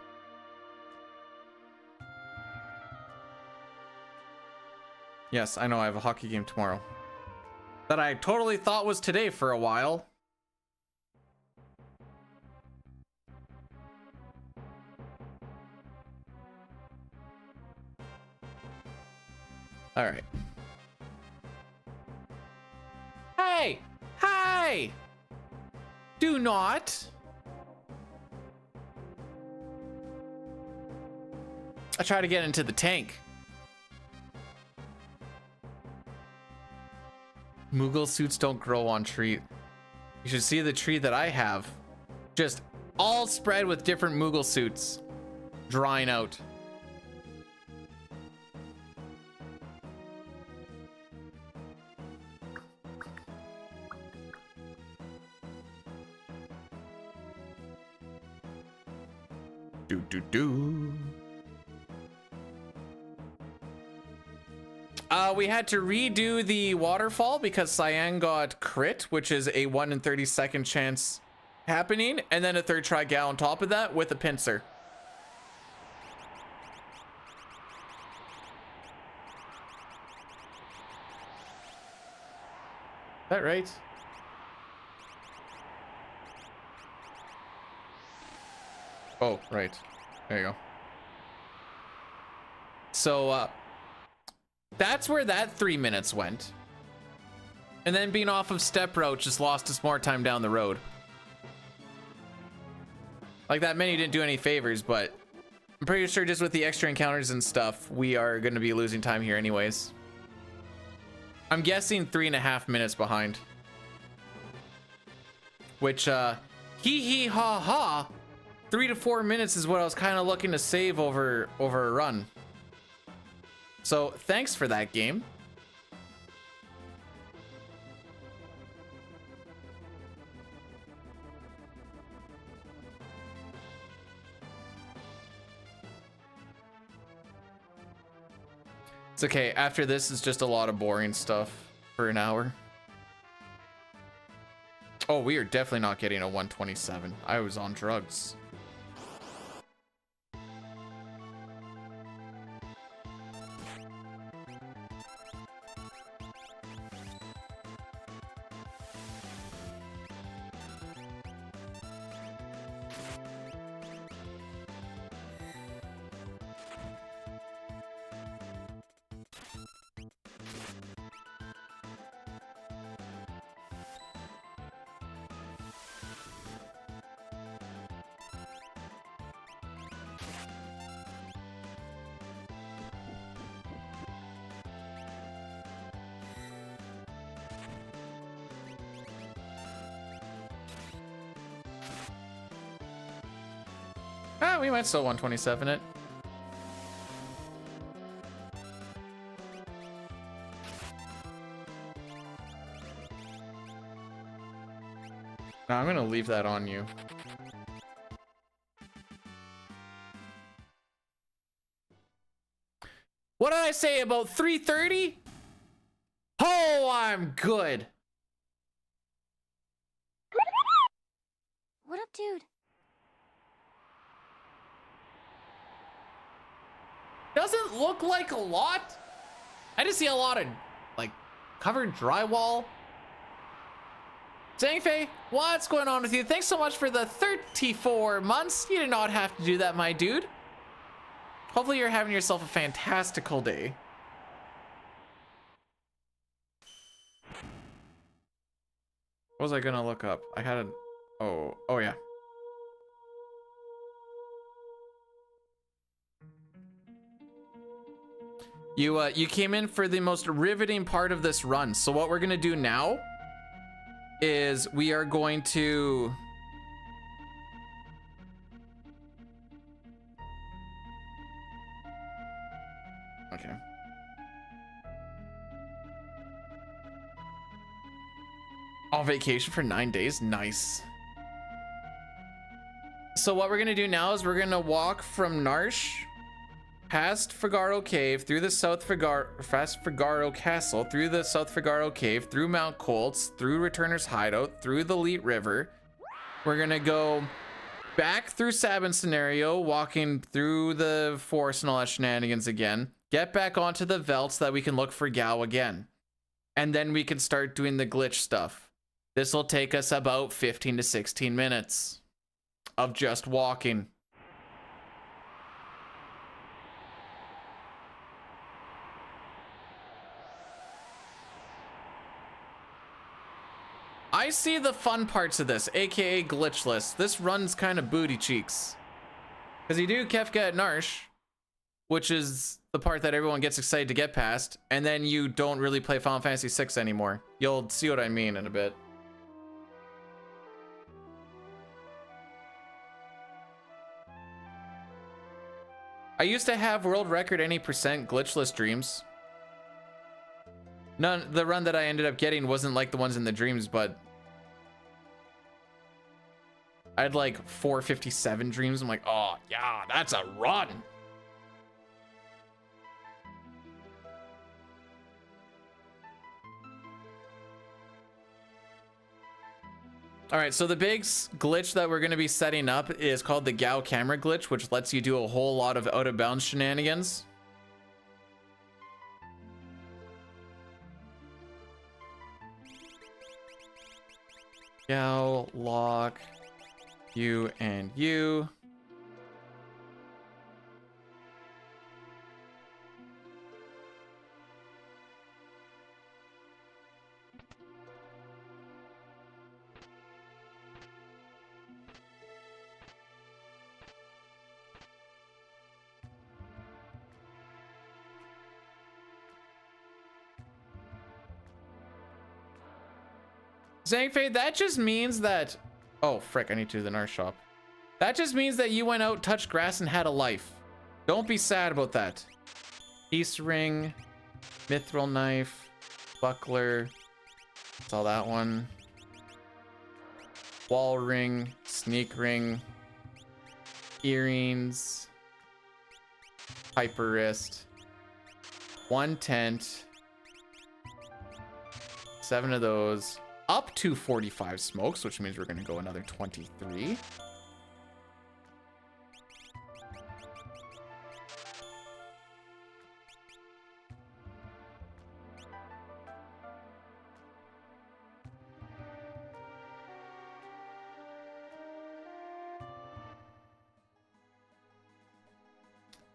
Yes, I know I have a hockey game tomorrow. That I totally thought was today for a while. All right. Hey! Hey! Do not. I try to get into the tank. Moogle suits don't grow on tree. You should see the tree that I have. Just all spread with different Moogle suits. Drying out. We had to redo the waterfall because Cyan got crit, which is a 1 in 32nd chance happening, and then a third try gal on top of that with a pincer. Is that right? Oh, right. There you go. So, that's where that 3 minutes went. And then being off of step route just lost us more time down the road. Like, that menu didn't do any favors, but I'm pretty sure just with the extra encounters and stuff, we are going to be losing time here anyways. I'm guessing 3.5 minutes behind. Which, hee hee ha ha, 3 to 4 minutes is what I was kind of looking to save over a run. So thanks for that, game. It's okay. After this is just a lot of boring stuff for an hour. Oh, we are definitely not getting a 127. I was on drugs. Yeah, we might still 127 it. No, I'm gonna leave that on you. What did I say about 330? Oh, I'm good. What up, dude? Doesn't look like a lot. I just see a lot of like covered drywall. Zangfei, what's going on with you? Thanks so much for the 34 months. You did not have to do that, my dude. Hopefully you're having yourself a fantastical day. What was I gonna look up? I had an... Oh yeah. You came in for the most riveting part of this run. So what we're gonna do now is we are going to... Okay. On vacation for 9 days, nice. So what we're gonna do now is we're gonna walk from Narsh past Figaro Cave, through the past Figaro Castle, through the South Figaro Cave, through Mount Colts, through Returner's Hideout, through the Leet River. We're gonna go back through Sabin Scenario, walking through the forest and all that shenanigans again. Get back onto the Veldt so that we can look for Gao again. And then we can start doing the glitch stuff. This will take us about 15 to 16 minutes of just walking. I see the fun parts of this, aka glitchless. This runs kind of booty cheeks. Because you do Kefka at Narsh, which is the part that everyone gets excited to get past, and then you don't really play Final Fantasy VI anymore. You'll see what I mean in a bit. I used to have world record any percent glitchless dreams. None, the run that I ended up getting wasn't like the ones in the dreams, but I had like 457 dreams. I'm like, oh yeah, that's a run. All right, so the big glitch that we're going to be setting up is called the Gao camera glitch, which lets you do a whole lot of out of bounds shenanigans. Gao, lock, you and you. Zangfei, that just means that... Oh, frick, I need to do the Narsh shop. That just means that you went out, touched grass, and had a life. Don't be sad about that. Peace ring, mithril knife, buckler. That's all that one. Wall ring, sneak ring, earrings, hyper wrist, 1 tent, 7 of those. Up to 45 smokes, which means we're going to go another 23.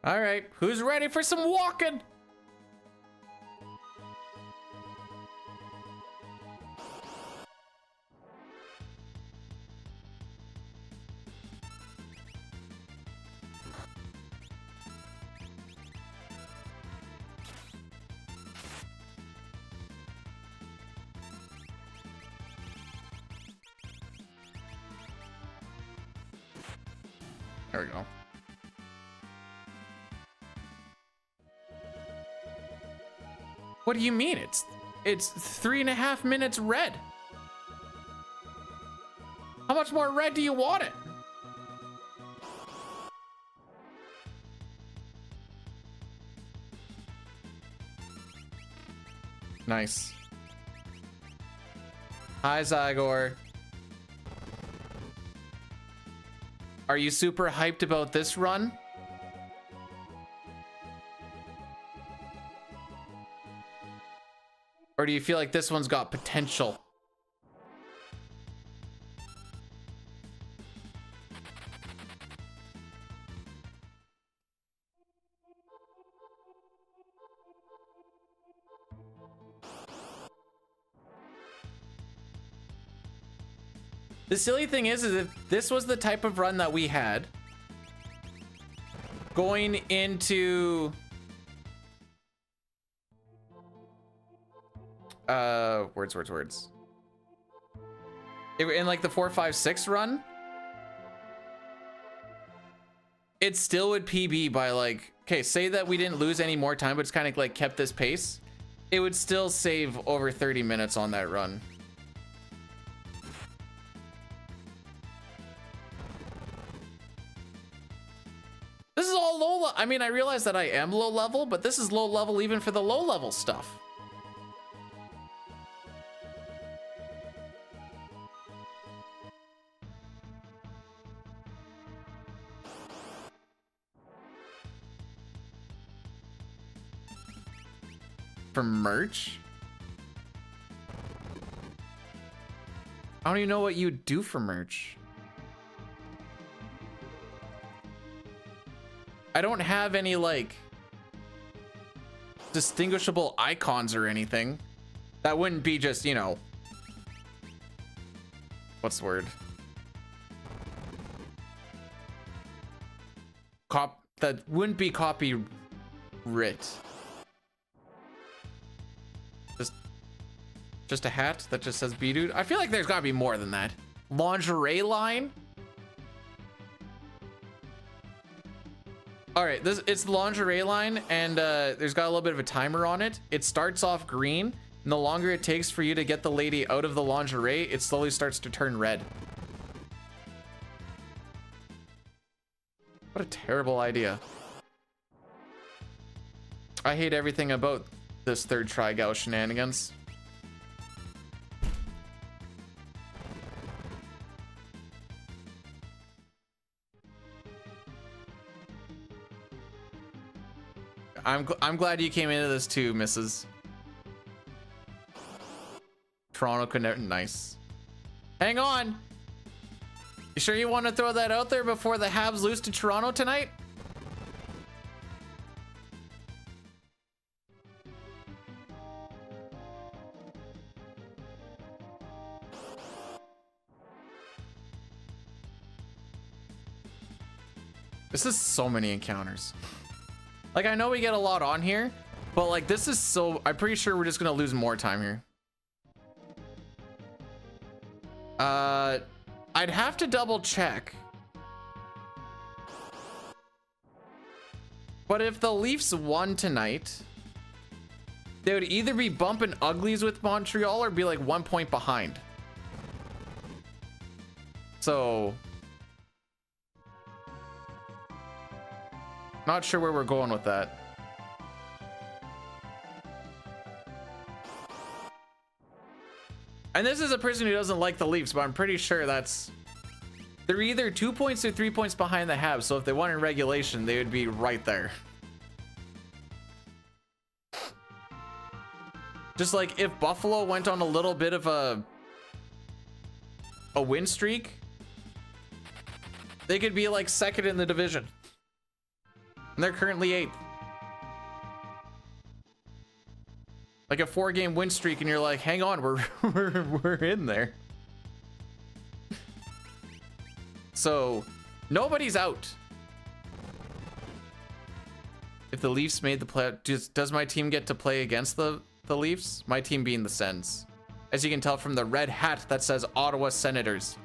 All right, who's ready for some walking? There we go. What do you mean? It's 3.5 minutes red. How much more red do you want it? Nice. Hi, Zygor. Are you super hyped about this run? Or do you feel like this one's got potential? The silly thing is if this was the type of run that we had going into words. In like the 4, 5, 6 run, it still would PB by like, okay, say that we didn't lose any more time, but it's kind of like kept this pace. It would still save over 30 minutes on that run. This is all low. I mean, I realize that I am low level, but this is low level even for the low level stuff. For merch? I don't even know what you do for merch. I don't have any like distinguishable icons or anything. That wouldn't be just, you know, what's the word? That wouldn't be copyright. Just a hat that just says B-Dude. I feel like there's gotta be more than that. Lingerie line? All right, it's the lingerie line, and there's got a little bit of a timer on it. It starts off green, and the longer it takes for you to get the lady out of the lingerie, it slowly starts to turn red. What a terrible idea. I hate everything about this third try gal shenanigans. I'm glad you came into this too, Mrs. Toronto could never. Nice. Hang on. You sure you want to throw that out there before the Habs lose to Toronto tonight? This is so many encounters. Like, I know we get a lot on here, but like this is so, I'm pretty sure we're just gonna lose more time here. I'd have to double check. But if the Leafs won tonight, they would either be bumping uglies with Montreal or be like 1 point behind. So not sure where we're going with that. And this is a person who doesn't like the Leafs, but I'm pretty sure they're either 2 points or 3 points behind the Habs. So if they won in regulation, they would be right there. Just like if Buffalo went on a little bit of a win streak, they could be like second in the division. And they're currently 8th. Like a 4-game win streak, and you're like, hang on, we're in there. So nobody's out. If the Leafs made the play, does my team get to play against the Leafs? My team being the Sens. As you can tell from the red hat that says Ottawa Senators.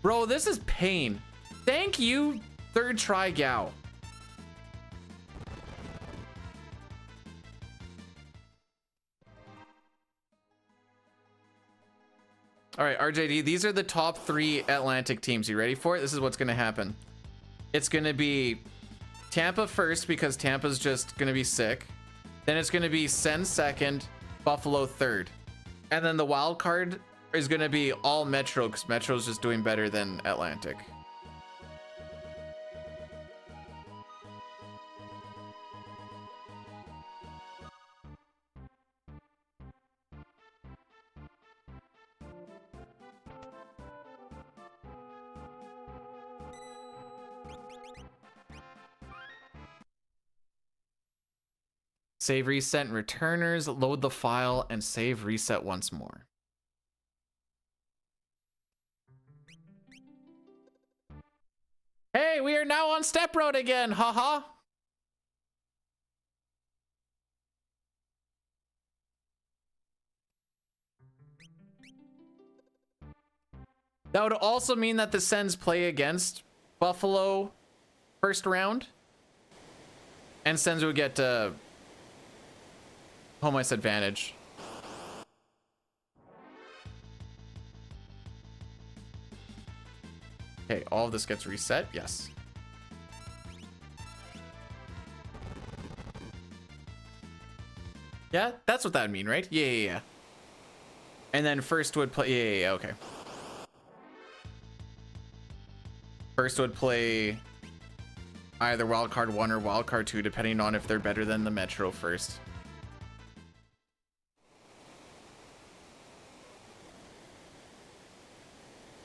Bro, this is pain. Thank you, third try gal. All right, RJD, these are the top 3 Atlantic teams. You ready for it? This is what's going to happen. It's going to be Tampa first because Tampa's just going to be sick. Then it's going to be Sen second, Buffalo third. And then the wild card is going to be all Metro because Metro's just doing better than Atlantic. Save, reset, and returners. Load the file and save, reset once more. Hey, we are now on Step Road again, haha. That would also mean that the Sens play against Buffalo first round. And Sens would get home ice advantage. Okay, all of this gets reset. Yes. Yeah, that's what that would mean, right? Yeah. And then first would play. Yeah, okay. First would play either wildcard 1 or wildcard 2, depending on if they're better than the Metro first.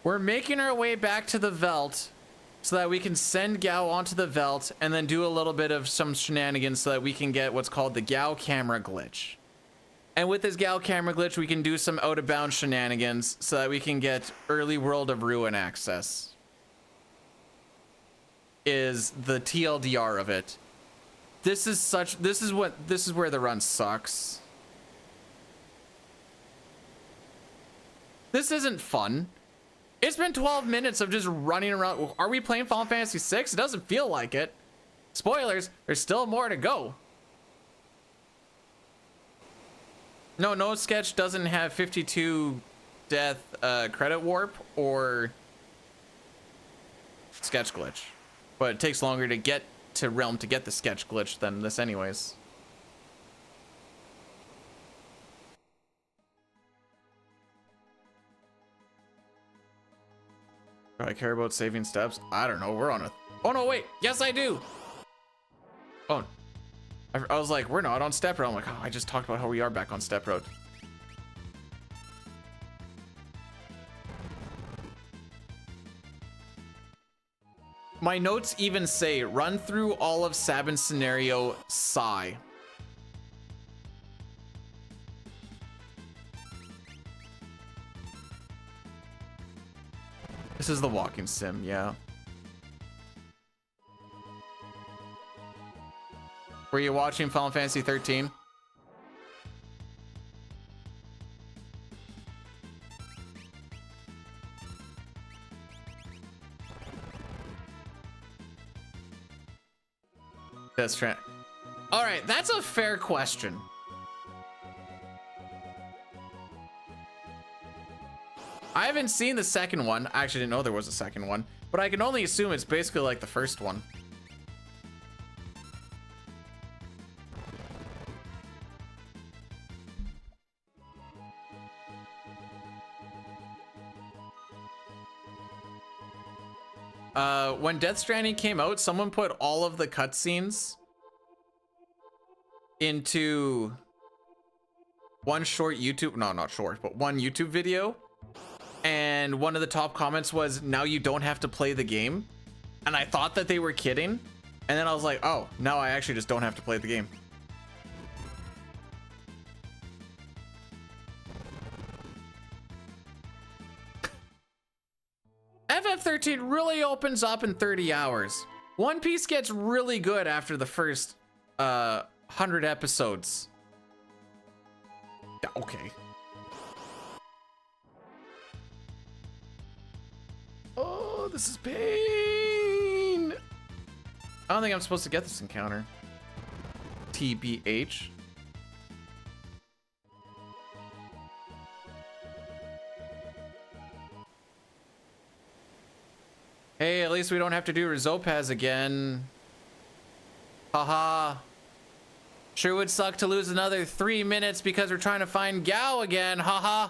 We're making our way back to the Velt so that we can send Gao onto the Velt and then do a little bit of some shenanigans so that we can get what's called the Gao camera glitch. And with this Gao camera glitch, we can do some out-of-bounds shenanigans so that we can get early World of Ruin access. Is the TLDR of it. This is where the run sucks. This isn't fun. It's been 12 minutes of just running around. Are we playing Final Fantasy VI? It doesn't feel like it. Spoilers, there's still more to go. No sketch doesn't have 52 death credit warp or sketch glitch. But it takes longer to get to Realm to get the sketch glitch than this anyways. Do I care about saving steps? I don't know. We're on a... Oh, no, wait. Yes, I do. Oh. I was like, we're not on Step Road. I'm like, oh, I just talked about how we are back on Step Road. My notes even say, run through all of Sabin's scenario, sigh. This is the walking sim, yeah. Were you watching Final Fantasy 13? That's true. All right, that's a fair question. I haven't seen the second one. I actually didn't know there was a second one, but I can only assume it's basically like the first one. When Death Stranding came out, someone put all of the cutscenes into one short YouTube, no, not short, but one YouTube video. And one of the top comments was, now you don't have to play the game. And I thought that they were kidding. And then I was like, oh, now I actually just don't have to play the game. FF13 really opens up in 30 hours. One Piece gets really good after the first 100 episodes. Yeah, okay. Oh, this is pain. I don't think I'm supposed to get this encounter. TBH. least we don't have to do Rizopaz again. Haha. Sure would suck to lose another 3 minutes because we're trying to find Gao again. Haha.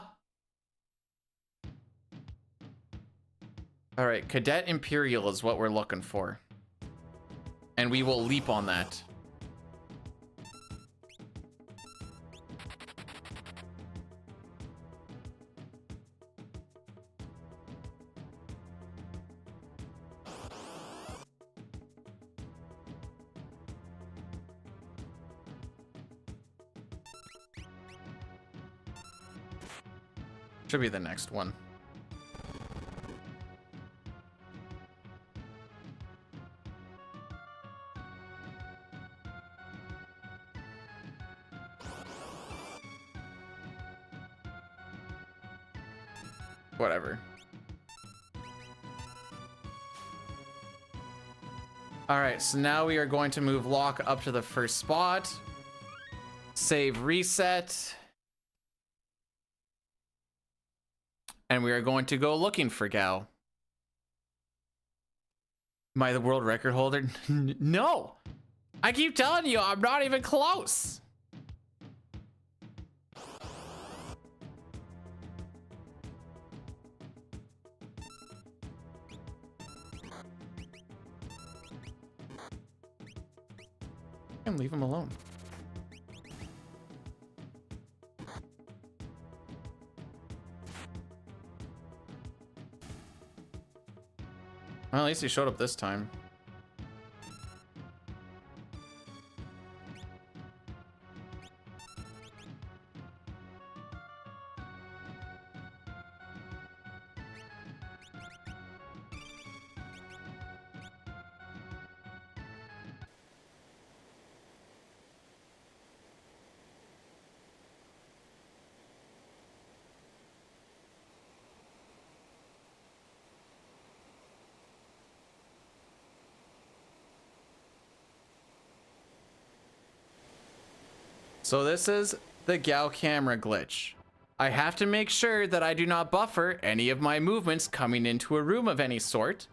All right, Cadet Imperial is what we're looking for. And we will leap on that. Should be the next one. Whatever. All right, so now we are going to move Locke up to the first spot. Save, reset. And we are going to go looking for Gao. Am I the world record holder? No! I keep telling you, I'm not even close. And leave him alone. Well, at least he showed up this time. So this is the Gao camera glitch. I have to make sure that I do not buffer any of my movements coming into a room of any sort,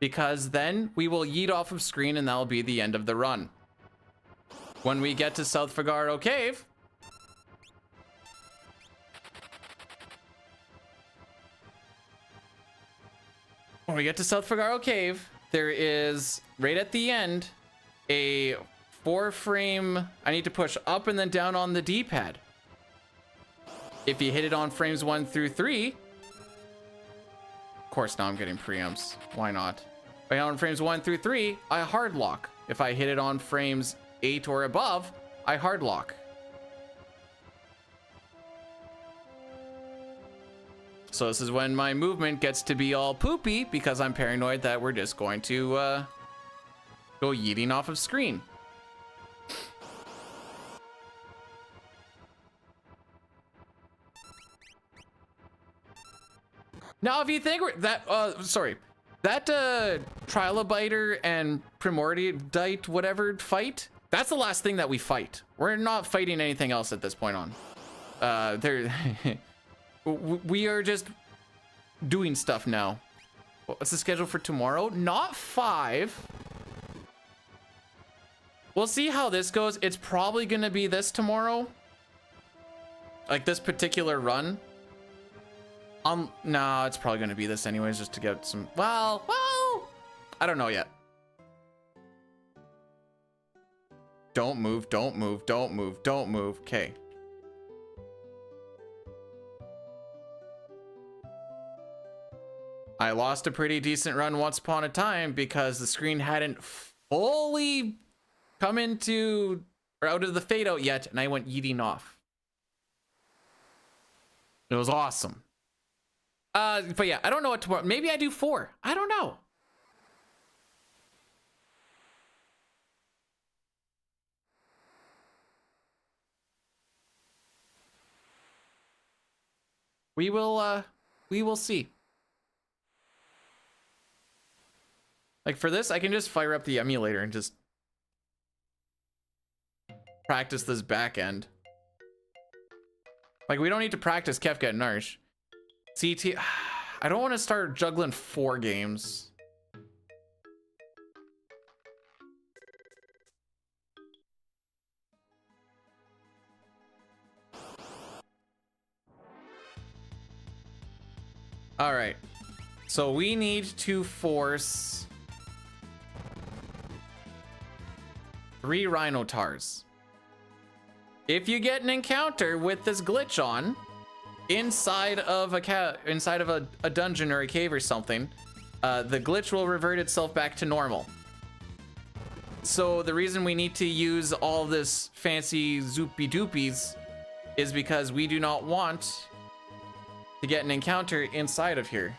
because then we will yeet off of screen and that'll be the end of the run. When we get to South Figaro Cave, there is, right at the end, a 4-frame, I need to push up and then down on the D-pad. If you hit it on frames 1 through 3, of course now I'm getting preamps, why not? If I hit it on frames 1 through 3, I hard lock. If I hit it on frames 8 or above, I hard lock. So this is when my movement gets to be all poopy because I'm paranoid that we're just going to go yeeting off of screen. Now, if you think that, that Trilobiter and Primordialite whatever fight, that's the last thing that we fight. We're not fighting anything else at this point on. We are just doing stuff now. What's the schedule for tomorrow? Not 5. We'll see how this goes. It's probably gonna be this tomorrow. Like this particular run. No, it's probably gonna be this anyways, just to get some, well, I don't know yet. Don't move, don't move, don't move, don't move. Okay. I lost a pretty decent run once upon a time because the screen hadn't fully come into or out of the fade out yet, and I went yeeting off. It was awesome. But yeah, I don't know what tomorrow. Maybe I do 4. I don't know. We will see. Like for this, I can just fire up the emulator and just practice this back end. Like we don't need to practice Kefka and Narsh. CT, I don't want to start juggling 4 games. All right. So we need to force 3 Rhinotars. If you get an encounter with this glitch on inside of a dungeon or a cave or something, the glitch will revert itself back to normal. So the reason we need to use all this fancy zoopy doopies is because we do not want to get an encounter inside of here.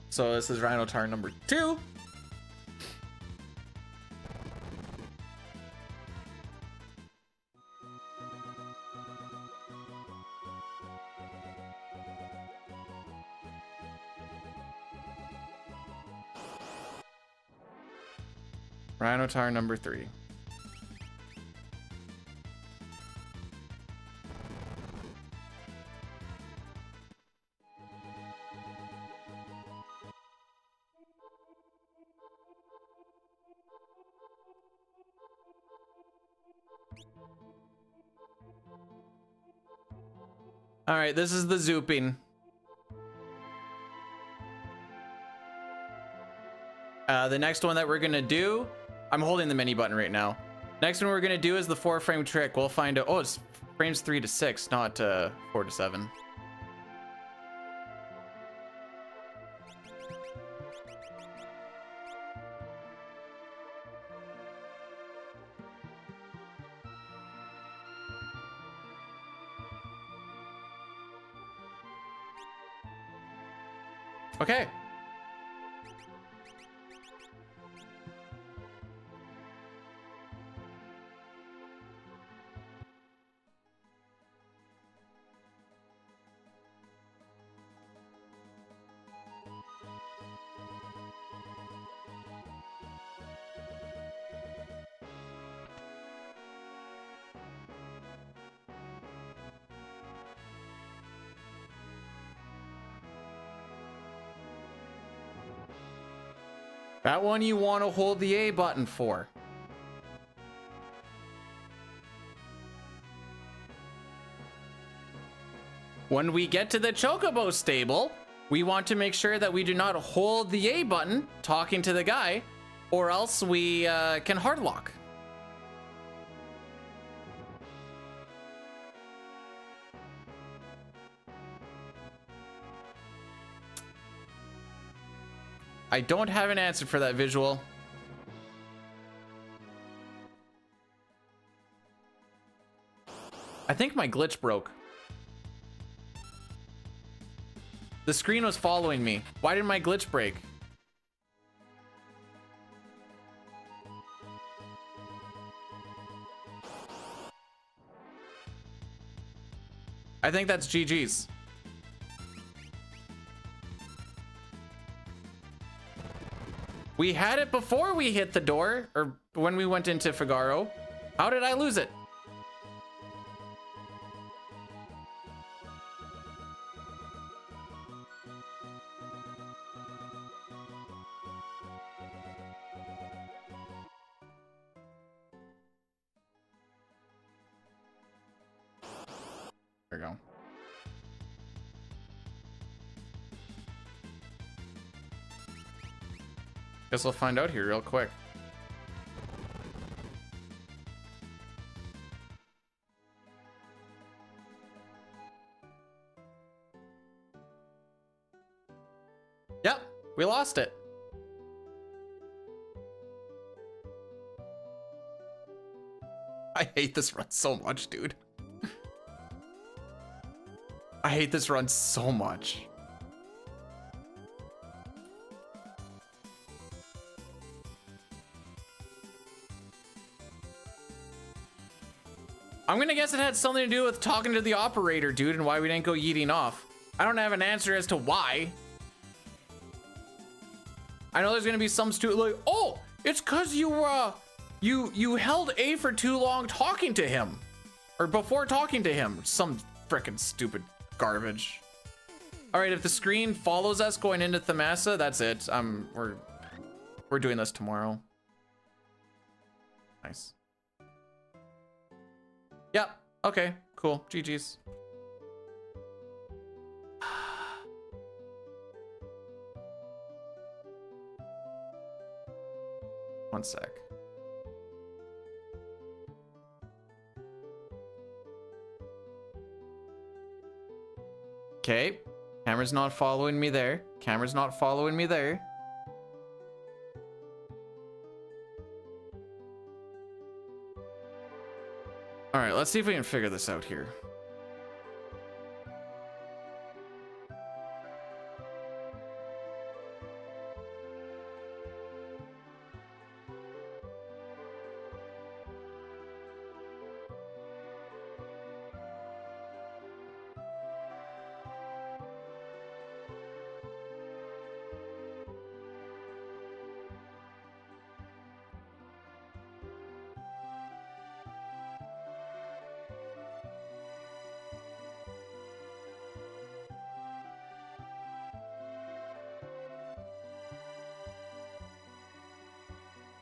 So this is Rhinotar number 2. Rhinotar number 3. All right, this is the zooping. The next one that we're gonna do, I'm holding the mini button right now. Next one we're gonna do is the 4-frame trick. We'll find out. Oh, it's frames 3 to 6, not 4 to 7. Okay. That one you want to hold the A button for. When we get to the Chocobo stable, we want to make sure that we do not hold the A button talking to the guy, or else we can hardlock. I don't have an answer for that visual. I think my glitch broke. The screen was following me. Why did my glitch break? I think that's GG's. We had it before we hit the door, or when we went into Figaro. How did I lose it? There we go. Guess we'll find out here real quick. Yep, we lost it. I hate this run so much, dude. I hate this run so much. I'm gonna guess it had something to do with talking to the operator, dude, and why we didn't go yeeting off. I don't have an answer as to why. I know there's gonna be some stupid like, oh, it's cause you held A for too long talking to him. Or before talking to him. Some frickin' stupid garbage. Alright, if the screen follows us going into Thamasa, that's it. We're doing this tomorrow. Nice. Yep, Okay, cool. GG's. One sec. Okay. Camera's not following me there. Camera's not following me there. All right, let's see if we can figure this out here.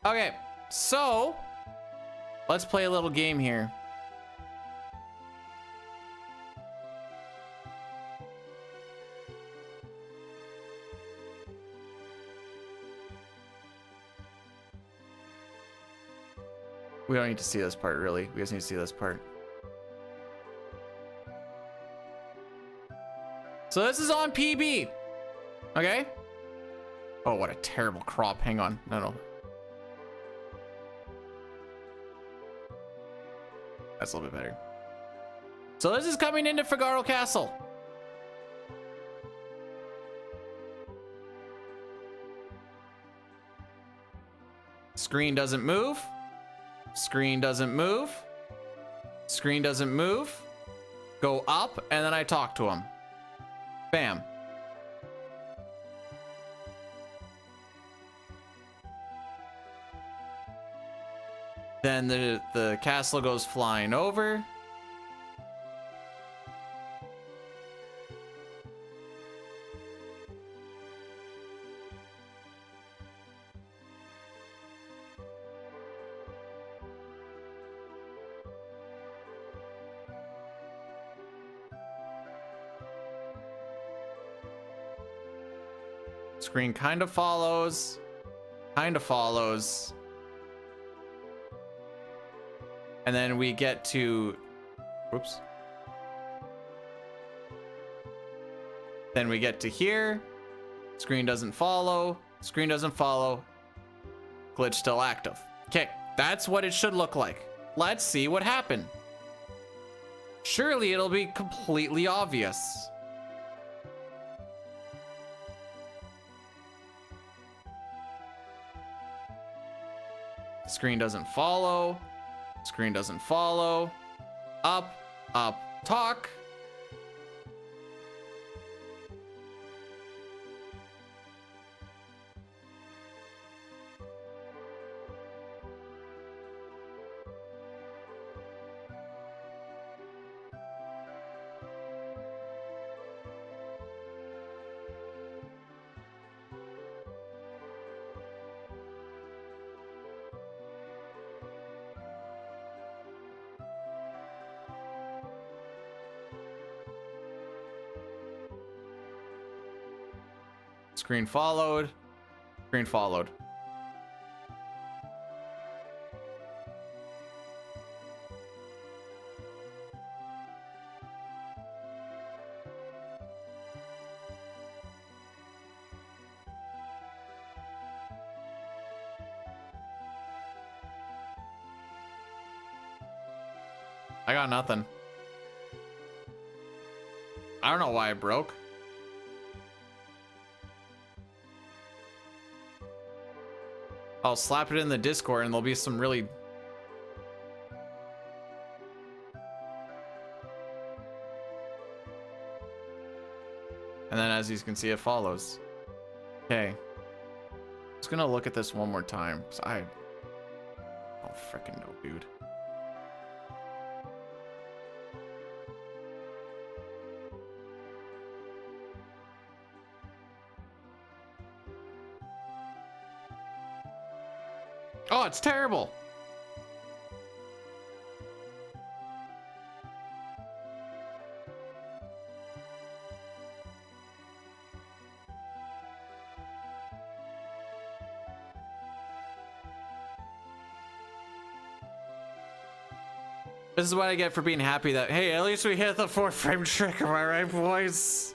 Okay, so let's play a little game here. We don't need to see this part, really. We just need to see this part. So this is on PB. Okay? Oh, what a terrible crop. Hang on. No. That's a little bit better. So this is coming into Figaro Castle. Screen doesn't move. Screen doesn't move. Screen doesn't move. Go up, and then I talk to him. Bam. Then the castle goes flying over. Screen kind of follows. Kind of follows. And then we get to, whoops. Then we get to here. Screen doesn't follow. Screen doesn't follow. Glitch still active. Okay, that's what it should look like. Let's see what happened. Surely it'll be completely obvious. Screen doesn't follow. Screen doesn't follow. Up, up, talk. Screen followed. Screen followed. I got nothing. I don't know why it broke. I'll slap it in the Discord and there'll be some really... And then as you can see, it follows. Okay. Just gonna look at this one more time. 'Cause I don't freaking know, dude. Oh, it's terrible. This is what I get for being happy that, hey, at least we hit the 4th frame trick, am I right, boys?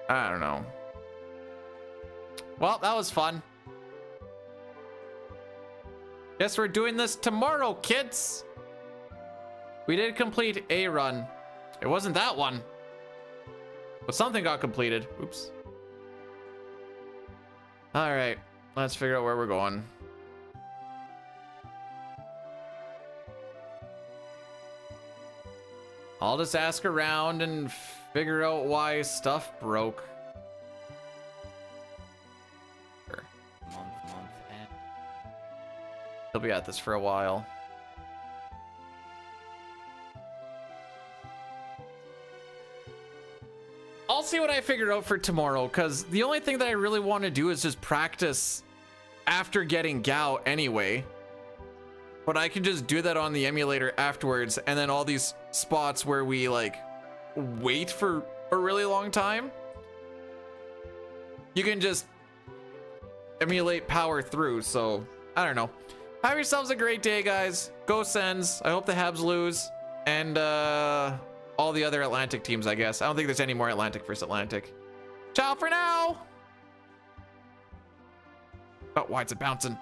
I don't know. Well, that was fun. Guess we're doing this tomorrow, kids. We did complete a run. It wasn't that one. But something got completed. Oops. All right, let's figure out where we're going. I'll just ask around and figure out why stuff broke. Sure. He'll be at this for a while. I'll see what I figure out for tomorrow, because the only thing that I really want to do is just practice after getting Gao anyway. But I can just do that on the emulator afterwards, and then all these spots where we like wait for a really long time, you can just emulate power through. So I don't know. Have yourselves a great day, guys. Go Sens. I hope the Habs lose, and all the other Atlantic teams, I guess. I don't think there's any more Atlantic versus Atlantic. Ciao for now. Oh, why is it bouncing?